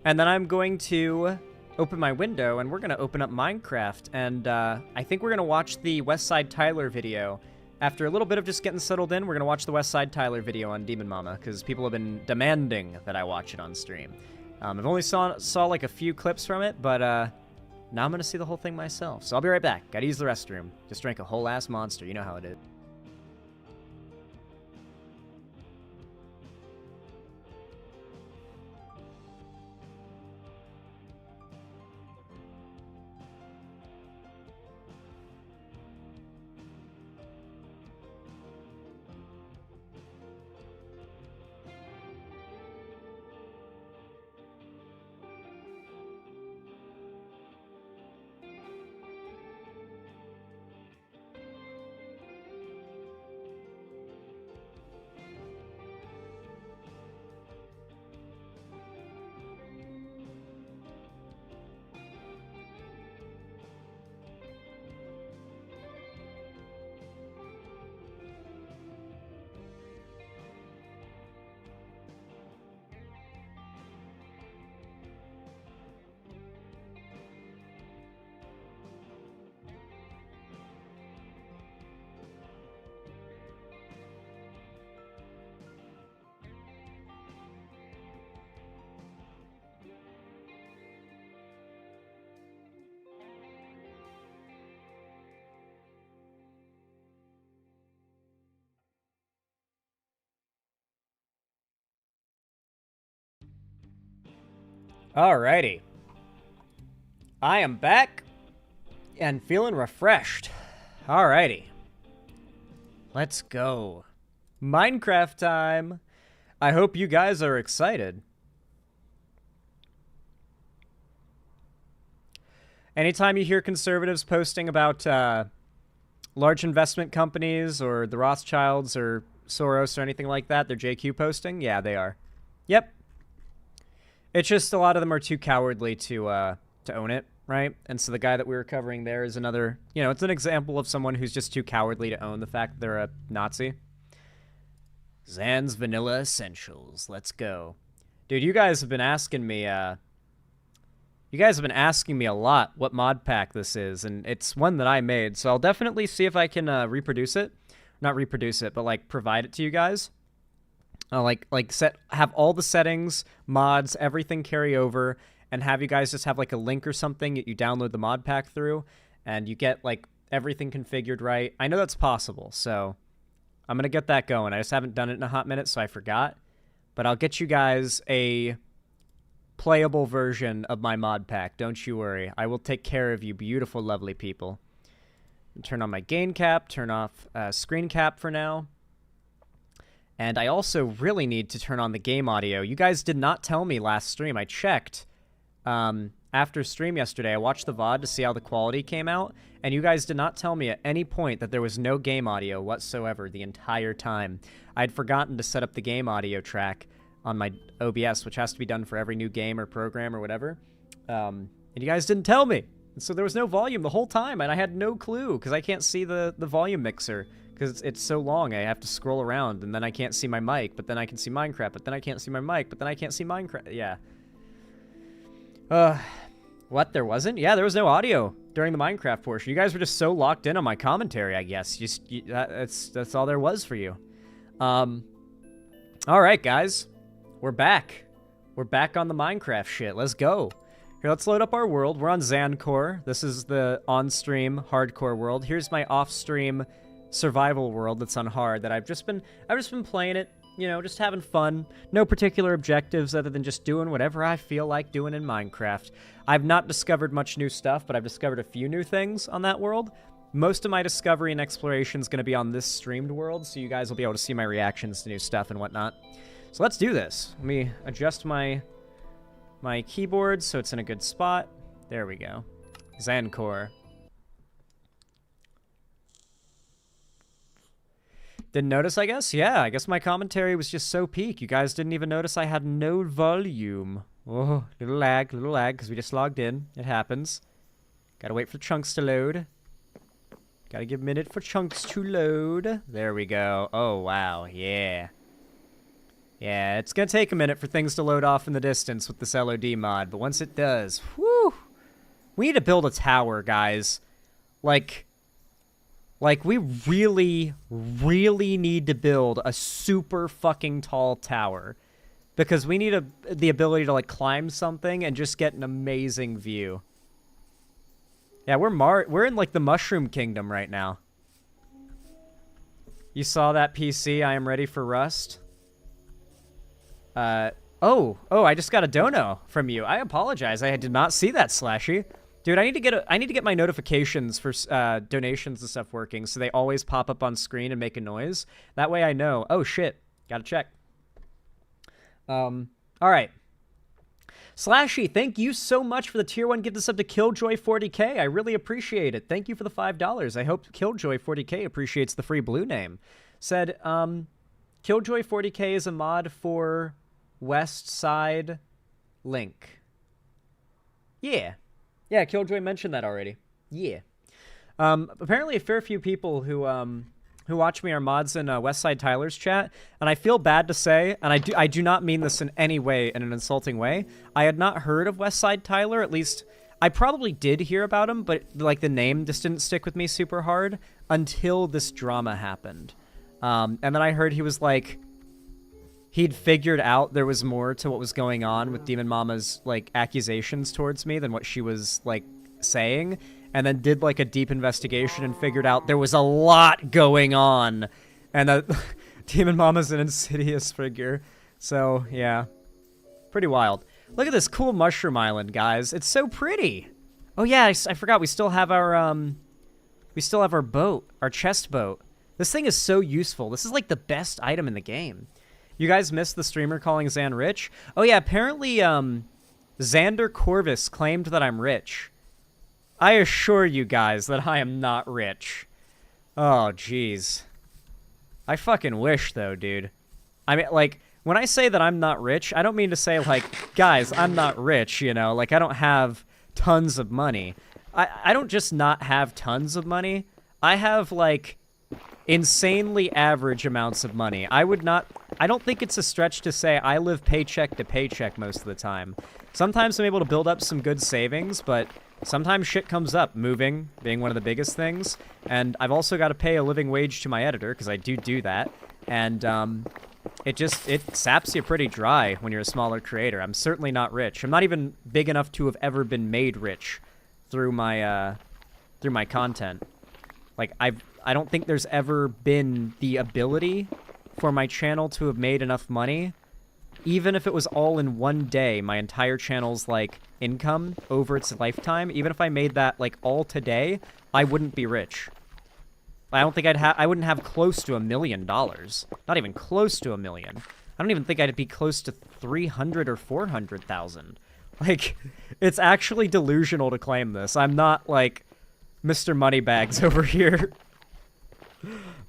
and then I'm going to open my window, and we're going to open up Minecraft, and I think we're going to watch the Westside Tyler video. After a little bit of just getting settled in, we're going to watch the Westside Tyler video on Demon Mama, because people have been demanding that I watch it on stream. I've only saw like a few clips from it, but now I'm going to see the whole thing myself. So I'll be right back. Got to use the restroom. Just drank a whole ass monster. You know how it is. Alrighty. I am back and feeling refreshed. Alrighty. Let's go. Minecraft time. I hope you guys are excited. Anytime you hear conservatives posting about large investment companies or the Rothschilds or Soros or anything like that, they're JQ posting? Yeah, they are. Yep. It's just a lot of them are too cowardly to own it, right? And so the guy that we were covering there is another, you know, it's an example of someone who's just too cowardly to own the fact that they're a Nazi. Zan's Vanilla Essentials. Let's go. Dude, you guys have been asking me You guys have been asking me a lot what mod pack this is, and it's one that I made, so I'll definitely see if I can reproduce it. Not reproduce it, but like provide it to you guys. Have all the settings, mods, everything carry over, and have you guys just have like a link or something that you download the mod pack through, and you get like everything configured right. I know that's possible, so I'm gonna get that going. I just haven't done it in a hot minute, so I forgot. But I'll get you guys a playable version of my mod pack. Don't you worry. I will take care of you, beautiful, lovely people. Turn on my gain cap, turn off screen cap for now. And I also really need to turn on the game audio. You guys did not tell me last stream. I checked after stream yesterday. I watched the VOD to see how the quality came out, and you guys did not tell me at any point that there was no game audio whatsoever the entire time. I'd forgotten to set up the game audio track on my OBS, which has to be done for every new game or program or whatever. And you guys didn't tell me. And so there was no volume the whole time, and I had no clue because I can't see the volume mixer because it's so long. I have to scroll around, and then I can't see my mic, but then I can see Minecraft, but then I can't see my mic, but then I can't see Minecraft. Yeah. What? There wasn't? Yeah, there was no audio during the Minecraft portion. You guys were just so locked in on my commentary, I guess. That's all there was for you. All right, guys. We're back. We're back on the Minecraft shit. Let's go. Here, let's load up our world. We're on Xancore. This is the on-stream hardcore world. Here's my off-stream survival world that's on hard that I've just been playing it, you know, just having fun. No particular objectives other than just doing whatever I feel like doing in Minecraft. I've not discovered much new stuff, but I've discovered a few new things on that world. Most of my discovery and exploration is going to be on this streamed world, so you guys will be able to see my reactions to new stuff and whatnot. So let's do this. Let me adjust my keyboard so it's in a good spot. There we go. Xancore. Didn't notice, I guess? Yeah, I guess my commentary was just so peak. You guys didn't even notice I had no volume. Oh, little lag, because we just logged in. It happens. Gotta wait for chunks to load. Gotta give a minute for chunks to load. There we go. Oh, wow. Yeah. Yeah, it's gonna take a minute for things to load off in the distance with this LOD mod, but once it does, whew! We need to build a tower, guys. Like we really, really need to build a super fucking tall tower. Because we need the ability to, like, climb something and just get an amazing view. Yeah, we're in, like, the Mushroom Kingdom right now. You saw that PC, I am ready for Rust? Oh, I just got a dono from you. I apologize. I did not see that, Slashy. Dude, I need to get my notifications for donations and stuff working so they always pop up on screen and make a noise. That way I know. Oh shit. Gotta check. All right. Slashy, thank you so much for the tier 1 gift sub to Killjoy 40k. I really appreciate it. Thank you for the $5. I hope Killjoy 40k appreciates the free blue name. Said, Killjoy 40k is a mod for Westside Link. Yeah. Yeah, Killjoy mentioned that already. Yeah. Apparently a fair few people who watch me are mods in Westside Tyler's chat, and I feel bad to say, and I do not mean this in any way in an insulting way. I had not heard of Westside Tyler, at least I probably did hear about him, but like the name just didn't stick with me super hard until this drama happened. And then I heard he was like, he'd figured out there was more to what was going on with Demon Mama's like accusations towards me than what she was like saying, and then did like a deep investigation and figured out there was a lot going on, and that Demon Mama's an insidious figure. So yeah, pretty wild. Look at this cool mushroom island, guys. It's so pretty. Oh yeah, I forgot we still have our boat, our chest boat. This thing is so useful. This is like the best item in the game. You guys missed the streamer calling Zan rich? Oh yeah, apparently Xander Corvus claimed that I'm rich. I assure you guys that I am not rich. Oh, jeez. I fucking wish, though, dude. I mean, like, when I say that I'm not rich, I don't mean to say, like, guys, I'm not rich, you know? Like, I don't have tons of money. I don't just not have tons of money. I have, like, insanely average amounts of money. I would not I don't think it's a stretch to say I live paycheck to paycheck most of the time. Sometimes I'm able to build up some good savings, but sometimes shit comes up, moving being one of the biggest things. And I've also got to pay a living wage to my editor, because I do that. And it saps you pretty dry when you're a smaller creator. I'm certainly not rich. I'm not even big enough to have ever been made rich through my content. Like, I don't think there's ever been the ability for my channel to have made enough money, even if it was all in one day, my entire channel's, like, income over its lifetime. Even if I made that, like, all today, I wouldn't be rich. I don't think I wouldn't have close to $1 million. Not even close to $1 million. I don't even think I'd be close to 300 or 400,000. Like, it's actually delusional to claim this. I'm not, like, Mr. Moneybags over here.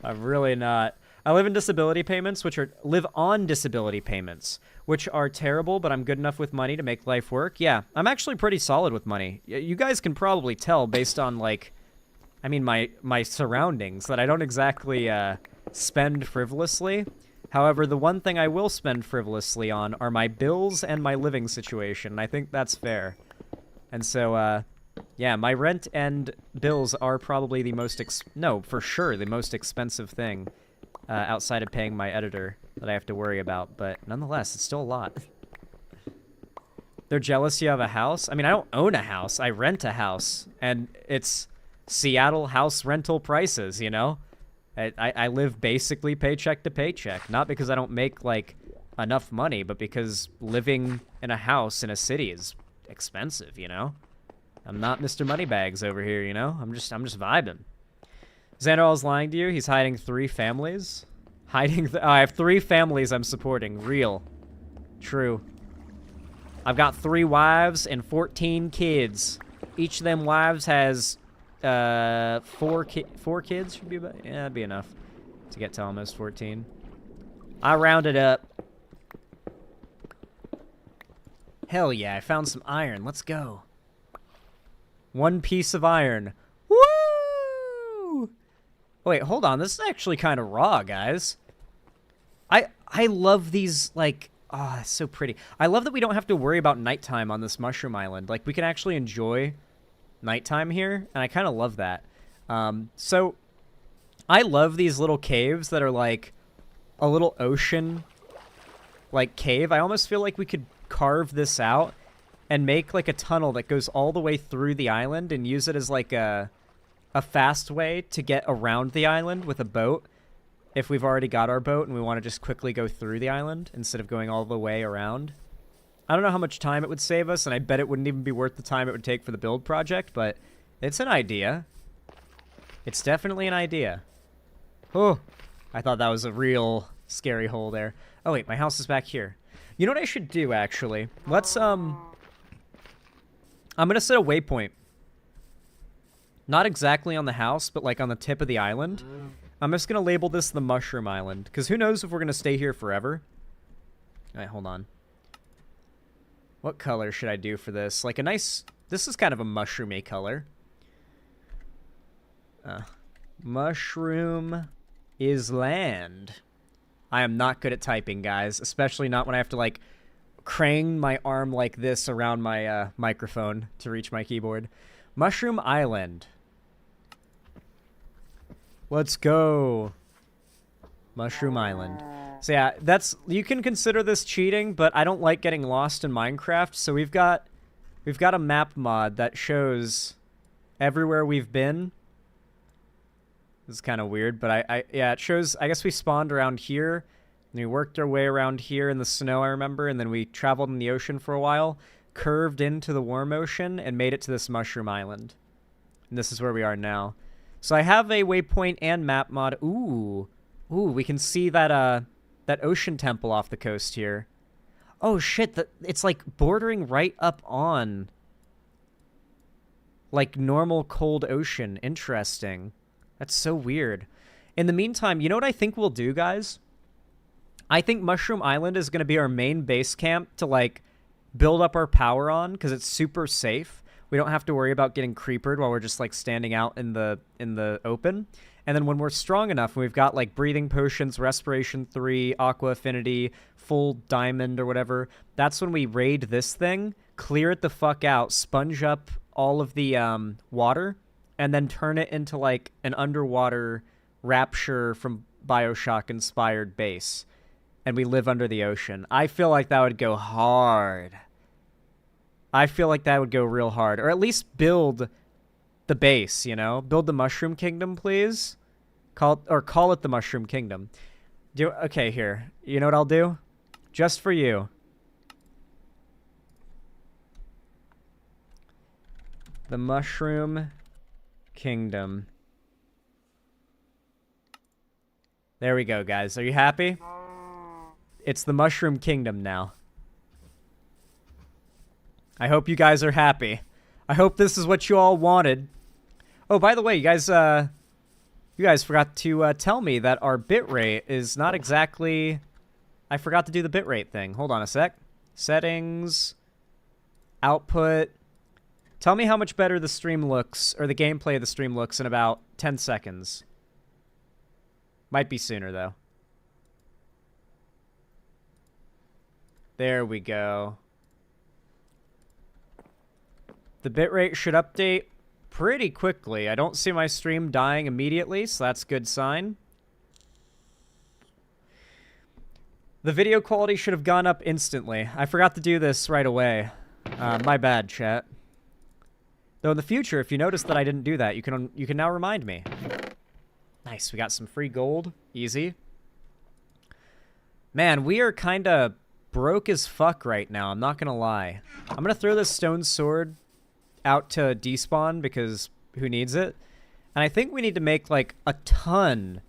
I'm really not. I live on disability payments, which are terrible, but I'm good enough with money to make life work. Yeah, I'm actually pretty solid with money. You guys can probably tell based on, like, I mean, my surroundings, that I don't exactly spend frivolously. However, the one thing I will spend frivolously on are my bills and my living situation. I think that's fair. And so, yeah, my rent and bills are probably the most, for sure, the most expensive thing outside of paying my editor that I have to worry about. But nonetheless, it's still a lot. They're jealous you have a house? I mean, I don't own a house. I rent a house. And it's Seattle house rental prices, you know? I live basically paycheck to paycheck. Not because I don't make, like, enough money, but because living in a house in a city is expensive, you know? I'm not Mr. Moneybags over here, you know? I'm just vibing. Xanderall's lying to you. He's hiding 3 families. I have 3 families I'm supporting. Real. True. I've got 3 wives and 14 kids. Each of them wives has 4 kids. Should be about, yeah, that'd be enough to get to almost 14. I rounded up. Hell yeah, I found some iron. Let's go. 1 piece of iron. Woo! Oh, wait, hold on. This is actually kind of raw, guys. I love these, like, oh, it's so pretty. I love that we don't have to worry about nighttime on this mushroom island. Like, we can actually enjoy nighttime here, and I kind of love that. So, I love these little caves that are, like, a little ocean, like, cave. I almost feel like we could carve this out and make, like, a tunnel that goes all the way through the island and use it as, like, a fast way to get around the island with a boat if we've already got our boat and we want to just quickly go through the island instead of going all the way around. I don't know how much time it would save us, and I bet it wouldn't even be worth the time it would take for the build project, but it's an idea. It's definitely an idea. Oh, I thought that was a real scary hole there. Oh, wait, my house is back here. You know what I should do, actually? Let's, I'm gonna set a waypoint. Not exactly on the house, but, like, on the tip of the island. I'm just gonna label this the Mushroom Island, because who knows if we're gonna stay here forever. Alright, hold on. What color should I do for this? Like a nice... This is kind of a mushroomy color. Mushroom is land. I am not good at typing, guys. Especially not when I have to, like, crane my arm like this around my microphone to reach my keyboard. Mushroom Island. Let's go. Mushroom Island. So yeah, you can consider this cheating, but I don't like getting lost in Minecraft, so we've got a map mod that shows everywhere we've been. This is kind of weird, but yeah, it shows, I guess we spawned around here, and we worked our way around here in the snow, I remember, and then we traveled in the ocean for a while, curved into the warm ocean, and made it to this Mushroom Island. And this is where we are now. So I have a waypoint and map mod. Ooh, we can see that that ocean temple off the coast here. Oh shit, it's like bordering right up on like normal cold ocean. Interesting. That's so weird. In the meantime, you know what I think we'll do, guys? I think Mushroom Island is going to be our main base camp to, like, build up our power on, because it's super safe. We don't have to worry about getting creepered while we're just like standing out in the open. And then when we're strong enough, and we've got like breathing potions, respiration 3, aqua affinity, full diamond or whatever, that's when we raid this thing, clear it the fuck out, sponge up all of the water, and then turn it into like an underwater Rapture from BioShock inspired base. And we live under the ocean. I feel like that would go hard. I feel like that would go real hard. Or at least build the base, you know? Build the Mushroom Kingdom, please. Call it the Mushroom Kingdom. Okay, here. You know what I'll do? Just for you. The Mushroom Kingdom. There we go, guys. Are you happy? It's the Mushroom Kingdom now. I hope you guys are happy. I hope this is what you all wanted. Oh, by the way, you guys forgot to tell me that our bitrate is not exactly... I forgot to do the bitrate thing. Hold on a sec. Settings. Output. Tell me how much better the stream looks, or the gameplay of the stream looks in about 10 seconds. Might be sooner, though. There we go. The bitrate should update pretty quickly. I don't see my stream dying immediately, so that's a good sign. The video quality should have gone up instantly. I forgot to do this right away. My bad, chat. Though in the future, if you notice that I didn't do that, you can now remind me. Nice, we got some free gold. Easy. Man, we are kind of broke as fuck right now, I'm not gonna lie. I'm gonna throw this stone sword out to despawn because who needs it? And I think we need to make like a ton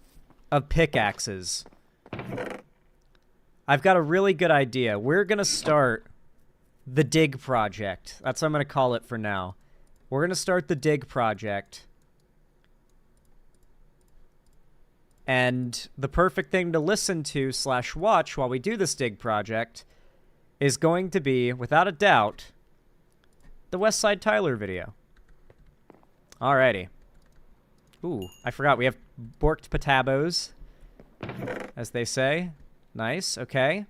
of pickaxes. I've got a really good idea. We're gonna start the dig project. That's what I'm gonna call it for now. We're gonna start the dig project. And the perfect thing to listen to / watch while we do this dig project is going to be, without a doubt, the Westside Tyler video. Alrighty. Ooh, I forgot. We have borked patabos, as they say. Nice. Okay.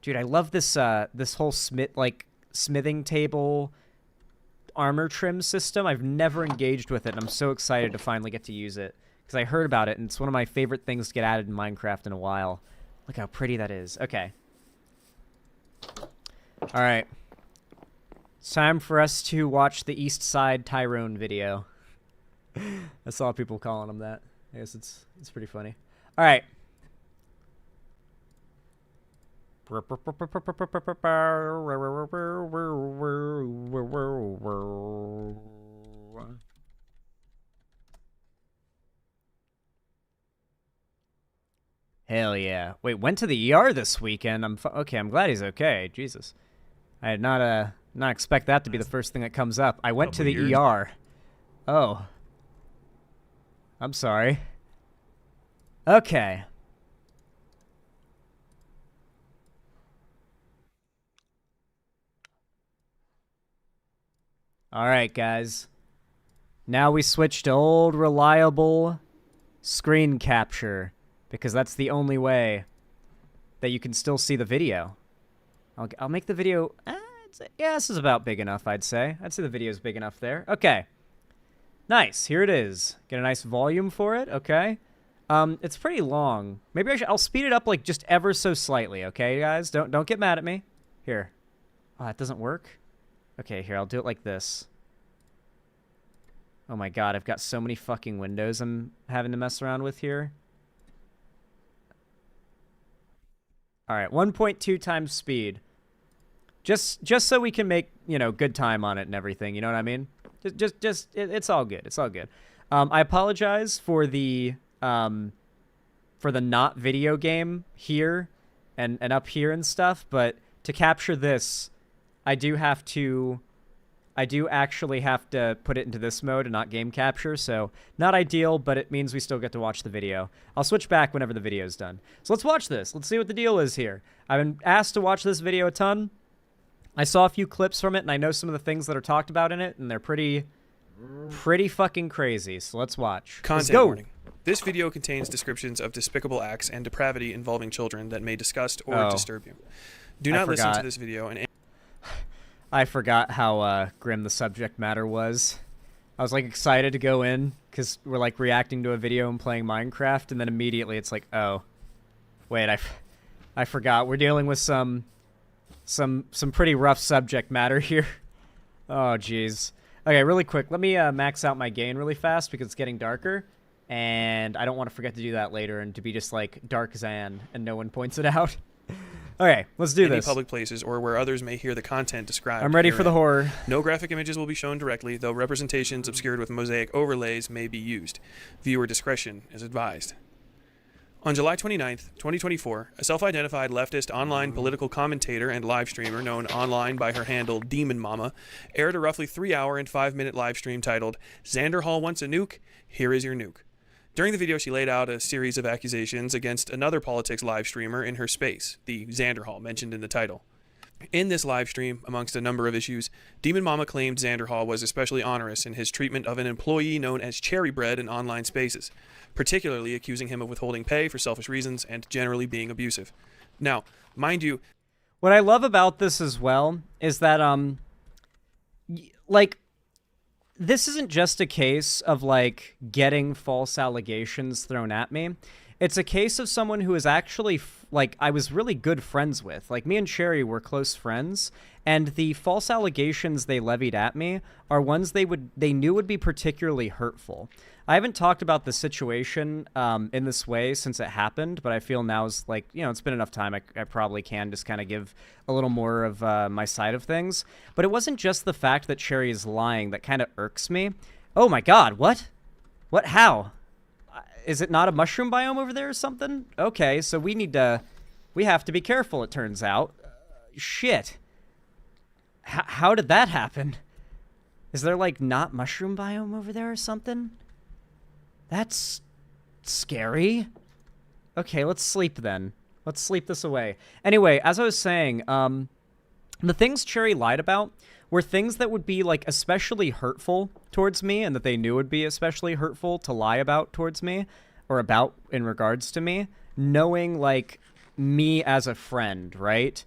Dude, I love this this whole smithing table armor trim system. I've never engaged with it, and I'm so excited to finally get to use it. Because I heard about it, and it's one of my favorite things to get added in Minecraft in a while. Look how pretty that is. Okay. Alright. It's time for us to watch the East Side Tyrone video. I saw people calling him that. I guess it's pretty funny. Alright. Hell yeah. Wait, went to the ER this weekend. Okay, I'm glad he's okay. Jesus. I did not expect that to be the first thing that comes up. I went to the ER. Oh. I'm sorry. Okay. Alright, guys. Now we switch to old, reliable screen capture. Because that's the only way that you can still see the video. I'll make the video... yeah, this is about big enough, I'd say. I'd say the video's big enough there. Okay. Nice. Here it is. Get a nice volume for it. Okay. It's pretty long. Maybe I'll speed it up like just ever so slightly. Okay, guys? Don't get mad at me. Here. Oh, that doesn't work? Okay, here. I'll do it like this. Oh my god, I've got so many fucking windows I'm having to mess around with here. Alright, 1.2 times speed. Just so we can make, you know, good time on it and everything, you know what I mean? It's all good. It's all good. I apologize for the not video game here and up here and stuff, but to capture this, I do actually have to put it into this mode and not game capture, so not ideal, but it means we still get to watch the video. I'll switch back whenever the video's done. So let's watch this. Let's see what the deal is here. I've been asked to watch this video a ton. I saw a few clips from it, and I know some of the things that are talked about in it, and they're pretty fucking crazy. So let's watch. Content Let's go. warning. This video contains descriptions of despicable acts and depravity involving children that may disgust or disturb you. Do not listen to this video. And I forgot how grim the subject matter was. I was like excited to go in because we're like reacting to a video and playing Minecraft, and then immediately it's like, oh, wait, I forgot. We're dealing with some pretty rough subject matter here. Oh, jeez. Okay, really quick. Let me max out my gain really fast because it's getting darker, and I don't want to forget to do that later and to be just like Dark Zan and no one points it out. Okay, let's do this. Any public places or where others may hear the content described. I'm ready for the horror. No graphic images will be shown directly, though representations obscured with mosaic overlays may be used. Viewer discretion is advised. On July 29th, 2024, a self-identified leftist online political commentator and live streamer known online by her handle Demon Mama aired a roughly 3-hour and 5-minute live stream titled "Xander Hall Wants a Nuke? Here is Your Nuke." During the video, she laid out a series of accusations against another politics live streamer in her space, the Xander Hall mentioned in the title. In this live stream, amongst a number of issues, Demon Mama claimed Xander Hall was especially onerous in his treatment of an employee known as Cherry Bread in online spaces, particularly accusing him of withholding pay for selfish reasons and generally being abusive. Now, mind you, what I love about this as well is that, like, this isn't just a case of, like, getting false allegations thrown at me. It's a case of someone who is actually, like, I was really good friends with. Like, me and Cherry were close friends, and the false allegations they levied at me are ones they knew would be particularly hurtful. I haven't talked about the situation in this way since it happened, but I feel now is like, you know, it's been enough time. I probably can just kind of give a little more of my side of things. But it wasn't just the fact that Cherry is lying that kind of irks me. Oh my God, what? What? How? Is it not a mushroom biome over there or something? Okay, so we have to be careful, it turns out. Shit. How did that happen? Is there, like, not mushroom biome over there or something? That's scary. Okay, let's sleep then. Let's sleep this away. Anyway, as I was saying, the things Cherry lied about were things that would be, like, especially hurtful towards me, and that they knew would be especially hurtful to lie about towards me, or about in regards to me, knowing, like, me as a friend, right?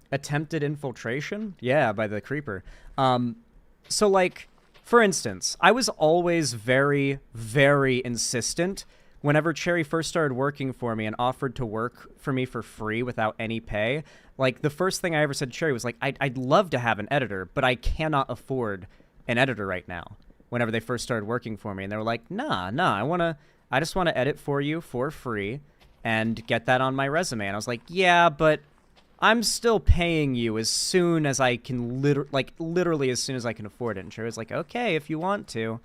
Attempted infiltration? Yeah, by the creeper. So, like, for instance, I was always very, very insistent whenever Cherry first started working for me and offered to work for me for free without any pay. Like, the first thing I ever said to Cherry was, like, I'd love to have an editor, but I cannot afford an editor right now, whenever they first started working for me. And they were like, nah, I just want to edit for you for free and get that on my resume. And I was like, yeah, but I'm still paying you as soon as I can, literally as soon as I can afford it. And Cherry was like, okay, if you want to.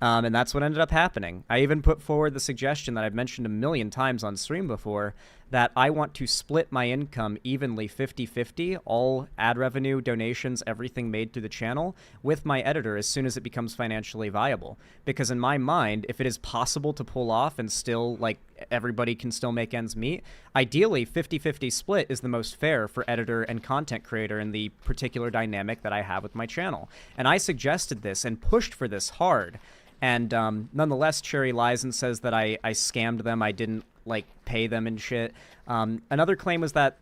And that's what ended up happening. I even put forward the suggestion that I've mentioned a million times on stream before, that I want to split my income evenly 50-50, all ad revenue, donations, everything made through the channel, with my editor as soon as it becomes financially viable. Because in my mind, if it is possible to pull off and still, like, everybody can still make ends meet, ideally 50-50 split is the most fair for editor and content creator in the particular dynamic that I have with my channel. And I suggested this and pushed for this hard. And nonetheless, Cherry lies and says that I scammed them. I didn't, like, pay them and shit. Another claim was that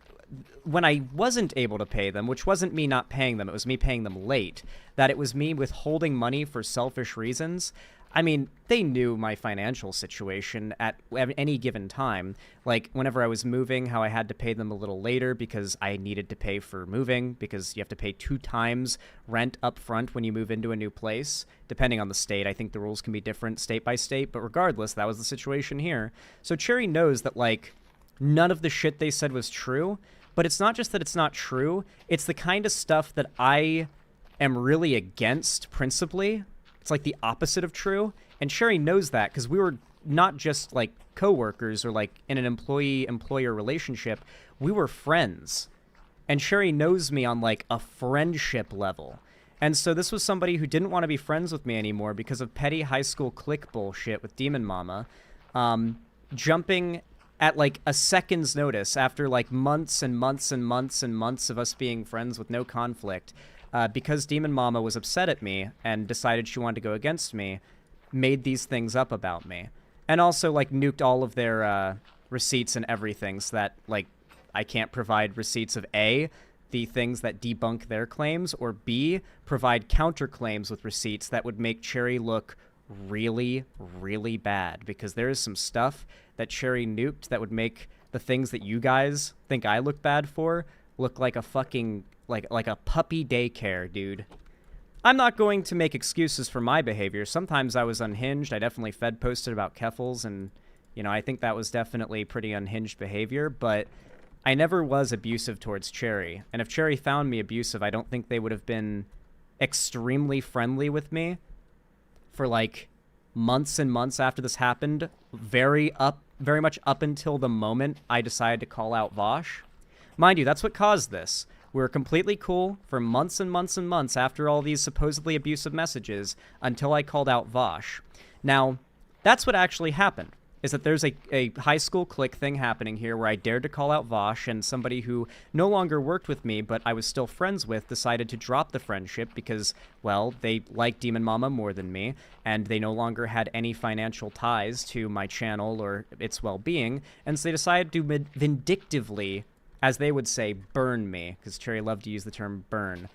when I wasn't able to pay them, which wasn't me not paying them, it was me paying them late, that it was me withholding money for selfish reasons. I mean, they knew my financial situation at any given time. Like, whenever I was moving, how I had to pay them a little later because I needed to pay for moving, because you have to pay 2 times rent up front when you move into a new place, depending on the state. I think the rules can be different state by state, but regardless, that was the situation here. So Cherry knows that, like, none of the shit they said was true, but it's not just that it's not true, it's the kind of stuff that I am really against principally. It's like the opposite of true, and Cherry knows that because we were not just, like, co-workers or, like, in an employee-employer relationship. We were friends, and Cherry knows me on, like, a friendship level. And so this was somebody who didn't want to be friends with me anymore because of petty high school clique bullshit with Demon Mama, jumping at like a second's notice, after like months and months and months and months of us being friends with no conflict, because Demon Mama was upset at me and decided she wanted to go against me, made these things up about me. And also like nuked all of their receipts and everything, so that like I can't provide receipts of A, the things that debunk their claims, or B, provide counterclaims with receipts that would make Cherry look really, really bad, because there is some stuff that Cherry nuked that would make the things that you guys think I look bad for look like a fucking, like a puppy daycare, dude. I'm not going to make excuses for my behavior. Sometimes I was unhinged. I definitely Fed posted about Keffals, and, you know, I think that was definitely pretty unhinged behavior, but I never was abusive towards Cherry. And if Cherry found me abusive, I don't think they would have been extremely friendly with me for like months and months after this happened, very much up until the moment I decided to call out Vosh. Mind you, that's what caused this. We were completely cool for months and months and months after all these supposedly abusive messages until I called out Vosh. Now, that's what actually happened, is that there's a high school clique thing happening here where I dared to call out Vosh, and somebody who no longer worked with me but I was still friends with decided to drop the friendship because, well, they liked Demon Mama more than me, and they no longer had any financial ties to my channel or its well-being, and so they decided to vindictively, as they would say, burn me, because Cherry loved to use the term burn.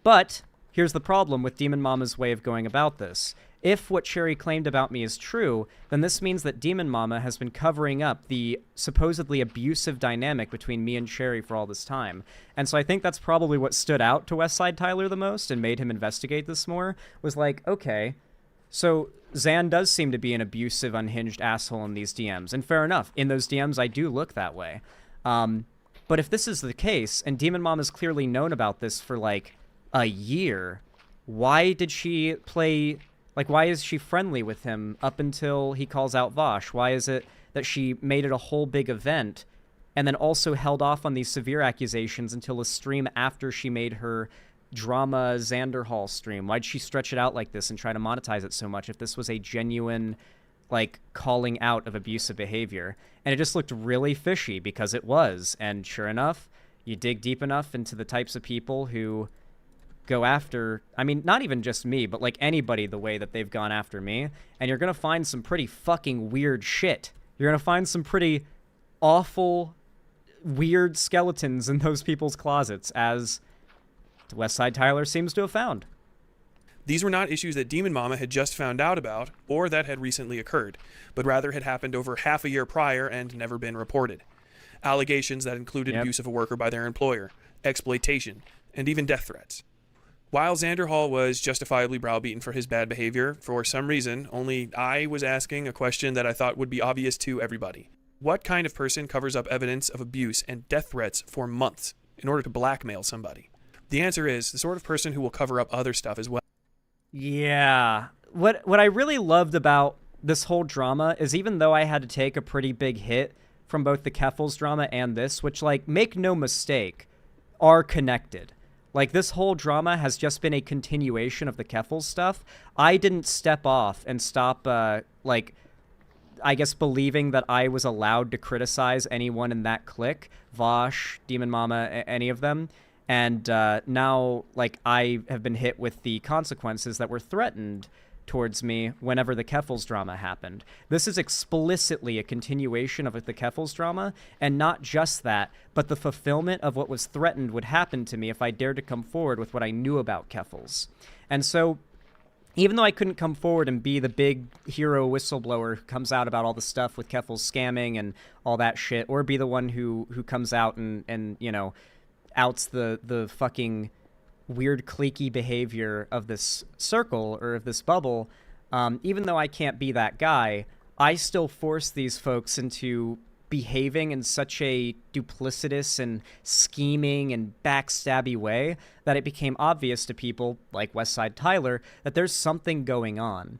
But here's the problem with Demon Mama's way of going about this. If what Cherry claimed about me is true, then this means that Demon Mama has been covering up the supposedly abusive dynamic between me and Cherry for all this time. And so I think that's probably what stood out to Westside Tyler the most and made him investigate this more, was like, okay, so Zan does seem to be an abusive, unhinged asshole in these DMs. And fair enough, in those DMs I do look that way. But if this is the case, and Demon Mama's clearly known about this for like a year, why did she play... Like, why is she friendly with him up until he calls out Vosh? Why is it that she made it a whole big event and then also held off on these severe accusations until a stream after she made her drama Xander Hall stream? Why'd she stretch it out like this and try to monetize it so much if this was a genuine, like, calling out of abusive behavior? And it just looked really fishy, because it was. And sure enough, you dig deep enough into the types of people who go after, I mean, not even just me, but like anybody the way that they've gone after me, and you're gonna find some pretty fucking weird shit. You're gonna find some pretty awful, weird skeletons in those people's closets, as Westside Tyler seems to have found. These were not issues that Demon Mama had just found out about, or that had recently occurred, but rather had happened over half a year prior and never been reported. Allegations that included abuse of a worker by their employer, exploitation, and even death threats. While Xander Hall was justifiably browbeaten for his bad behavior, for some reason, only I was asking a question that I thought would be obvious to everybody. What kind of person covers up evidence of abuse and death threats for months in order to blackmail somebody? The answer is the sort of person who will cover up other stuff as well. Yeah. What I really loved about this whole drama is, even though I had to take a pretty big hit from both the Keffals drama and this, which, like, make no mistake, are connected. Like, this whole drama has just been a continuation of the Keffals stuff. I didn't step off and stop, like, I guess believing that I was allowed to criticize anyone in that clique, Vosh, Demon Mama, any of them. And now, like, I have been hit with the consequences that were threatened towards me whenever the Keffals drama happened. This is explicitly a continuation of the Keffals drama, and not just that, but the fulfillment of what was threatened would happen to me if I dared to come forward with what I knew about Keffals. And so, even though I couldn't come forward and be the big hero whistleblower who comes out about all the stuff with Keffals scamming and all that shit, or be the one who comes out and you know, outs the fucking weird cliquey behavior of this circle or of this bubble, even though I can't be that guy, I still force these folks into behaving in such a duplicitous and scheming and backstabby way that it became obvious to people like Westside Tyler that there's something going on.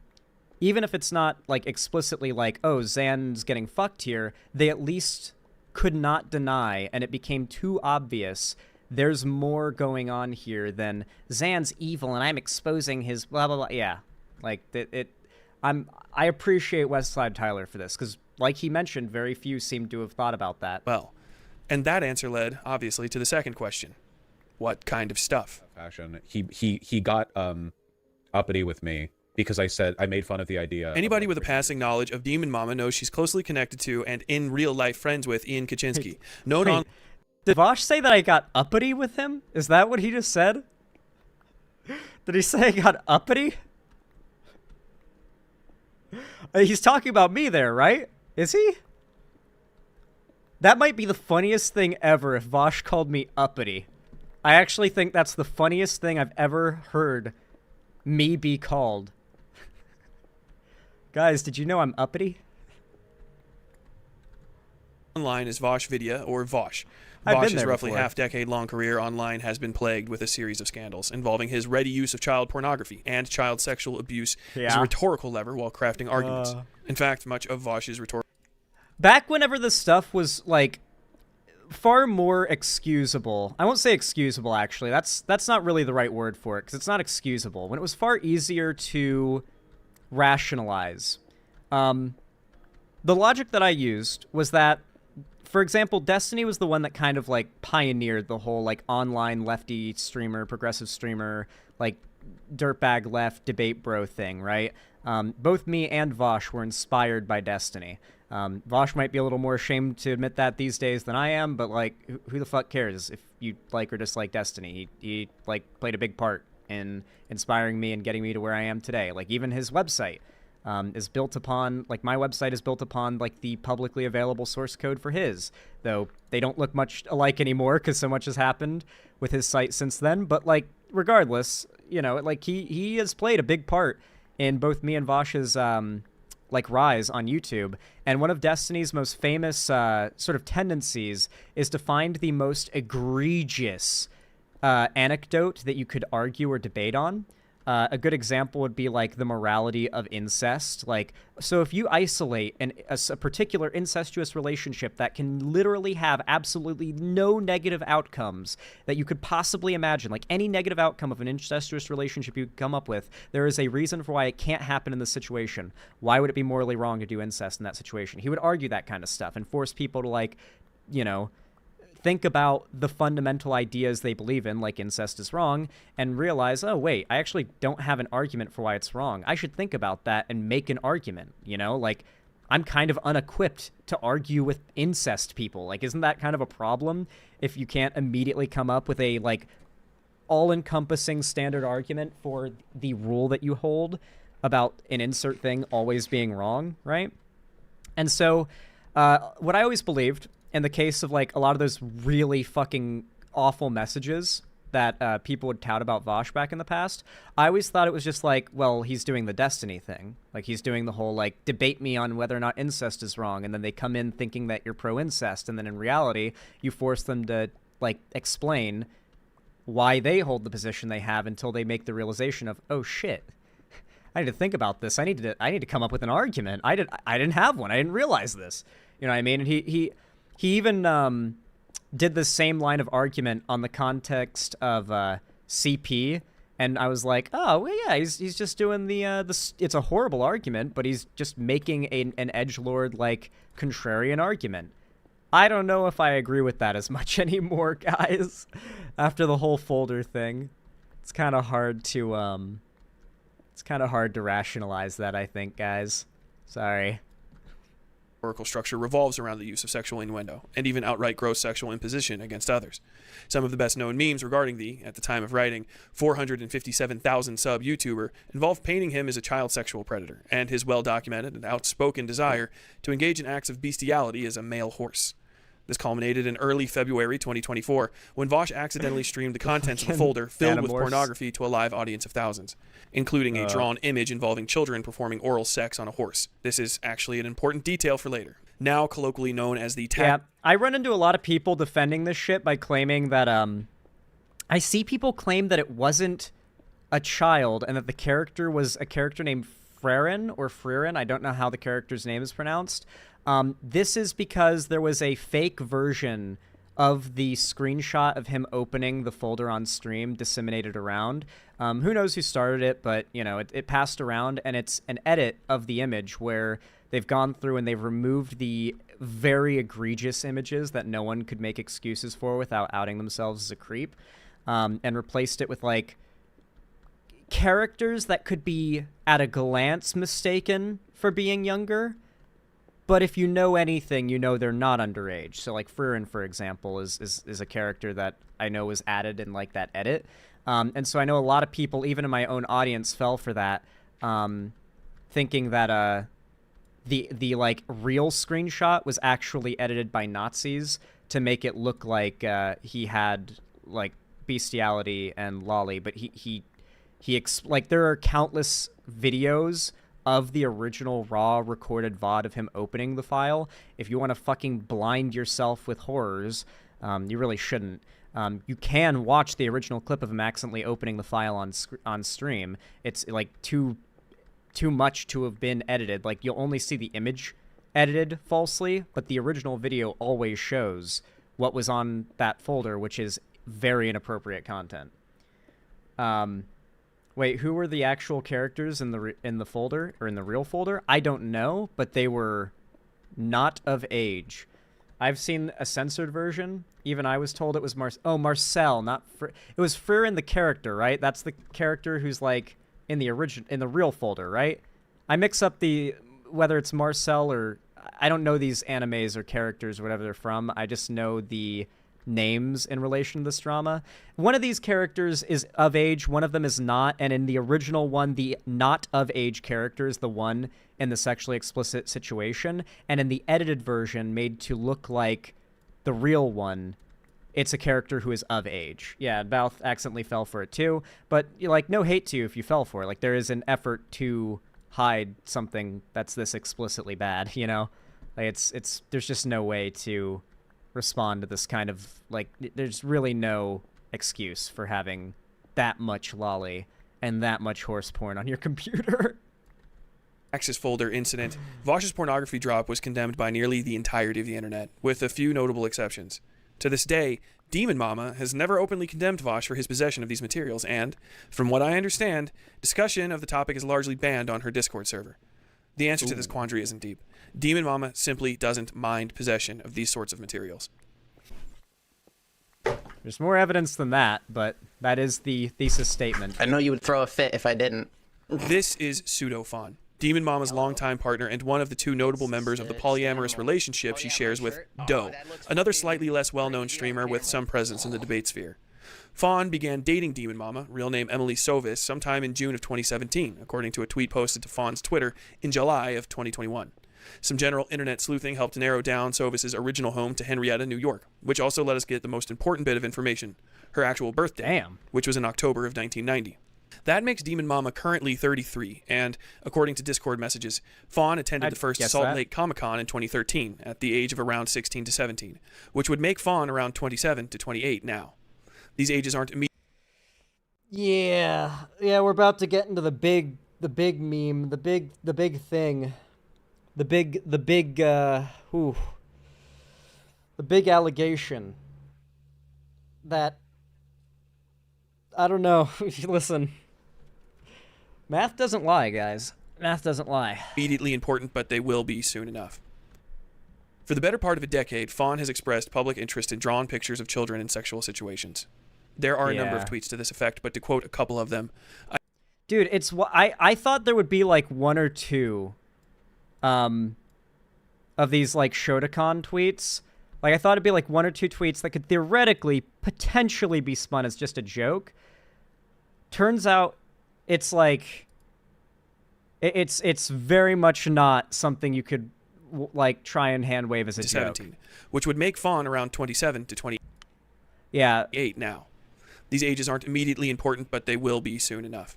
Even if it's not like explicitly like, oh, Zan's getting fucked here, they at least could not deny, and it became too obvious, there's more going on here than Zan's evil and I'm exposing his blah, blah, blah. Yeah, like, I appreciate Westside Tyler for this, because like he mentioned, very few seem to have thought about that. Well, and that answer led, obviously, to the second question. What kind of stuff? Fashion. He got uppity with me because I made fun of the idea. Anybody with a passing knowledge of Demon Mama knows she's closely connected to and in real life friends with Ian Kaczynski. Did Vosh say that I got uppity with him? Is that what he just said? Did he say I got uppity? He's talking about me there, right? Is he? That might be the funniest thing ever if Vosh called me uppity. I actually think that's the funniest thing I've ever heard me be called. Guys, did you know I'm uppity? Online is Vosh Vidya, or Vosh. I've been Vosh's there roughly before. half-decade-long career online has been plagued with a series of scandals involving his ready use of child pornography and child sexual abuse as Yeah. a rhetorical lever while crafting arguments. In fact, much of Vosh's rhetorical... Back whenever this stuff was, like, far more excusable. I won't say excusable, actually. That's not really the right word for it, because it's not excusable. When it was far easier to rationalize. The logic that I used was that, for example, Destiny was the one that kind of, like, pioneered the whole, like, online lefty streamer, progressive streamer, like, dirtbag left debate bro thing, right? Both me and Vosh were inspired by Destiny. Vosh might be a little more ashamed to admit that these days than I am, but, like, who the fuck cares if you like or dislike Destiny? He like, played a big part in inspiring me and getting me to where I am today. Like, even his website is built upon, like, my website is built upon, like, the publicly available source code for his, though they don't look much alike anymore because so much has happened with his site since then. But, like, regardless, you know, like, he has played a big part in both me and Vosh's, like, rise on YouTube. And one of Destiny's most famous sort of tendencies is to find the most egregious anecdote that you could argue or debate on. A good example would be, like, the morality of incest. Like, so if you isolate a particular incestuous relationship that can literally have absolutely no negative outcomes that you could possibly imagine, like any negative outcome of an incestuous relationship you could come up with, there is a reason for why it can't happen in this situation. Why would it be morally wrong to do incest in that situation? He would argue that kind of stuff and force people to, like, you know, think about the fundamental ideas they believe in, like incest is wrong, and realize, oh, wait, I actually don't have an argument for why it's wrong. I should think about that and make an argument, you know? Like, I'm kind of unequipped to argue with incest people. Like, isn't that kind of a problem if you can't immediately come up with a, like, all-encompassing standard argument for the rule that you hold about an insert thing always being wrong, right? And so, what I always believed, in the case of, like, a lot of those really fucking awful messages that people would tout about Vosh back in the past, I always thought it was just like, well, he's doing the Destiny thing. Like, he's doing the whole, like, debate me on whether or not incest is wrong, and then they come in thinking that you're pro-incest, and then in reality, you force them to, like, explain why they hold the position they have until they make the realization of, oh, shit, I need to think about this. I need to come up with an argument. I didn't have one. I didn't realize this. You know what I mean? And he even did the same line of argument on the context of CP, and I was like, oh, well, yeah, he's just doing the it's a horrible argument, but he's just making an edgelord, like, contrarian argument. I don't know if I agree with that as much anymore, guys. After the whole folder thing, it's kind of hard to rationalize that, I think, guys. Sorry. Oracle structure revolves around the use of sexual innuendo, and even outright gross sexual imposition against others. Some of the best-known memes regarding the, at the time of writing, 457,000 sub YouTuber involve painting him as a child sexual predator, and his well-documented and outspoken desire to engage in acts of bestiality as a male horse. This culminated in early February 2024, when Vosh accidentally streamed the contents of a folder filled with pornography to a live audience of thousands, including a drawn image involving children performing oral sex on a horse. This is actually an important detail for later. Now colloquially known as the Yeah, I run into a lot of people defending this shit by claiming that, I see people claim that it wasn't a child and that the character was a character named Frerin. I don't know how the character's name is pronounced. This is because there was a fake version of the screenshot of him opening the folder on stream disseminated around. Who knows who started it, but, you know, it passed around, and it's an edit of the image where they've gone through and they've removed the very egregious images that no one could make excuses for without outing themselves as a creep, and replaced it with, like, characters that could be, at a glance, mistaken for being younger. But if you know anything, you know they're not underage. So, like, Furin, for example, is a character that I know was added in, like, that edit. And so I know a lot of people, even in my own audience, fell for that, thinking that the like, real screenshot was actually edited by Nazis to make it look like he had, like, bestiality and lolly. But like, there are countless videos of the original raw recorded VOD of him opening the file. If you want to fucking blind yourself with horrors, you really shouldn't. You can watch the original clip of him accidentally opening the file on stream. It's, like, too much to have been edited. Like, you'll only see the image edited falsely, but the original video always shows what was on that folder, which is very inappropriate content. Wait, who were the actual characters in the folder, or in the real folder? I don't know, but they were not of age. I've seen a censored version. Even I was told it was Marcel, not it was Furin the character, right? That's the character who's, like, in the real folder, right? I mix up whether it's Marcel or I don't know these animes or characters or whatever they're from. I just know the names in relation to this drama. One of these characters is of age, one of them is not, and in the original one, the not of age character is the one in the sexually explicit situation, and in the edited version made to look like the real one, it's a character who is of age. Yeah, Balth accidentally fell for it too, but, like, no hate to you if you fell for it. Like, there is an effort to hide something that's this explicitly bad, you know? Like, there's just no way to respond to this kind of, like, there's really no excuse for having that much lolly and that much horse porn on your computer. Access folder incident, Vosh's pornography drop was condemned by nearly the entirety of the internet, with a few notable exceptions. To this day, Demon Mama has never openly condemned Vosh for his possession of these materials, and, from what I understand, discussion of the topic is largely banned on her Discord server. The answer to this quandary isn't deep. Demon Mama simply doesn't mind possession of these sorts of materials. There's more evidence than that, but that is the thesis statement. I know you would throw a fit if I didn't. This is Pseudo-Fawn, Demon Mama's longtime partner and one of the two notable members of the polyamorous relationship she shares with Doe, another slightly less well-known streamer with some presence in the debate sphere. Fawn began dating Demon Mama, real name Emily Sovis, sometime in June of 2017, according to a tweet posted to Fawn's Twitter in July of 2021. Some general internet sleuthing helped narrow down Sovis's original home to Henrietta, New York, which also let us get the most important bit of information, her actual birthday, which was in October of 1990. That makes Demon Mama currently 33, and, according to Discord messages, Fawn attended the first Salt Lake Comic-Con in 2013, at the age of around 16 to 17, which would make Fawn around 27 to 28 now. These ages aren't immediate. Yeah, we're about to get into the big meme, the big thing. The big allegation that, I don't know, listen, math doesn't lie, guys. Math doesn't lie. Immediately important, but they will be soon enough. For the better part of a decade, Fawn has expressed public interest in drawn pictures of children in sexual situations. There are a number of tweets to this effect, but to quote a couple of them... Dude, I thought there would be, like, one or two of these, like, Shotokan tweets. Like, I thought it'd be, like, one or two tweets that could theoretically, potentially be spun as just a joke. Turns out it's, like, it's very much not something you could, like, try and hand wave as a joke. 17, which would make Fawn around 27 to 28 now. These ages aren't immediately important, but they will be soon enough.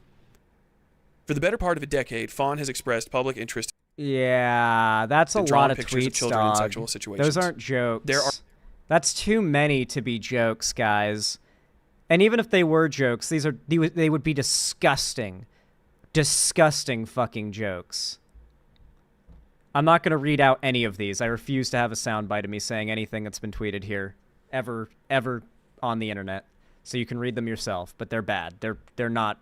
For the better part of a decade, Fawn has expressed public interest. Yeah, that's a lot of tweets, of children in sexual situations. Those aren't jokes. That's too many to be jokes, guys. And even if they were jokes, they would be disgusting fucking jokes. I'm not going to read out any of these. I refuse to have a soundbite of me saying anything that's been tweeted here ever on the internet. So you can read them yourself, but they're bad. They're not.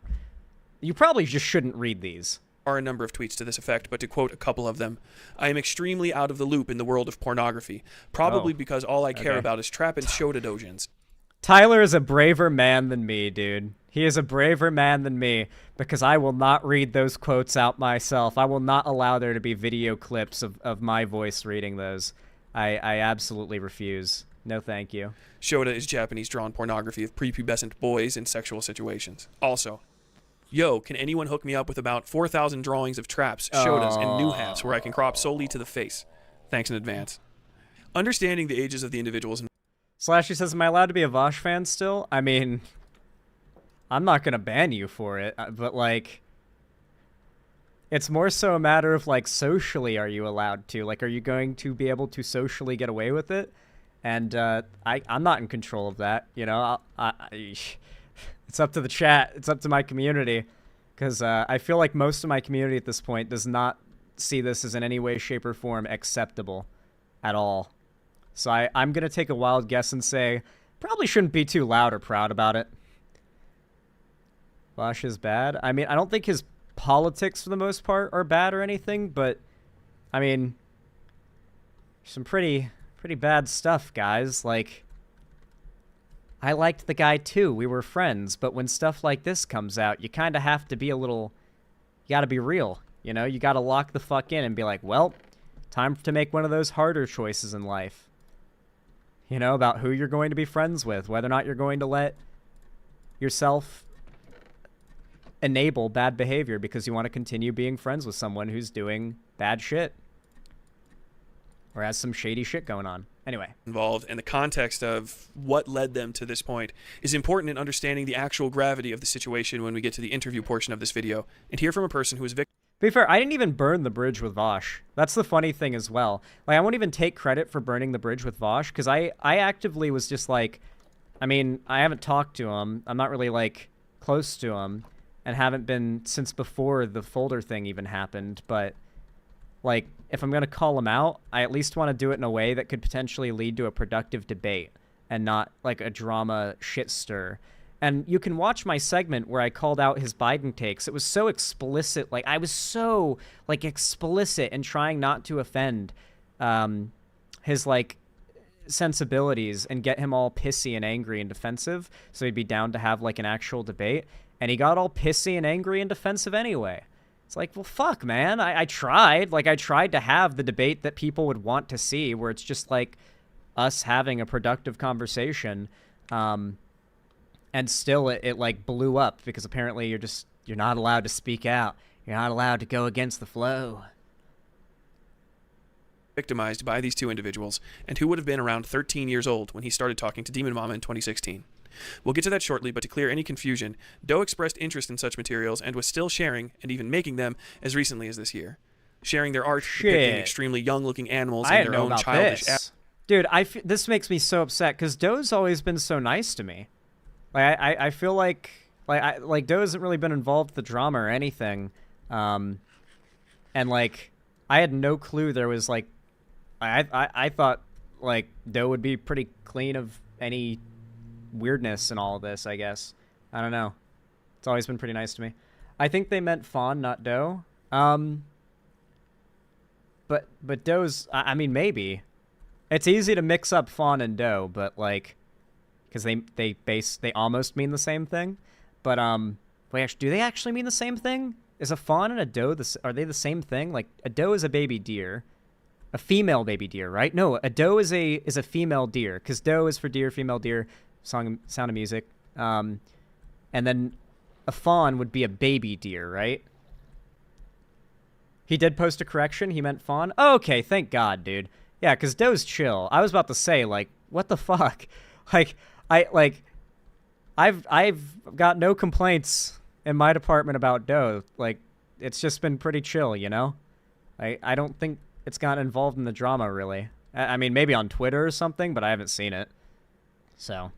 You probably just shouldn't read these. Are a number of tweets to this effect, but to quote a couple of them, I am extremely out of the loop in the world of pornography, probably because all I care about is trap and shoda dojins. Tyler is a braver man than me, dude. He is a braver man than me because I will not read those quotes out myself. I will not allow there to be video clips of my voice reading those. I absolutely refuse. No, thank you. Shoda is Japanese drawn pornography of prepubescent boys in sexual situations. Also, yo, can anyone hook me up with about 4,000 drawings of traps, shodas, and new hats where I can crop solely to the face? Thanks in advance. Understanding the ages of the individuals. Slashy says, am I allowed to be a Vosh fan still? I mean, I'm not going to ban you for it, but, like, it's more so a matter of, like, socially are you allowed to? Like, are you going to be able to socially get away with it? And I'm not in control of that, you know? It's up to the chat. It's up to my community. Because I feel like most of my community at this point does not see this as in any way, shape, or form acceptable at all. So I'm going to take a wild guess and say probably shouldn't be too loud or proud about it. Vosh is bad. I mean, I don't think his politics for the most part are bad or anything, but I mean, some pretty bad stuff, guys. Like, I liked the guy too. We were friends, but when stuff like this comes out, you kind of have to be a little, you got to be real, you know? You got to lock the fuck in and be like, well, time to make one of those harder choices in life. You know, about who you're going to be friends with, whether or not you're going to let yourself enable bad behavior because you want to continue being friends with someone who's doing bad shit or has some shady shit going on. Anyway. Involved, and the context of what led them to this point is important in understanding the actual gravity of the situation when we get to the interview portion of this video and hear from a person who is victim. To be fair, I didn't even burn the bridge with Vosh. That's the funny thing as well. Like, I won't even take credit for burning the bridge with Vosh because I actively was just like, I mean, I haven't talked to him. I'm not really, like, close to him and haven't been since before the folder thing even happened. But, like, if I'm going to call him out, I at least want to do it in a way that could potentially lead to a productive debate and not, like, a drama shit stir. And you can watch my segment where I called out his Biden takes. It was so explicit. Like, I was so, like, explicit in trying not to offend his, like, sensibilities and get him all pissy and angry and defensive so he'd be down to have, like, an actual debate. And he got all pissy and angry and defensive anyway. It's like, well, fuck, man. I tried. Like, I tried to have the debate that people would want to see where it's just, like, us having a productive conversation. And still it like blew up because apparently you're not allowed to speak out. You're not allowed to go against the flow. Victimized by these two individuals and who would have been around 13 years old when he started talking to Demon Mama in 2016. We'll get to that shortly, but to clear any confusion, Doe expressed interest in such materials and was still sharing and even making them as recently as this year. Sharing their art depicting extremely young-looking animals and their own childish... Dude, this makes me so upset because Doe's always been so nice to me. Like, I feel like Doe hasn't really been involved with the drama or anything. And, like, I had no clue there was, like... I thought, like, Doe would be pretty clean of any weirdness and all of this, I guess. I don't know. It's always been pretty nice to me. I think they meant Fawn, not Doe. But Doe's... I mean, maybe. It's easy to mix up Fawn and Doe, but, like... Because they almost mean the same thing, but wait, do they actually mean the same thing? Is a fawn and a doe are they the same thing? Like, a doe is a baby deer, a female baby deer, right? No, a doe is a female deer because doe is for deer, female deer, Sound of Music, and then a fawn would be a baby deer, right? He did post a correction. He meant fawn. Oh, okay, thank God, dude. Yeah, because doe's chill. I was about to say, like, what the fuck, like. I've got no complaints in my department about Doe. Like, it's just been pretty chill, you know? I don't think it's gotten involved in the drama, really. I mean, maybe on Twitter or something, but I haven't seen it. So,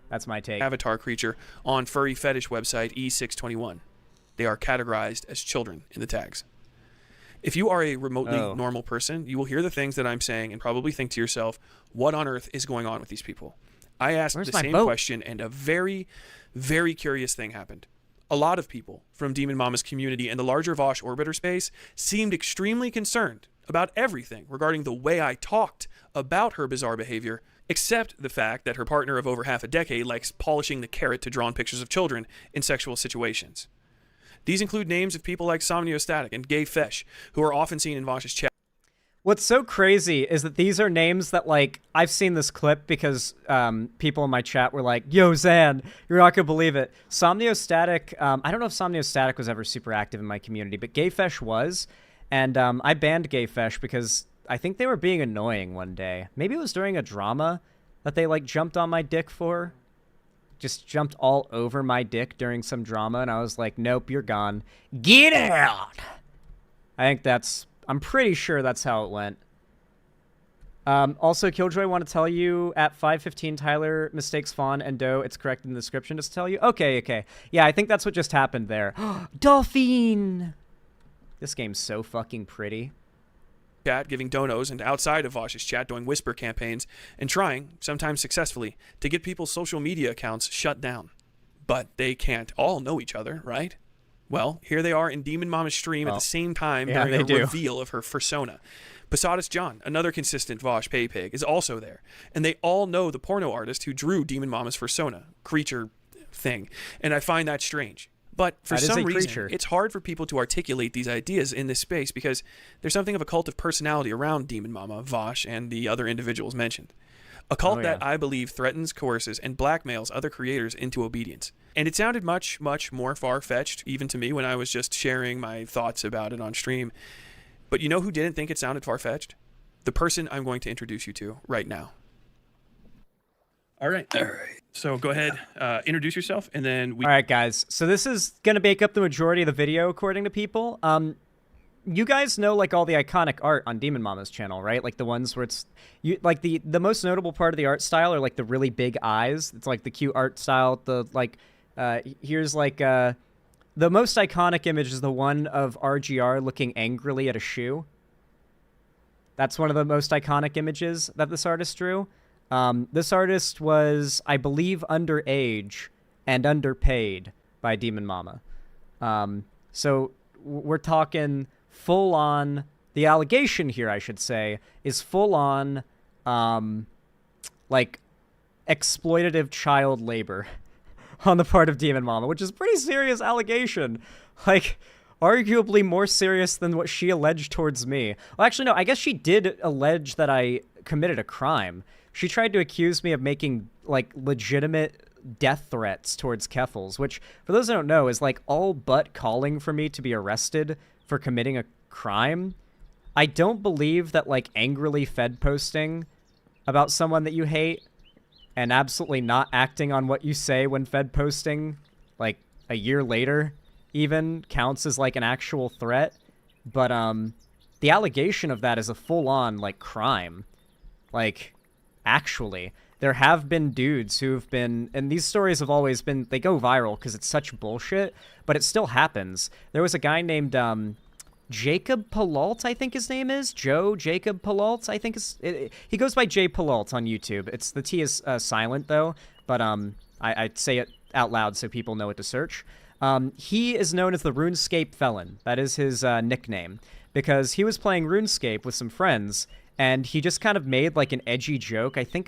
that's my take. Avatar creature on furry fetish website E621. They are categorized as children in the tags. If you are a remotely normal person, you will hear the things that I'm saying and probably think to yourself, what on earth is going on with these people? I asked the same question, and a very, very curious thing happened. A lot of people from Demon Mama's community and the larger Vosh orbiter space seemed extremely concerned about everything regarding the way I talked about her bizarre behavior, except the fact that her partner of over half a decade likes polishing the carrot to drawn pictures of children in sexual situations. These include names of people like Somniostatic and Gay Fesh, who are often seen in Vosh's chat. What's so crazy is that these are names that, like, I've seen this clip because people in my chat were like, yo, Zan, you're not going to believe it. Somniostatic, I don't know if Somniostatic was ever super active in my community, but Gay Fesh was. And I banned Gay Fesh because I think they were being annoying one day. Maybe it was during a drama that they, like, jumped on my dick for. Just jumped all over my dick during some drama, and I was like, nope, you're gone. Get out! I'm pretty sure that's how it went. Also, Killjoy, want to tell you at 5:15 Tyler mistakes Fawn and Doe. It's correct in the description. Just to tell you. Okay. Yeah, I think that's what just happened there. Dolphin! This game's so fucking pretty. Chat, giving donos, and outside of Vosh's chat doing whisper campaigns and trying, sometimes successfully, to get people's social media accounts shut down. But they can't all know each other, right? Well, here they are in Demon Mama's stream at the same time during a reveal of her fursona. Posadas John, another consistent Vosh pay pig, is also there. And they all know the porno artist who drew Demon Mama's fursona, creature thing. And I find that strange. But for some reason, it's hard for people to articulate these ideas in this space because there's something of a cult of personality around Demon Mama, Vosh, and the other individuals mentioned. A cult that I believe threatens, coerces, and blackmails other creators into obedience. And it sounded much, much more far-fetched, even to me, when I was just sharing my thoughts about it on stream. But you know who didn't think it sounded far-fetched? The person I'm going to introduce you to right now. All right. So go ahead, introduce yourself, and then All right, guys. So this is going to make up the majority of the video, according to people. You guys know, like, all the iconic art on Demon Mama's channel, right? Like, the ones where it's... like, the most notable part of the art style are, like, the really big eyes. It's, like, the cute art style. The, like... here's, like, the most iconic image is the one of RGR looking angrily at a shoe. That's one of the most iconic images that this artist drew. This artist was, I believe, underage and underpaid by Demon Mama. So we're talking full-on... The allegation here, I should say, is full-on, like, exploitative child labor on the part of Demon Mama, which is a pretty serious allegation. Like, arguably more serious than what she alleged towards me. Well, actually, no, I guess she did allege that I committed a crime. She tried to accuse me of making, like, legitimate death threats towards Keffels, which, for those who don't know, is, like, all but calling for me to be arrested for committing a crime. I don't believe that, like, angrily Fed posting about someone that you hate and absolutely not acting on what you say when Fed posting, like, a year later even, counts as, like, an actual threat. But, the allegation of that is a full-on, like, crime. Like, actually, there have been dudes who've been, and these stories have always been, they go viral because it's such bullshit, but it still happens. There was a guy named, Jacob Palalt, I think his name is. Joe Jacob Palalt, I think he goes by J Palalt on YouTube. It's the T is silent though, but I say it out loud so people know what to search. He is known as the RuneScape Felon. That is his nickname because he was playing RuneScape with some friends and he just kind of made like an edgy joke. I think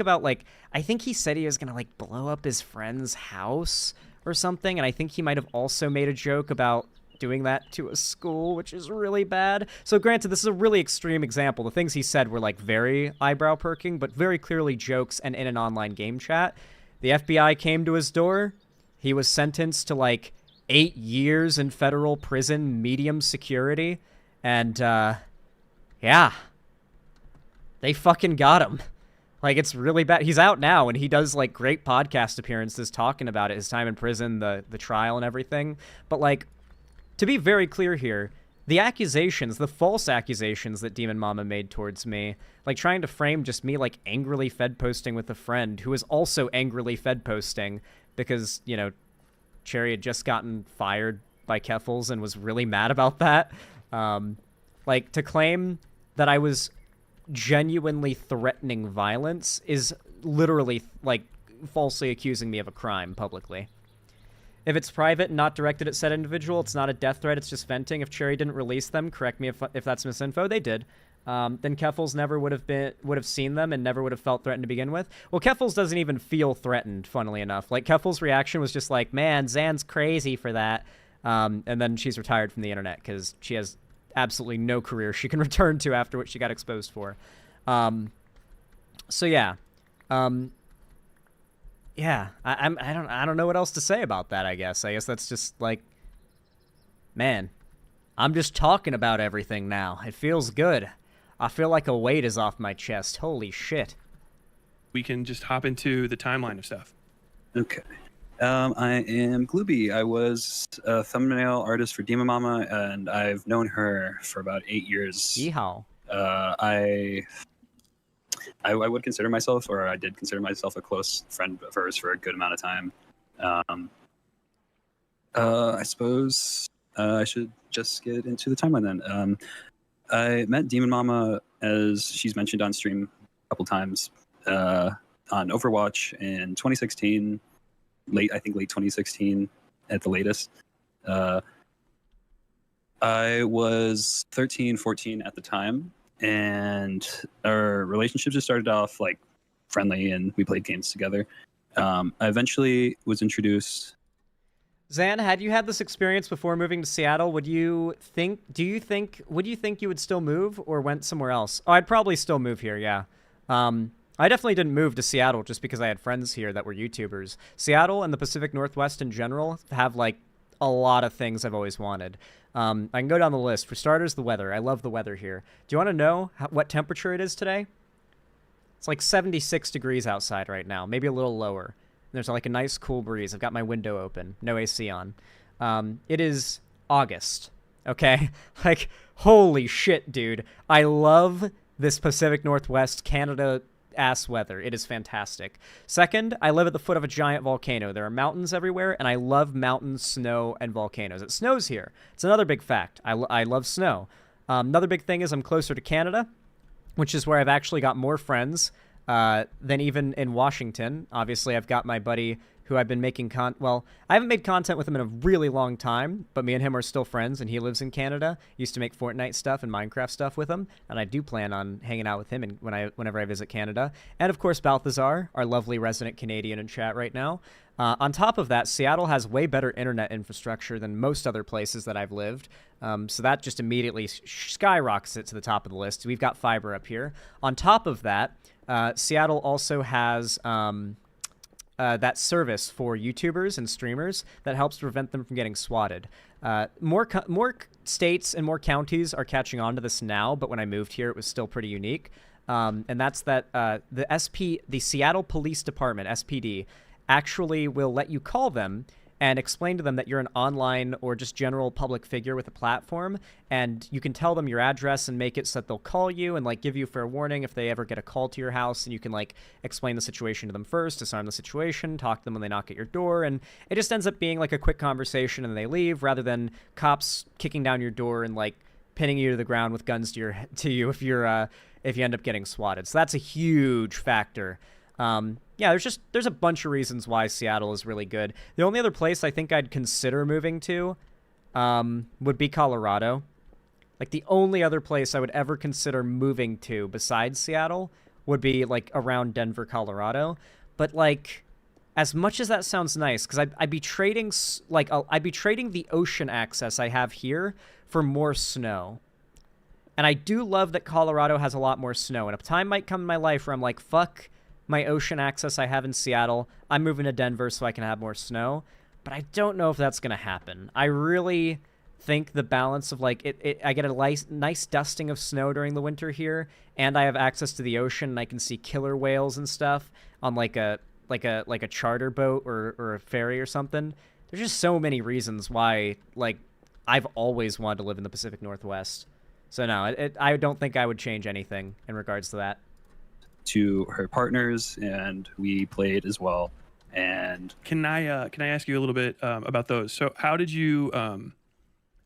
he said he was gonna like blow up his friend's house or something, and I think he might have also made a joke about doing that to a school, which is really bad. So granted, this is a really extreme example. The things he said were like very eyebrow perking, but very clearly jokes and in an online game chat. The FBI came to his door. He was sentenced to like 8 years in federal prison, medium security. And, yeah. They fucking got him. Like, it's really bad. He's out now, and he does, like, great podcast appearances talking about it, his time in prison, the trial and everything. But, like, to be very clear here, the accusations, the false accusations that Demon Mama made towards me, like trying to frame just me like angrily Fed posting with a friend who was also angrily Fed posting because, you know, Cherry had just gotten fired by Keffels and was really mad about that. Like, to claim that I was genuinely threatening violence is literally, like, falsely accusing me of a crime publicly. If it's private and not directed at said individual, it's not a death threat, it's just venting. If Cherry didn't release them, correct me if that's misinfo, they did. Then Keffels never would have seen them and never would have felt threatened to begin with. Well, Keffels doesn't even feel threatened, funnily enough. Like, Keffels' reaction was just like, man, Zan's crazy for that. And then she's retired from the internet because she has absolutely no career she can return to after what she got exposed for. So yeah. Yeah, I don't know what else to say about that, I guess. I guess that's just like, man, I'm just talking about everything now. It feels good. I feel like a weight is off my chest. Holy shit. We can just hop into the timeline of stuff. Okay. I am Glooby. I was a thumbnail artist for Demon Mama, and I've known her for about 8 years. Yeehaw. I would consider myself, or I did consider myself, a close friend of hers for a good amount of time. I suppose I should just get into the timeline then. I met Demon Mama, as she's mentioned on stream a couple times, on Overwatch in 2016, late 2016 at the latest. I was 13, 14 at the time, and our relationship just started off like friendly, and we played games together. I eventually was introduced. Zan, had you had this experience before moving to Seattle, would you think you would still move or went somewhere else? Oh, I'd probably still move here, yeah. I definitely didn't move to Seattle just because I had friends here that were YouTubers. Seattle and the Pacific Northwest in general have, like, a lot of things I've always wanted. I can go down the list. For starters, the weather. I love the weather here. Do you want to know what temperature it is today? It's like 76 degrees outside right now, maybe a little lower. There's like a nice cool breeze. I've got my window open, no AC on. It is August, okay? Like, holy shit, dude. I love this Pacific Northwest Canada ass weather. It is fantastic. Second, I live at the foot of a giant volcano. There are mountains everywhere, and I love mountains, snow, and volcanoes. It snows here. It's another big fact. I love snow. Another big thing is I'm closer to Canada, which is where I've actually got more friends than even in Washington. Obviously, I've got my buddy who I've been making well, I haven't made content with him in a really long time, but me and him are still friends, and he lives in Canada. Used to make Fortnite stuff and Minecraft stuff with him, and I do plan on hanging out with him whenever I visit Canada. And of course, Balthazar, our lovely resident Canadian in chat right now. On top of that, Seattle has way better internet infrastructure than most other places that I've lived. So that just immediately skyrockets it to the top of the list. We've got fiber up here. On top of that, Seattle also has that service for YouTubers and streamers that helps prevent them from getting swatted. More states and more counties are catching on to this now, but when I moved here, it was still pretty unique. And that's that the Seattle Police Department, SPD, actually will let you call them and explain to them that you're an online or just general public figure with a platform, and you can tell them your address and make it so that they'll call you and like give you fair warning if they ever get a call to your house, and you can like explain the situation to them first, disarm the situation, talk to them when they knock at your door, and it just ends up being like a quick conversation and they leave, rather than cops kicking down your door and like pinning you to the ground with guns to you if you end up getting swatted. So that's a huge factor. Yeah, there's a bunch of reasons why Seattle is really good. The only other place I think I'd consider moving to would be Colorado. Like, the only other place I would ever consider moving to besides Seattle would be like around Denver, Colorado. But like, as much as that sounds nice, because I'd be trading the ocean access I have here for more snow. And I do love that Colorado has a lot more snow. And a time might come in my life where I'm like, fuck my ocean access I have in Seattle. I'm moving to Denver so I can have more snow. But I don't know if that's going to happen. I really think the balance of like I get a nice dusting of snow during the winter here, and I have access to the ocean, and I can see killer whales and stuff on like a charter boat or a ferry or something. There's just so many reasons why like I've always wanted to live in the Pacific Northwest. So no, I don't think I would change anything in regards to that. To her partners, and we played as well. And can I ask you a little bit about those? So how did you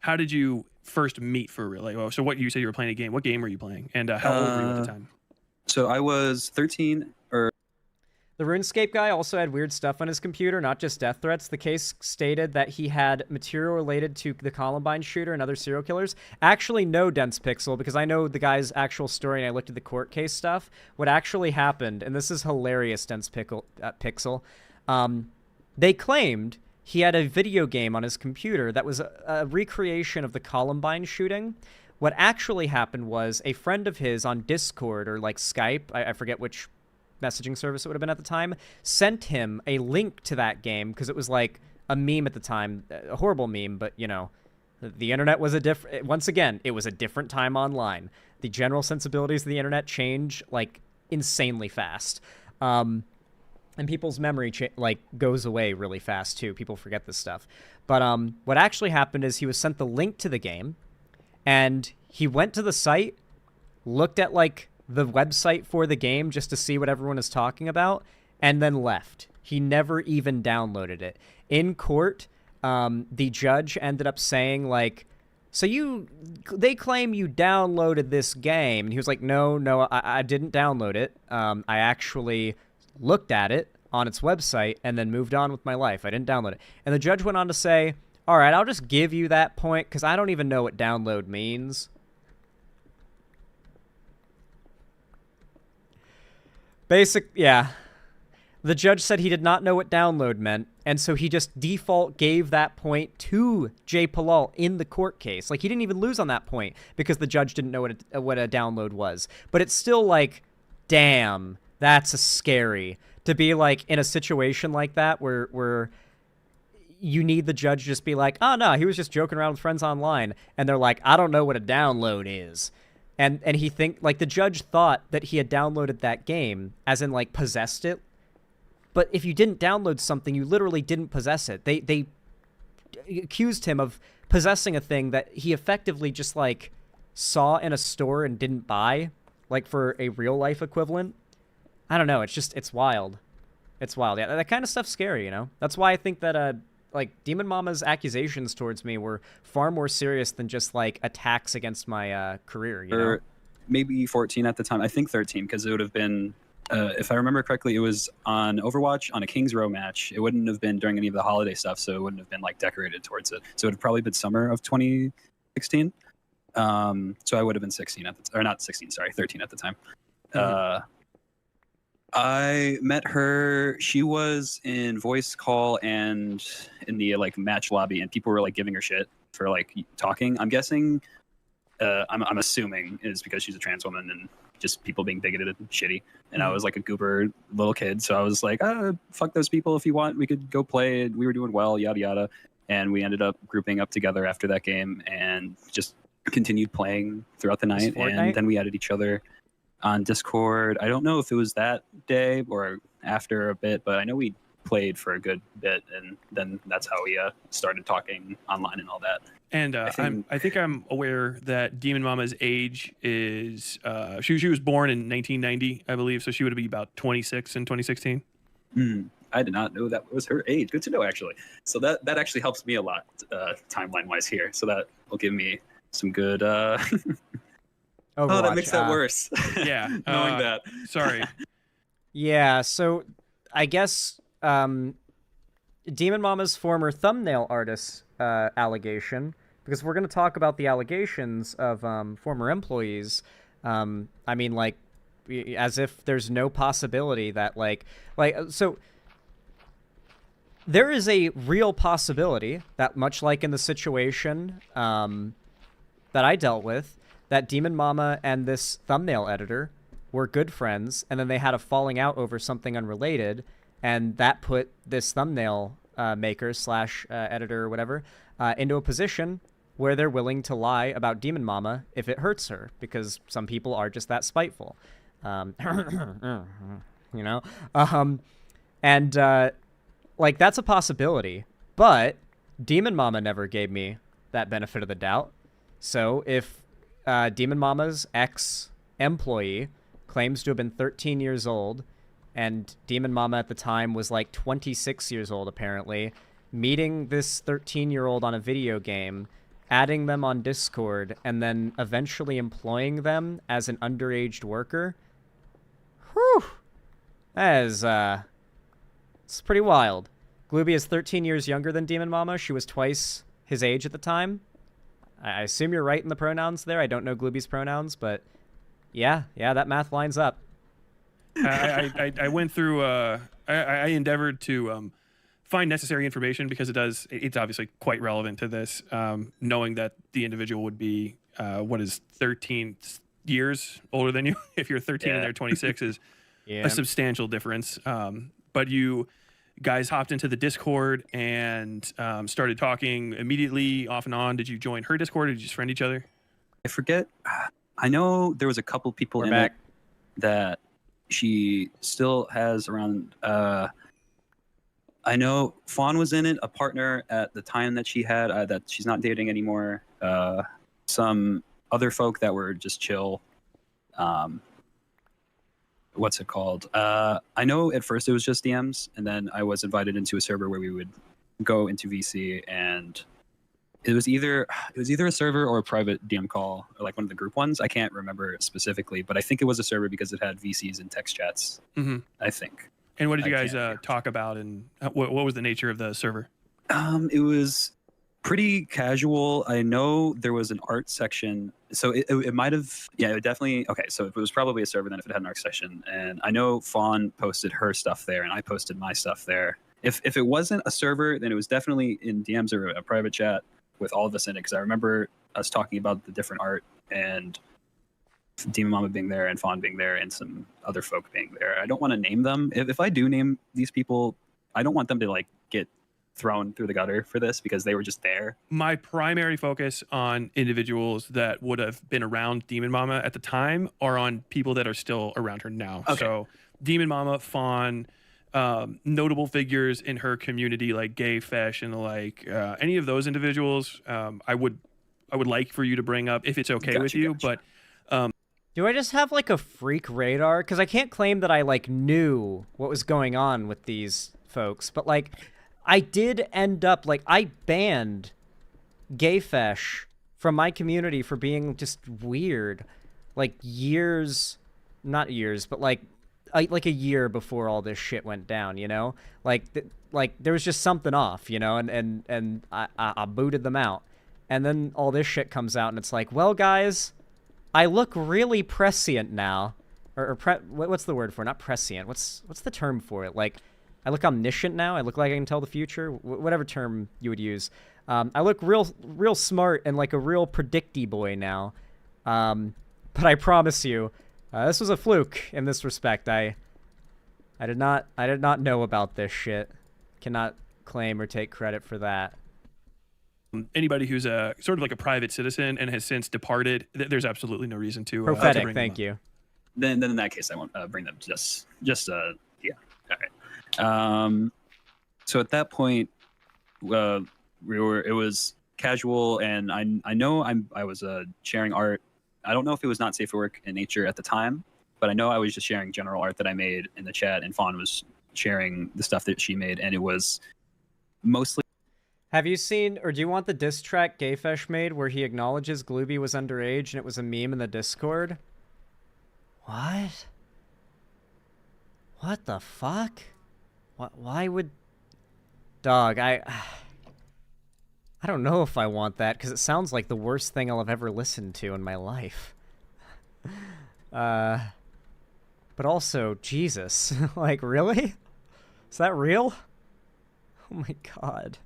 how did you first meet for real? Like, so what you said you were playing a game. What game were you playing? And how old were you at the time? So I was 13 or. The RuneScape guy also had weird stuff on his computer, not just death threats. The case stated that he had material related to the Columbine shooter and other serial killers. Actually, no, Dense Pixel, because I know the guy's actual story and I looked at the court case stuff. What actually happened, and this is hilarious, Dense Pixel, they claimed he had a video game on his computer that was a recreation of the Columbine shooting. What actually happened was a friend of his on Discord or like Skype, I forget which messaging service it would have been at the time, sent him a link to that game because it was like a meme at the time, a horrible meme, but you know, the internet was a different, once again, it was a different time online. The general sensibilities of the internet change like insanely fast. And people's memory like goes away really fast too. People forget this stuff. But what actually happened is he was sent the link to the game and he went to the site, looked at like the website for the game just to see what everyone is talking about, and then left. He never even downloaded it. In court, the judge ended up saying, like, so they claim you downloaded this game. And he was like, no, I didn't download it. I actually looked at it on its website and then moved on with my life. I didn't download it. And the judge went on to say, all right, I'll just give you that point because I don't even know what download means. Yeah. The judge said he did not know what download meant, and so he just default gave that point to Jay Palal in the court case. Like, he didn't even lose on that point because the judge didn't know what a download was. But it's still like, damn, that's scary to be like in a situation like that where you need the judge to just be like, oh no, he was just joking around with friends online, and they're like, I don't know what a download is. And he the judge thought that he had downloaded that game, as in, like, possessed it. But if you didn't download something, you literally didn't possess it. They accused him of possessing a thing that he effectively just, like, saw in a store and didn't buy, like, for a real-life equivalent. I don't know. It's wild. It's wild. Yeah, that kind of stuff's scary, you know? That's why I think that, like, Demon Mama's accusations towards me were far more serious than just, like, attacks against my career, you know? Maybe 14 at the time. I think 13, because it would have been, if I remember correctly, it was on Overwatch on a Kings Row match. It wouldn't have been during any of the holiday stuff, so it wouldn't have been, like, decorated towards it. So it would have probably been summer of 2016. So I would have been 16 at the or not 16, sorry, 13 at the time. Mm-hmm. I met her. She was in voice call and in the like match lobby, and people were like giving her shit for like talking. I'm guessing, I'm assuming is because she's a trans woman and just people being bigoted and shitty. And I was like a goober little kid, so I was like, fuck those people. If you want, we could go play. We were doing well, yada yada. And we ended up grouping up together after that game and just continued playing throughout the night. And then we added each other on Discord. I don't know if it was that day or after a bit, but I know we played for a good bit, and then that's how we started talking online and all that. And I think I'm aware that Demon Mama's age is she was born in 1990, I believe, so she would be about 26 in 2016. I did not know that was her age. Good to know, actually. So that actually helps me a lot timeline wise here. So that will give me some good. Oh, that makes that worse. Yeah, knowing that. Sorry. Yeah, so I guess Demon Mama's former thumbnail artist allegation, because we're going to talk about the allegations of former employees. I mean, like, as if there's no possibility that, so there is a real possibility that, much like in the situation that I dealt with, that Demon Mama and this thumbnail editor were good friends, and then they had a falling out over something unrelated, and that put this thumbnail maker / editor or whatever into a position where they're willing to lie about Demon Mama if it hurts her, because some people are just that spiteful. You know? Like, that's a possibility, but Demon Mama never gave me that benefit of the doubt. So if Demon Mama's ex-employee claims to have been 13 years old, and Demon Mama at the time was like 26 years old, apparently, meeting this 13-year-old on a video game adding them on Discord, and then eventually employing them as an underage worker. Whew. That is, it's pretty wild. Glooby is 13 years younger than Demon Mama. She was twice his age at the time. I assume you're right in the pronouns there. I don't know Glooby's pronouns, but yeah, that math lines up. I went through, I endeavored to find necessary information because it's obviously quite relevant to this, knowing that the individual would be, 13 years older than you. If you're 13 and they're 26 is a substantial difference. But you guys hopped into the Discord and started talking immediately off and on. Did you join her Discord or did you just friend each other? I forget. I know there was a couple people in it that she still has around. I know Fawn was in it, a partner at the time that she had, that she's not dating anymore. Some other folk that were just chill. What's it called? I know at first it was just DMs, and then I was invited into a server where we would go into VC, and it was either a server or a private DM call, or like one of the group ones. I can't remember specifically, but I think it was a server because it had VCs and text chats. Mm-hmm. I think. And what did you guys talk about, and what was the nature of the server? It was pretty casual. I know there was an art section, so it might have, it definitely, okay, so it was probably a server then if it had an art section, and I know Fawn posted her stuff there, and I posted my stuff there. If it wasn't a server, then it was definitely in DMs or a private chat with all of us in it, because I remember us talking about the different art, and Demon Mama being there, and Fawn being there, and some other folk being there. I don't want to name them. If I do name these people, I don't want them to like get thrown through the gutter for this because they were just there. My primary focus on individuals that would have been around Demon Mama at the time are on people that are still around her now. Okay. So Demon Mama, Fawn, notable figures in her community like Gay Fesh and like any of those individuals, I would like for you to bring up if it's okay with you. But do I just have like a freak radar? Because I can't claim that I like knew what was going on with these folks, but like I did end up like I banned Gay Fesh from my community for being just weird, like not years, but like a year before all this shit went down, you know, like there was just something off, you know, and I booted them out, and then all this shit comes out, and it's like, well, guys, I look really prescient now, what's the word for it? Not prescient. What's the term for it? Like, I look omniscient now. I look like I can tell the future. Whatever term you would use. I look real smart and like a real predicty boy now. But I promise you, this was a fluke in this respect. I did not know about this shit. Cannot claim or take credit for that. Anybody who's a sort of like a private citizen and has since departed, there's absolutely no reason to prophetic. To thank you. Then in that case, I won't bring them. Just yeah. All right. So at that point, it was casual, and I know I was sharing art. I don't know if it was not safe for work in nature at the time, but I know I was just sharing general art that I made in the chat, and Fawn was sharing the stuff that she made, and it was mostly. Have you seen, or do you want the diss track Gayfesh made where he acknowledges Glooby was underage and it was a meme in the Discord? What? What the fuck? Why would... Dog, I don't know if I want that, because it sounds like the worst thing I'll have ever listened to in my life. But also, Jesus. Like, really? Is that real? Oh my god.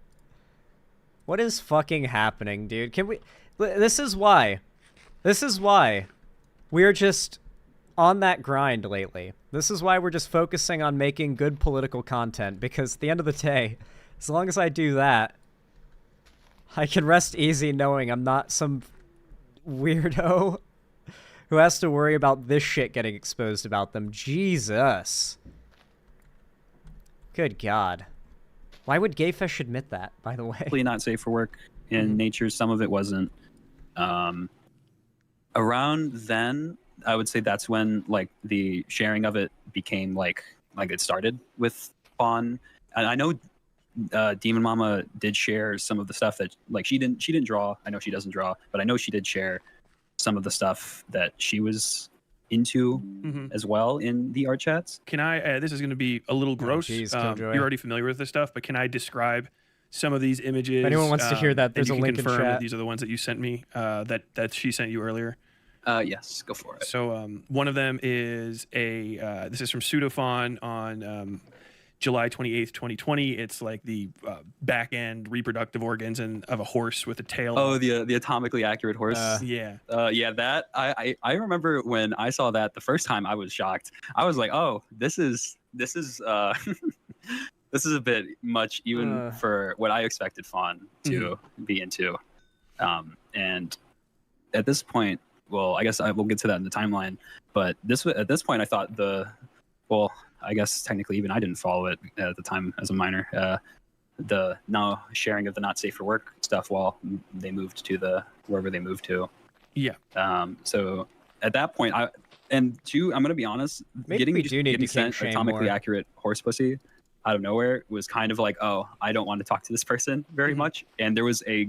What is fucking happening, dude? Can we... This is why we're just on that grind lately. This is why we're just focusing on making good political content, because at the end of the day, as long as I do that, I can rest easy knowing I'm not some weirdo who has to worry about this shit getting exposed about them. Jesus. Good God. Why would Gayfesh admit that, by the way? Not safe for work in nature. Some of it wasn't. Around then, I would say that's when like the sharing of it became like it started with Fawn. And I know Demon Mama did share some of the stuff that like she didn't draw. I know she doesn't draw, but I know she did share some of the stuff that she was into as well in the art chats. Can I? This is going to be a little gross. Geez, you're already familiar with this stuff, but can I describe some of these images? If anyone wants to hear that, there's a link in confirm chat. that these are the ones that you sent me. That she sent you earlier. Yes, go for it. So one of them is this is from Pseudophon on July 28th, 2020. It's like the back end reproductive organs of a horse with a tail. Oh, the atomically accurate horse. Yeah. Yeah, that I remember when I saw that the first time. I was shocked. I was like, oh, this is this is a bit much even for what I expected Fawn to be into. And at this point, well, I guess I will get to that in the timeline. But at this point, I thought I guess technically even I didn't follow it at the time as a minor. The now sharing of the not safe for work stuff while they moved to wherever they moved to. Yeah. So at that point, I'm going to be honest, getting sent atomically accurate horse pussy out of nowhere was kind of like, oh, I don't want to talk to this person very much. And there was a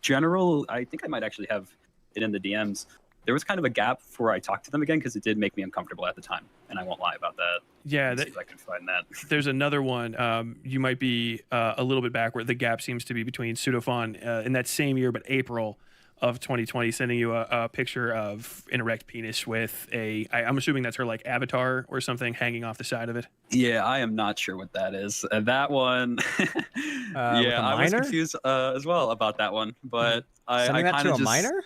general, I think I might actually have it in the DMs. There was kind of a gap before I talked to them again because it did make me uncomfortable at the time, and I won't lie about that. Yeah, see if I can find that. There's another one. You might be a little bit backward. The gap seems to be between Pseudophon in that same year, but April of 2020, sending you a picture of an erect penis with I'm assuming that's her like avatar or something hanging off the side of it. Yeah, I am not sure what that is. That one, yeah, I was confused as well about that one, but I kind of just minor?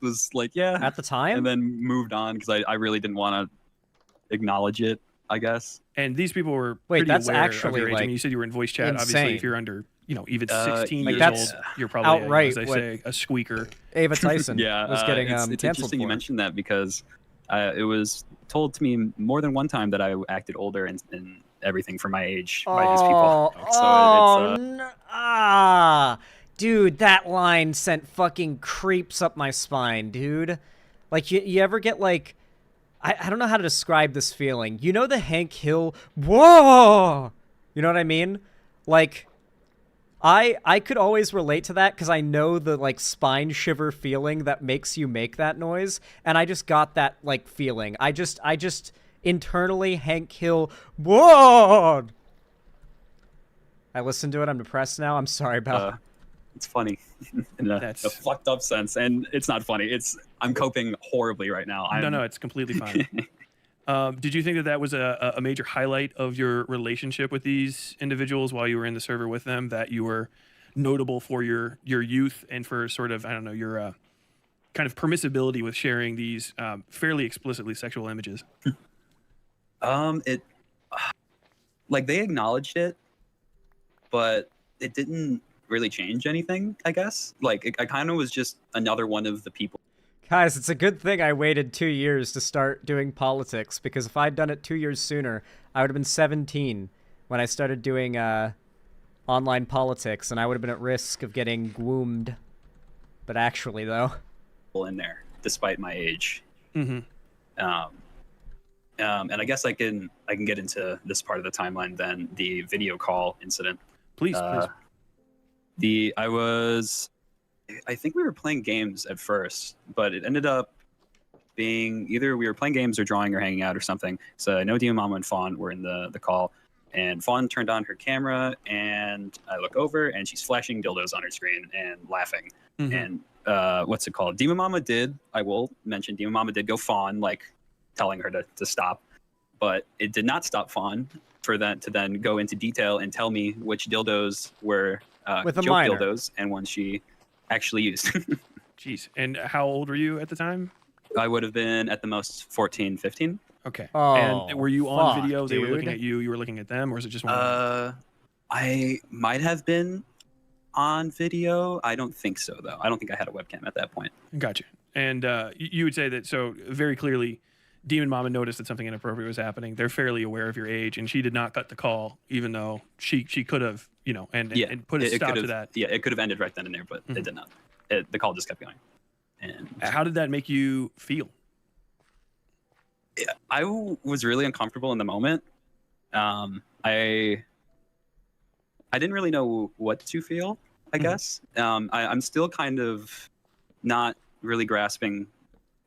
Was like, yeah, at the time, and then moved on because I really didn't want to acknowledge it, I guess. And these people were that's pretty aware actually of your age. like, I mean, you said you were in voice chat. insane. Obviously, if you're under, even 16 years that's old, you're probably outright as they say, a squeaker. Ava Tyson yeah, was getting it's canceled interesting you mentioned that because it was told to me more than one time that I acted older and everything for my age by his people. So dude, that line sent fucking creeps up my spine, dude. Like, you ever get, like... I don't know how to describe this feeling. You know the Hank Hill... Whoa! You know what I mean? Like, I could always relate to that because I know the, like, spine shiver feeling that makes you make that noise. And I just got that, like, feeling. I just internally Hank Hill... Whoa! I listened to it. I'm depressed now. I'm sorry about... It's funny in a fucked up sense, and it's not funny. I'm coping horribly right now. No, it's completely fine. Did you think that was a major highlight of your relationship with these individuals while you were in the server with them? That you were notable for your youth and for sort of, I don't know, your kind of permissibility with sharing these fairly explicitly sexual images? Like they acknowledged it, but it didn't really change anything, I guess. Like I kind of was just another one of the people. Guys, it's a good thing I waited 2 years to start doing politics, because if I'd done it 2 years sooner, I would have been 17 when I started doing online politics, and I would have been at risk of getting gwoomed. But actually, though, in there, despite my age. Mm-hmm. And I guess I can get into this part of the timeline then, the video call incident. Please. I think we were playing games at first, but it ended up being either we were playing games or drawing or hanging out or something. So I know Demon Mama and Fawn were in the call, and Fawn turned on her camera, and I look over, and she's flashing dildos on her screen and laughing. Mm-hmm. And what's it called? Demon Mama did, I will mention, Demon Mama did go Fawn, like telling her to stop, but it did not stop Fawn for that to then go into detail and tell me which dildos were with a joke minor dildos and ones she actually used. Jeez. And how old were you at the time? I would have been at the most 14, 15. Okay. Oh, and were you on video? They were dude. looking at you. You were looking at them, or is it just one? I might have been on video. I don't think so, though. I don't think I had a webcam at that point. Gotcha. And you would say that, so very clearly, Demon Mama noticed that something inappropriate was happening. They're fairly aware of your age, and she did not cut the call, even though she could have, and put a stop to that. Yeah, it could have ended right then and there, but it did not. The call just kept going. And how did that make you feel? I was really uncomfortable in the moment. I I didn't really know what to feel, I guess. I'm still kind of not really grasping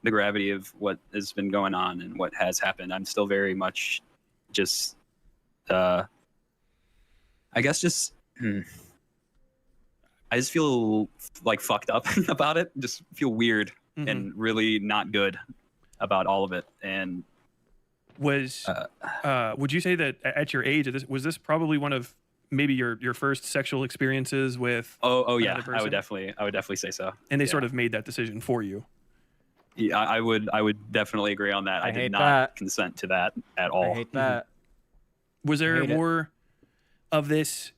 the gravity of what has been going on and what has happened. I'm still very much just, I guess just, I just feel like fucked up about it. Just feel weird and really not good about all of it. And would you say that at your age, was this probably one of maybe your first sexual experiences with? Oh yeah, I would definitely say so. And they sort of made that decision for you. Yeah, I would definitely agree on that. I did not consent to that at all. I hate that. Was there more of this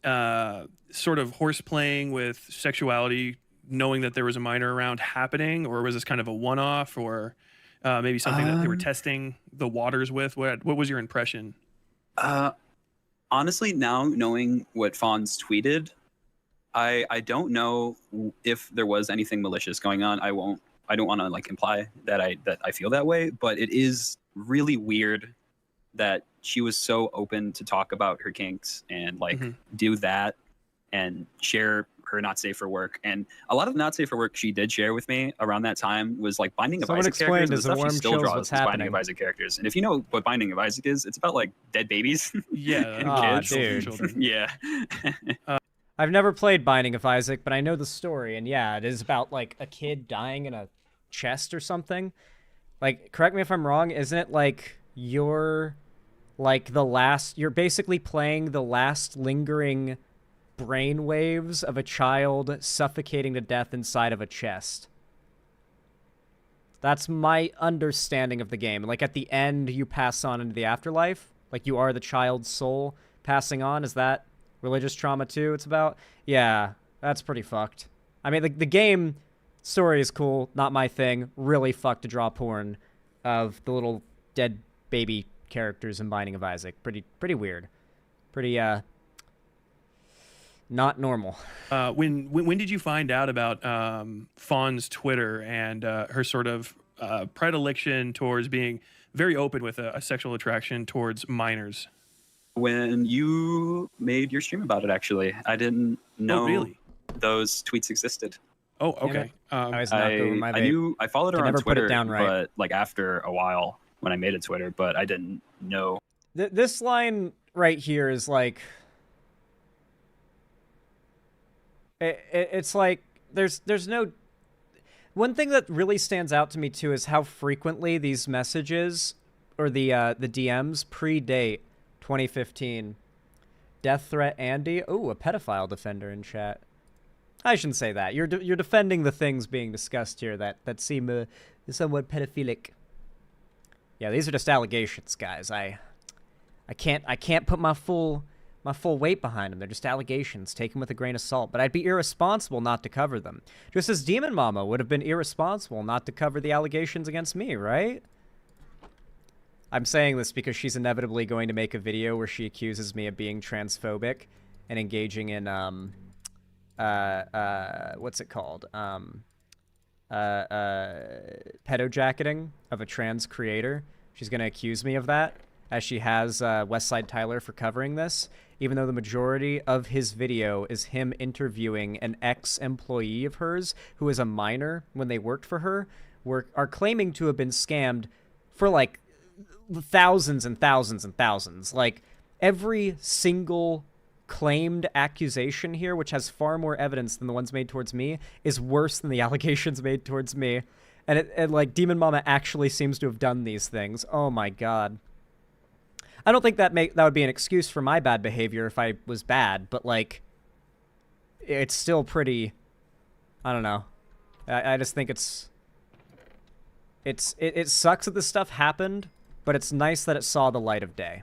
sort of horse playing with sexuality, knowing that there was a minor around happening, or was this kind of a one-off, or maybe something that they were testing the waters with? What was your impression? Honestly, now knowing what Fonz tweeted, I don't know if there was anything malicious going on. I don't want to like imply that I feel that way, but it is really weird that she was so open to talk about her kinks and like do that and share her not safe for work. And a lot of the not safe for work she did share with me around that time was like Binding of Isaac characters and the stuff she still draws as Binding of Isaac characters. And if you know what Binding of Isaac is, it's about like dead babies and kids. Dude. Yeah. I've never played Binding of Isaac, but I know the story, and yeah, it is about like a kid dying in a chest or something. Like, correct me if I'm wrong, isn't it like you're basically playing the last lingering brain waves of a child suffocating to death inside of a chest? That's my understanding of the game. Like, at the end, you pass on into the afterlife. Like, you are the child's soul passing on. Is that religious trauma too it's about? Yeah, that's pretty fucked. I mean, the game story is cool, not my thing. Really fucked to draw porn of the little dead baby characters in Binding of Isaac. Pretty weird. Pretty not normal. When did you find out about Fawn's Twitter and her sort of predilection towards being very open with a sexual attraction towards minors? When you made your stream about it, actually. I didn't know those tweets existed. Oh, okay. I followed her on Twitter, but like after a while when I made a Twitter, but I didn't know. This line right here is like, it's like there's no. One thing that really stands out to me too is how frequently these messages or the DMs predate 2015. Death threat Andy. Oh, a pedophile defender in chat. I shouldn't say that. You're defending the things being discussed here that seem somewhat pedophilic. Yeah, these are just allegations, guys. I can't put my full weight behind them. They're just allegations. Take them with a grain of salt. But I'd be irresponsible not to cover them. Just as Demon Mama would have been irresponsible not to cover the allegations against me, right? I'm saying this because she's inevitably going to make a video where she accuses me of being transphobic and engaging in what's it called? Pedojacketing of a trans creator. She's going to accuse me of that, as she has Westside Tyler for covering this, even though the majority of his video is him interviewing an ex-employee of hers who is a minor when they worked for her, are claiming to have been scammed for like thousands and thousands and thousands. Like, every single claimed accusation here, which has far more evidence than the ones made towards me, is worse than the allegations made towards me. And like, Demon Mama actually seems to have done these things. Oh my god. I don't think that would be an excuse for my bad behavior if I was bad, but like, it's still pretty, I don't know. I just think it sucks that this stuff happened, but it's nice that it saw the light of day,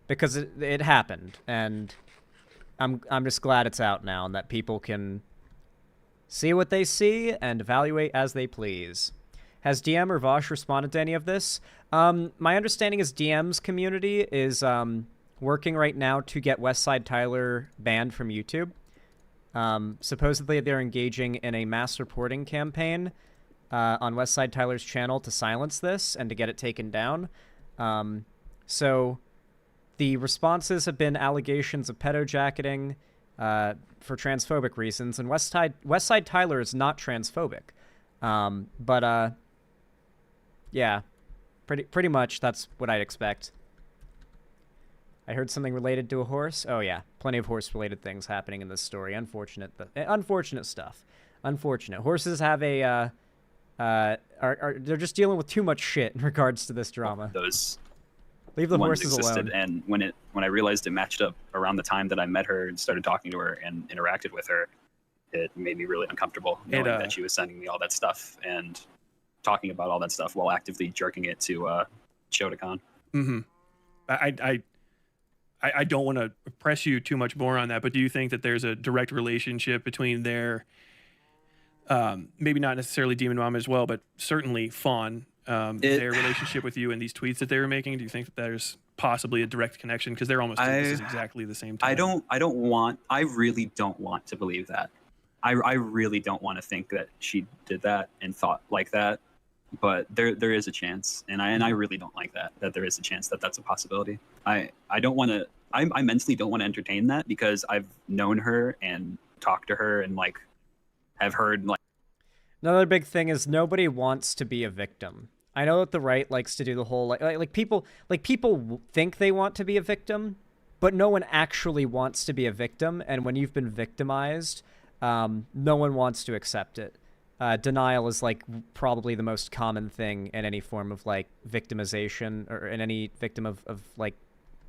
because it happened, and I'm just glad it's out now and that people can see what they see and evaluate as they please. Has DM or Vosh responded to any of this? My understanding is DM's community is working right now to get Westside Tyler banned from YouTube. Supposedly they're engaging in a mass reporting campaign on Westside Tyler's channel to silence this and to get it taken down. So the responses have been allegations of pedojacketing, for transphobic reasons, and Westside Tyler is not transphobic. Yeah, pretty much that's what I'd expect. I heard something related to a horse. Oh yeah, plenty of horse-related things happening in this story. Unfortunate stuff. Unfortunate. Horses have a they're just dealing with too much shit in regards to this drama. Those leave the ones horses existed, alone. And when I realized it matched up around the time that I met her and started talking to her and interacted with her, it made me really uncomfortable knowing that she was sending me all that stuff and talking about all that stuff while actively jerking it to Shotokan. Mm-hmm. I don't want to press you too much more on that, but do you think that there's a direct relationship between their, maybe not necessarily Demon Mama as well, but certainly Fawn, their relationship with you and these tweets that they were making? Do you think that there's possibly a direct connection? Because they're almost doing this exactly the same time. I really don't want to believe that. I really don't want to think that she did that and thought like that. But there is a chance, and I really don't like that there is a chance that that's a possibility. I mentally don't want to entertain that because I've known her and talked to her and like have heard like. Another big thing is nobody wants to be a victim. I know that the right likes to do the whole like people think they want to be a victim, but no one actually wants to be a victim. And when you've been victimized, no one wants to accept it. Denial is like probably the most common thing in any form of like victimization or in any victim of like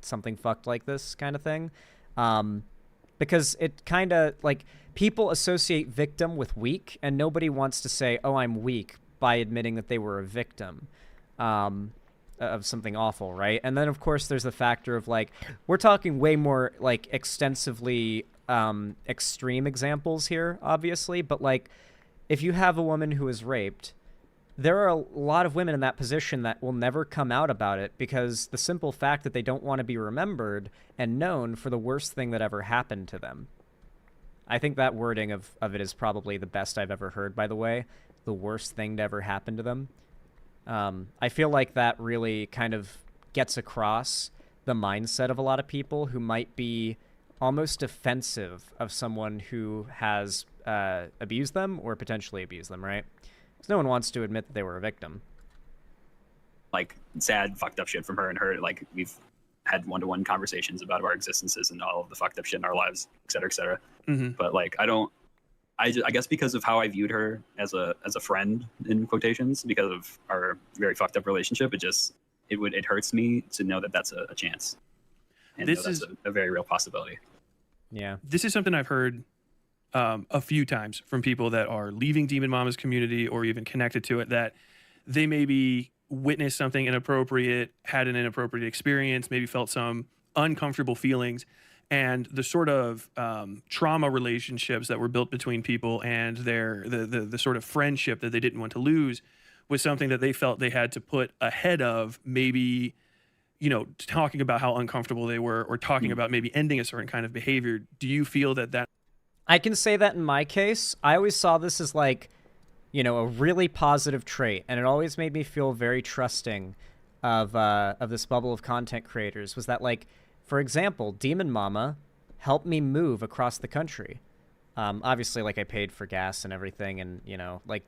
something fucked like this kind of thing. Because it kind of like people associate victim with weak, and nobody wants to say, oh, I'm weak, by admitting that they were a victim of something awful, right? And then of course there's the factor of like, we're talking way more like extensively extreme examples here, obviously, but like, if you have a woman who is raped, there are a lot of women in that position that will never come out about it because the simple fact that they don't want to be remembered and known for the worst thing that ever happened to them. I think that wording of it is probably the best I've ever heard, by the way. The worst thing to ever happen to them. I feel like that really kind of gets across the mindset of a lot of people who might be almost defensive of someone who has abused them or potentially abused them, right? Because no one wants to admit that they were a victim. Like sad, fucked up shit from her and her. Like we've had one-to-one conversations about our existences and all of the fucked up shit in our lives, et cetera, et cetera. Mm-hmm. But like, I guess because of how I viewed her as a friend in quotations, because of our very fucked up relationship, it hurts me to know that that's a chance. And that's a very real possibility. Yeah. This is something I've heard a few times from people that are leaving Demon Mama's community or even connected to it, that they maybe witnessed something inappropriate, had an inappropriate experience, maybe felt some uncomfortable feelings, and the sort of trauma relationships that were built between people and the sort of friendship that they didn't want to lose was something that they felt they had to put ahead of maybe, you know, talking about how uncomfortable they were or talking about maybe ending a certain kind of behavior. Do you feel that I can say that in my case, I always saw this as like, you know, a really positive trait, and it always made me feel very trusting of this bubble of content creators. Was that like, for example, Demon Mama helped me move across the country. Obviously, like I paid for gas and everything, and you know, like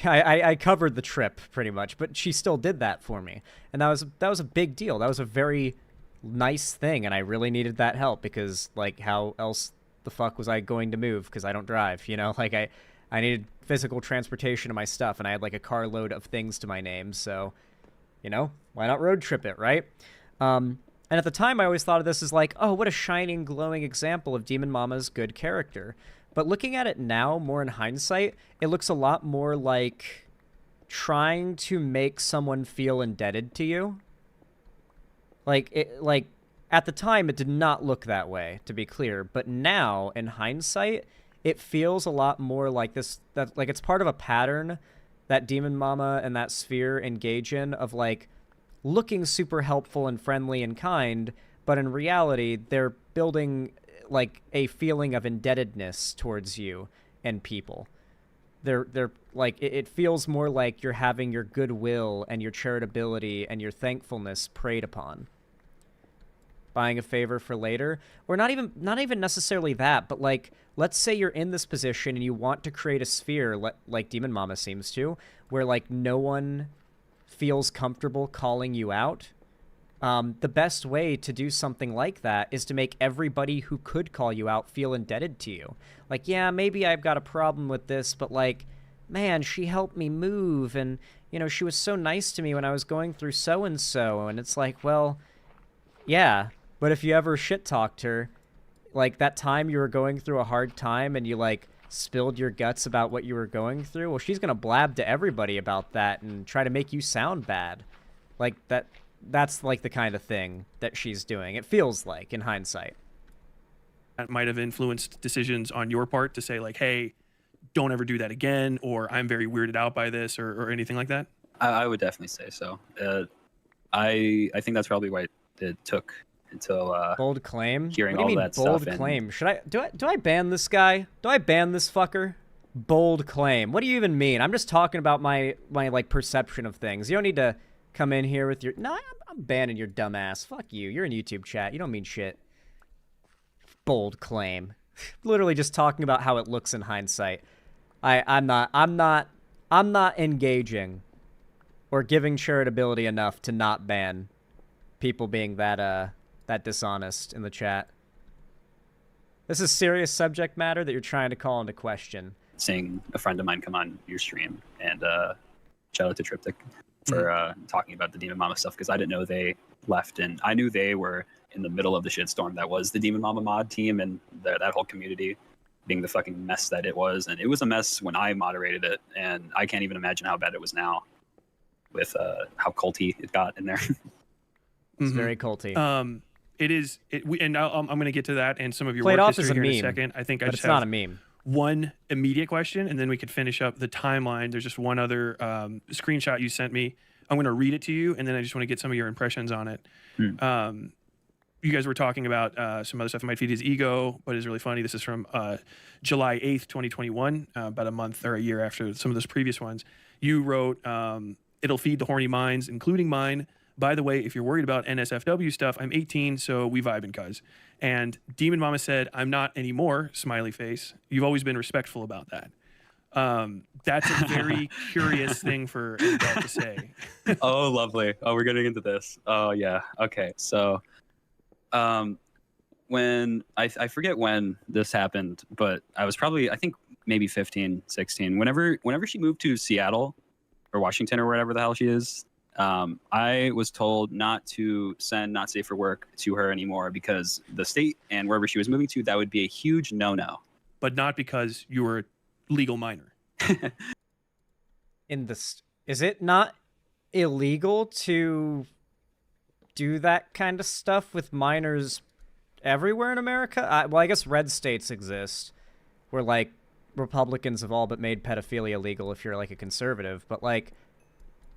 I covered the trip pretty much, but she still did that for me, and that was a big deal. That was a very nice thing, and I really needed that help because like how else the fuck was I going to move? Because I don't drive, you know, like I needed physical transportation of my stuff, and I had like a carload of things to my name, so you know, why not road trip it, right? And at the time, I always thought of this as like, oh, what a shining, glowing example of Demon Mama's good character. But looking at it now, more in hindsight, it looks a lot more like trying to make someone feel indebted to you. Like at the time, it did not look that way, to be clear. But now, in hindsight, it feels a lot more like this, that like it's part of a pattern that Demon Mama and that sphere engage in of like looking super helpful and friendly and kind, but in reality, they're building like a feeling of indebtedness towards you and people. They're like, it feels more like you're having your goodwill and your charitability and your thankfulness preyed upon. buying a favor for later, or not even necessarily that, but like, let's say you're in this position and you want to create a sphere like Demon Mama seems to, where like no one feels comfortable calling you out. The best way to do something like that is to make everybody who could call you out feel indebted to you. Like, yeah, maybe I've got a problem with this, but like, man, she helped me move, and you know, she was so nice to me when I was going through so-and-so, and it's like, well, yeah, but if you ever shit-talked her, like that time you were going through a hard time and you like spilled your guts about what you were going through, well, she's gonna blab to everybody about that and try to make you sound bad. Like that's like the kind of thing that she's doing. It feels like, in hindsight. That might have influenced decisions on your part to say like, hey, don't ever do that again, or I'm very weirded out by this, or anything like that? I would definitely say so. I think that's probably why it took until bold claim. Hearing what do you all mean that bold stuff. Claim? Should I do I ban this guy? Do I ban this fucker? Bold claim. What do you even mean? I'm just talking about my like perception of things. You don't need to come in here with your I'm banning your dumb ass. Fuck you. You're in YouTube chat. You don't mean shit. Bold claim. Literally just talking about how it looks in hindsight. I'm not engaging or giving charitability enough to not ban people being that dishonest in the chat. This is serious subject matter that you're trying to call into question. Seeing a friend of mine come on your stream, and shout out to Triptych for talking about the Demon Mama stuff, because I didn't know they left, and I knew they were in the middle of the shitstorm that was the Demon Mama mod team and that whole community being the fucking mess that it was. And it was a mess when I moderated it, and I can't even imagine how bad it was now with how culty it got in there. It's very culty. It is. And I'm going to get to that and some of your Play it work off as history a here in a meme, second. I think I but just it's not have a meme. one immediate question, and then we could finish up the timeline. There's just one other screenshot you sent me. I'm going to read it to you, and then I just want to get some of your impressions on it. You guys were talking about some other stuff. It might feed his ego, but it's really funny. This is from July 8th, 2021, about a month or a year after some of those previous ones. You wrote, it'll feed the horny minds, including mine. By the way, if you're worried about NSFW stuff, I'm 18, so we vibing, cuz. And Demon Mama said, I'm not anymore, smiley face. You've always been respectful about that. That's a very curious thing for an adult to say. Oh, lovely. Oh, we're getting into this. Oh, yeah. Okay. So, when I forget when this happened, but I was probably, I think maybe 15, 16. Whenever she moved to Seattle or Washington or wherever the hell she is, I was told not to send Not Safe for Work to her anymore, because the state and wherever she was moving to, that would be a huge no-no. But not because you were a legal minor. Is it not illegal to do that kind of stuff with minors everywhere in America? Well, I guess red states exist, where like Republicans have all but made pedophilia legal if you're like a conservative. But like,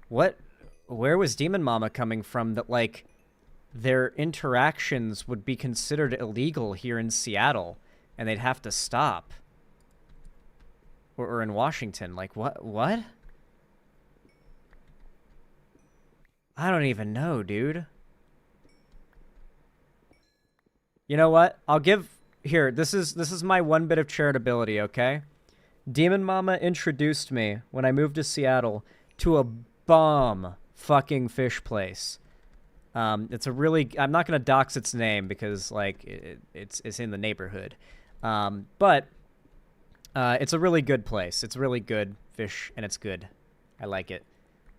where was Demon Mama coming from that like their interactions would be considered illegal here in Seattle and they'd have to stop? Or in Washington? Like, what? I don't even know, dude. You know what? I'll give... Here, this is my one bit of charitability, okay? Demon Mama introduced me, when I moved to Seattle, to a bomb fucking fish place. It's a really... I'm not going to dox its name because, like, it's in the neighborhood. But... it's a really good place. It's really good fish, and it's good. I like it.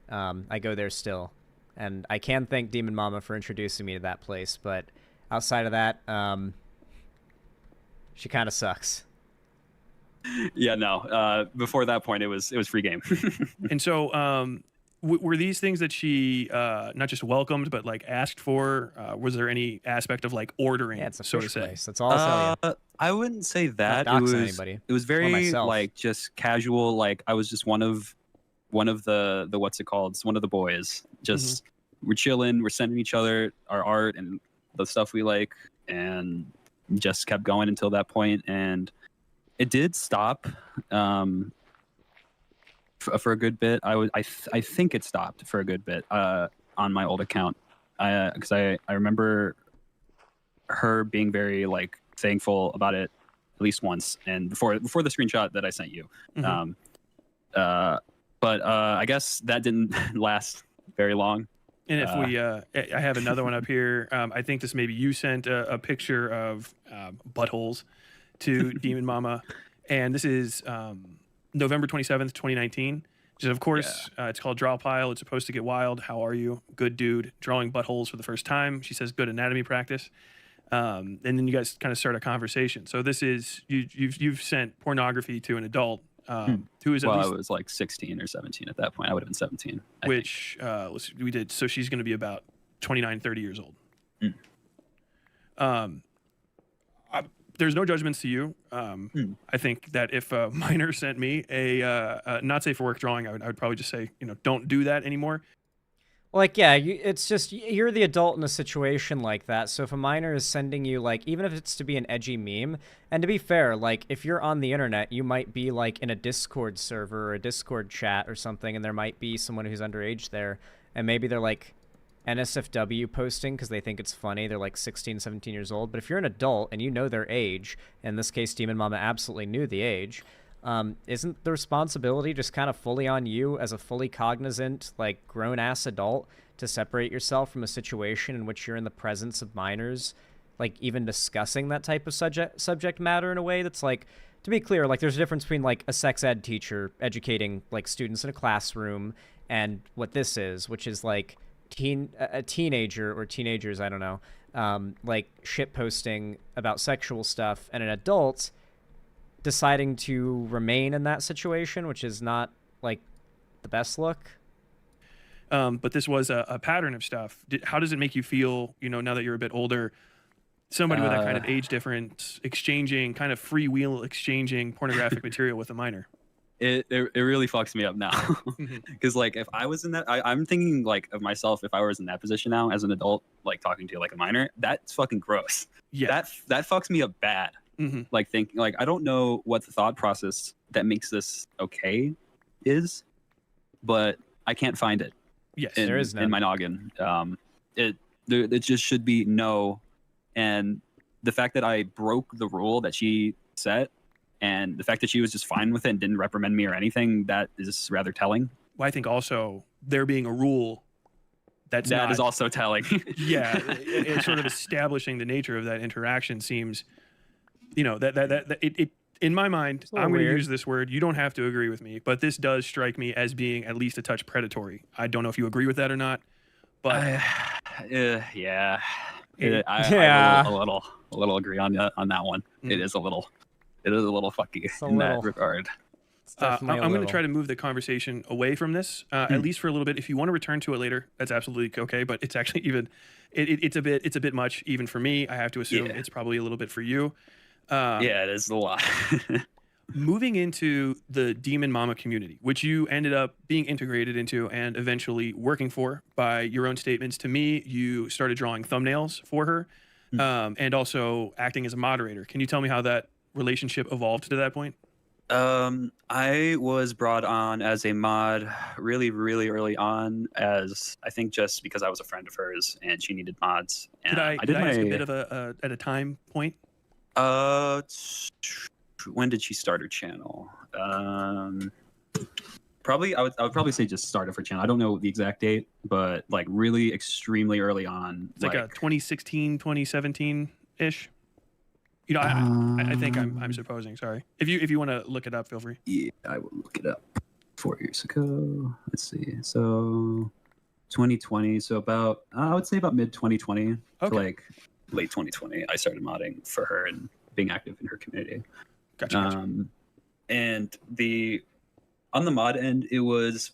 I go there still. And I can thank Demon Mama for introducing me to that place, but outside of that, she kind of sucks. Yeah, no. Before that point, it was free game. And so, were these things that she not just welcomed, but like asked for? Was there any aspect of like ordering? Yeah, it's a so fish to say. place. That's all I'll tell you. I wouldn't say that. Not doxing anybody. It was Or very myself. like just casual. Like I was just one of the what's it called? It's one of the boys. Just we're chilling. We're sending each other our art and the stuff we like, and just kept going until that point. And it did stop for a good bit. I think it stopped for a good bit on my old account, because I remember her being very like thankful about it at least once, and before the screenshot that I sent you. Mhm. But I guess that didn't last very long. And if I have another one up here. I think this maybe you sent a picture of buttholes to Demon Mama, and this is November 27th, 2019. Which is, of course, it's called Draw Pile. It's supposed to get wild. How are you? Good dude. Drawing buttholes for the first time. She says good anatomy practice. And then you guys kind of start a conversation. So this is you've sent pornography to an adult who is at least, I was like 16 or 17 at that point. I would have been 17. Which we did. So she's going to be about 29, 30 years old. There's no judgments to you. I think that if a minor sent me a not safe for work drawing, I would probably just say, don't do that anymore. Like, yeah, it's just, you're the adult in a situation like that. So if a minor is sending you, like, even if it's to be an edgy meme, and to be fair, like, if you're on the internet, you might be, like, in a Discord server or a Discord chat or something, and there might be someone who's underage there, and maybe they're, like, NSFW posting because they think it's funny. They're, like, 16, 17 years old. But if you're an adult and you know their age, in this case, Demon Mama absolutely knew the age, isn't the responsibility just kind of fully on you as a fully cognizant, like, grown-ass adult to separate yourself from a situation in which you're in the presence of minors, like, even discussing that type of subject matter in a way that's, like, to be clear, like, there's a difference between, like, a sex ed teacher educating, like, students in a classroom and what this is, which is, like, a teenager or teenagers, I don't know, like, shitposting about sexual stuff, and an adult deciding to remain in that situation, which is not, like, the best look. But this was a pattern of stuff. How does it make you feel, now that you're a bit older, somebody with that kind of age difference exchanging, kind of freewheel exchanging pornographic material with a minor? It really fucks me up now. Because, like, if I was in that, I'm thinking, like, of myself if I was in that position now as an adult, like, talking to, like, a minor, that's fucking gross. Yeah. That fucks me up bad. Like, thinking, like, I don't know what the thought process that makes this okay is, but I can't find it. Yes, there is none in my noggin. It just should be no. And the fact that I broke the rule that she set, and the fact that she was just fine with it and didn't reprimand me or anything, that is rather telling. Well, I think also there being a rule that is also telling. Yeah, it's sort of establishing the nature of that interaction seems, that it in my mind, I'm going to use this word. You don't have to agree with me, but this does strike me as being at least a touch predatory. I don't know if you agree with that or not, but yeah, Yeah. I a little agree on that one. It is a little fucky in that regard. I'm going to try to move the conversation away from this, at least for a little bit. If you want to return to it later, that's absolutely okay. But it's actually it's a bit much even for me. I have to assume it's probably a little bit for you. Yeah, it is a lot. Moving into the Demon Mama community, which you ended up being integrated into and eventually working for by your own statements to me, you started drawing thumbnails for her and also acting as a moderator. Can you tell me how that relationship evolved to that point? I was brought on as a mod really, really early on, as I think just because I was a friend of hers and she needed mods. And Did I ask a bit of at a time point? When did she start her channel? Probably I would probably say just start of her channel. I don't know the exact date, but like really extremely early on. It's like a 2016, 2017 ish. I think I'm supposing. Sorry. If you want to look it up, feel free. Yeah, I will look it up. 4 years ago. Let's see. So 2020. So about I would say about mid 2020 to like late 2020. I started modding for her and being active in her community. Gotcha. And on the mod end, it's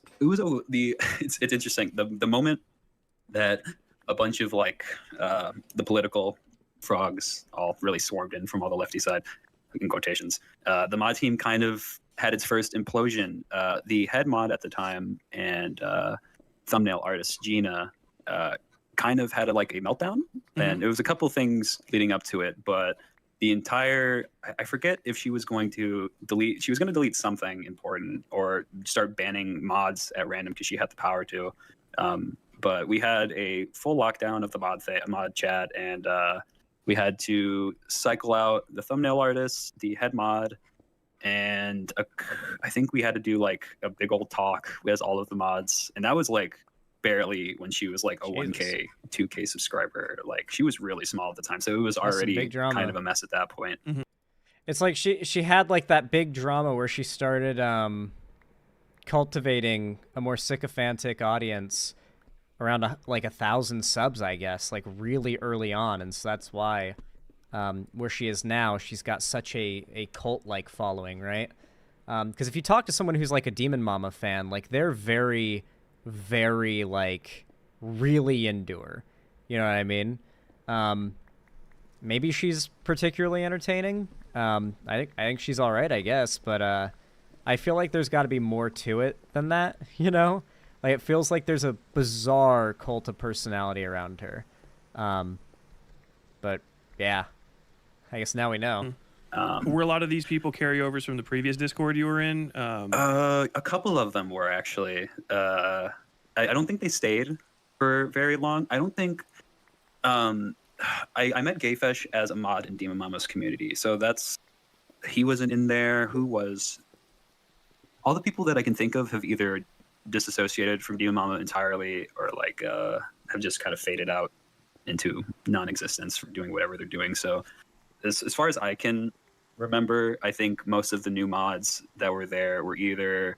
interesting. The moment that a bunch of like the political frogs all really swarmed in from all the lefty side, in quotations, the mod team kind of had its first implosion. The head mod at the time and thumbnail artist Gina kind of had a meltdown, and it was a couple things leading up to it, but the entire, I forget if she was going to delete something important or start banning mods at random because she had the power to. But we had a full lockdown of the mod chat, and We had to cycle out the thumbnail artist, the head mod, and I think we had to do like a big old talk with all of the mods, and that was like barely when she was like a 1K, 2K subscriber. Like she was really small at the time, so it was already kind of a mess at that point. It's like she had like that big drama where she started cultivating a more sycophantic audience around like 1,000 subs, I guess, like really early on, and so that's why where she is now, she's got such a cult-like following, right? Because if you talk to someone who's like a Demon Mama fan, like they're very, very like really into her. You know what I mean? Maybe she's particularly entertaining. I think she's all right, I guess, but I feel like there's got to be more to it than that, you know? Like it feels like there's a bizarre cult of personality around her. But yeah, I guess now we know. Were a lot of these people carryovers from the previous Discord you were in? A couple of them were actually. I don't think they stayed for very long. I don't think. I met Gayfesh as a mod in Demon Mama's community, so he wasn't in there. Who was? All the people that I can think of have either disassociated from Demon Mama entirely, or like have just kind of faded out into non-existence from doing whatever they're doing. So, as far as I can remember, I think most of the new mods that were there were either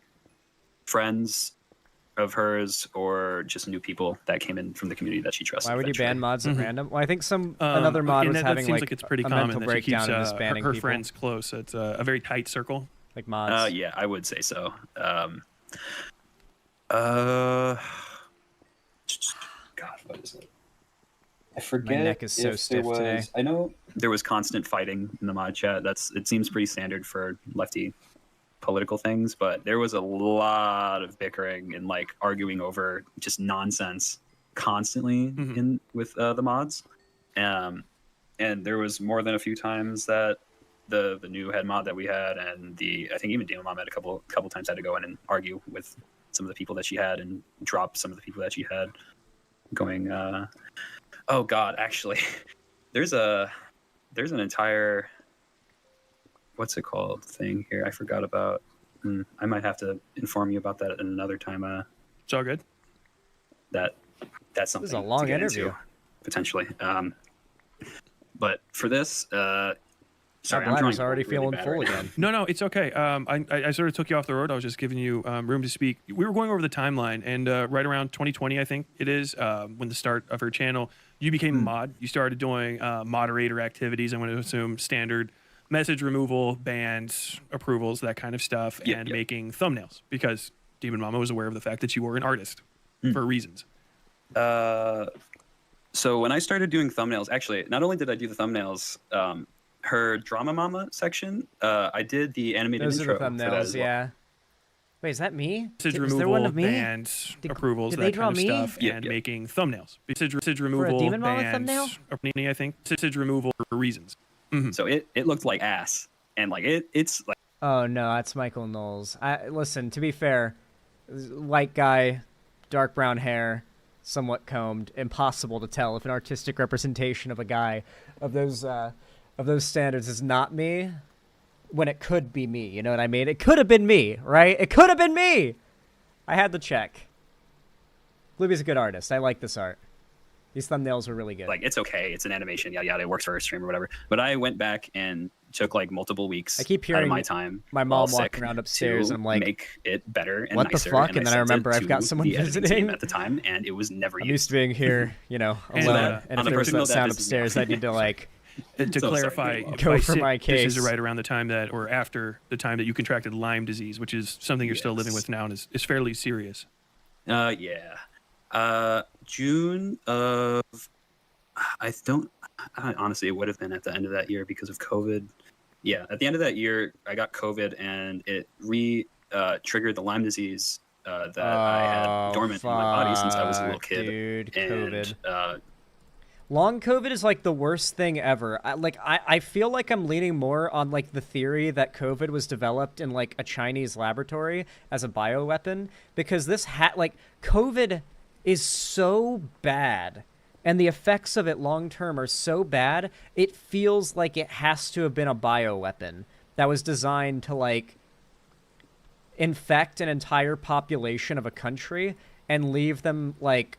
friends of hers or just new people that came in from the community that she trusted. Why would you ban mods at random? Well, I think another mod was having seems like it's pretty a common mental that she keeps breakdown and just banning her people. friends close. It's a very tight circle. Like mods. Yeah, I would say so. God, what is it? I forget. My neck is so stiff today. I know there was constant fighting in the mod chat. It seems pretty standard for lefty political things, but there was a lot of bickering and like arguing over just nonsense constantly with the mods. And there was more than a few times that the new head mod that we had, and I think even Demon Mom had a couple times had to go in and argue with some of the people that she had and drop some of the people that she had going. Oh God, actually, there's an entire what's it called thing here. I forgot about. I might have to inform you about that at another time. It's all good. That's something. This is a long to get interview. into, potentially. But for this, sorry, My bladder's already feeling full again. No, it's okay. I sort of took you off the road. I was just giving you room to speak. We were going over the timeline, and right around 2020, I think it is, when the start of her channel, you became a mod. You started doing moderator activities. I'm going to assume standard message removal, bans, approvals, that kind of stuff, and making thumbnails, because Demon Mama was aware of the fact that you were an artist for reasons. So when I started doing thumbnails, actually, not only did I do the thumbnails, her Drama Mama section, I did the animated Those intro are the thumbnails, for that as well. yeah. Wait, is that me? Message Was removal, there one of me? bans, approvals, did that they draw kind of me? stuff, and making thumbnails. Message removal, Demon Mama bans, thumbnail? I think. Message removal for reasons. So it looked like ass, and like it's like. Oh no, that's Michael Knowles. Listen, to be fair, white guy, dark brown hair, somewhat combed, impossible to tell if an artistic representation of a guy of those standards is not me, when it could be me. You know what I mean? It could have been me, right? It could have been me. I had the check. Glooby's a good artist. I like this art. These thumbnails were really good. Like, it's okay. It's an animation. Yada yada. It works for her stream or whatever. But I went back and took like multiple weeks. I keep out hearing of my time. my mom walking around upstairs, to and I'm like, make it better and what nicer. the fuck? And then I sent remember it I've got to someone the editing visiting team at the time, and it was never I'm used. used to being here, you know, alone. And if there was that sound upstairs, I need to like. To clarify, go for my case. This is right around the time that, or after the time that you contracted Lyme disease, which is something you're still living with now, and is fairly serious. June of. Honestly, it would have been at the end of that year because of COVID. Yeah, at the end of that year, I got COVID, and it triggered the Lyme disease that I had dormant in my body since I was a little kid. Dude, and, COVID. Long COVID is like the worst thing ever. I feel like I'm leaning more on like the theory that COVID was developed in like a Chinese laboratory as a bioweapon, because this COVID is so bad And the effects of it long term are so bad, it feels like it has to have been a bioweapon that was designed to, like, infect an entire population of a country and leave them, like,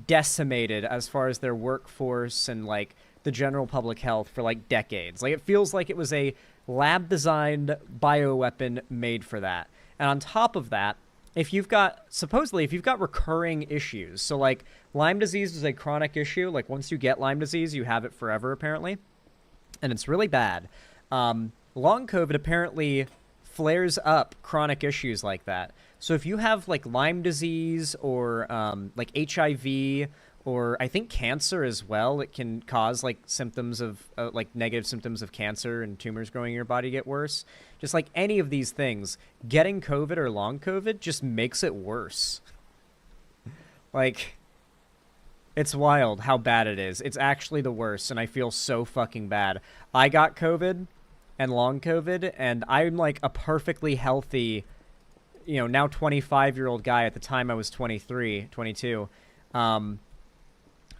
decimated as far as their workforce and, like, the general public health for, like, decades. Like, it feels like it was a lab-designed bioweapon made for that. And on top of that, supposedly, if you've got recurring issues, so, like, Lyme disease is a chronic issue. Like, once you get Lyme disease, you have it forever, apparently. And it's really bad. Long COVID apparently flares up chronic issues like that. So if you have, like, Lyme disease or, like, HIV or I think cancer as well, it can cause, like, symptoms of, like, negative symptoms of cancer and tumors growing in your body get worse. Just like any of these things, getting COVID or long COVID just makes it worse. Like, it's wild how bad it is. It's actually the worst, and I feel so fucking bad. I got COVID and long COVID, and I'm, like, a perfectly healthy, you know, now 25-year-old guy. At the time I was 23, 22.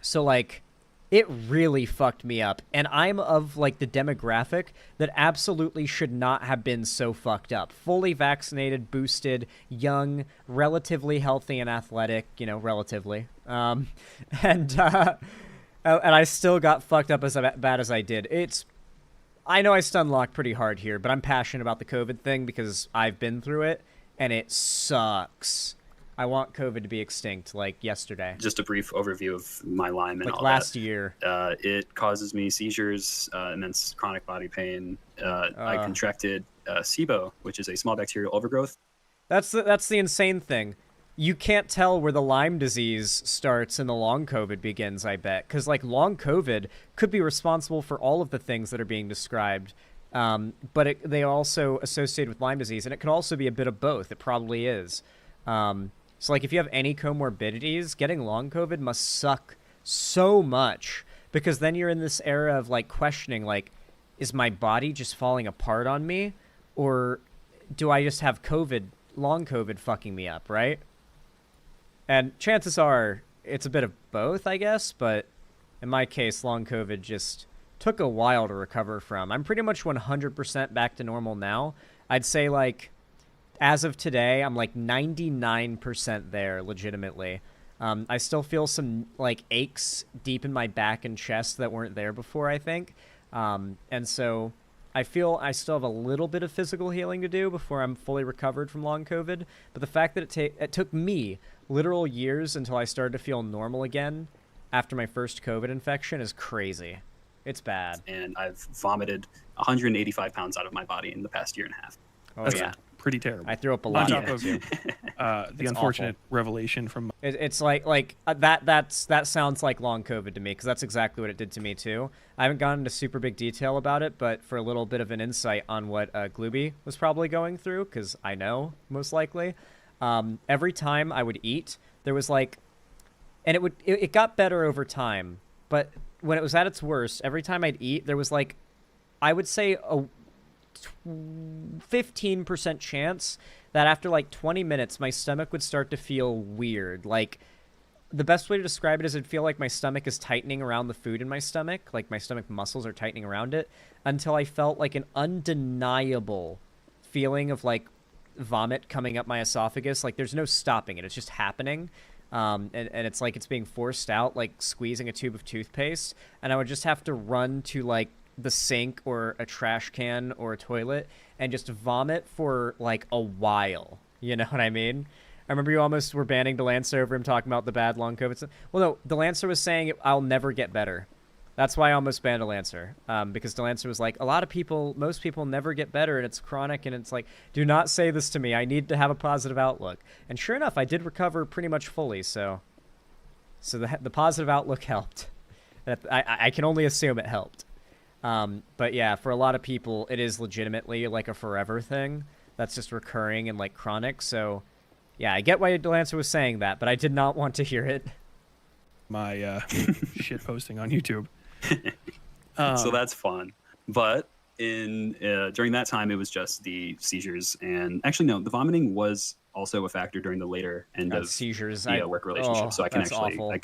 So, like, it really fucked me up. And I'm of, like, the demographic that absolutely should not have been so fucked up. Fully vaccinated, boosted, young, relatively healthy and athletic, you know, relatively. And I still got fucked up as bad as I did. I know I stunlocked pretty hard here, but I'm passionate about the COVID thing because I've been through it, and it sucks. I want COVID to be extinct, like, yesterday. Just a brief overview of my Lyme and like all last that. year. It causes me seizures, immense chronic body pain. I contracted SIBO, which is a small bacterial overgrowth. That's the insane thing. You can't tell where the Lyme disease starts and the long COVID begins, I bet. Because, like, long COVID could be responsible for all of the things that are being described. But they are also associated with Lyme disease, and it could also be a bit of both. It probably is. So, like, if you have any comorbidities, getting long COVID must suck so much. Because then you're in this era of, like, questioning, like, is my body just falling apart on me? Or do I just have COVID, long COVID fucking me up, right? And chances are it's a bit of both, I guess, but in my case, long COVID just took a while to recover from. I'm pretty much 100% back to normal now. I'd say, like, as of today, I'm like 99% there, legitimately. I still feel some, like, aches deep in my back and chest that weren't there before, I think. And so I feel I still have a little bit of physical healing to do before I'm fully recovered from long COVID. But the fact that it took me literal years until I started to feel normal again after my first COVID infection is crazy. It's bad. And I've vomited 185 pounds out of my body in the past year and a half. Oh, That's yeah. pretty terrible. I threw up a lot. On top of the unfortunate revelation from... It's like that sounds like long COVID to me, because that's exactly what it did to me too. I haven't gone into super big detail about it, but for a little bit of an insight on what Glooby was probably going through, because I know, most likely. Every time I would eat, there was like... And it got better over time, but when it was at its worst, every time I'd eat, there was like, I would say a 15% chance that after like 20 minutes, my stomach would start to feel weird. Like, the best way to describe it is it'd feel like my stomach is tightening around the food in my stomach, like my stomach muscles are tightening around it, until I felt like an undeniable feeling of like vomit coming up my esophagus. Like, there's no stopping it. It's just happening. And it's like it's being forced out, like squeezing a tube of toothpaste. And I would just have to run to like the sink or a trash can or a toilet and just vomit for like a while. You know what I mean? I remember you almost were banning Delancer over him talking about the bad long COVID stuff. Well, no, Delancer was saying I'll never get better. That's why I almost banned Delancer, because Delancer was like, most people never get better, and it's chronic, and it's like, do not say this to me. I need to have a positive outlook. And sure enough, I did recover pretty much fully, so the positive outlook helped. I can only assume it helped. But yeah, for a lot of people, it is legitimately like a forever thing that's just recurring and like chronic. So yeah, I get why Delancer was saying that, but I did not want to hear it. My shit posting on YouTube. So that's fun. But during that time, it was just the seizures. And actually, no, the vomiting was also a factor during the later end of seizures. the work relationship. So I can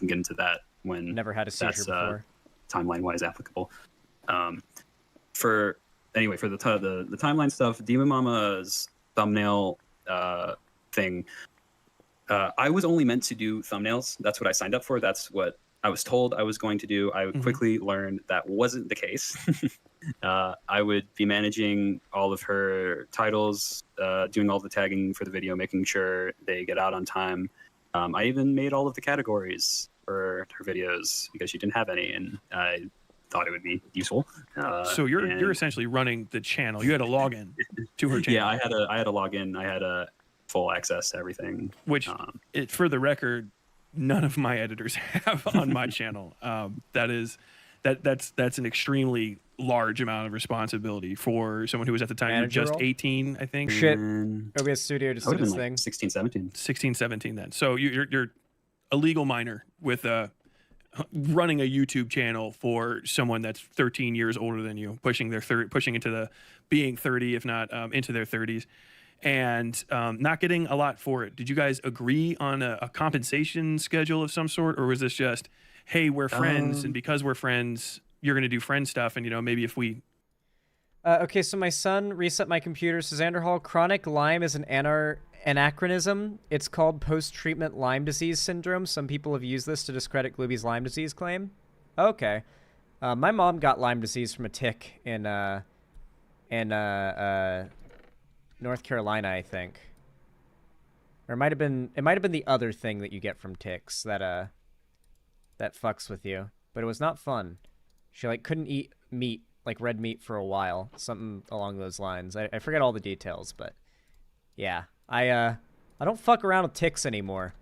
get into that when Never had a seizure that's before. timeline-wise applicable. For the timeline stuff, Demon Mama's thumbnail thing. I was only meant to do thumbnails. That's what I signed up for. That's what I was told I was going to do. I quickly learned that wasn't the case. I would be managing all of her titles, doing all the tagging for the video, making sure they get out on time. I even made all of the categories for her videos because she didn't have any, and I thought it would be useful. So you're essentially running the channel. You had a login to her channel. Yeah, I had a login. I had a full access to everything. Which, for the record, none of my editors have on my channel. That's an extremely large amount of responsibility for someone who was at the time just 18, I think. Shit. OBS Studio just did its thing. 16, 17. 16, 17 then. So you're a legal minor with running a YouTube channel for someone that's 13 years older than you, pushing into being 30, if not into their 30s. And not getting a lot for it. Did you guys agree on a compensation schedule of some sort, or was this just, hey, we're friends, and because we're friends, you're going to do friend stuff, and maybe if we... Okay, so my son reset my computer. So Xander Hall, chronic Lyme is an anachronism. It's called post-treatment Lyme disease syndrome. Some people have used this to discredit Glooby's Lyme disease claim. Okay. My mom got Lyme disease from a tick in North Carolina, I think. Or it might have been the other thing that you get from ticks that fucks with you. But it was not fun. She couldn't eat meat, like red meat, for a while. Something along those lines. I forget all the details, but yeah. I don't fuck around with ticks anymore.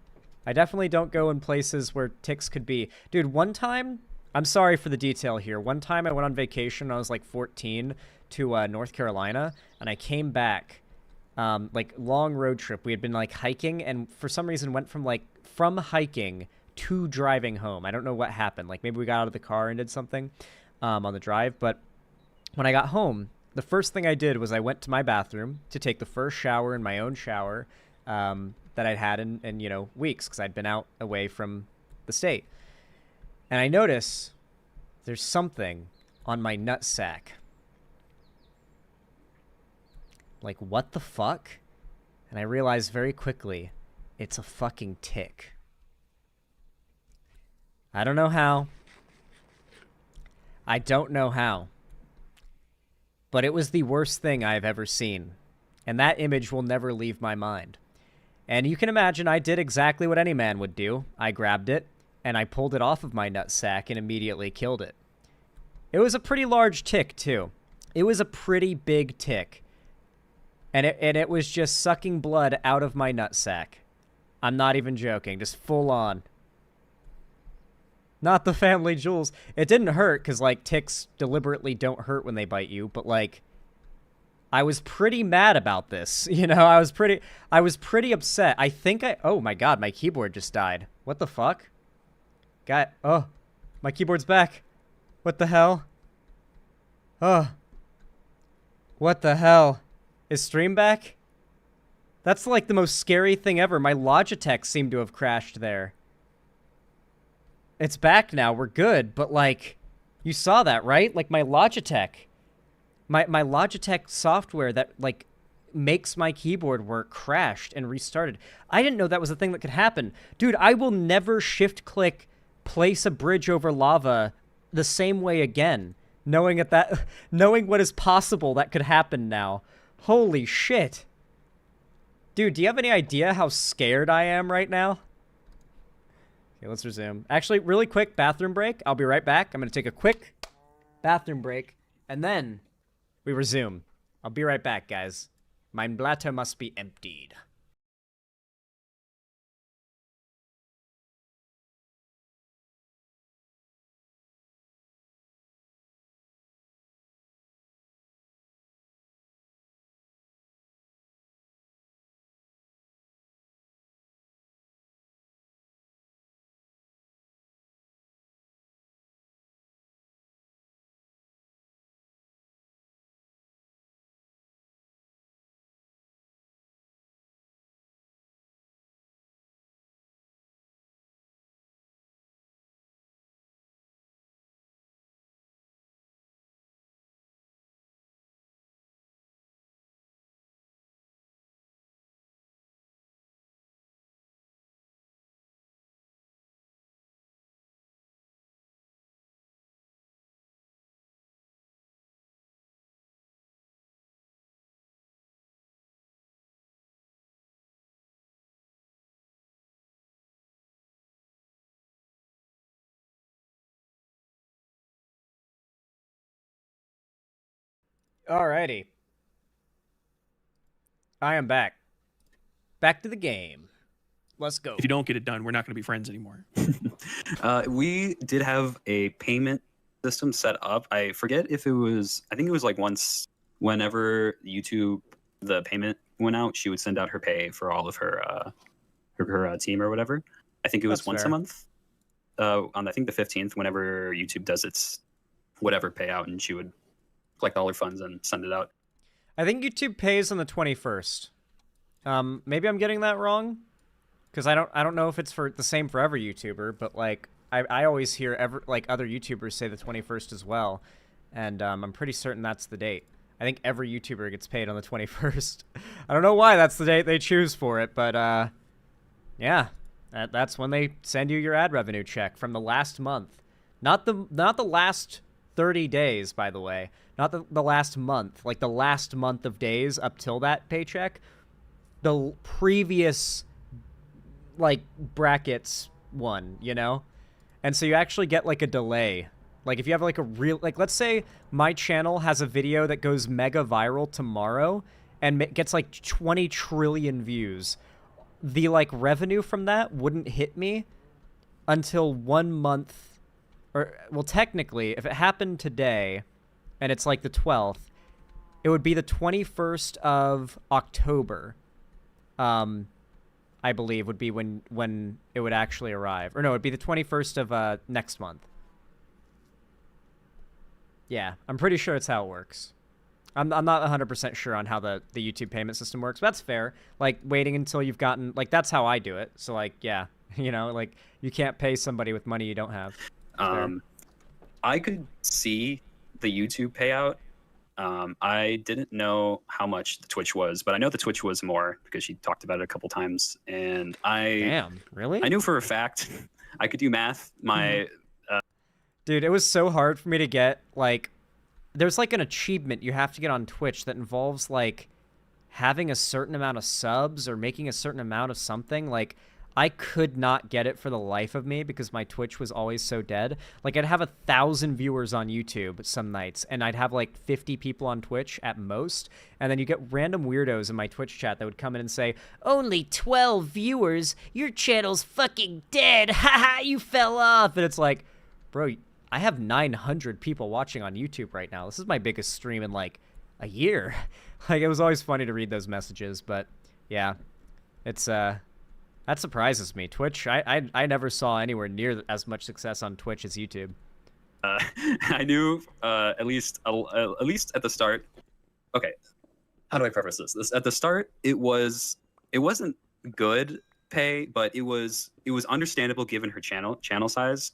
I definitely don't go in places where ticks could be. Dude, one time, I'm sorry for the detail here. One time I went on vacation when I was like 14 to North Carolina, and I came back. Long road trip. We had been hiking, and for some reason went from hiking to driving home. I don't know what happened. Maybe we got out of the car and did something on the drive. But when I got home, the first thing I did was I went to my bathroom to take the first shower in my own shower that I'd had in weeks, because I'd been out away from the state. And I notice there's something on my nutsack. What the fuck? And I realized very quickly, it's a fucking tick. I don't know how. I don't know how. But it was the worst thing I've ever seen. And that image will never leave my mind. And you can imagine I did exactly what any man would do. I grabbed it, and I pulled it off of my nutsack and immediately killed it. It was a pretty large tick, too. It was a pretty big tick. And it was just sucking blood out of my nutsack. I'm not even joking. Just full on. Not the family jewels. It didn't hurt, because, ticks deliberately don't hurt when they bite you. But, I was pretty mad about this. I was pretty upset. I think oh my god, my keyboard just died. What the fuck? Oh, my keyboard's back. What the hell? Oh. What the hell? Is stream back? That's the most scary thing ever. My Logitech seemed to have crashed there. It's back now. We're good. But you saw that, right? My Logitech. My Logitech software that makes my keyboard work crashed and restarted. I didn't know that was a thing that could happen. Dude, I will never shift click place a bridge over lava the same way again, knowing what is possible that could happen now. Holy shit. Dude, do you have any idea how scared I am right now? Okay, let's resume. Actually, really quick bathroom break. I'll be right back. I'm going to take a quick bathroom break, and then we resume. I'll be right back, guys. Mein Blätter must be emptied. Alrighty. I am back. Back to the game. Let's go. If you don't get it done, we're not going to be friends anymore. We did have a payment system set up. I forget if it was, I think it was like once, whenever YouTube, the payment went out, she would send out her pay for all of her team or whatever. I think it was once a month. On I think the 15th, whenever YouTube does its whatever payout, and she would collect all her funds and send it out. I think YouTube pays on the 21st. Maybe I'm getting that wrong, because I don't know if it's for the same for every YouTuber, but like I always hear other YouTubers say the 21st as well, and I'm pretty certain that's the date. I think every YouTuber gets paid on the 21st. I don't know why that's the date they choose for it, but yeah, that's when they send you your ad revenue check from the last month, not the last 30 days, by the way, not the last month, like the last month of days up till that paycheck, the previous like brackets one, you know? And so you actually get like a delay. Like if you have like a real, like let's say my channel has a video that goes mega viral tomorrow and gets like 20 trillion views. The like revenue from that wouldn't hit me until 1 month, or well, technically if it happened today and it's like the 12th, it would be the 21st of October. I believe would be when it would actually arrive. Or no, it'd be the 21st of next month. Yeah, I'm pretty sure it's how it works. I'm not 100% sure on how the YouTube payment system works, but that's fair. Like, waiting until you've gotten... Like, that's how I do it. So, like, yeah, you know, like, you can't pay somebody with money you don't have. I could see the YouTube payout. I didn't know how much the Twitch was, but I know the Twitch was more because she talked about it a couple times. And Damn, really? I knew for a fact I could do math. Dude, it was so hard for me to get, like, there's like an achievement you have to get on Twitch that involves like having a certain amount of subs or making a certain amount of something. Like, I could not get it for the life of me because my Twitch was always so dead. Like, I'd have 1,000 viewers on YouTube some nights, and I'd have like 50 people on Twitch at most. And then you get random weirdos in my Twitch chat that would come in and say, "Only 12 viewers? Your channel's fucking dead. Haha, you fell off." And it's like, bro, I have 900 people watching on YouTube right now. This is my biggest stream in like a year. Like, it was always funny to read those messages, but yeah, it's that surprises me. Twitch, I never saw anywhere near as much success on Twitch as YouTube. I knew at least at the start. Okay, how do I preface this? At the start, it wasn't good pay, but it was understandable given her channel size.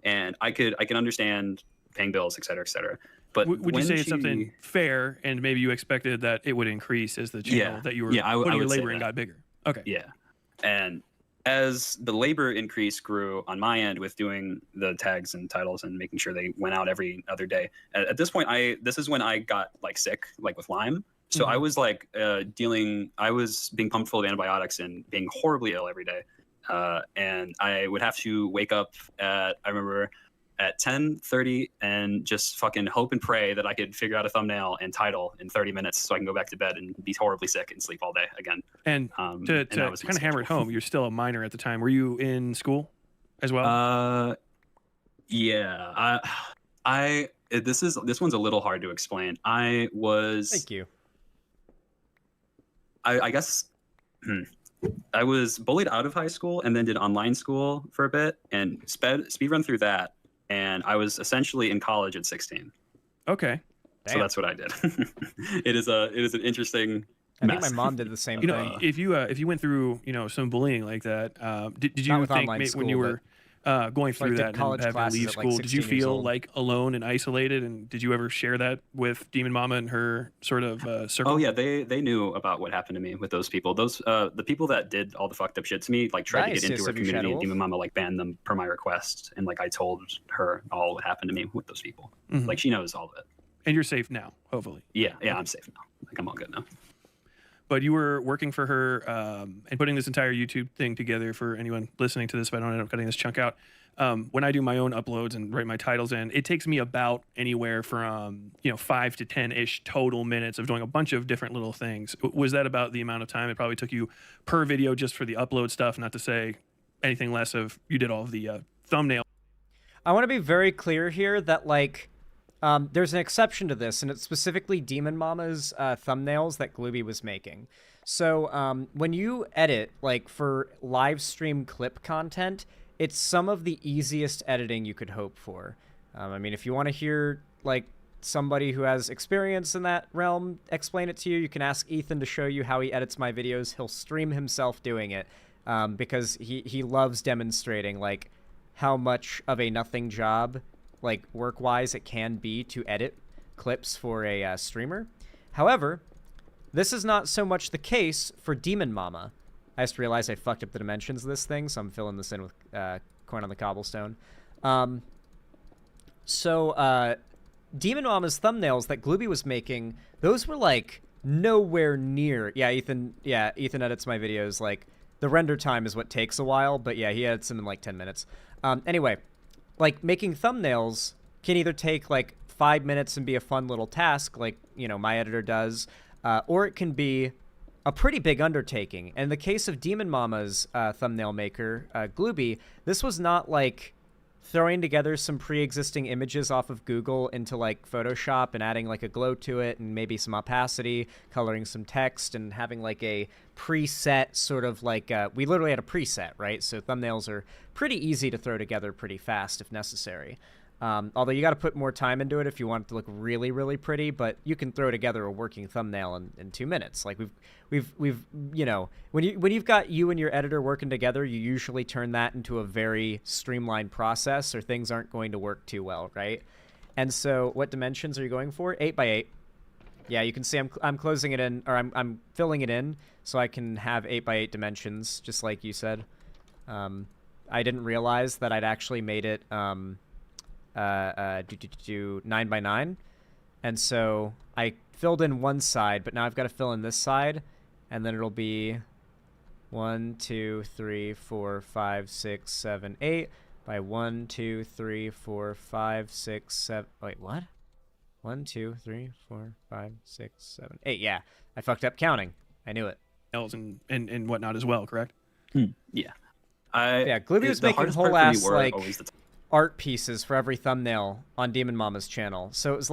And I can understand paying bills, et cetera, et cetera. But would you say it's something fair, and maybe you expected that it would increase as the channel that you were putting your labor in got bigger? Okay. Yeah. And as the labor increase grew on my end with doing the tags and titles and making sure they went out every other day, at this point, this is when I got like sick, like with Lyme. So I was like I was being pumped full of antibiotics and being horribly ill every day. And I would have to wake up I remember at 10:30 and just fucking hope and pray that I could figure out a thumbnail and title in 30 minutes so I can go back to bed and be horribly sick and sleep all day again. And to kind of hammer it home, you're still a minor at the time. Were you in school as well? Yeah. This one's a little hard to explain. I was... Thank you. I guess... I was bullied out of high school and then did online school for a bit and speed run through that. And I was essentially in college at 16. Okay. So that's what I did. It is an interesting I mess. think my mom did the same You thing. know, if you went through, you know, some bullying like that, did you think when you were going through that and having to leave school, did you feel like alone and isolated? And did you ever share that with Demon Mama and her sort of circle? Oh yeah, they knew about what happened to me with those people. Those the people that did all the fucked up shit to me, like tried to get into her community, and Demon Mama like banned them per my request. And like I told her all what happened to me with those people. Like she knows all of it. And you're safe now, hopefully. Yeah, I'm safe now. Like I'm all good now. But you were working for her and putting this entire YouTube thing together for anyone listening to this, if I don't end up cutting this chunk out. when I do my own uploads and write my titles in, it takes me about anywhere from 5 to 10-ish total minutes of doing a bunch of different little things. Was that about the amount of time it probably took you per video just for the upload stuff? Not to say anything less of you did all of the thumbnail. I want to be very clear here that there's an exception to this, and it's specifically Demon Mama's thumbnails that Glooby was making. So when you edit for live stream clip content, it's some of the easiest editing you could hope for. I mean, if you want to hear somebody who has experience in that realm explain it to you, you can ask Ethan to show you how he edits my videos. He'll stream himself doing it because he loves demonstrating how much of a nothing job, work-wise, it can be to edit clips for a streamer. However, this is not so much the case for Demon Mama. I just realized I fucked up the dimensions of this thing, so I'm filling this in with Coin on the Cobblestone. So Demon Mama's thumbnails that Glooby was making, those were nowhere near. Yeah, Ethan edits my videos. The render time is what takes a while, but yeah, he edits them in 10 minutes. Anyway, making thumbnails can either take 5 minutes and be a fun little task, my editor does, or it can be a pretty big undertaking. In the case of Demon Mama's thumbnail maker, Glooby, this was not throwing together some pre-existing images off of Google into Photoshop and adding a glow to it and maybe some opacity, coloring some text, and having a preset sort of we literally had a preset, right? So thumbnails are pretty easy to throw together pretty fast if necessary. Although you got to put more time into it if you want it to look really, really pretty, but you can throw together a working thumbnail in 2 minutes. We've when you've got you and your editor working together, you usually turn that into a very streamlined process, or things aren't going to work too well, right? And so, what dimensions are you going for? 8 by 8. Yeah, you can see I'm closing it in, or I'm filling it in, so I can have 8 by 8 dimensions, just like you said. I didn't realize that I'd actually made it 9 by 9, and so I filled in one side, but now I've got to fill in this side, and then it'll be 1 2 3 4 5 6 7 8 by 1 2 3 4 5 6 7. Wait, what? 1 2 3 4 5 6 7 8. Yeah, I fucked up counting. I knew it. And whatnot as well, correct? Yeah. Glooby was making whole ass art pieces for every thumbnail on Demon Mama's channel. So it was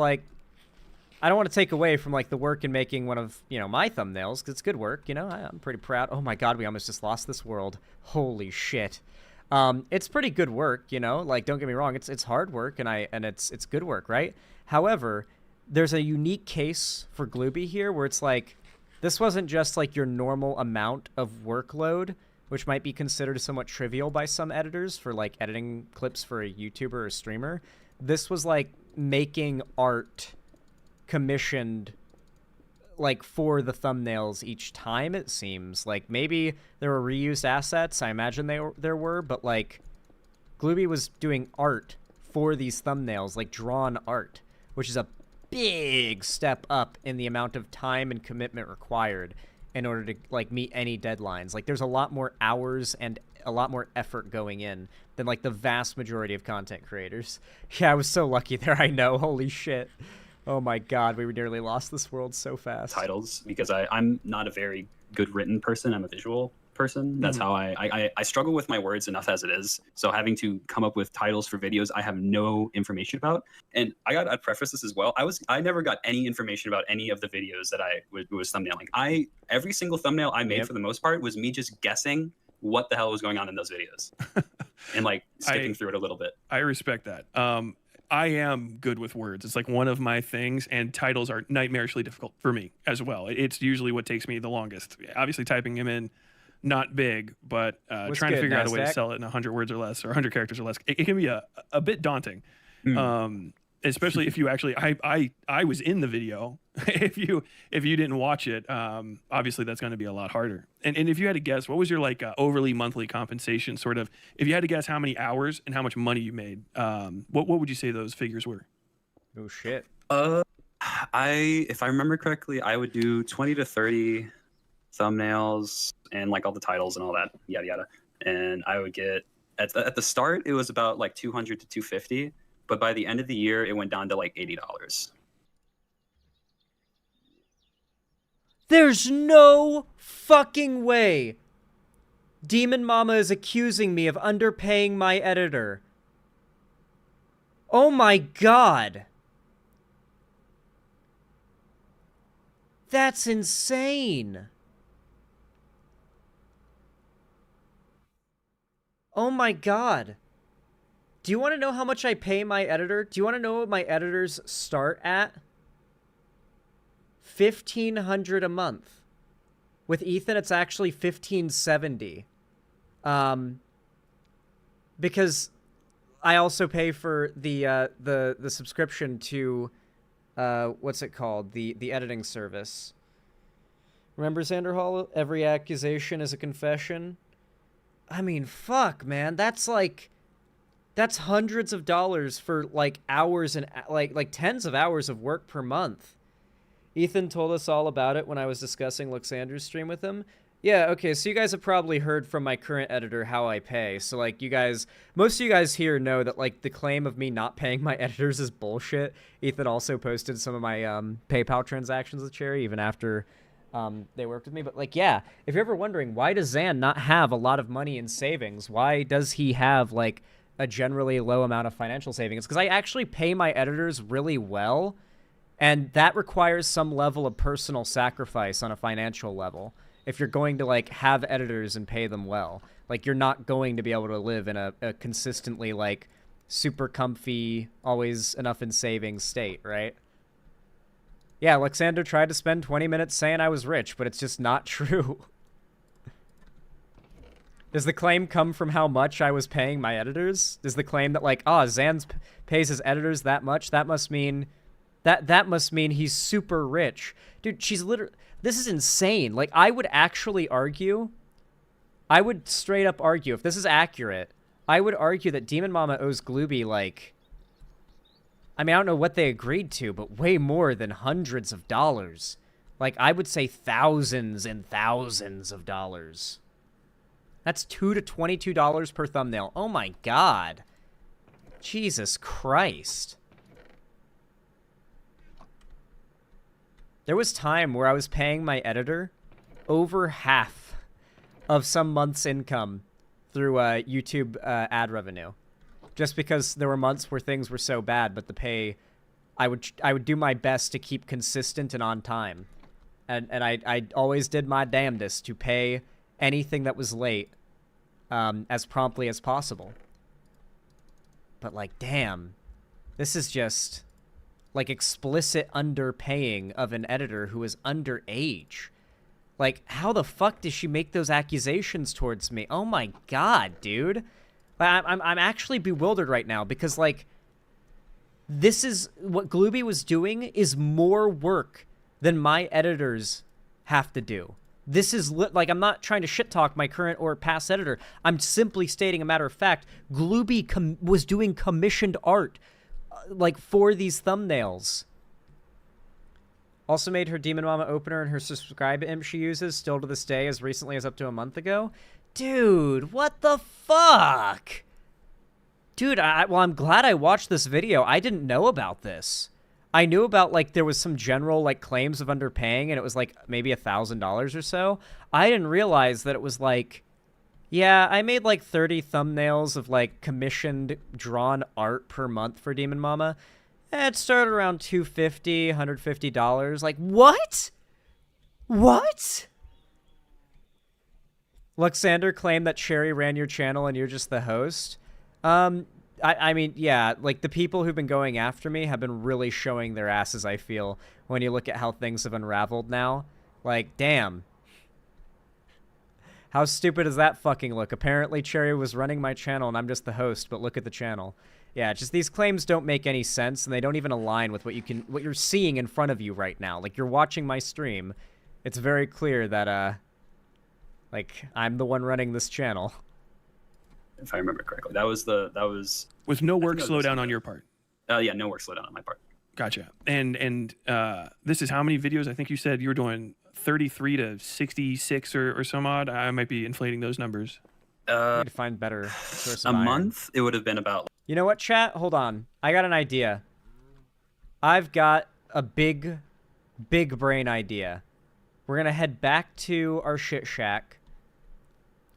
I don't want to take away from the work in making one of my thumbnails, because it's good work. I'm pretty proud. Oh my god, we almost just lost this world. Holy shit. It's pretty good work. Don't get me wrong, it's hard work, and it's good work, right? However, there's a unique case for Glooby here where it's this wasn't just your normal amount of workload, which might be considered somewhat trivial by some editors for editing clips for a YouTuber or streamer. This was making art commissioned for the thumbnails each time, it seems. Maybe there were reused assets, I imagine there were, but Glooby was doing art for these thumbnails, drawn art, which is a big step up in the amount of time and commitment required in order to meet any deadlines. There's a lot more hours and a lot more effort going in than the vast majority of content creators. Yeah, I was so lucky there. I know. Holy shit. Oh my god, we nearly lost this world so fast. Titles, because I'm not a very good written person. I'm a visual person. That's how I struggle with my words enough as it is. So having to come up with titles for videos I have no information about. And I'd preface this as well. I never got any information about any of the videos that I was thumbnailing. Every single thumbnail I made for the most part was me just guessing what the hell was going on in those videos and skipping through it a little bit. I respect that. I am good with words. It's one of my things, and titles are nightmarishly difficult for me as well. It's usually what takes me the longest. Obviously, typing them in, not big, but trying to figure out a way to sell it in 100 words or less, or 100 characters or less, it can be a bit daunting. Especially if you actually, I was in the video. If you didn't watch it, obviously that's going to be a lot harder. And if you had to guess, what was your overly monthly compensation sort of? If you had to guess how many hours and how much money you made, what would you say those figures were? Oh shit. If I remember correctly, I would do 20 to 30 thumbnails and all the titles and all that, yada yada, and I would get at the start it was about like 200 to 250, but by the end of the year it went down to like $80. There's no fucking way Demon Mama is accusing me of underpaying my editor. Oh my god. That's insane. Oh my god. Do you want to know how much I pay my editor? Do you want to know what my editors start at? $1,500 a month. With Ethan, it's actually $1,570. Because I also pay for the subscription to what's it called? The editing service. Remember, Xander Hall? Every accusation is a confession. I mean, fuck, man. That's hundreds of dollars for like hours and like tens of hours of work per month. Ethan told us all about it when I was discussing Luxander's stream with him. Yeah, okay, so you guys have probably heard from my current editor how I pay. So, like, most of you guys here know that, like, the claim of me not paying my editors is bullshit. Ethan also posted some of my PayPal transactions with Cherry, even after they worked with me. But, like, yeah, if you're ever wondering, why does Zan not have a lot of money in savings? Why does he have, like, a generally low amount of financial savings? Because I actually pay my editors really well, and that requires some level of personal sacrifice on a financial level. If you're going to, like, have editors and pay them well, like, you're not going to be able to live in a consistently, like, super comfy, always enough in savings state, right? Yeah, Alexander tried to spend 20 minutes saying I was rich, but it's just not true. Does the claim come from how much I was paying my editors? Does the claim that, like, Zan pays his editors that much? That must mean... That must mean he's super rich. Dude, she's literally... This is insane. Like, I would actually argue... I would straight up argue, if this is accurate, I would argue that Demon Mama owes Glooby, like... I mean, I don't know what they agreed to, but way more than hundreds of dollars. Like, I would say thousands and thousands of dollars. That's $2 to $22 per thumbnail. Oh my god. Jesus Christ. There was time where I was paying my editor over half of some month's income through YouTube ad revenue. Just because there were months where things were so bad, but the pay, I would do my best to keep consistent and on time. And I always did my damnedest to pay anything that was late as promptly as possible. But, like, damn, this is just... like, explicit underpaying of an editor who is underage. Like, how the fuck does she make those accusations towards me? Oh my god, dude. I'm actually bewildered right now because, like, this is... what Glooby was doing is more work than my editors have to do. This is... like, I'm not trying to shit-talk my current or past editor. I'm simply stating a matter of fact. Glooby was doing commissioned art like, for these thumbnails. Also made her Demon Mama opener and her subscribe imp she uses still to this day as recently as up to a month ago. Dude, what the fuck? Dude, well, I'm glad I watched this video. I didn't know about this. I knew about, like, there was some general, like, claims of underpaying, and it was, like, maybe $1,000 or so. I didn't realize that it was, like... Yeah, I made like 30 thumbnails of like commissioned drawn art per month for Demon Mama. It started around $250, $150. Like, what? What? Luxander claimed that Cherry ran your channel and you're just the host. I mean, yeah, like the people who've been going after me have been really showing their asses, I feel, when you look at how things have unraveled now. Like, damn. How stupid does that fucking look? Apparently Cherry was running my channel and I'm just the host, but look at the channel. Yeah, just these claims don't make any sense and they don't even align with what you're seeing in front of you right now. Like, you're watching my stream. It's very clear that like, I'm the one running this channel. If I remember correctly. That was with no work slowdown on your part. Yeah, no work slowdown on my part. Gotcha. And this is how many videos? I think you said you were doing 33 to 66 or some odd. I might be inflating those numbers. I need to find better source of a iron. month, it would have been about. You know what, chat? Hold on. I got an idea. I've got a big brain idea. We're going to head back to our shit shack.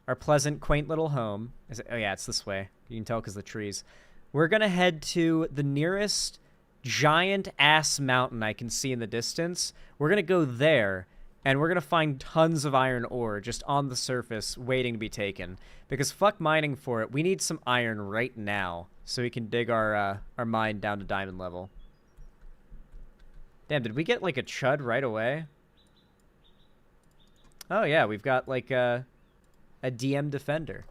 Our pleasant, quaint little home. Oh, yeah, it's this way. You can tell because the trees. We're going to head to the nearest giant-ass mountain I can see in the distance. We're going to go there, and we're going to find tons of iron ore just on the surface waiting to be taken. Because fuck mining for it. We need some iron right now so we can dig our mine down to diamond level. Damn, did we get, like, a chud right away? Oh, yeah, we've got, like, a DM defender.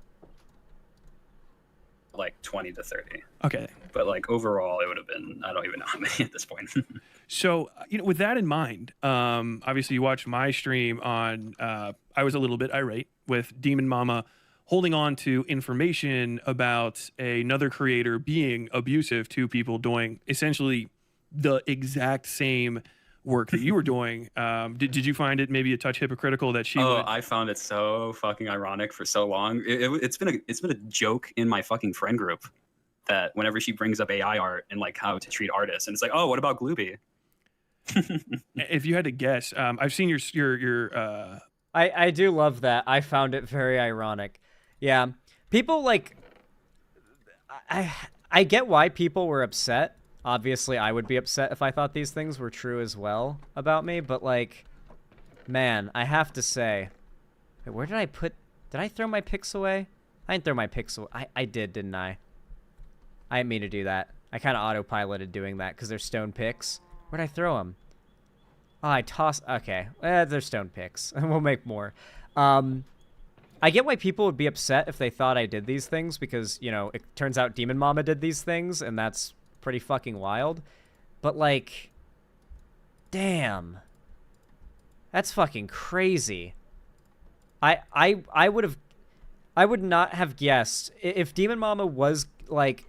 Like 20 to 30. Okay. But, like, overall, it would have been, I don't even know how many at this point. So, with that in mind, obviously you watched my stream on, I was a little bit irate with Demon Mama holding on to information about another creator being abusive to people doing essentially the exact same work that you were doing. Did you find it maybe a touch hypocritical that she would... I found it so fucking ironic for so long. It's been a joke in my fucking friend group that whenever she brings up AI art and like how to treat artists, and it's like, oh, what about Glooby? If you had to guess, I've seen your I do love that. I found it very ironic. Yeah, people like I get why people were upset. Obviously, I would be upset if I thought these things were true as well about me, but, like, man, I have to say... Wait, where did I put... Did I throw my picks away? I didn't throw my picks away. I did, didn't I? I didn't mean to do that. I kind of autopiloted doing that because they're stone picks. Where'd I throw them? Oh, I tossed... Okay, they're stone picks. We'll make more. I get why people would be upset if they thought I did these things because, you know, it turns out Demon Mama did these things, and that's... pretty fucking wild, but like, damn, that's fucking crazy. I would not have guessed if Demon Mama was like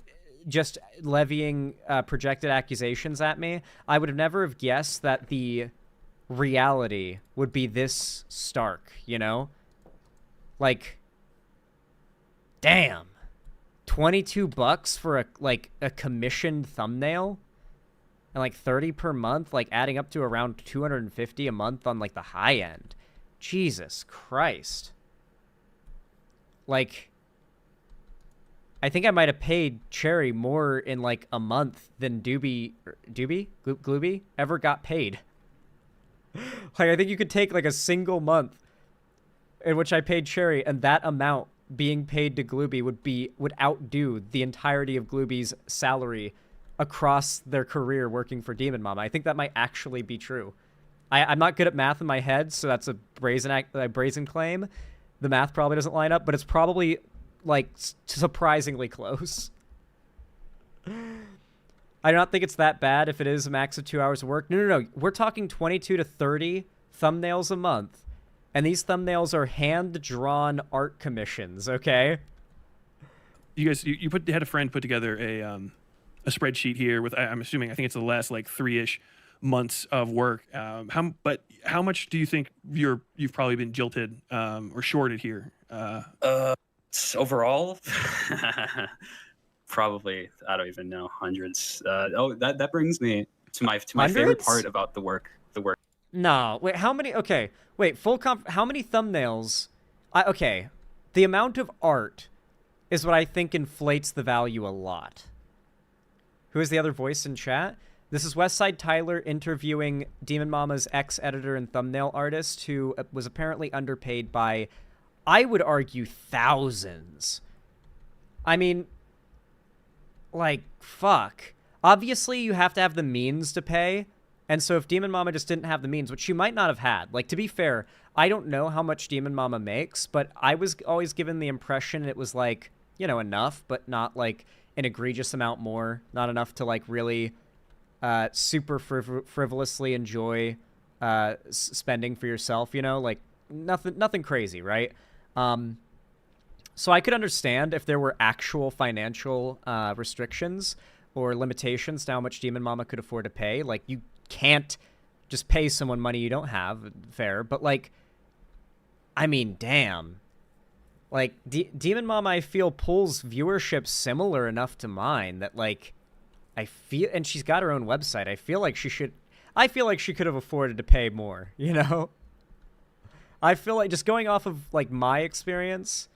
just levying projected accusations at me. I would have never have guessed that the reality would be this stark, you know? Like, damn. $22 for a commissioned thumbnail and like 30 per month, like adding up to around 250 a month on like the high end. Jesus Christ. Like, I think I might have paid Cherry more in like a month than Glooby ever got paid. Like, I think you could take like a single month in which I paid Cherry and that amount being paid to Glooby would outdo the entirety of Glooby's salary across their career working for Demon Mama. I think that might actually be true. I'm not good at math in my head, so that's a brazen claim. The math probably doesn't line up, but it's probably like surprisingly close. I don't think it's that bad if it is a max of 2 hours of work. No. We're talking 22 to 30 thumbnails a month. And these thumbnails are hand-drawn art commissions, okay? You guys, you had a friend put together a spreadsheet here with, I'm assuming, I think it's the last like 3-ish months of work. How much do you think you've probably been jilted or shorted here? Overall, probably, I don't even know, hundreds. That brings me to my favorite part about the work. No, wait, how many? Okay, wait, how many thumbnails? Okay, the amount of art is what I think inflates the value a lot. Who is the other voice in chat? This is Westside Tyler interviewing Demon Mama's ex-editor and thumbnail artist who was apparently underpaid by, I would argue, thousands. I mean, like, fuck. Obviously, you have to have the means to pay. And so if Demon Mama just didn't have the means, which she might not have had, like, to be fair, I don't know how much Demon Mama makes, but I was always given the impression it was, like, you know, enough, but not, like, an egregious amount more. Not enough to, like, really super frivolously enjoy spending for yourself, you know? Like, nothing crazy, right? So I could understand if there were actual financial restrictions or limitations to how much Demon Mama could afford to pay. Like, you can't just pay someone money you don't have, fair, but like, I mean, damn, Like, Demon Mom, I feel, pulls viewership similar enough to mine that, like, I feel... And she's got her own website. I feel like she should... I feel like she could have afforded to pay more, you know? I feel like, just going off of, like, my experience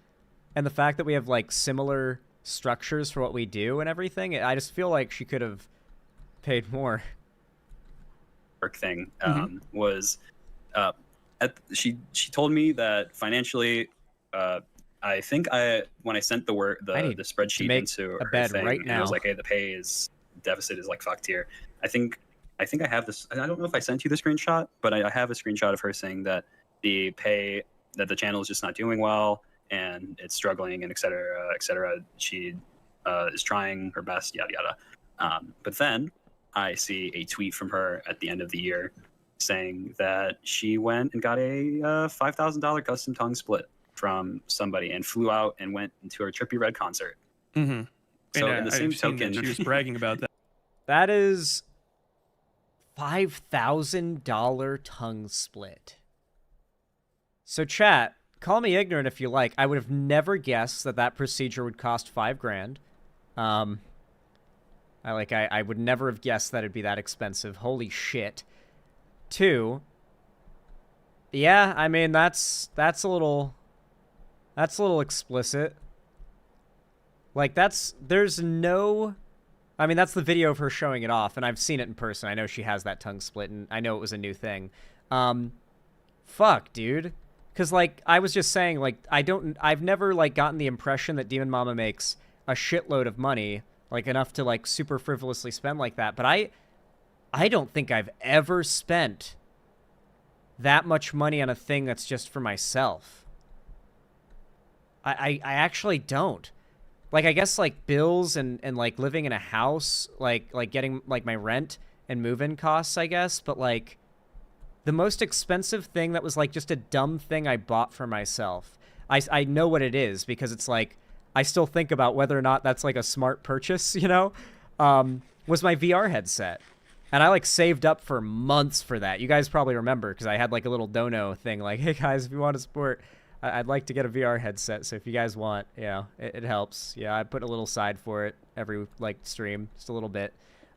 and the fact that we have, like, similar structures for what we do and everything, I just feel like she could have paid more. Thing was... she told me that financially... I think when I sent the spreadsheet into her thing, right now. it was like, hey, the deficit is like fucked here. I think I have this. I don't know if I sent you the screenshot, but I have a screenshot of her saying that the channel is just not doing well and it's struggling and et cetera, et cetera. She is trying her best, yada yada. But then I see a tweet from her at the end of the year saying that she went and got a $5,000 custom tongue split from somebody and flew out and went into her Trippie Redd concert. Mm-hmm. So and, in the same token, she was bragging about that. That is $5,000 tongue split. So chat, call me ignorant if you like. I would have never guessed that procedure would cost $5,000. I would never have guessed that it'd be that expensive. Holy shit. 2. Yeah, I mean that's a little explicit. Like there's no, I mean that's the video of her showing it off, and I've seen it in person. I know she has that tongue split, and I know it was a new thing. Fuck, dude. Cause like I was just saying, like I've never like gotten the impression that Demon Mama makes a shitload of money, like enough to like super frivolously spend like that. But I don't think I've ever spent that much money on a thing that's just for myself. I actually don't. Like, I guess, like, bills and like, living in a house, like getting, like, my rent and move-in costs, I guess. But, like, the most expensive thing that was, like, just a dumb thing I bought for myself. I know what it is because it's, like, I still think about whether or not that's, like, a smart purchase, you know? Was my VR headset. And I, like, saved up for months for that. You guys probably remember because I had, like, a little dono thing, like, hey, guys, if you want to support... I'd like to get a VR headset, so if you guys want, you know, it helps. Yeah, I put a little side for it every, like, stream, just a little bit.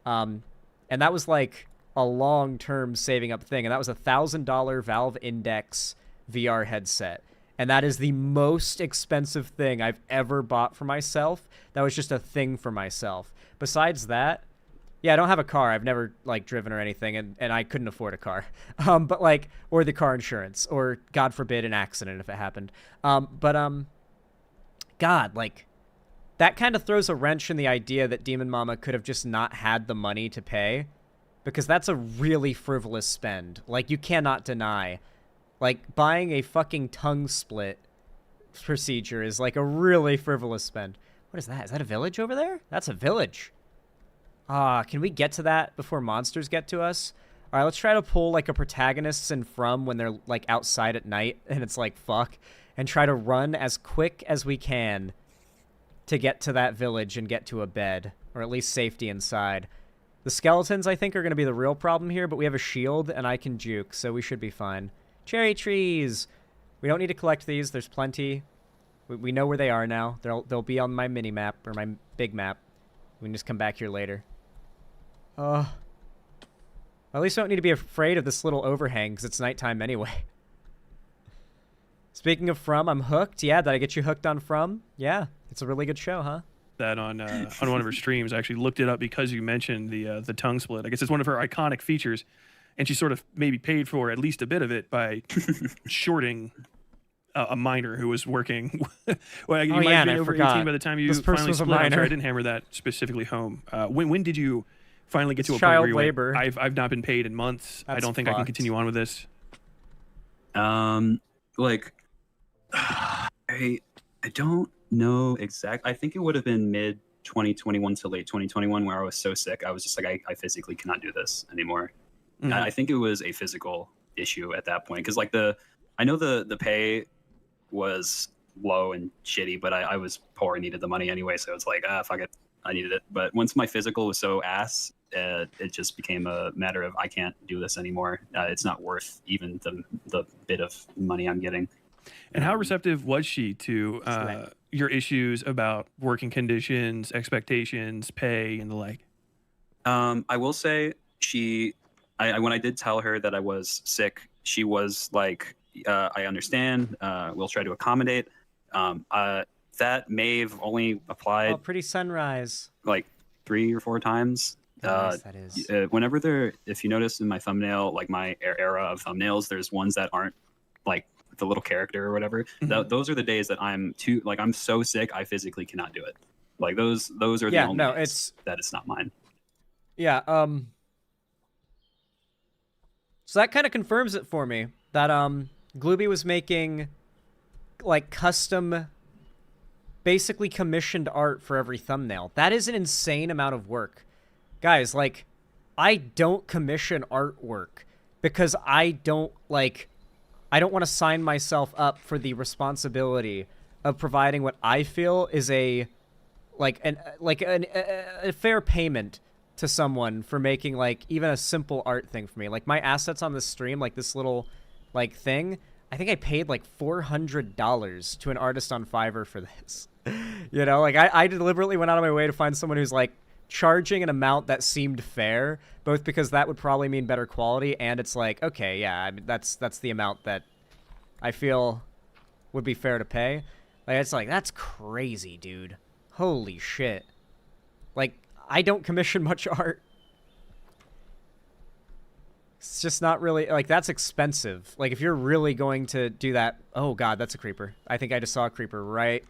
And that was, like, a long-term saving up thing, and that was a $1,000 Valve Index VR headset. And that is the most expensive thing I've ever bought for myself. That was just a thing for myself. Besides that, yeah, I don't have a car. I've never, like, driven or anything, and I couldn't afford a car. But, like, or the car insurance, or, God forbid, an accident if it happened. God, like, that kind of throws a wrench in the idea that Demon Mama could have just not had the money to pay, because that's a really frivolous spend. Like, you cannot deny. Like, buying a fucking tongue split procedure is, like, a really frivolous spend. What is that? Is that a village over there? That's a village. Can we get to that before monsters get to us? All right, let's try to pull, like, a protagonist in From when they're, like, outside at night, and it's like, fuck, and try to run as quick as we can to get to that village and get to a bed, or at least safety inside. The skeletons, I think, are going to be the real problem here, but we have a shield, and I can juke, so we should be fine. Cherry trees! We don't need to collect these. There's plenty. We know where they are now. They'll be on my mini-map, or my big map. We can just come back here later. At least I don't need to be afraid of this little overhang, because it's nighttime anyway. Speaking of From, I'm hooked. Yeah, did I get you hooked on From? Yeah, it's a really good show, huh? That on one of her streams. I actually looked it up because you mentioned the tongue split. I guess it's one of her iconic features, and she sort of maybe paid for at least a bit of it by shorting a minor who was working. Well, you might be over 18 by the time you finally split. I'm sorry, I didn't hammer that specifically home. When did you finally get to a point where you labor. Went, I've not been paid in months. I don't think I can continue on with this. Like, I don't know exactly. I think it would have been mid 2021 to late 2021 where I was so sick. I was just like, I physically cannot do this anymore. Mm-hmm. I think it was a physical issue at that point. Cause like I know the pay was low and shitty, but I was poor and needed the money anyway. So it's like, fuck it. I needed it. But once my physical was so ass, it just became a matter of I can't do this anymore. It's not worth even the bit of money I'm getting. And how receptive was she to your issues about working conditions, expectations, pay, and the like? I will say when I did tell her that I was sick, she was like, I understand. We'll try to accommodate. That may have only applied. Oh, pretty sunrise. Like 3 or 4 times. Nice, that is. Whenever if you notice in my thumbnail, like my era of thumbnails, there's ones that aren't like the little character or whatever. Those are the days that I'm so sick I physically cannot do it. Like those are the only days that it's not mine. Yeah. So that kind of confirms it for me that Glooby was making like custom, basically commissioned art for every thumbnail. That is an insane amount of work. Guys, like, I don't commission artwork because I don't want to sign myself up for the responsibility of providing what I feel is a fair payment to someone for making like even a simple art thing for me. Like my assets on the stream, like this little like thing, I think I paid like $400 to an artist on Fiverr for this. You know, like I deliberately went out of my way to find someone who's like charging an amount that seemed fair, both because that would probably mean better quality, and it's like, okay, yeah, I mean, that's the amount that I feel would be fair to pay. Like, it's like, that's crazy, dude. Holy shit. Like, I don't commission much art. It's just not really, like, that's expensive. Like, if you're really going to do that, oh god, that's a creeper. I think I just saw a creeper right.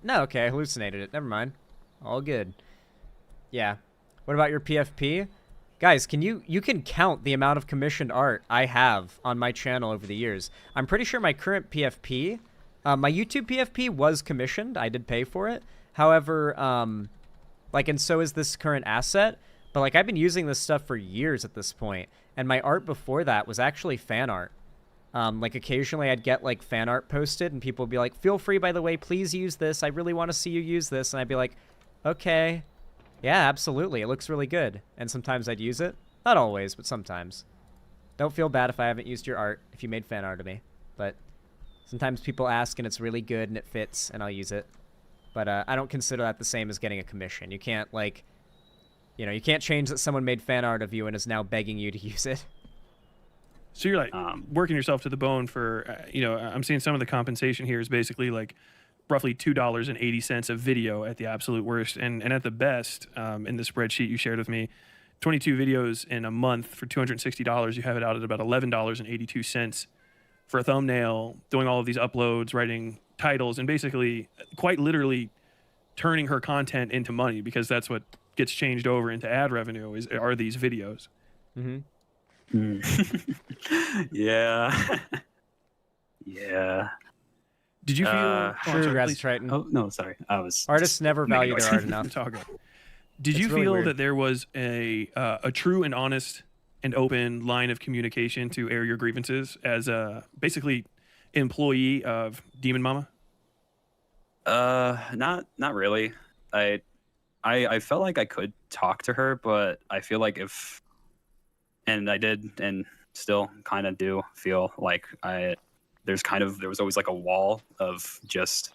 No, okay, I hallucinated it. Never mind. All good. Yeah. What about your PFP? Guys, you can count the amount of commissioned art I have on my channel over the years. I'm pretty sure my current PFP, my YouTube PFP was commissioned. I did pay for it. However, like, and so is this current asset. But, like, I've been using this stuff for years at this point. And my art before that was actually fan art. Like, occasionally I'd get, like, fan art posted, and people would be like, feel free, by the way, please use this. I really want to see you use this. And I'd be like, okay. Yeah, absolutely. It looks really good. And sometimes I'd use it. Not always, but sometimes. Don't feel bad if I haven't used your art, if you made fan art of me. But sometimes people ask, and it's really good, and it fits, and I'll use it. But I don't consider that the same as getting a commission. You can't, like, you know, you can't change that someone made fan art of you and is now begging you to use it. So you're like working yourself to the bone for, you know, I'm seeing some of the compensation here is basically like roughly $2.80 a video at the absolute worst. And at the best, in the spreadsheet you shared with me, 22 videos in a month for $260, you have it out at about $11.82 for a thumbnail, doing all of these uploads, writing titles, and basically quite literally turning her content into money, because that's what gets changed over into ad revenue are these videos. Mm-hmm. Yeah. Yeah. Did you feel... Congrats, Triton. Oh, no, sorry. Artists never value their art enough. It's all good. Did you feel that there was a true and honest and open line of communication to air your grievances as a basically employee of Demon Mama? Not really. I felt like I could talk to her, but I feel like and I did, and still kind of do feel like there was always like a wall of just,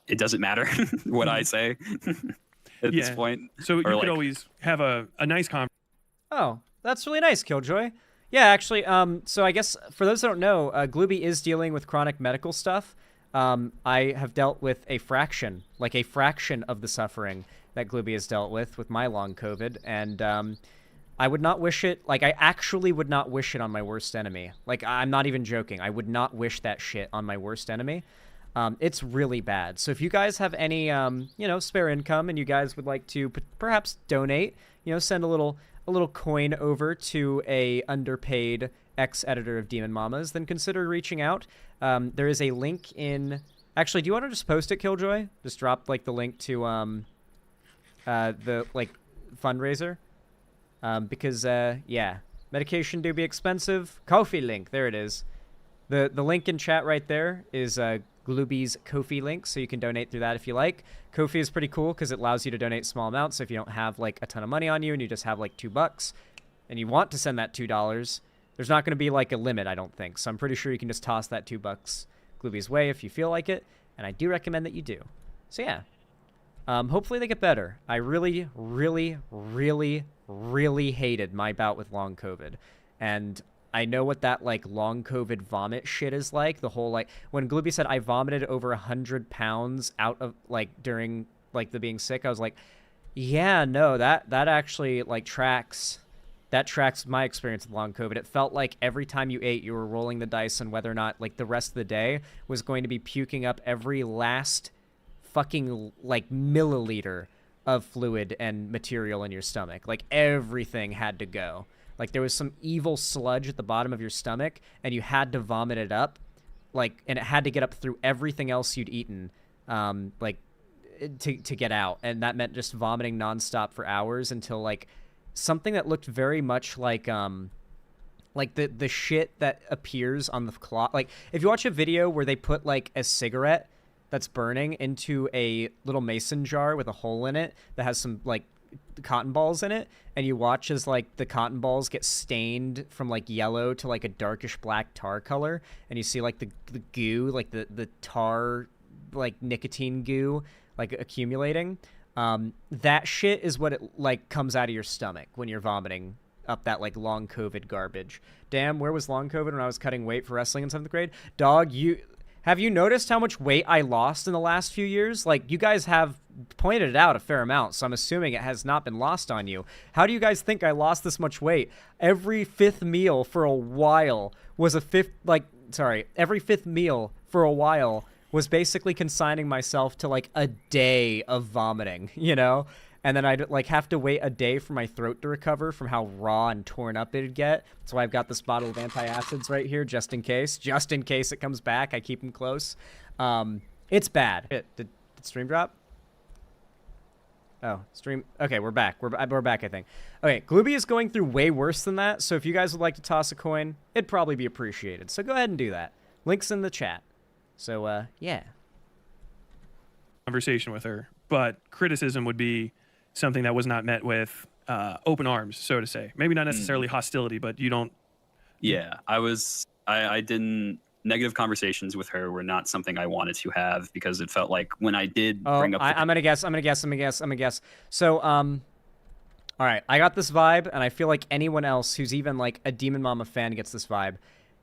it doesn't matter what I say at this point. So you could always have a nice conversation. Oh, that's really nice, Killjoy. Yeah, actually, so I guess for those that don't know, Glooby is dealing with chronic medical stuff. I have dealt with a fraction of the suffering that Glooby has dealt with my long COVID, and I would not wish it, like, I actually would not wish it on my worst enemy. Like, I'm not even joking. I would not wish that shit on my worst enemy. It's really bad. So if you guys have any, you know, spare income and you guys would like to perhaps donate, you know, send a little coin over to a underpaid ex-editor of Demon Mamas, then consider reaching out. There is a link in... Actually, do you want to just post it, Killjoy? Just drop, like, the link to the, like, fundraiser. Because, yeah, medication do be expensive. Ko-fi link, there it is. The link in chat right there is Glooby's Ko-fi link, so you can donate through that if you like. Ko-fi is pretty cool because it allows you to donate small amounts. So if you don't have, like, a ton of money on you and you just have, like, $2 and you want to send that $2, There's not going to be like a limit, I don't think. So I'm pretty sure you can just toss that $2 Glooby's way if you feel like it, and I do recommend that you do. So yeah, hopefully they get better. I really, really, really, really hated my bout with long COVID, and I know what that like long COVID vomit shit is like. The whole like when Glooby said I vomited over 100 pounds out of like during like the being sick, I was like, yeah, no, that actually like tracks. That tracks my experience with long COVID. It felt like every time you ate, you were rolling the dice on whether or not like the rest of the day was going to be puking up every last fucking like milliliter of fluid and material in your stomach. Like everything had to go. Like there was some evil sludge at the bottom of your stomach and you had to vomit it up. Like, and it had to get up through everything else you'd eaten, like to get out. And that meant just vomiting nonstop for hours until like something that looked very much like the shit that appears on the cloth. Like if you watch a video where they put like a cigarette that's burning into a little mason jar with a hole in it that has some like cotton balls in it, and you watch as like the cotton balls get stained from like yellow to like a darkish black tar color, and you see like the goo, like the tar, like nicotine goo, like accumulating. That shit is what it like comes out of your stomach when you're vomiting up that like long COVID garbage. Damn, where was long COVID when I was cutting weight for wrestling in 7th grade? Dog, have you noticed how much weight I lost in the last few years? Like, you guys have pointed it out a fair amount, so I'm assuming it has not been lost on you. How do you guys think I lost this much weight? Every fifth meal for a while was every fifth meal for a while was basically consigning myself to like a day of vomiting, you know? And then I'd like have to wait a day for my throat to recover from how raw and torn up it'd get. So I've got this bottle of antacids right here just in case it comes back. I keep them close. It's bad. Did stream drop? Oh, stream. Okay, we're back. We're back, I think. Okay, Glooby is going through way worse than that. So if you guys would like to toss a coin, it'd probably be appreciated. So go ahead and do that. Links in the chat. So, yeah. Conversation with her, but criticism would be something that was not met with open arms, so to say. Maybe not necessarily hostility, but you don't. Yeah, I didn't. Negative conversations with her were not something I wanted to have because it felt like when I did bring up. I'm gonna guess. So, all right, I got this vibe, and I feel like anyone else who's even like a Demon Mama fan gets this vibe.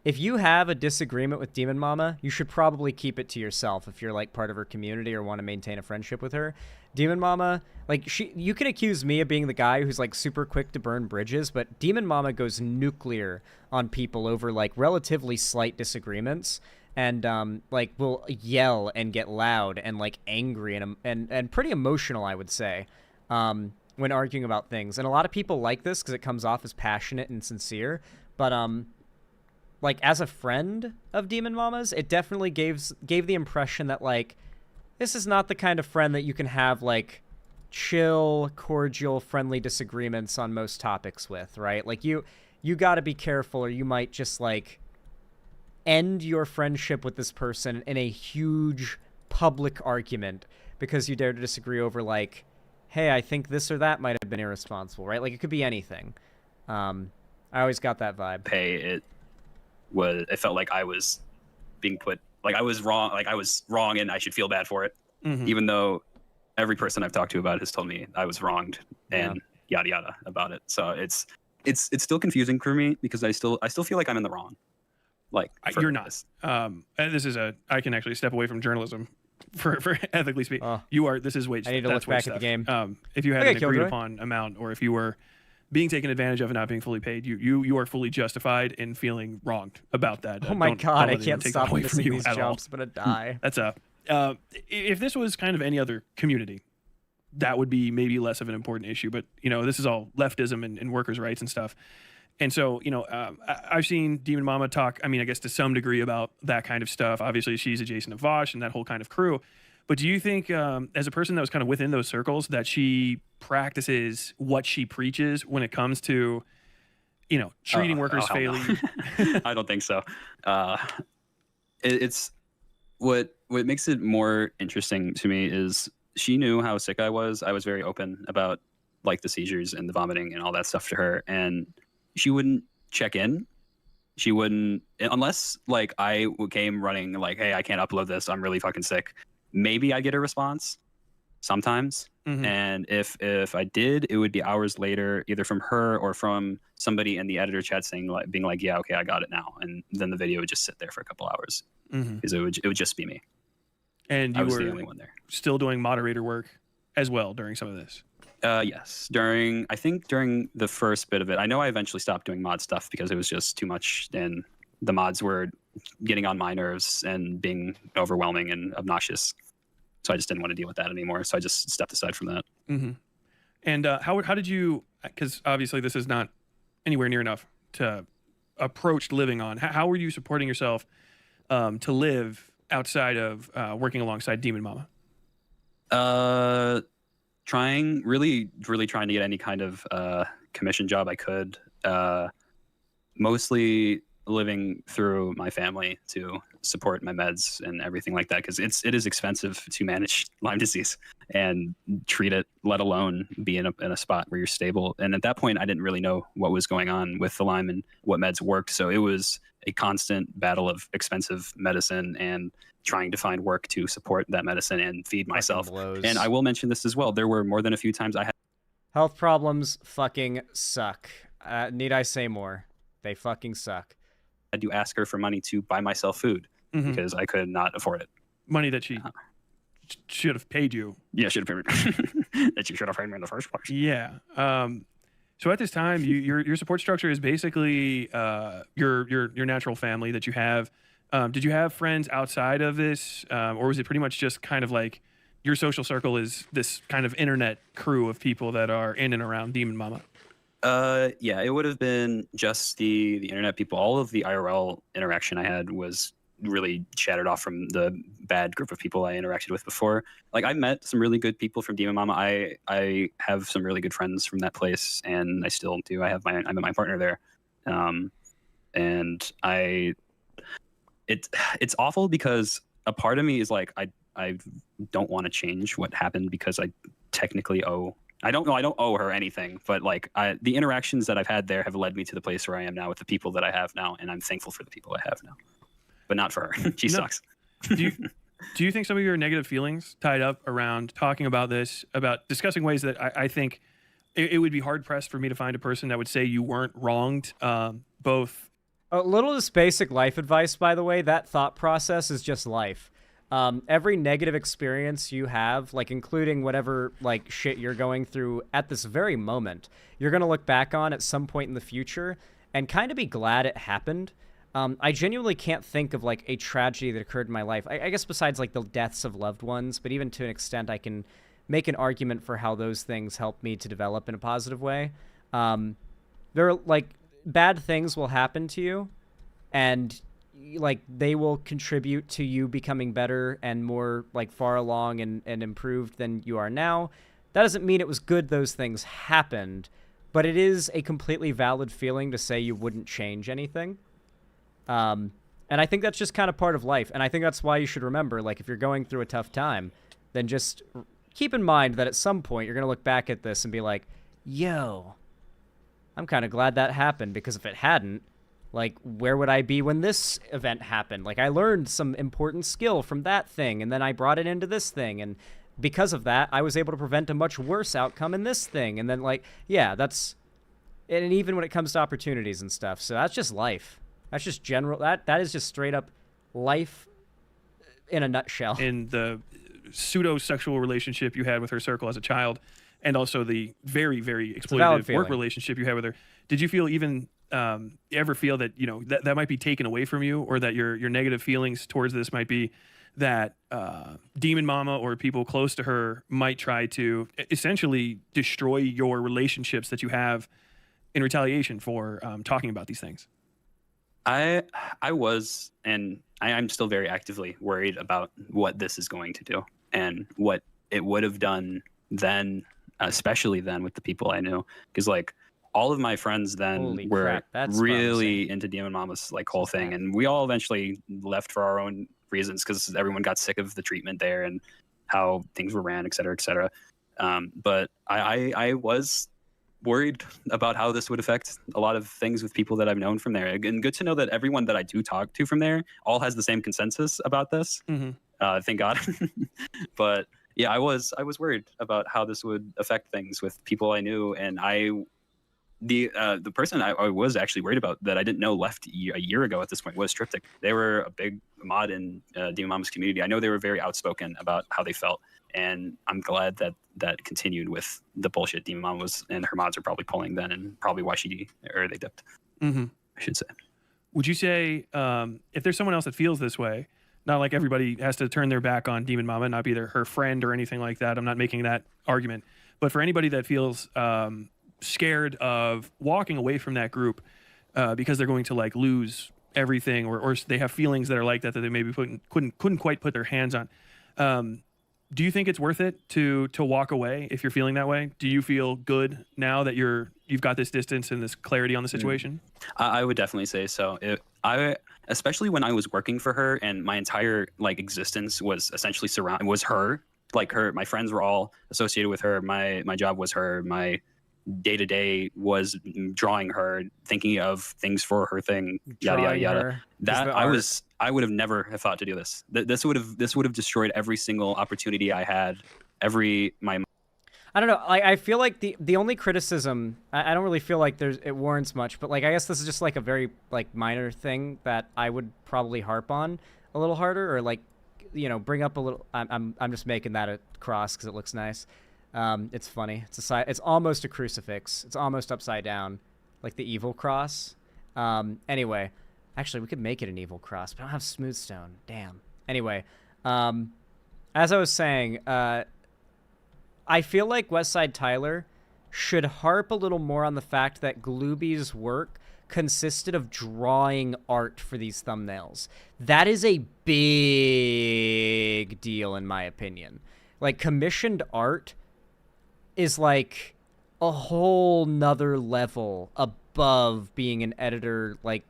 If you have a disagreement with Demon Mama, you should probably keep it to yourself if you're like part of her community or want to maintain a friendship with her. Demon Mama, like you can accuse me of being the guy who's like super quick to burn bridges, but Demon Mama goes nuclear on people over like relatively slight disagreements, and like will yell and get loud and like angry and pretty emotional, I would say, when arguing about things. And a lot of people like this because it comes off as passionate and sincere, but like as a friend of Demon Mama's, it definitely gave the impression that like this is not the kind of friend that you can have like chill, cordial, friendly disagreements on most topics with, right? Like you got to be careful or you might just like end your friendship with this person in a huge public argument because you dare to disagree over like, hey, I think this or that might have been irresponsible, right? Like it could be anything. I always got that vibe. It felt like I was being put, like I was wrong and I should feel bad for it. Even though every person I've talked to about it has told me I was wronged and yada yada about it. So it's still confusing for me because I still feel like I'm in the wrong. Like you're not. And this is I can actually step away from journalism for ethically speaking. This is wage. I need to look back at the game. If you had an agreed upon amount or if you were being taken advantage of and not being fully paid, you are fully justified in feeling wronged about that. Oh my God, I can't stop missing these jumps. I'm gonna die. That's if this was kind of any other community, that would be maybe less of an important issue. But this is all leftism and workers' rights and stuff. And so I've seen Demon Mama talk. I mean, I guess to some degree about that kind of stuff. Obviously, she's adjacent to Vosh and that whole kind of crew. But do you think, as a person that was kind of within those circles, that she practices what she preaches when it comes to, treating workers fairly? No. I don't think so. It's what makes it more interesting to me is she knew how sick I was. I was very open about like the seizures and the vomiting and all that stuff to her, and she wouldn't check in she wouldn't, unless like I came running like, hey, I can't upload this, I'm really fucking sick. Maybe I get a response sometimes. And if I did, it would be hours later, either from her or from somebody in the editor chat saying like, being like, yeah, okay, I got it now. And then the video would just sit there for a couple hours because it would just be me. And I you was were the only one there. Still doing moderator work as well during some of this. Yes, I think during the first bit of it. I know I eventually stopped doing mod stuff because it was just too much, and the mods were getting on my nerves and being overwhelming and obnoxious. So I just didn't want to deal with that anymore. So I just stepped aside from that. And how did you? Because obviously this is not anywhere near enough to approach living on. How were you supporting yourself to live outside of working alongside Demon Mama? Really trying to get any kind of commission job I could. Mostly living through my family to support my meds and everything like that, because it is expensive to manage Lyme disease and treat it, let alone be in a spot where you're stable. And at that point, I didn't really know what was going on with the Lyme and what meds worked. So it was a constant battle of expensive medicine and trying to find work to support that medicine and feed myself. And I will mention this as well. There were more than a few times I had health problems fucking suck. Need I say more? They fucking suck. I had to ask her for money to buy myself food because I could not afford it. Money that she should have paid you. Yeah, should have paid me. That you should have paid me in the first place. Yeah. So at this time, your support structure is basically your natural family that you have. Did you have friends outside of this, or was it pretty much just kind of like your social circle is this kind of internet crew of people that are in and around Demon Mama? Yeah, it would have been just the internet people. All of the IRL interaction I had was really shattered off from the bad group of people I interacted with before. Like, I met some really good people from Demon Mama. I have some really good friends from that place, and I still do. I met my partner there, and it's awful because a part of me is like I don't want to change what happened because I technically owe. I don't owe her anything, but like the interactions that I've had there have led me to the place where I am now with the people that I have now, and I'm thankful for the people I have now, but not for her. She sucks. Do you think some of your negative feelings tied up around talking about this, about discussing ways that I think it would be hard pressed for me to find a person that would say you weren't wronged, both? A little just basic life advice, by the way. That thought process is just life. Every negative experience you have, like including whatever like shit you're going through at this very moment, you're going to look back on at some point in the future and kind of be glad it happened. I genuinely can't think of like a tragedy that occurred in my life. I guess besides like the deaths of loved ones, but even to an extent I can make an argument for how those things helped me to develop in a positive way. There are like bad things will happen to you, and like they will contribute to you becoming better and more like far along and improved than you are now. That doesn't mean it was good those things happened, but it is a completely valid feeling to say you wouldn't change anything. And I think that's just kind of part of life. And I think that's why you should remember, like, if you're going through a tough time, then just keep in mind that at some point you're going to look back at this and be like, yo, I'm kind of glad that happened, because if it hadn't, like, where would I be when this event happened? Like, I learned some important skill from that thing, and then I brought it into this thing, and because of that, I was able to prevent a much worse outcome in this thing. And then, like, yeah, that's... And even when it comes to opportunities and stuff. So that's just life. That's just general... That is just straight up life in a nutshell. In the pseudo-sexual relationship you had with her circle as a child, and also the very, very exploitative work relationship you had with her, did you feel even... ever feel that, you know, that might be taken away from you, or that your negative feelings towards this might be that Demon Mama or people close to her might try to essentially destroy your relationships that you have in retaliation for talking about these things? I was, and I'm still very actively worried about what this is going to do and what it would have done then, especially then with the people I knew, because like all of my friends then were really into Demon Mama's like whole thing, and we all eventually left for our own reasons because everyone got sick of the treatment there and how things were ran, et cetera, et cetera. But I was worried about how this would affect a lot of things with people that I've known from there. And good to know that everyone that I do talk to from there all has the same consensus about this. Thank God. But yeah, I was worried about how this would affect things with people I knew, and the person I was actually worried about that I didn't know left a year ago at this point was Triptych. They were a big mod in Demon Mama's community. I know they were very outspoken about how they felt, and I'm glad that that continued with the bullshit Demon Mama was and her mods are probably pulling then, and probably why they dipped. I should say. Would you say if there's someone else that feels this way, not like everybody has to turn their back on Demon Mama, not be her friend or anything like that. I'm not making that argument, but for anybody that feels scared of walking away from that group because they're going to like lose everything, or they have feelings that are like that they maybe couldn't quite put their hands on. Do you think it's worth it to walk away if you're feeling that way? Do you feel good now that you've got this distance and this clarity on the situation? I would definitely say so. Especially when I was working for her and my entire like existence was essentially was her. Like my friends were all associated with her. My job was her. My day-to-day was drawing her, thinking of things for her thing, yada yada yada. I would have never have thought to do this. This would have destroyed every single opportunity I had. I don't know. I feel like the only criticism, I don't really feel like it warrants much, but like I guess this is just like a very like minor thing that I would probably harp on a little harder, or like bring up a little. I'm just making that a cross because it looks nice. It's funny. It's almost a crucifix. It's almost upside down, like the evil cross. Anyway, actually, we could make it an evil cross, but I don't have smooth stone. Damn. Anyway, as I was saying, I feel like Westside Tyler should harp a little more on the fact that Glooby's work consisted of drawing art for these thumbnails. That is a big deal, in my opinion. Like, commissioned art is like a whole nother level above being an editor, like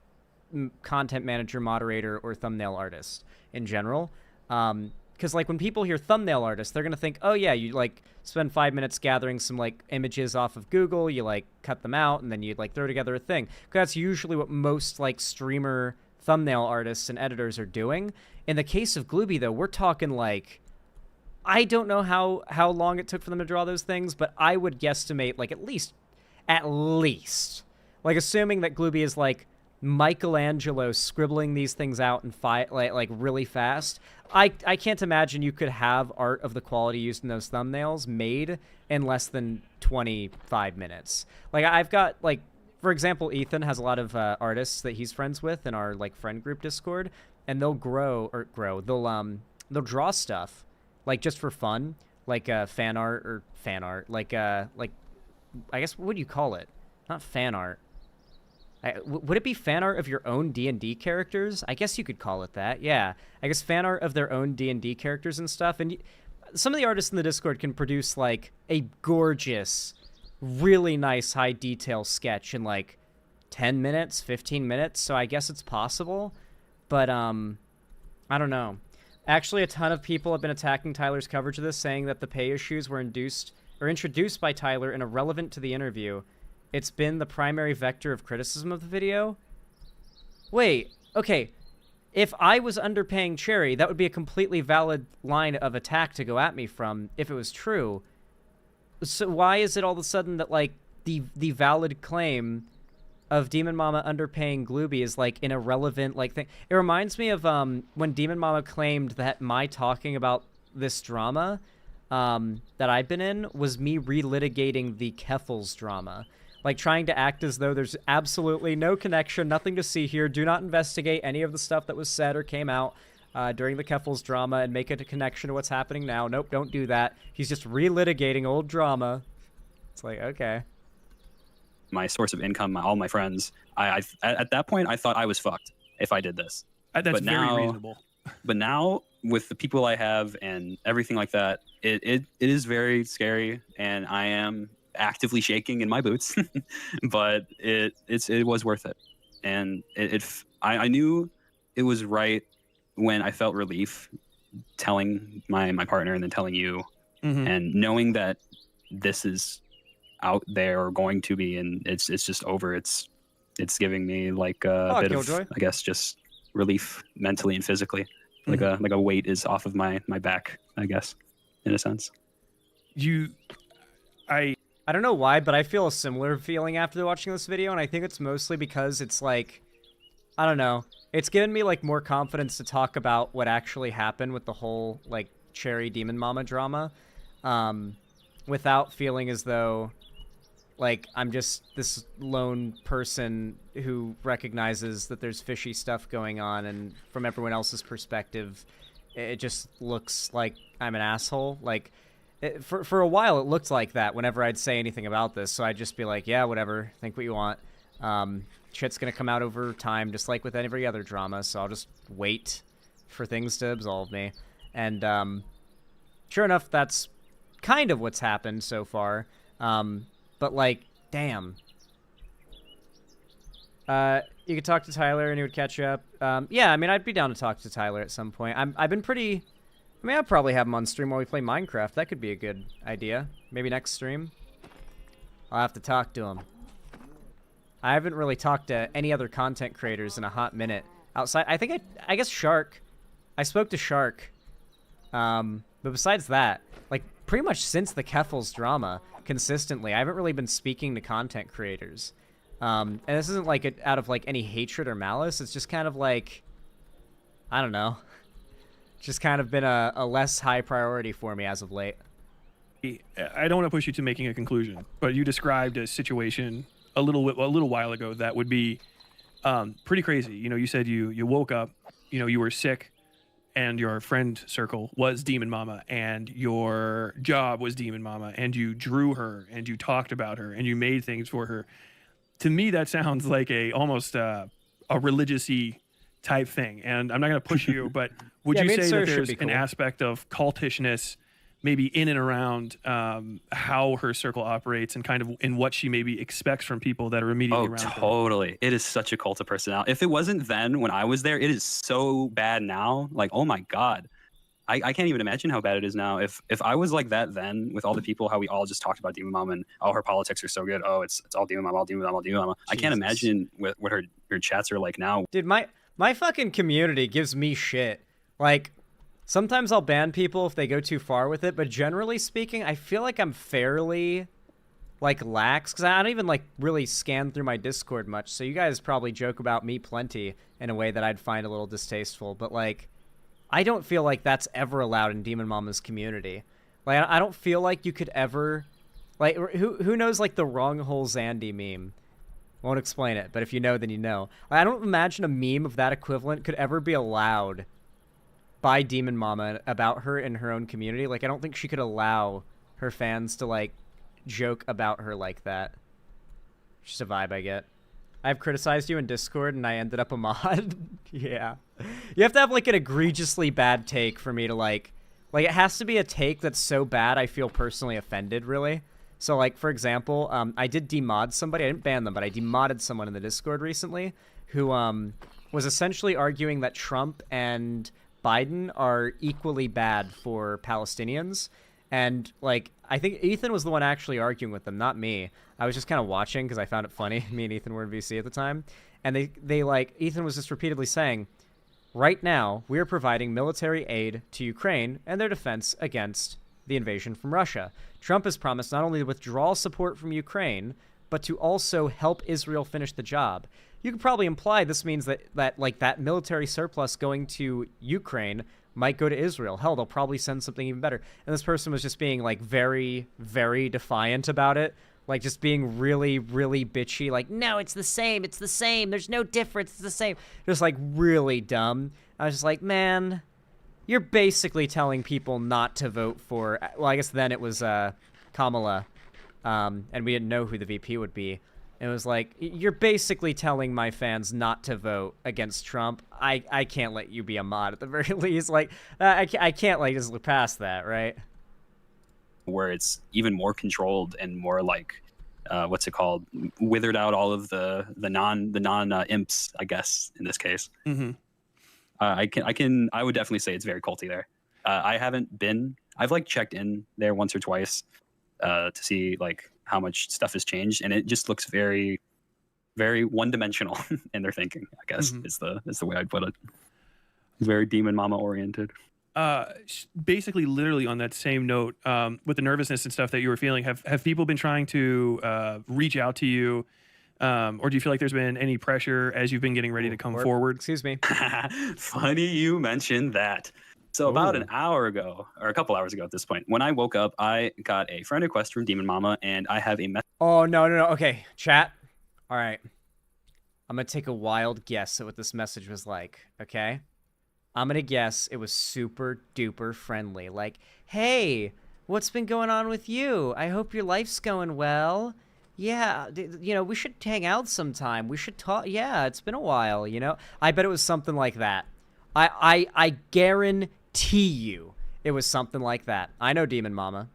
content manager, moderator, or thumbnail artist in general. Because like when people hear thumbnail artist, they're gonna think, oh yeah, you like spend 5 minutes gathering some like images off of Google, you like cut them out, and then you like throw together a thing. That's usually what most like streamer thumbnail artists and editors are doing. In the case of Glooby though, we're talking like, I don't know how long it took for them to draw those things, but I would guesstimate like at least, like assuming that Glooby is like Michelangelo scribbling these things out and like really fast. I can't imagine you could have art of the quality used in those thumbnails made in less than 25 minutes. Like I've got like, for example, Ethan has a lot of artists that he's friends with in our like friend group Discord, and they'll they'll draw stuff like just for fun, like fan art, like I guess, what would you call it? Not fan art. Would it be fan art of your own D&D characters? I guess you could call it that. Yeah, I guess fan art of their own D&D characters and stuff. And some of the artists in the Discord can produce like a gorgeous, really nice high detail sketch in like 10 minutes, 15 minutes. So I guess it's possible, but I don't know. Actually, a ton of people have been attacking Tyler's coverage of this, saying that the pay issues were introduced by Tyler and irrelevant to the interview. It's been the primary vector of criticism of the video. Wait, okay. If I was underpaying Cherry, that would be a completely valid line of attack to go at me from if it was true. So why is it all of a sudden that, like, the valid claim of Demon Mama underpaying Glooby is, like, an irrelevant, like, thing? It reminds me of when Demon Mama claimed that my talking about this drama that I've been in was me relitigating the Keffels drama. Like, trying to act as though there's absolutely no connection, nothing to see here. Do not investigate any of the stuff that was said or came out during the Keffels drama and make it a connection to what's happening now. Nope, don't do that. He's just relitigating old drama. It's like, okay. My source of income, all my friends. At that point, I thought I was fucked if I did this. That's very reasonable. But now, with the people I have and everything like that, it is very scary, and I am actively shaking in my boots. But it was worth it, and I knew it was right when I felt relief telling my partner and then telling you, and knowing that this is out there or going to be, and it's just over. It's giving me like a bit Killjoy. of, I guess, just relief mentally and physically. Like a weight is off of my back, I guess, in a sense. I don't know why, but I feel a similar feeling after watching this video, and I think it's mostly because it's like, I don't know, it's given me like more confidence to talk about what actually happened with the whole like Cherry Demon Mama drama, without feeling as though like I'm just this lone person who recognizes that there's fishy stuff going on, and from everyone else's perspective, it just looks like I'm an asshole. Like, for a while, it looked like that whenever I'd say anything about this, so I'd just be like, yeah, whatever, think what you want. Shit's gonna come out over time, just like with every other drama, so I'll just wait for things to absolve me. And sure enough, that's kind of what's happened so far. But like, damn. You could talk to Tyler and he would catch you up. Yeah, I mean, I'd be down to talk to Tyler at some point. I've been pretty... I mean, I'll probably have him on stream while we play Minecraft. That could be a good idea. Maybe next stream. I'll have to talk to him. I haven't really talked to any other content creators in a hot minute. Outside, I guess Shark. I spoke to Shark. But besides that, like, pretty much since the Keffels drama, consistently, I haven't really been speaking to content creators. And this isn't like out of like any hatred or malice. It's just kind of like, I don't know. Just kind of been a less high priority for me as of late. I don't want to push you to making a conclusion, but you described a situation a little while ago that would be pretty crazy. You know, you said you woke up, you know, you were sick, and your friend circle was Demon Mama, and your job was Demon Mama, and you drew her, and you talked about her, and you made things for her. To me, that sounds like almost a religious-y type thing, and I'm not going to push you, but would you say that there's an aspect of cultishness maybe in and around how her circle operates and kind of in what she maybe expects from people that are immediately around her? Totally. It is such a cult of personality. If it wasn't then when I was there, it is so bad now. Like, oh my God. I can't even imagine how bad it is now. If I was like that then, with all the people, how we all just talked about Demon Mama and oh, her politics are so good. Oh, it's all Demon Mama, all Demon Mama, all Demon Mama. I can't imagine what her chats are like now. Dude, my fucking community gives me shit. Like, sometimes I'll ban people if they go too far with it, but generally speaking, I feel like I'm fairly, like, lax, because I don't even, like, really scan through my Discord much, so you guys probably joke about me plenty in a way that I'd find a little distasteful, but, like, I don't feel like that's ever allowed in Demon Mama's community. Like, I don't feel like you could ever, like, who knows, like, the wrong hole Zandy meme? Won't explain it, but if you know, then you know. I don't imagine a meme of that equivalent could ever be allowed by Demon Mama about her in her own community. Like, I don't think she could allow her fans to, like, joke about her like that. Just a vibe I get. I've criticized you in Discord and I ended up a mod. Yeah. You have to have, like, an egregiously bad take for me to, like, it has to be a take that's so bad I feel personally offended, really. So, like, for example, I did demod somebody. I didn't ban them, but I demodded someone in the Discord recently who was essentially arguing that Trump and Biden are equally bad for Palestinians. And, like, I think Ethan was the one actually arguing with them, not me. I was just kind of watching because I found it funny. Me and Ethan were in VC at the time. And they like, Ethan was just repeatedly saying, right now, we are providing military aid to Ukraine and their defense against the invasion from Russia. Trump has promised not only to withdraw support from Ukraine, but to also help Israel finish the job. You could probably imply this means that military surplus going to Ukraine might go to Israel. Hell, they'll probably send something even better. And this person was just being, like, very, very defiant about it. Like, just being really, really bitchy. Like, no, it's the same. It's the same. There's no difference. It's the same. Just, like, really dumb. I was just like, man, you're basically telling people not to vote for... Well, I guess then it was Kamala. And we didn't know who the VP would be. It was like, you're basically telling my fans not to vote against Trump. I can't let you be a mod at the very least. Like, I can't, like, just look past that, right? Where it's even more controlled and more like, what's it called? Withered out all of the non imps, I guess, in this case. Mm-hmm. I would definitely say it's very culty there. I've like checked in there once or twice to see like how much stuff has changed, and it just looks very, very one-dimensional in their thinking, I guess, is the way I'd put it. Very Demon Mama oriented. Basically, literally on that same note, with the nervousness and stuff that you were feeling, have people been trying to reach out to you, or do you feel like there's been any pressure as you've been getting ready to come forward? Excuse me. Funny you mentioned that. So about an hour ago, or a couple hours ago at this point, when I woke up, I got a friend request from Demon Mama, and I have a message. Oh, no. Okay, chat. All right. I'm going to take a wild guess at what this message was like, okay? I'm going to guess it was super duper friendly. Like, hey, what's been going on with you? I hope your life's going well. Yeah, you know, we should hang out sometime. We should talk. Yeah, it's been a while, you know? I bet it was something like that. I guarantee you it was something like that. I know Demon Mama.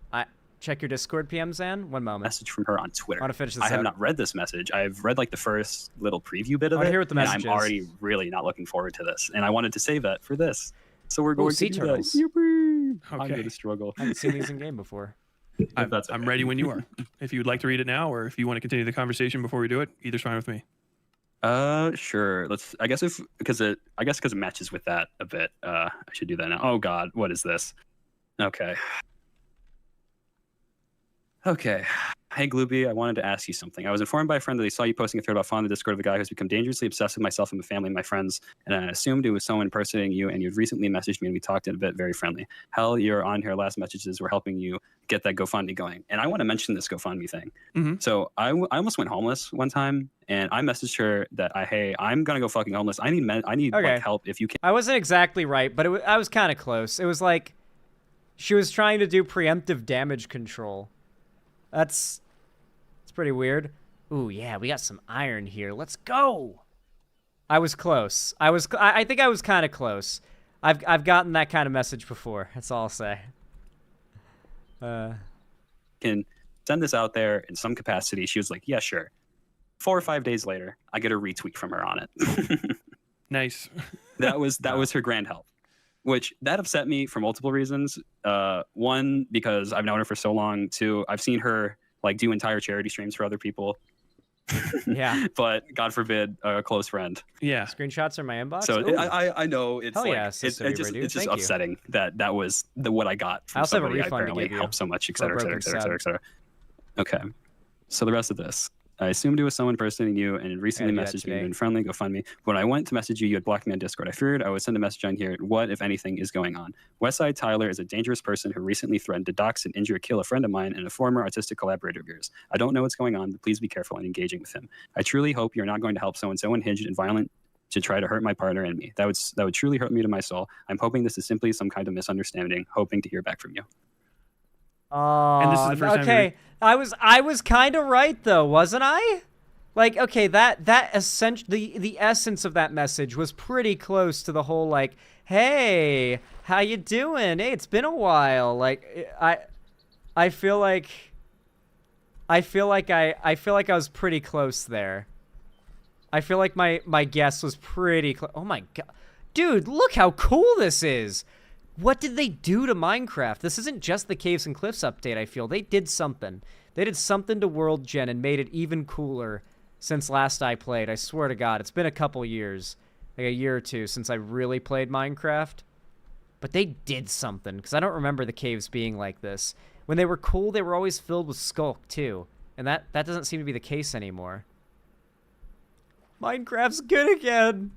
Check your Discord PM, Zan. One moment. Message from her on Twitter. I want to finish this I have not read this message. I've read like the first little preview bit of it. Hear what the message and I'm already really not looking forward to this. And I wanted to save that for this. So we're going to do turtles. that. Yippee! Okay. I'm going to struggle. I haven't seen these in game before. I'm ready when you are. If you would like to read it now, or if you want to continue the conversation before we do it, either's fine with me. Sure. Let's. I guess because it matches with that a bit. I should do that now. Oh God, what is this? Okay. Hey, Glooby, I wanted to ask you something. I was informed by a friend that he saw you posting a thread about following the Discord of a guy who's become dangerously obsessed with myself and my family and my friends, and I assumed it was someone impersonating you, and you'd recently messaged me, and we talked in a bit, very friendly. Hell, your on here last messages were helping you get that GoFundMe going. And I want to mention this GoFundMe thing. So I almost went homeless one time, and I messaged her that, hey, I'm going to go fucking homeless. I need like, help if you can. I wasn't exactly right, but I was kind of close. It was like she was trying to do preemptive damage control. It's pretty weird. Ooh, yeah, we got some iron here. Let's go. I was close. I think I was kind of close. I've gotten that kind of message before. That's all I'll say. Can send this out there in some capacity. She was like, yeah, sure. 4 or 5 days later, I get a retweet from her on it. Nice. That was her grand help, which that upset me for multiple reasons. One, because I've known her for so long. Two, I've seen her like do entire charity streams for other people. Yeah. But God forbid, a close friend. Yeah. Screenshots are my inbox. So I know it's Hell like yeah, it's just upsetting that was what I got from I also have a somebody I refund to apparently give you helped so much, et for a cetera, et cetera, et broken cetera, et cetera, et cetera. Okay. So the rest of this. I assumed it was someone impersonating you, and recently messaged me, been friendly, GoFundMe. When I went to message you, you had blocked me on Discord. I figured I would send a message on here. What, if anything, is going on? Westside Tyler is a dangerous person who recently threatened to dox and injure or kill a friend of mine and a former artistic collaborator of yours. I don't know what's going on, but please be careful in engaging with him. I truly hope you're not going to help someone so unhinged and violent to try to hurt my partner and me. That would truly hurt me to my soul. I'm hoping this is simply some kind of misunderstanding, hoping to hear back from you. And this is the first time okay. I was kind of right though, wasn't I? Like, okay, that the essence of that message was pretty close to the whole like, hey, how you doing? Hey, it's been a while. Like, I feel like I was pretty close there. I feel like my guess was pretty close. Oh my god, dude, look how cool this is. What did they do to Minecraft? This isn't just the Caves and Cliffs update. I feel they did something. They did something to World Gen and made it even cooler. Since last I played, I swear to God, it's been a couple years, like a year or two since I really played Minecraft. But they did something, because I don't remember the caves being like this. When they were cool, they were always filled with skulk, too. And that doesn't seem to be the case anymore. Minecraft's good again!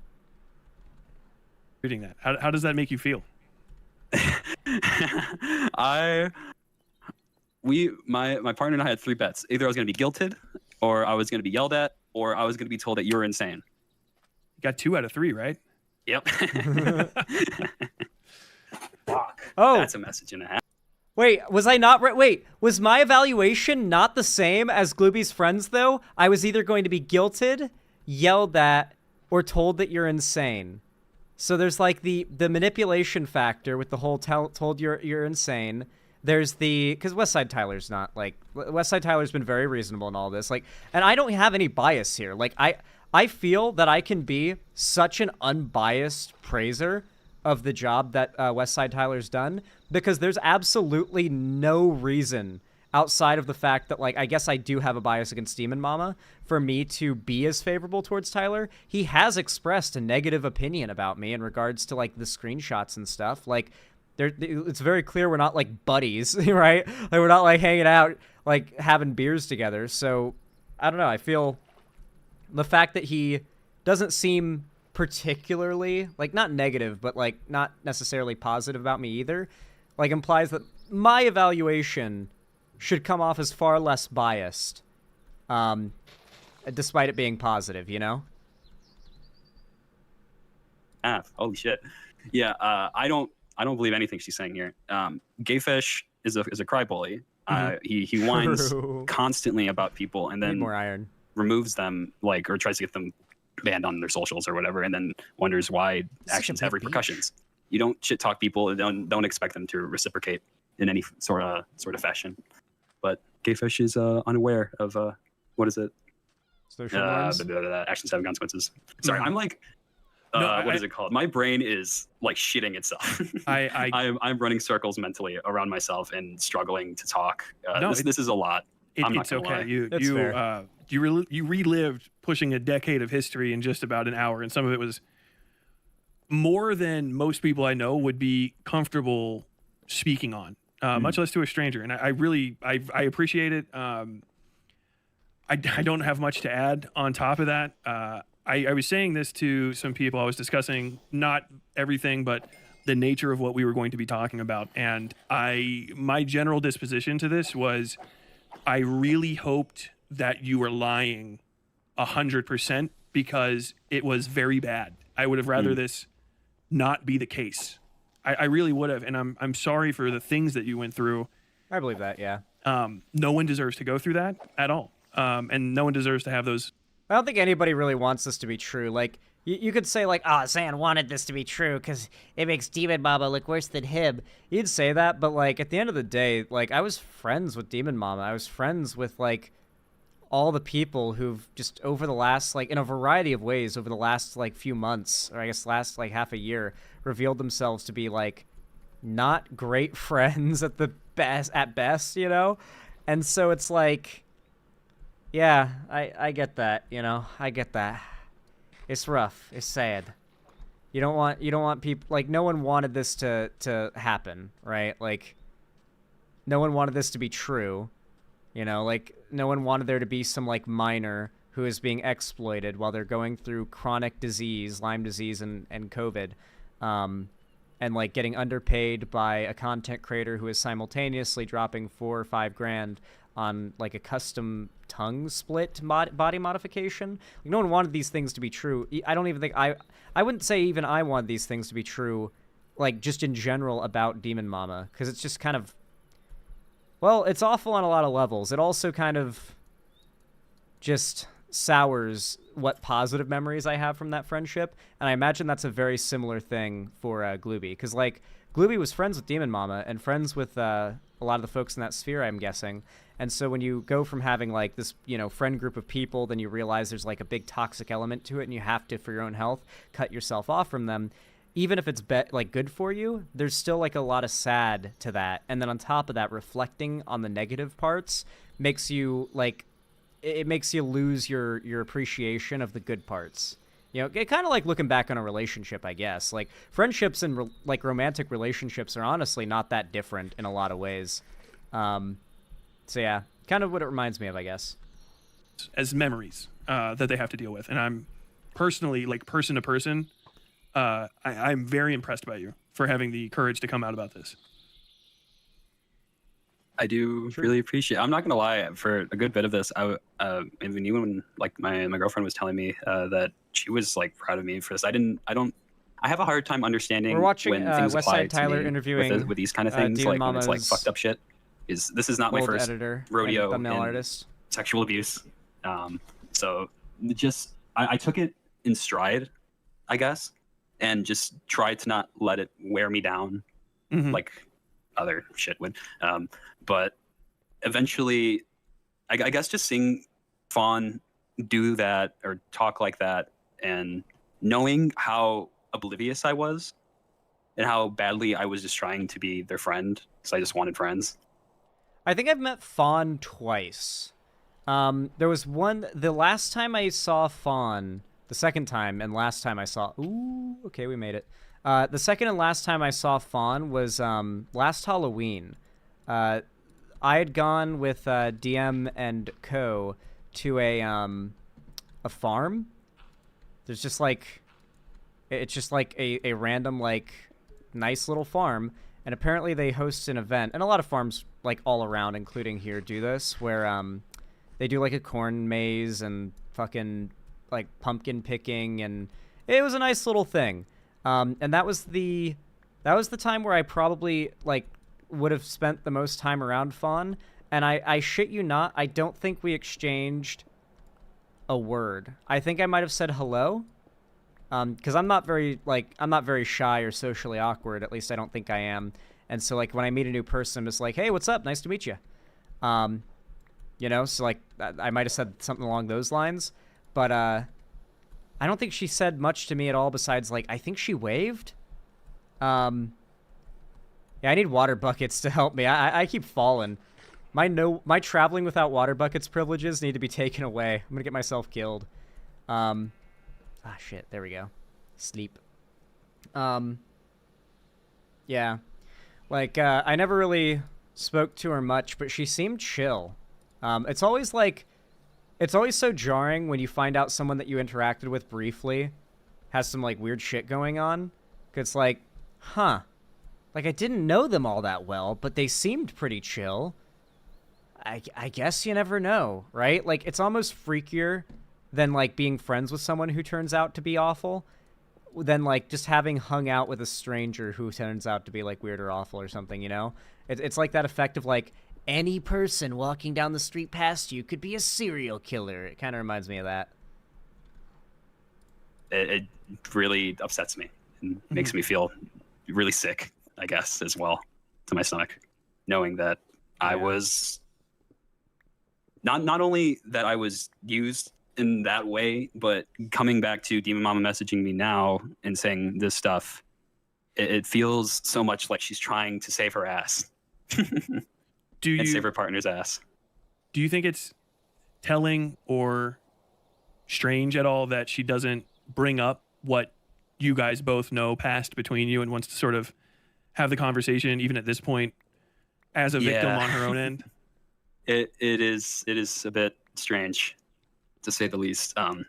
Reading that, how does that make you feel? My partner and I had 3 bets. Either I was going to be guilted, or I was going to be yelled at, or I was going to be told that you're insane. You got 2 out of 3, right? Yep. Fuck. Oh. That's a message and a half. Wait, was I not right? Wait, was my evaluation not the same as Glooby's friends, though? I was either going to be guilted, yelled at, or told that you're insane. So there's like the manipulation factor with the whole told you're insane. There's because Westside Tyler's not like Westside Tyler's been very reasonable in all this. Like, and I don't have any bias here. Like I feel that I can be such an unbiased praiser of the job that Westside Tyler's done because there's absolutely no reason outside of the fact that, like, I guess I do have a bias against Demon Mama, for me to be as favorable towards Tyler, he has expressed a negative opinion about me in regards to, like, the screenshots and stuff. Like, it's very clear we're not, like, buddies, right? Like, we're not, like, hanging out, like, having beers together. So, I don't know. I feel the fact that he doesn't seem particularly, like, not negative, but, like, not necessarily positive about me either, like, implies that my evaluation should come off as far less biased, despite it being positive, you know? Holy shit. Yeah, I don't believe anything she's saying here. Gayfish is a cry bully. He whines constantly about people and then more iron. Removes them, like, or tries to get them banned on their socials or whatever, and then wonders why actions have repercussions. You don't shit talk people. Don't expect them to reciprocate in any sort of fashion. But Gayfish is unaware of what is it? Social norms? Actions have consequences. Sorry, I'm like, what is it called? My brain is like shitting itself. I'm running circles mentally around myself and struggling to talk. This is a lot. I'm not gonna lie. You relived pushing a decade of history in just about an hour, and some of it was more than most people I know would be comfortable speaking on, much less to a stranger. And I really appreciate it. I don't have much to add on top of that. I was saying this to some people. I was discussing not everything, but the nature of what we were going to be talking about. And my general disposition to this was, I really hoped that you were lying 100% because it was very bad. I would have rather this not be the case. I really would have. And I'm sorry for the things that you went through. I believe that, yeah. No one deserves to go through that at all. And no one deserves to have those. I don't think anybody really wants this to be true. Like, you could say, like, Zan wanted this to be true because it makes Demon Mama look worse than him. You'd say that, but, like, at the end of the day, like, I was friends with Demon Mama. I was friends with, like, all the people who've just over the last, like, in a variety of ways over the last, like, few months, or I guess last, like, half a year, revealed themselves to be, like, not great friends at best, you know? And so it's like, yeah, I get that, you know? I get that. It's rough. It's sad. You don't want people, like, no one wanted this to happen, right? Like, no one wanted this to be true, you know? Like, no one wanted there to be some, like, minor who is being exploited while they're going through chronic disease, Lyme disease and COVID, and, like, getting underpaid by a content creator who is simultaneously dropping $4 or $5 grand on, like, a custom tongue split body modification. Like, no one wanted these things to be true. I don't even think I wouldn't say even I wanted these things to be true, like, just in general about Demon Mama, because it's just kind of, well, it's awful on a lot of levels. It also kind of just sours what positive memories I have from that friendship, and I imagine that's a very similar thing for Glooby, because, like, Glooby was friends with Demon Mama and friends with a lot of the folks in that sphere, I'm guessing. And so when you go from having, like, this, you know, friend group of people, then you realize there's, like, a big toxic element to it, and you have to, for your own health, cut yourself off from them. Even if it's like good for you, there's still, like, a lot of sad to that. And then on top of that, reflecting on the negative parts makes you, like, it makes you lose your appreciation of the good parts. You know, kind of like looking back on a relationship, I guess. Like, friendships and like romantic relationships are honestly not that different in a lot of ways. So yeah, kind of what it reminds me of, I guess. As memories that they have to deal with. And I'm personally, like, person to person, I'm very impressed by you for having the courage to come out about this. I do really appreciate it. I'm not going to lie, for a good bit of this, even when, like, my girlfriend was telling me that she was, like, proud of me for this. I have a hard time understanding We're watching when things apply Westside Tyler to me interviewing with these kind of things, like, when it's, like, fucked up shit. This is not my first rodeo thumbnail in artist. Sexual abuse. So just I took it in stride, I guess, and just tried to not let it wear me down like other shit would. But eventually, I guess just seeing Fawn do that or talk like that, and knowing how oblivious I was and how badly I was just trying to be their friend because I just wanted friends. I think I've met Fawn twice. There was the last time I saw Fawn, the second time and last time I saw, okay, we made it. The second and last time I saw Fawn was last Halloween. I had gone with DM and Co to a farm. There's just like, it's just like a random like nice little farm, and apparently they host an event, and a lot of farms like all around, including here, do this, where they do like a corn maze and fucking like pumpkin picking, and it was a nice little thing. And that was the time where I probably like would have spent the most time around Fawn, and I shit you not, I don't think we exchanged a word. I think I might have said hello, because I'm not very shy or socially awkward. At least I don't think I am. And so like when I meet a new person, I'm just like, hey, what's up? Nice to meet you. You know, so like I might have said something along those lines, but I don't think she said much to me at all besides like I think she waved. Yeah, I need water buckets to help me. I keep falling. My traveling without water buckets privileges need to be taken away. I'm gonna get myself killed. Shit, there we go. Sleep. Yeah. Like, I never really spoke to her much, but she seemed chill. It's always so jarring when you find out someone that you interacted with briefly has some, like, weird shit going on. 'Cause it's like, huh. Like, I didn't know them all that well, but they seemed pretty chill. I guess you never know, right? Like, it's almost freakier than, like, being friends with someone who turns out to be awful than, like, just having hung out with a stranger who turns out to be, like, weird or awful or something, you know? It's like that effect of, like, any person walking down the street past you could be a serial killer. It kind of reminds me of that. It really upsets me and makes me feel really sick, I guess, as well, to my stomach, knowing that I was not only that I was used in that way, but coming back to Demon Mama messaging me now and saying this stuff, it feels so much like she's trying to save her ass. And save her partner's ass. Do you think it's telling or strange at all that she doesn't bring up what you guys both know passed between you and wants to sort of have the conversation, even at this point, as a victim on her own end? It is a bit strange, to say the least. I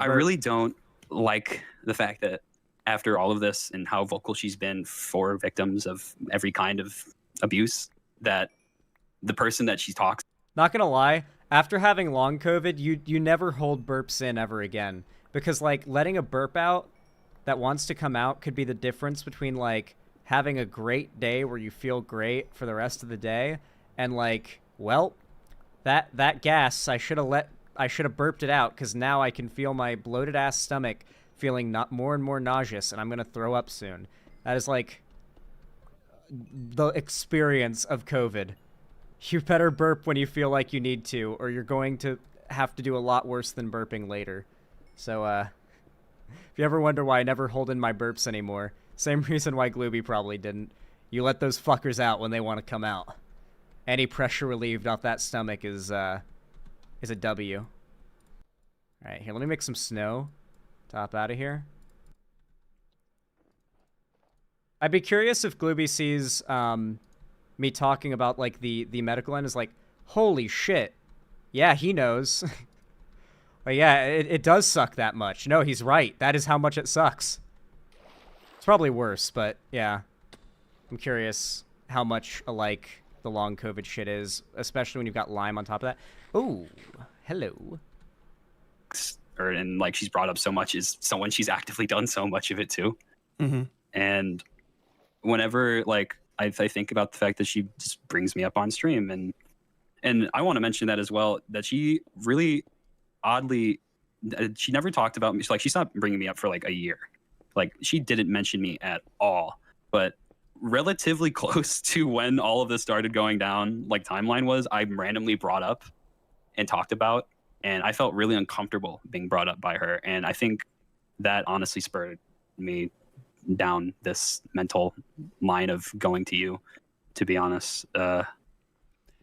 really don't like the fact that after all of this and how vocal she's been for victims of every kind of abuse, that the person that she talks. Not gonna lie, after having long COVID, you never hold burps in ever again, because like letting a burp out that wants to come out could be the difference between like having a great day where you feel great for the rest of the day and like, well, that gas I should have burped it out, because now I can feel my bloated ass stomach feeling not more and more nauseous, and I'm gonna throw up soon. That is like the experience of COVID. You better burp when you feel like you need to, or you're going to have to do a lot worse than burping later. So if you ever wonder why I never hold in my burps anymore, same reason why Glooby probably didn't. You let those fuckers out when they want to come out. Any pressure relieved off that stomach is a W. All right, here, let me make some snow. Top out of here. I'd be curious if Glooby sees me talking about like the medical end is like, holy shit. Yeah, he knows. But yeah, it does suck that much. No, he's right. That is how much it sucks. It's probably worse, but yeah. I'm curious how much alike the long COVID shit is, especially when you've got Lyme on top of that. Ooh, hello. And like she's brought up so much is someone she's actively done so much of it too. Mm-hmm. And whenever like I think about the fact that she just brings me up on stream, and I want to mention that as well, that she really oddly, she never talked about me. Like she stopped bringing me up for like a year. Like she didn't mention me at all, but relatively close to when all of this started going down, like timeline was, I randomly brought up and talked about, and I felt really uncomfortable being brought up by her. And I think that honestly spurred me down this mental line of going to you to be honest.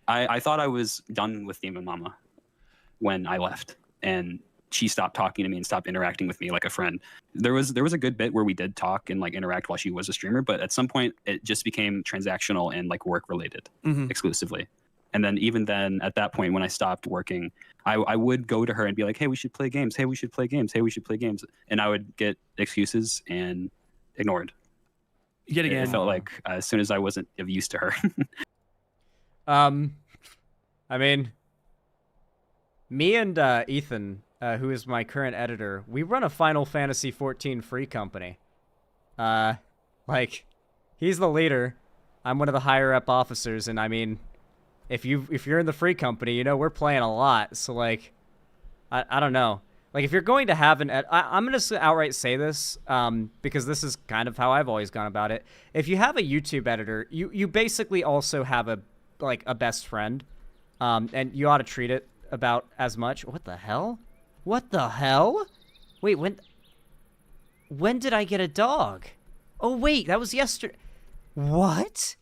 I thought I was done with Demon Mama when I left, and she stopped talking to me and stopped interacting with me like a friend. There was a good bit where we did talk and like interact while she was a streamer, but at some point it just became transactional and like work related exclusively. And then even then, at that point, when I stopped working, I would go to her and be like, hey, we should play games. Hey, we should play games. Hey, we should play games. And I would get excuses and ignored. Yet again, it felt like as soon as I wasn't of use to her. I mean, me and Ethan, who is my current editor, we run a Final Fantasy XIV free company. Like, he's the leader. I'm one of the higher up officers, and I mean, if you're in the free company, you know we're playing a lot. So like, I don't know. Like, if you're going to have I'm going to outright say this, because this is kind of how I've always gone about it. If you have a YouTube editor, you basically also have a best friend, and you ought to treat it about as much. What the hell? What the hell? Wait, when did I get a dog? Oh wait, that was yesterday. What?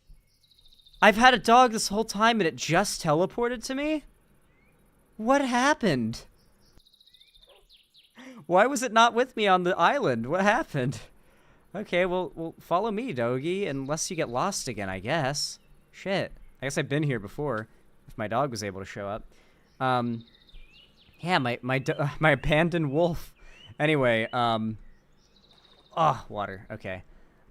I've had a dog this whole time and it just teleported to me? What happened? Why was it not with me on the island? What happened? Okay, well, follow me, Doggy, unless you get lost again, I guess. Shit. I guess I've been here before, if my dog was able to show up. Yeah, my abandoned wolf. Anyway, water. Okay.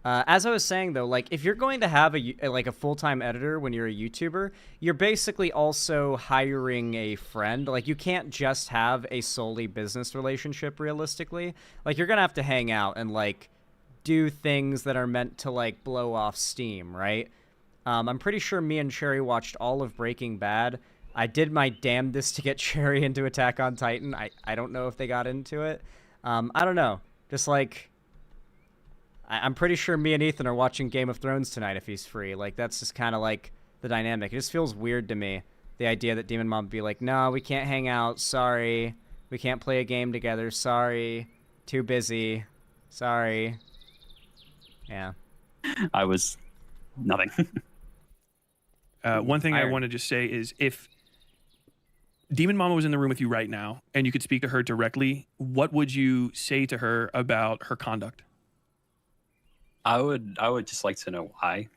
As I was saying, though, like, if you're going to have a full-time editor when you're a YouTuber, you're basically also hiring a friend. Like, you can't just have a solely business relationship, realistically. Like, you're gonna have to hang out and, like, do things that are meant to, like, blow off steam, right? I'm pretty sure me and Cherry watched all of Breaking Bad. I did my damnedest to get Cherry into Attack on Titan. I don't know if they got into it. I don't know. Just, like... I'm pretty sure me and Ethan are watching Game of Thrones tonight if he's free. Like, that's just kind of like the dynamic. It just feels weird to me, the idea that Demon Mom would be like, no, we can't hang out. Sorry. We can't play a game together. Sorry. Too busy. Sorry. Yeah. I was nothing. One thing I want to just say is if Demon Mama was in the room with you right now and you could speak to her directly, what would you say to her about her conduct? I would just like to know why.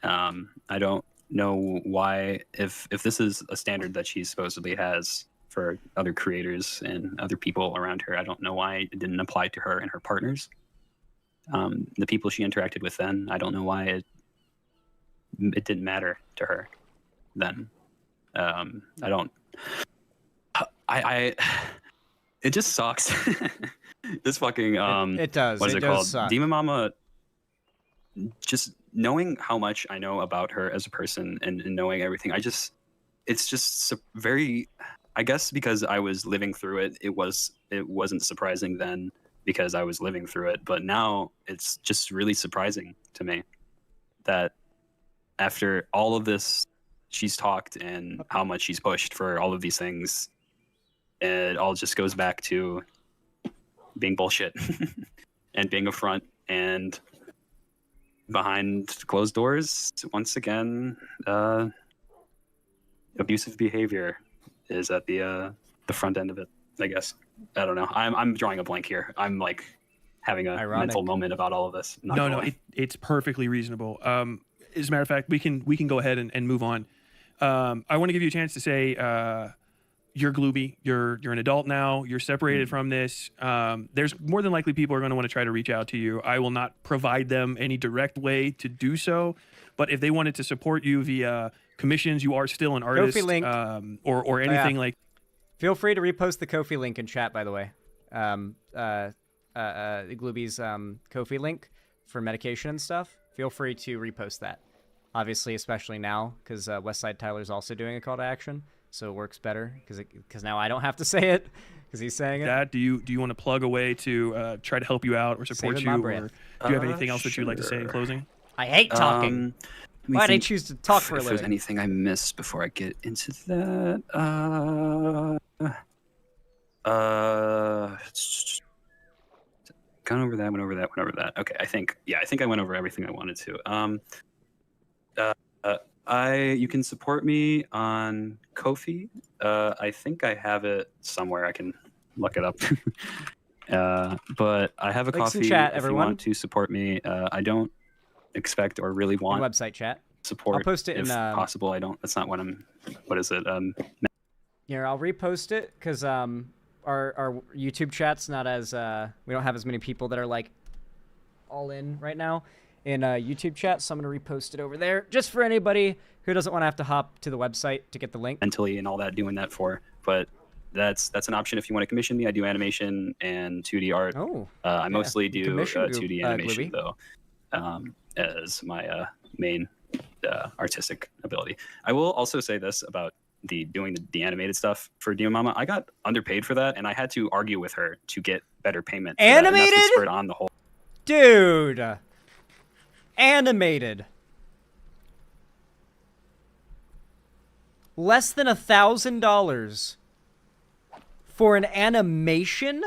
I don't know why, if this is a standard that she supposedly has for other creators and other people around her, I don't know why it didn't apply to her and her partners. The people she interacted with then, I don't know why it didn't matter to her then. It just sucks. This fucking it does. What is it does called? Suck. Demon Mama. Just knowing how much I know about her as a person and knowing everything, it's just very. I guess because I was living through it, it wasn't surprising then because I was living through it. But now it's just really surprising to me that after all of this, she's talked and how much she's pushed for all of these things, it all just goes back to being bullshit and being a front, and behind closed doors, once again, abusive behavior is at the front end of it, I guess. I don't know. I'm drawing a blank here. I'm like having a mental moment about all of this. No, it's perfectly reasonable. As a matter of fact, we can go ahead and move on. I want to give you a chance to say, you're Glooby. You're an adult now. You're separated from this. There's more than likely people are going to want to try to reach out to you. I will not provide them any direct way to do so, but if they wanted to support you via commissions, you are still an artist, Ko-fi link. or anything like. Feel free to repost the Ko-fi link in chat, by the way. Glooby's Ko-fi link for medication and stuff. Feel free to repost that. Obviously, especially now, because Westside Tyler's also doing a call to action. So it works better because now I don't have to say it because he's saying it. Dad, do you want to plug a way to try to help you out or support you, or do you have anything else that you'd like to say in closing? I hate talking. Why did I choose to talk for a living? If there's anything I missed before I get into that, gone over that, went over that. Okay, I think I went over everything I wanted to. You can support me on Ko-fi. I think I have it somewhere. I can look it up. But I have a Links in Ko-fi chat, if everyone. you want to support me. I don't expect or really want website chat support. I'll post it if in possible. I don't. That's not what I'm. What is it? Here, I'll repost it because our YouTube chat's not as we don't have as many people that are like all in right now in YouTube chat, so I'm gonna repost it over there just for anybody who doesn't want to have to hop to the website to get the link. Mentally and all that, doing that for, but that's an option if you want to commission me. I do animation and 2D art. I mostly do Commission 2D animation Glooby. though, as my main artistic ability. I will also say this about doing the animated stuff for Demon Mama. I got underpaid for that, and I had to argue with her to get better payment. For that, and Animated? that's what spurred on the whole. Dude, animated. Less than $1,000 for an animation?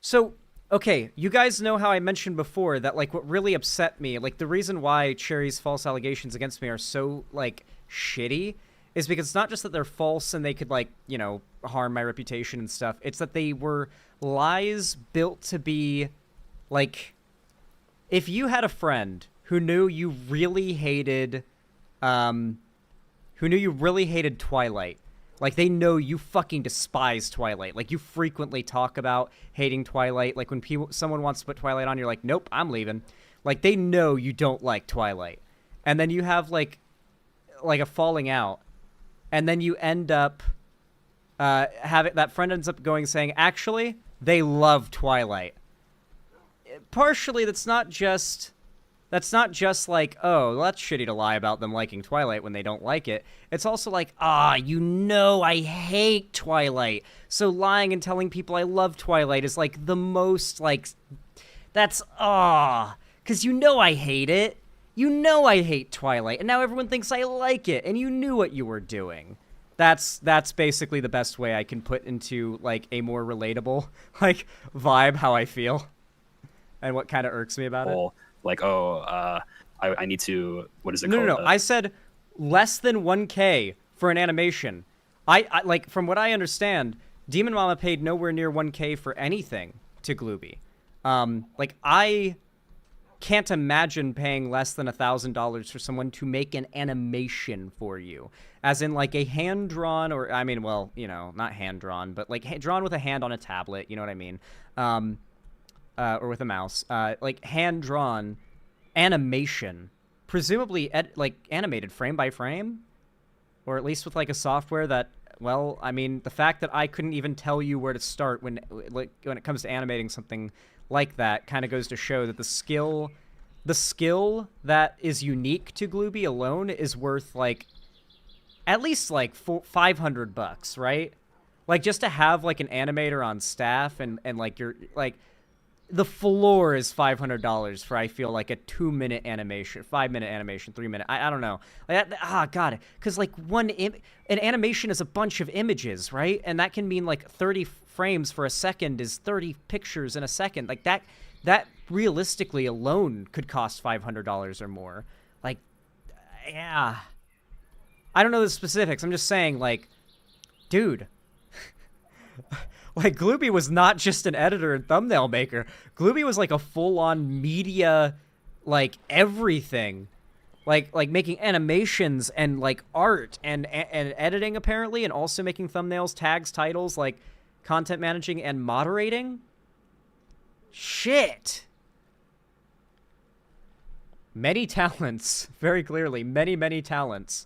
So, okay, you guys know how I mentioned before that, like, what really upset me, like, the reason why Cherry's false allegations against me are so, like, shitty is because it's not just that they're false and they could, like, you know, harm my reputation and stuff. It's that they were lies built to be, like, if you had a friend who knew you really hated, Twilight, like, they know you fucking despise Twilight. Like, you frequently talk about hating Twilight. Like, when someone wants to put Twilight on, you're like, nope, I'm leaving. Like, they know you don't like Twilight. And then you have, like a falling out. And then you end up, that friend ends up saying, actually, they love Twilight. Partially, that's not just like, oh, well, that's shitty to lie about them liking Twilight when they don't like it. It's also like, you know I hate Twilight. So lying and telling people I love Twilight is like the most, like, that's, because you know I hate it. You know I hate Twilight, and now everyone thinks I like it, and you knew what you were doing. That's basically the best way I can put into, like, a more relatable, like, vibe how I feel. And what kind of irks me about it. Like, I need to, what is it called? No. I said less than 1K for an animation. I like, from what I understand, Demon Mama paid nowhere near 1K for anything to Glooby. Like, I can't imagine paying less than $1,000 for someone to make an animation for you. As in, like, a hand-drawn, or, I mean, well, you know, not hand-drawn, but, like, drawn with a hand on a tablet, you know what I mean? Or with a mouse, like, hand-drawn animation, presumably, like, animated frame by frame, or at least with, like, a software that, well, I mean, the fact that I couldn't even tell you where to start when it comes to animating something like that kind of goes to show that the skill that is unique to Glooby alone is worth, like, at least, like, $500, right? Like, just to have, like, an animator on staff and like, you're, like, the floor is $500 for, I feel like, a 2-minute animation, 5-minute animation, 3-minute. I don't know. Like, God, because, like, an animation is a bunch of images, right? And that can mean, like, 30 frames for a second is 30 pictures in a second. Like, that realistically alone could cost $500 or more. Like, yeah. I don't know the specifics. I'm just saying, like, dude. Like, Glooby was not just an editor and thumbnail maker. Glooby was, like, a full-on media, like, everything. Like making animations and, like, art and editing, apparently, and also making thumbnails, tags, titles, like, content managing and moderating. Shit. Many talents. Very clearly. Many talents.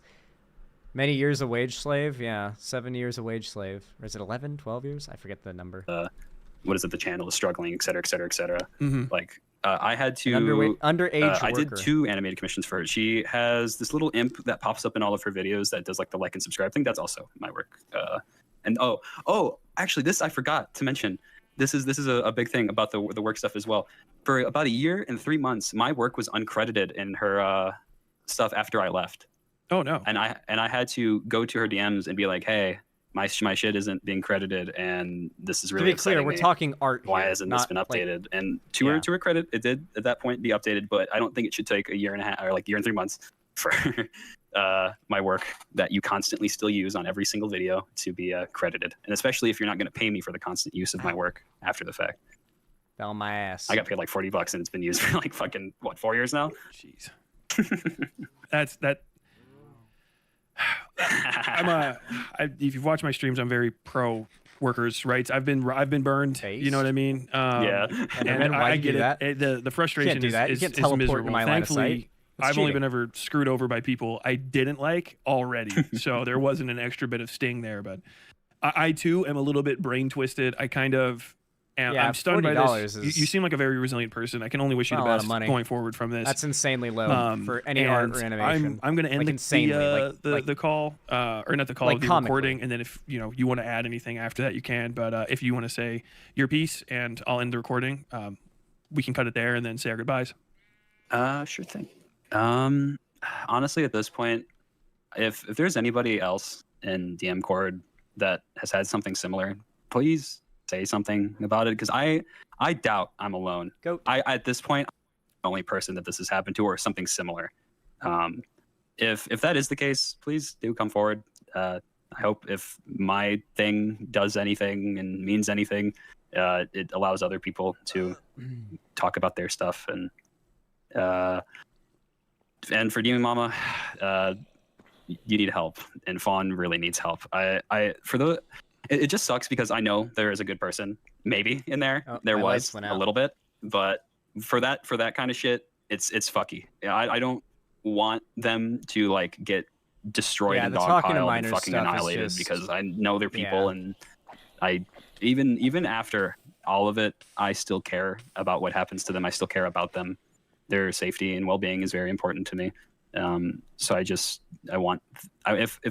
Many years a wage slave? Yeah, 7 years a wage slave. Or is it 11, 12 years? I forget the number. What is it? The channel is struggling, et cetera, et cetera, et cetera. Mm-hmm. Like, I had to... underage I did worker. 2 animated commissions for her. She has this little imp that pops up in all of her videos that does, like, the like and subscribe thing. That's also my work. And actually, this I forgot to mention. This is a big thing about the work stuff as well. For about a year and 3 months, my work was uncredited in her stuff after I left. Oh no! And I had to go to her DMs and be like, hey, my shit isn't being credited, and this is really to be clear, we're me. talking art. Why here, hasn't this been updated? And to her credit, it did at that point be updated, but I don't think it should take a year and a half or like year and 3 months for my work that you constantly still use on every single video to be credited, and especially if you're not going to pay me for the constant use of my work after the fact. Fell my ass. I got paid like $40 and it's been used for like fucking 4 years now. Jeez. If you've watched my streams, I'm very pro workers' rights. I've been burned. You know what I mean? Yeah. And I get it. The frustration is miserable. Thankfully, I've only been ever screwed over by people I didn't like already, so there wasn't an extra bit of sting there. But I too am a little bit brain twisted. I kind of. And I'm stunned by this. You seem like a very resilient person. I can only wish you the best going forward from this. That's insanely low for any art or animation. I'm going to end the call, or not the call, the recording, and then if you want to add anything after that, you can. But if you want to say your piece, and I'll end the recording, we can cut it there and then say our goodbyes. Sure thing. Honestly, at this point, if there's anybody else in DM Cord that has had something similar, please say something about it, because I doubt I'm alone. At this point, I'm the only person that this has happened to, or something similar. If that is the case, please do come forward. I hope if my thing does anything and means anything, it allows other people to talk about their stuff. And for Demon Mama, you need help, and Fawn really needs help. It just sucks because I know there is a good person maybe in there. There was a little bit, but for that kind of shit, it's fucky. I don't want them to like get destroyed and dogpiled and fucking annihilated, because I know they're people, and I even after all of it, I still care about what happens to them. I still care about them. Their safety and well-being is very important to me. So if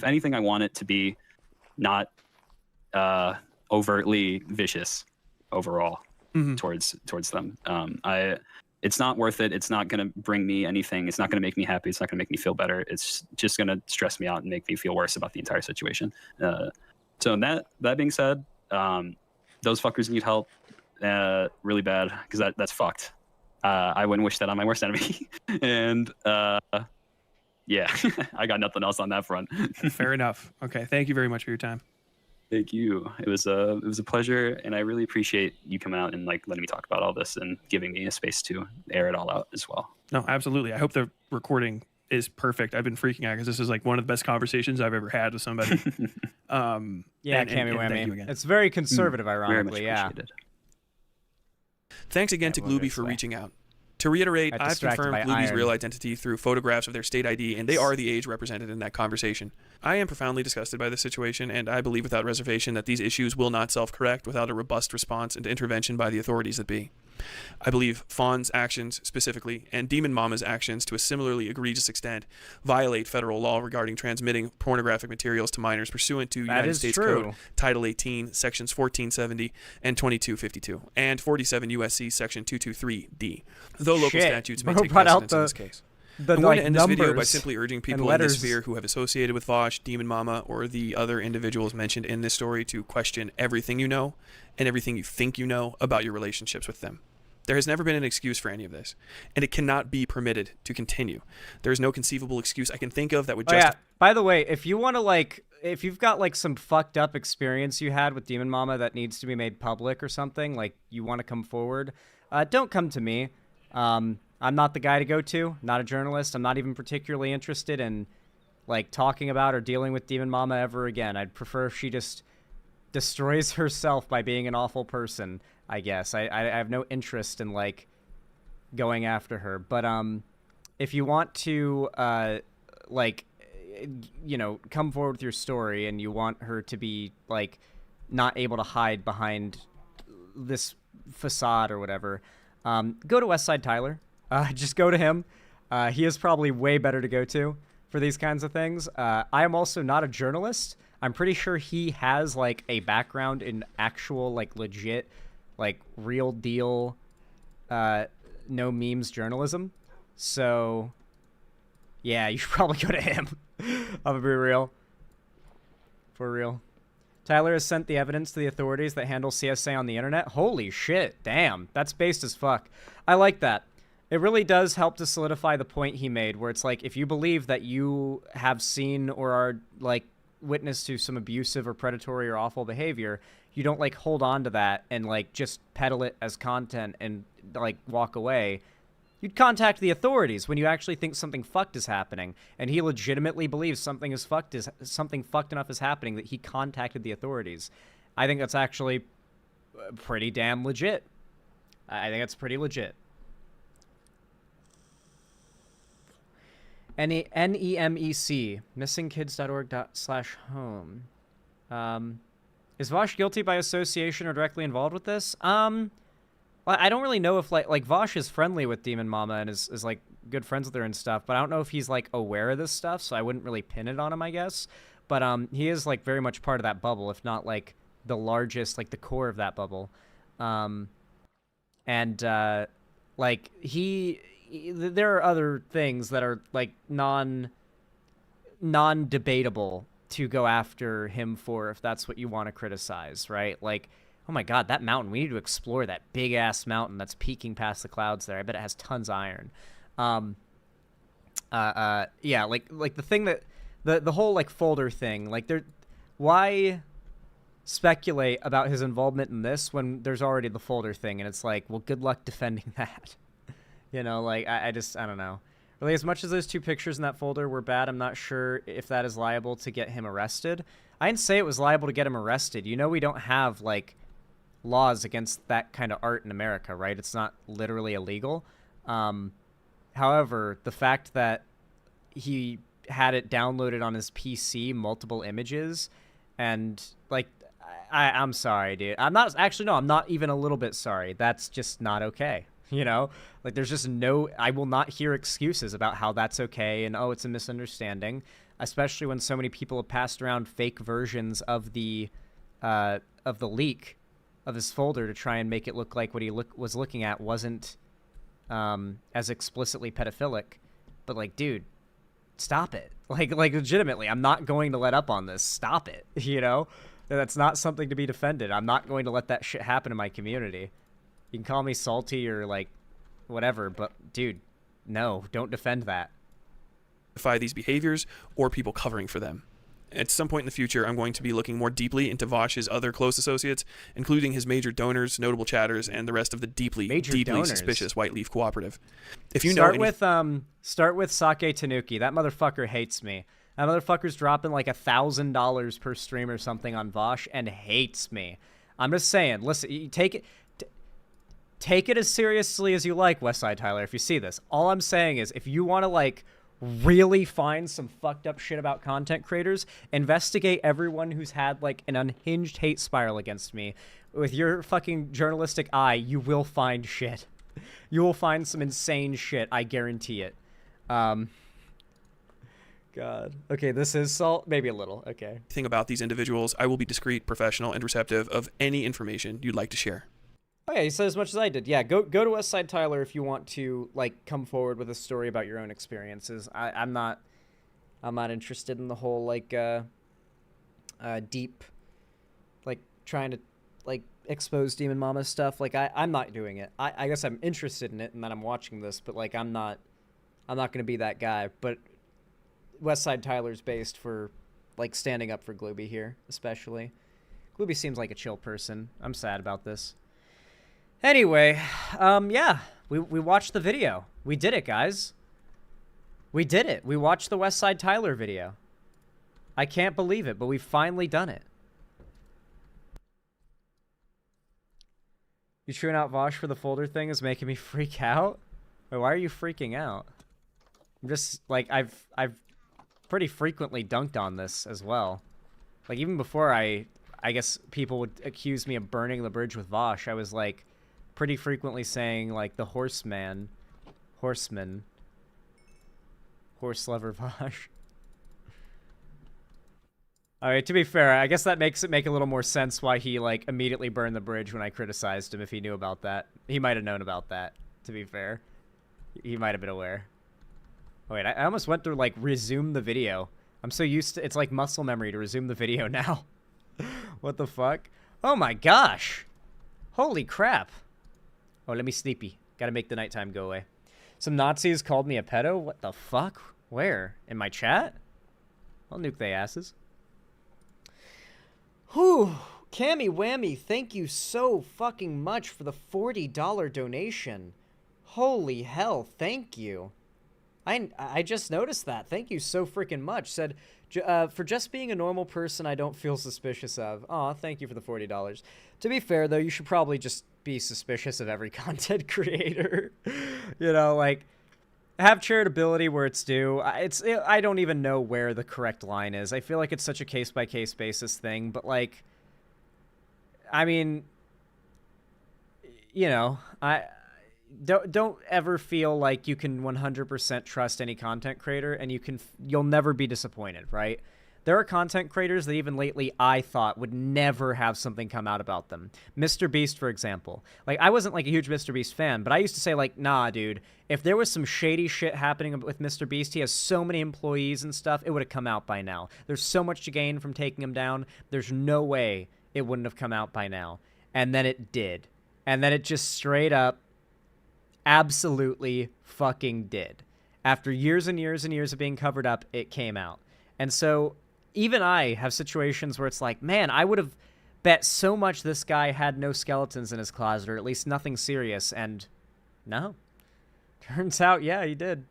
anything, I want it to be not overtly vicious overall towards them. It's not worth it. It's not going to bring me anything. It's not going to make me happy. It's not going to make me feel better. It's just going to stress me out and make me feel worse about the entire situation. So that being said, those fuckers need help really bad, because that's fucked. I wouldn't wish that on my worst enemy. And yeah, I got nothing else on that front. Fair enough. Okay, thank you very much for your time. Thank you. It was a pleasure, and I really appreciate you coming out and like letting me talk about all this and giving me a space to air it all out as well. No, absolutely. I hope the recording is perfect. I've been freaking out because this is like one of the best conversations I've ever had with somebody. Cammy Whammy. It's very conservative, ironically. Very much appreciated. Thanks again to Glooby for reaching out. To reiterate, I've confirmed Glooby's real identity through photographs of their state ID, and they are the age represented in that conversation. I am profoundly disgusted by this situation, and I believe without reservation that these issues will not self-correct without a robust response and intervention by the authorities that be. I believe Fawn's actions specifically, and Demon Mama's actions to a similarly egregious extent, violate federal law regarding transmitting pornographic materials to minors pursuant to United States Code Title 18, Sections 1470 and 2252, and 47 U.S.C. Section 223D, though local statutes may take precedence in this case. I'm going to end this video by simply urging people in this sphere who have associated with Vosh, Demon Mama, or the other individuals mentioned in this story to question everything you know and everything you think you know about your relationships with them. There has never been an excuse for any of this, and it cannot be permitted to continue. There is no conceivable excuse I can think of that would justify... By the way, if you want to, if you've got, some fucked up experience you had with Demon Mama that needs to be made public or something, you want to come forward, don't come to me. I'm not the guy to go to, not a journalist. I'm not even particularly interested in, talking about or dealing with Demon Mama ever again. I'd prefer if she just destroys herself by being an awful person, I guess. I have no interest in, going after her. But if you want to, come forward with your story and you want her to be, not able to hide behind this facade or whatever, go to Westside Tyler. Just go to him. He is probably way better to go to for these kinds of things. I am also not a journalist. I'm pretty sure he has a background in actual legit, real deal, no memes journalism. So yeah, you should probably go to him. I'm gonna be real. For real. Tyler has sent the evidence to the authorities that handle CSA on the internet. Holy shit, damn, that's based as fuck. I like that. It really does help to solidify the point he made, where it's like, if you believe that you have seen or are, like, witness to some abusive or predatory or awful behavior, you don't, like, hold on to that and, like, just peddle it as content and, like, walk away. You'd contact the authorities when you actually think something fucked is happening, and he legitimately believes something fucked enough is happening that he contacted the authorities. I think that's actually pretty damn legit. I think that's pretty legit. NEMEC, missingkids.org/home. Is Vosh guilty by association or directly involved with this? I don't really know if, like Vosh is friendly with Demon Mama and is like, good friends with her and stuff, but I don't know if he's, like, aware of this stuff, so I wouldn't really pin it on him, I guess. But, he is, like, very much part of that bubble, if not, like, the largest, like, the core of that bubble. Like, there are other things that are, like, non-debatable to go after him for, if that's what you want to criticize, right? Like, oh my god, that mountain, we need to explore that big-ass mountain that's peeking past the clouds there. I bet it has tons of iron. Yeah, like the thing that, the whole, like, folder thing, like, why speculate about his involvement in this when there's already the folder thing, and it's like, well, good luck defending that. You know, like, I don't know. Really, as much as those 2 pictures in that folder were bad, I'm not sure if that is liable to get him arrested. I didn't say it was liable to get him arrested. You know, we don't have, like, laws against that kind of art in America, right? It's not literally illegal. However, the fact that he had it downloaded on his PC, multiple images, and, like, I'm sorry, dude. I'm not even a little bit sorry. That's just not okay. You know, like, there's just I will not hear excuses about how that's okay and, oh, it's a misunderstanding, especially when so many people have passed around fake versions of the leak of his folder to try and make it look like what he was looking at wasn't as explicitly pedophilic. But, like, dude, stop it. Like legitimately, I'm not going to let up on this. Stop it. You know, that's not something to be defended. I'm not going to let that shit happen in my community. You can call me salty or, like, whatever, but, dude, no, don't defend that. These behaviors or people covering for them. At some point in the future, I'm going to be looking more deeply into Vosh's other close associates, including his major donors, notable chatters, and the rest of the deeply suspicious White Leaf Cooperative. If you start with Sake Tanuki. That motherfucker hates me. That motherfucker's dropping like $1,000 per stream or something on Vosh and hates me. I'm just saying, listen, you take it as seriously as you like, Westside Tyler, if you see this. All I'm saying is, if you want to, like, really find some fucked up shit about content creators, investigate everyone who's had, like, an unhinged hate spiral against me. With your fucking journalistic eye, you will find shit. You will find some insane shit, I guarantee it. God. Okay, this is salt? Maybe a little, okay. Thing about these individuals, I will be discreet, professional, and receptive of any information you'd like to share. Oh yeah, you said as much as I did. Yeah, go to Westside Tyler if you want to, like, come forward with a story about your own experiences. I'm not interested in the whole, like, deep, like, trying to, like, expose Demon Mama stuff. Like, I'm not doing it. I guess I'm interested in it and that I'm watching this, but, like, I'm not gonna be that guy. But Westside Tyler's based for, like, standing up for Glooby here, especially. Glooby seems like a chill person. I'm sad about this. Anyway, yeah, we watched the video. We did it, guys. We did it. We watched the Westside Tyler video. I can't believe it, but we've finally done it. You chewing out Vosh for the folder thing is making me freak out? Wait, why are you freaking out? I'm just, like, I've pretty frequently dunked on this as well. Like, even before I guess people would accuse me of burning the bridge with Vosh, I was, like, pretty frequently saying, like, the horse lover Vosh. Alright, to be fair, I guess that makes it make a little more sense why he, like, immediately burned the bridge when I criticized him, if he knew about that. He might have known about that, to be fair. He might have been aware. Oh, wait, I almost went through, like, resume the video. I'm so used to, it's like muscle memory to resume the video now. What the fuck? Oh my gosh. Holy crap. Oh, let me sleepy. Gotta make the nighttime go away. Some Nazis called me a pedo? What the fuck? Where? In my chat? I'll nuke they asses. Whew. Cammy Whammy, thank you so fucking much for the $40 donation. Holy hell, thank you. I just noticed that. Thank you so freaking much. Said, for just being a normal person I don't feel suspicious of. Aw, thank you for the $40. To be fair, though, you should probably just be suspicious of every content creator. You know, like, have charitability where it's due. I don't even know where the correct line is. I feel like it's such a case-by-case basis thing, but, like, I mean, you know, don't ever feel like you can 100% trust any content creator, and you'll never be disappointed, right? There are content creators that even lately I thought would never have something come out about them. Mr. Beast, for example. Like, I wasn't like a huge Mr. Beast fan, but I used to say, like, nah, dude, if there was some shady shit happening with Mr. Beast, he has so many employees and stuff, it would have come out by now. There's so much to gain from taking him down. There's no way it wouldn't have come out by now. And then it did. And then it just straight up absolutely fucking did. After years and years and years of being covered up, it came out. And so even I have situations where it's like, man, I would have bet so much this guy had no skeletons in his closet, or at least nothing serious, and no. Turns out, yeah, he did.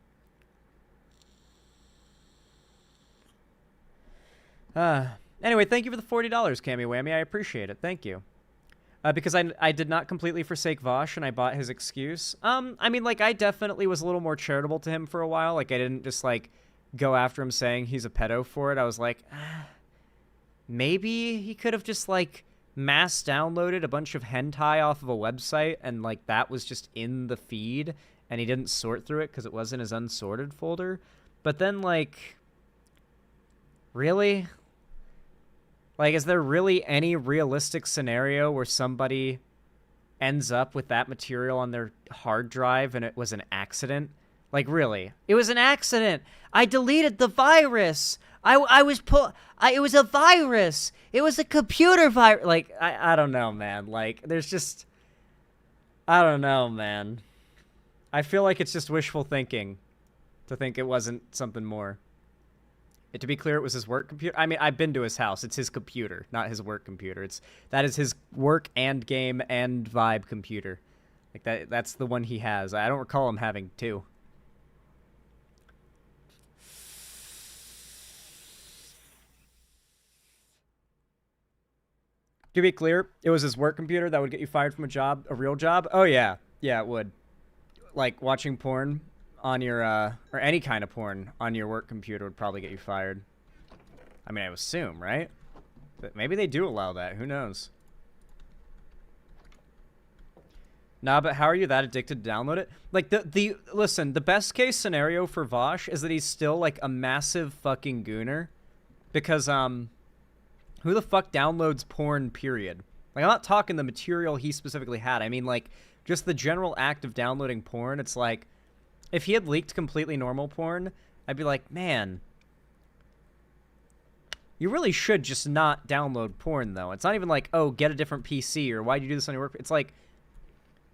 Anyway, thank you for the $40, Cammy Whammy. I appreciate it. Thank you. Because I did not completely forsake Vosh, and I bought his excuse. I mean, like, I definitely was a little more charitable to him for a while. Like, I didn't just, like, go after him saying he's a pedo for it. I was like, maybe he could have just, like, mass downloaded a bunch of hentai off of a website, and, like, that was just in the feed, and he didn't sort through it because it wasn't his unsorted folder. But then, like, really? Like, is there really any realistic scenario where somebody ends up with that material on their hard drive and it was an accident? Like, really? It was an accident. I deleted the virus. It was a virus. It was a computer virus. Like, I don't know, man. Like, there's just, I don't know, man. I feel like it's just wishful thinking to think it wasn't something more. To be clear, it was his work computer. I mean, I've been to his house. It's his computer, not his work computer. That is his work and game and vibe computer. Like, that's the one he has. I don't recall him having two. To be clear, it was his work computer that would get you fired from a job, a real job. Oh yeah, yeah, it would. Like, watching porn on your, or any kind of porn on your work computer would probably get you fired. I mean, I would assume, right? But maybe they do allow that. Who knows? Nah, but how are you that addicted to download it? Like, listen, the best case scenario for Vosh is that he's still, like, a massive fucking gooner. Because, who the fuck downloads porn, period? Like, I'm not talking the material he specifically had. I mean, like, just the general act of downloading porn. It's like, if he had leaked completely normal porn, I'd be like, man, you really should just not download porn, though. It's not even like, oh, get a different PC, or why do you do this on your work? It's like,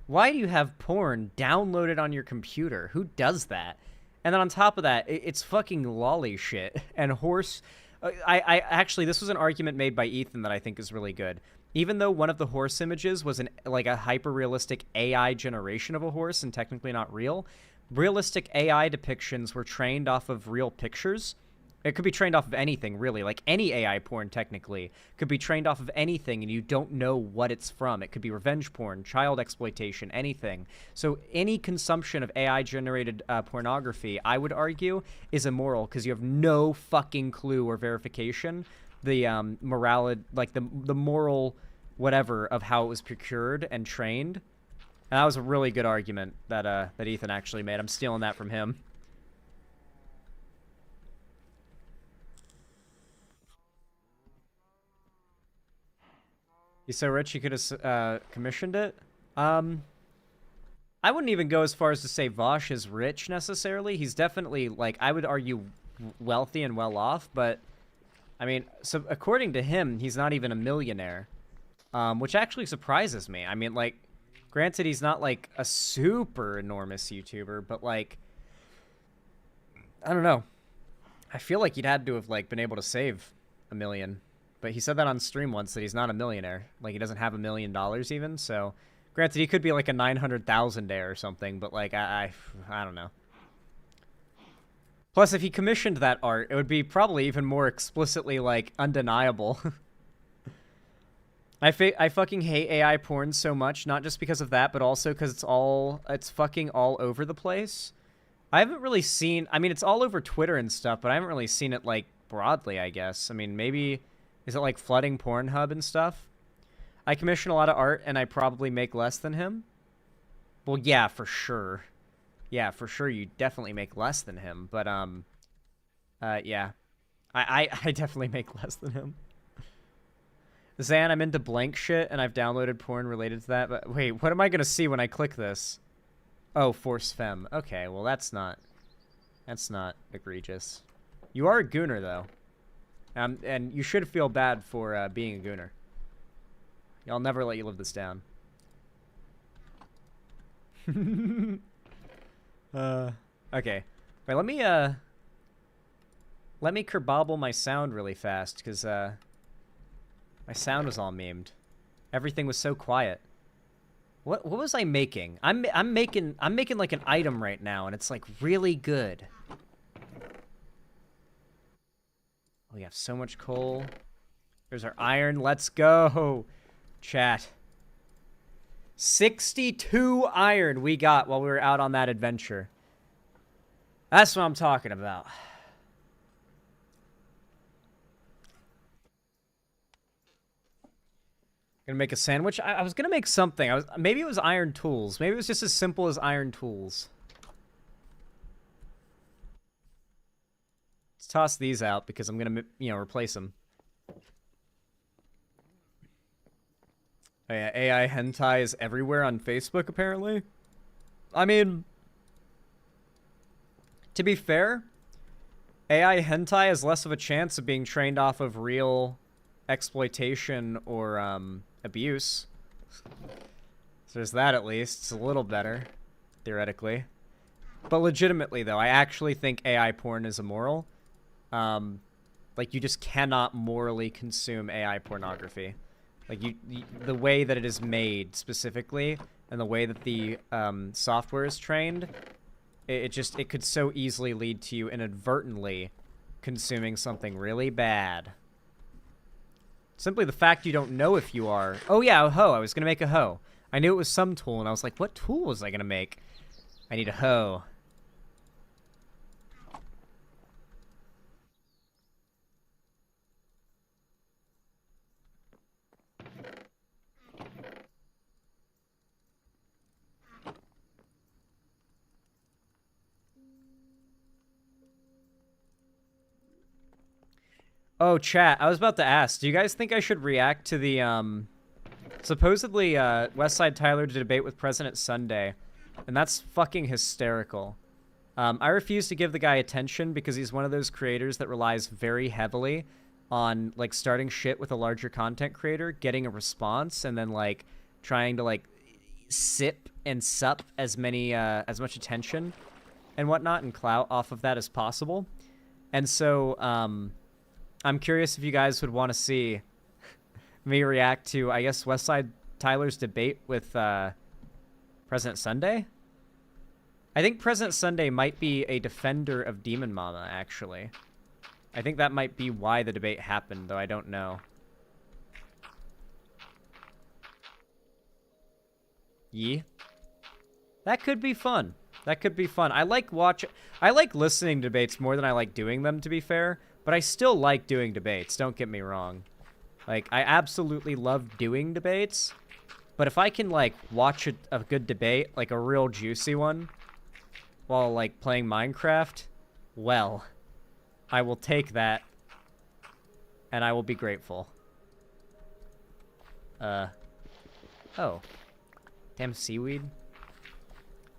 why do you have porn downloaded on your computer? Who does that? And then on top of that, it's fucking lolly shit. And horse... I actually, this was an argument made by Ethan that I think is really good. Even though one of the horse images was like a hyper-realistic AI generation of a horse and technically not real, realistic AI depictions were trained off of real pictures. It could be trained off of anything, really. Like, any AI porn, technically, could be trained off of anything, and you don't know what it's from. It could be revenge porn, child exploitation, anything. So any consumption of AI-generated pornography, I would argue, is immoral, because you have no fucking clue or verification the morality, like the moral whatever of how it was procured and trained. And that was a really good argument that that Ethan actually made. I'm stealing that from him. He's so rich he could have commissioned it. I wouldn't even go as far as to say Vosh is rich necessarily. He's definitely, like, I would argue wealthy and well off, but I mean, so according to him, he's not even a millionaire, which actually surprises me. I mean, like, granted, he's not, like, a super enormous YouTuber, but, like, I don't know. I feel like he'd had to have, like, been able to save $1 million. But he said that on stream once, that he's not a millionaire. Like, he doesn't have $1 million even, so... Granted, he could be, like, a 900,000-aire or something, but, like, I don't know. Plus, if he commissioned that art, it would be probably even more explicitly, like, undeniable. I fucking hate AI porn so much, not just because of that, but also because it's fucking all over the place. I haven't really seen, I mean, it's all over Twitter and stuff, but I haven't really seen it, like, broadly, I guess. I mean, maybe, is it, like, flooding Pornhub and stuff? I commission a lot of art, and I probably make less than him. Well, yeah, for sure. Yeah, for sure, you definitely make less than him, but, yeah. I definitely make less than him. Zan, I'm into blank shit, and I've downloaded porn related to that, but wait, what am I gonna see when I click this? Oh, Force Femme. Okay, well, that's not egregious. You are a gooner, though. And you should feel bad for, being a gooner. I'll never let you live this down. Okay. Wait, let me kerbobble my sound really fast, because, my sound was all memed. Everything was so quiet. What was I making? I'm making like an item right now, and it's like really good. We have so much coal. There's our iron. Let's go, chat. 62 iron we got while we were out on that adventure. That's what I'm talking about. Gonna make a sandwich? I was gonna make something. Maybe it was iron tools. Maybe it was just as simple as iron tools. Let's toss these out because I'm gonna, you know, replace them. Oh yeah, AI hentai is everywhere on Facebook, apparently. I mean, to be fair, AI hentai has less of a chance of being trained off of real exploitation or, abuse. So there's that, at least. It's a little better, theoretically. But legitimately, though, I actually think AI porn is immoral. Like, you just cannot morally consume AI pornography. Like, the way that it is made, specifically, and the way that the, software is trained, it could so easily lead to you inadvertently consuming something really bad. Simply the fact you don't know if you are... Oh yeah, a hoe. I was going to make a hoe. I knew it was some tool, and I was like, what tool was I going to make? I need a hoe. Oh, chat, I was about to ask, do you guys think I should react to the, supposedly, Westside Tyler did a debate with President Sunday, and that's fucking hysterical. I refuse to give the guy attention because he's one of those creators that relies very heavily on, like, starting shit with a larger content creator, getting a response, and then, like, trying to, like, sip and sup as much attention and whatnot and clout off of that as possible. And so, I'm curious if you guys would want to see me react to, I guess, Westside Tyler's debate with President Sunday. I think President Sunday might be a defender of Demon Mama, actually. I think that might be why the debate happened, though I don't know. Yee. That could be fun. That could be fun. I like listening to debates more than I like doing them, to be fair. But I still like doing debates, don't get me wrong. Like, I absolutely love doing debates. But if I can, like, watch a good debate, like a real juicy one, while, like, playing Minecraft, well, I will take that, and I will be grateful. Oh. Damn seaweed.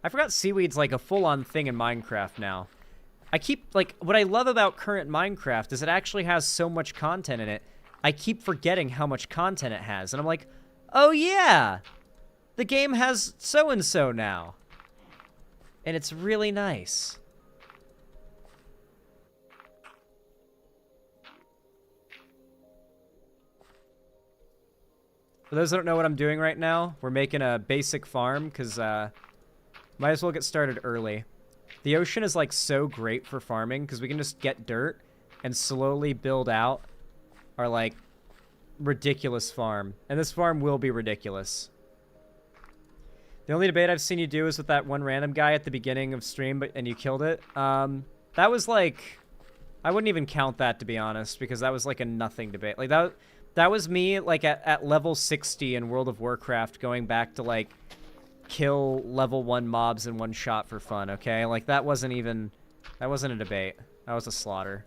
I forgot seaweed's, like, a full-on thing in Minecraft now. I keep, like, what I love about current Minecraft is it actually has so much content in it. I keep forgetting how much content it has. And I'm like, oh yeah, the game has so-and-so now. And it's really nice. For those that don't know what I'm doing right now, we're making a basic farm because might as well get started early. The ocean is like so great for farming because we can just get dirt and slowly build out our like ridiculous farm. And this farm will be ridiculous. The only debate I've seen you do is with that one random guy at the beginning of stream, and you killed it. That was like, I wouldn't even count that, to be honest, because that was like a nothing debate. Like that was me like at level 60 in World of Warcraft going back to like kill level 1 mobs in one shot for fun, okay? Like that wasn't a debate. That was a slaughter.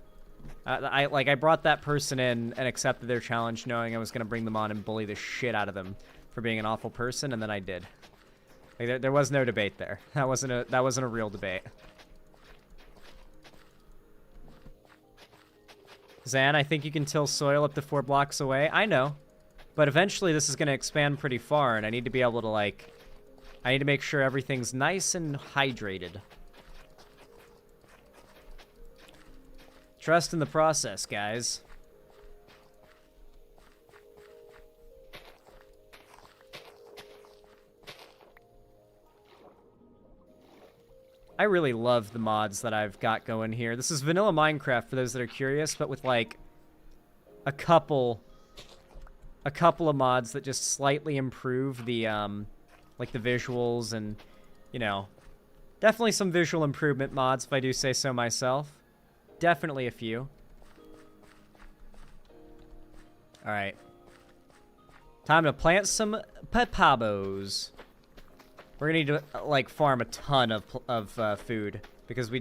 I brought that person in and accepted their challenge knowing I was going to bring them on and bully the shit out of them for being an awful person, and then I did. Like, there was no debate there. That wasn't a real debate. Zan, I think you can till soil up to 4 blocks away. I know. But eventually this is going to expand pretty far, and I need to be able to, like... I need to make sure everything's nice and hydrated. Trust in the process, guys. I really love the mods that I've got going here. This is vanilla Minecraft for those that are curious, but with like a couple of mods that just slightly improve the like the visuals and, you know, definitely some visual improvement mods if I do say so myself. Definitely a few. All right. Time to plant some papabos. We're gonna need to like farm a ton of food because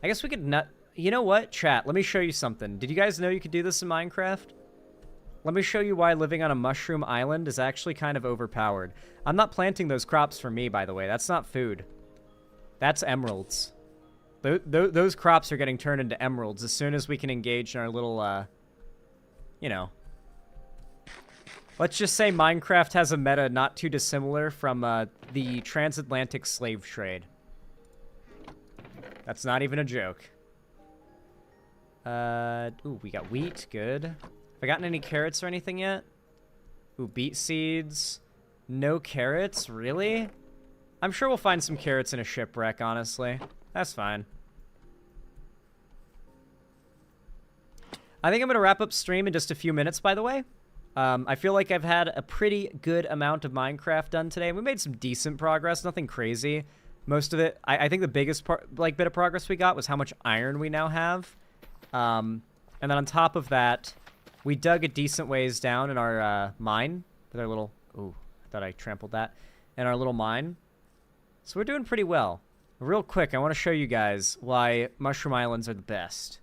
I guess we could not. You know what, chat? Let me show you something. Did you guys know you could do this in Minecraft? Let me show you why living on a mushroom island is actually kind of overpowered. I'm not planting those crops for me, by the way. That's not food. That's emeralds. Those crops are getting turned into emeralds as soon as we can engage in our little, you know. Let's just say Minecraft has a meta not too dissimilar from the transatlantic slave trade. That's not even a joke. Ooh, we got wheat. Good. Have I gotten any carrots or anything yet? Ooh, beet seeds. No carrots? Really? I'm sure we'll find some carrots in a shipwreck, honestly. That's fine. I think I'm going to wrap up stream in just a few minutes, by the way. I feel like I've had a pretty good amount of Minecraft done today. We made some decent progress, nothing crazy. Most of it, I think the biggest bit of progress we got was how much iron we now have. And then on top of that, we dug a decent ways down in our mine with our little... Ooh, I thought I trampled that. In our little mine. So we're doing pretty well. Real quick, I want to show you guys why Mushroom Islands are the best.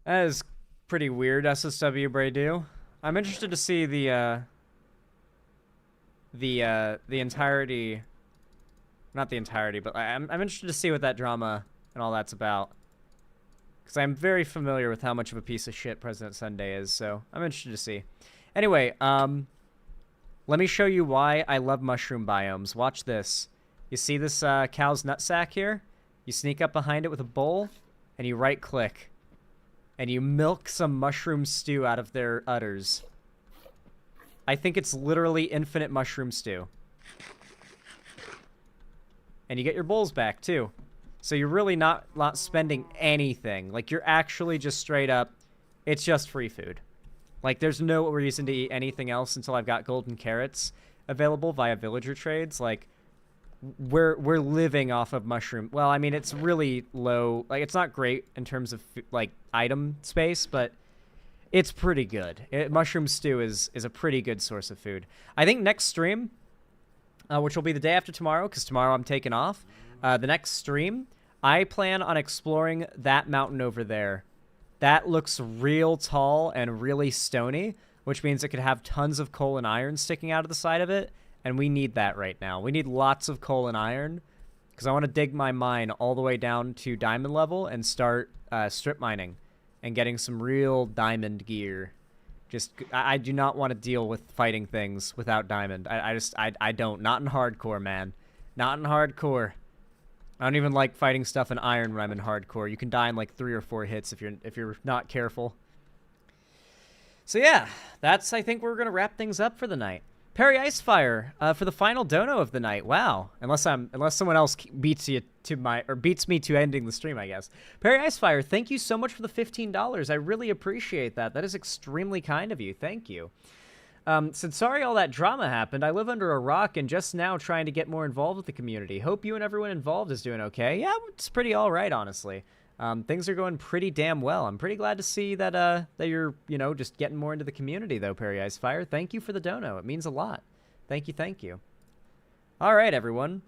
That is pretty weird, SSW Braydu. I'm interested to see the entirety... Not the entirety, but I'm interested to see what that drama and all that's about. Because I'm very familiar with how much of a piece of shit President Sunday is, so I'm interested to see. Anyway, let me show you why I love mushroom biomes. Watch this. You see this cow's nutsack here? You sneak up behind it with a bowl, and you right-click. And you milk some mushroom stew out of their udders. I think it's literally infinite mushroom stew. And you get your bowls back, too. So you're really not spending anything. Like, you're actually just straight up, it's just free food. Like, there's no reason to eat anything else until I've got golden carrots available via villager trades. Like, we're living off of mushroom. Well, I mean, it's really low. Like, it's not great in terms of, like, item space, but it's pretty good. Mushroom stew is a pretty good source of food. I think next stream, which will be the day after tomorrow, because tomorrow I'm taking off, the next stream, I plan on exploring that mountain over there. That looks real tall and really stony. which means it could have tons of coal and iron sticking out of the side of it, and we need that right now. We need lots of coal and iron, because I want to dig my mine all the way down to diamond level and start strip mining and getting some real diamond gear. I do not want to deal with fighting things without diamond. I don't. Not in hardcore, man. Not in hardcore. I don't even like fighting stuff in iron when I'm in hardcore. You can die in like 3 or 4 hits if you're not careful. So yeah, that's, I think we're gonna wrap things up for the night. Perry Icefire for the final dono of the night. Wow. Unless someone else beats me to ending the stream, I guess. Perry Icefire, thank you so much for the $15. I really appreciate that. That is extremely kind of you. Thank you. Said, sorry all that drama happened. I live under a rock and just now trying to get more involved with the community. Hope you and everyone involved is doing okay. Yeah, it's pretty all right, honestly. Things are going pretty damn well. I'm pretty glad to see that that you're, just getting more into the community, though, Perry Icefire. Thank you for the dono. It means a lot. Thank you, thank you. All right, everyone.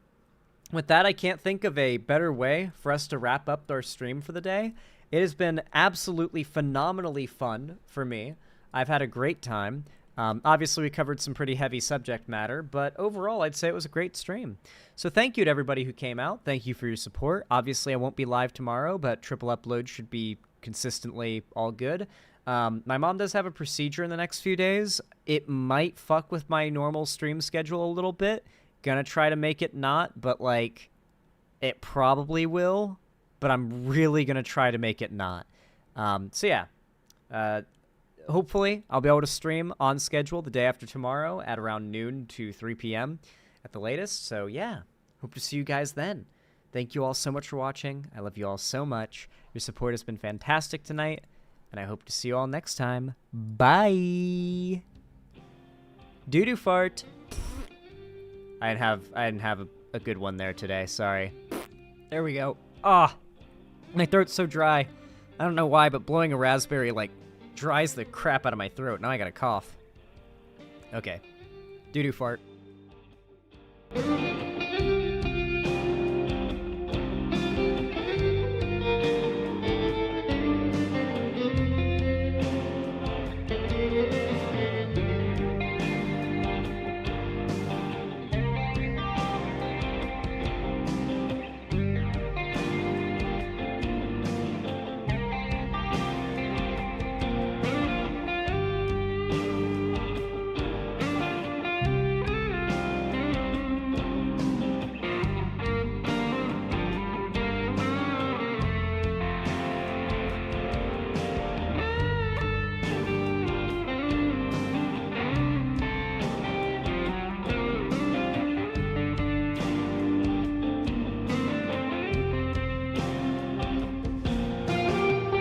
With that, I can't think of a better way for us to wrap up our stream for the day. It has been absolutely phenomenally fun for me. I've had a great time. Obviously, we covered some pretty heavy subject matter, but overall, I'd say it was a great stream. So thank you to everybody who came out. Thank you for your support. Obviously, I won't be live tomorrow, but triple upload should be consistently all good. My mom does have a procedure in the next few days. It might fuck with my normal stream schedule a little bit. Gonna try to make it not, but, it probably will. But I'm really gonna try to make it not. So yeah. Hopefully, I'll be able to stream on schedule the day after tomorrow at around noon to 3 p.m. at the latest. So, yeah, hope to see you guys then. Thank you all so much for watching. I love you all so much. Your support has been fantastic tonight, and I hope to see you all next time. Bye! Doo-doo fart. I didn't have a good one there today. Sorry. There we go. Ah! My throat's so dry. I don't know why, but blowing a raspberry, dries the crap out of my throat. Now I gotta cough. Okay. Doo-doo fart.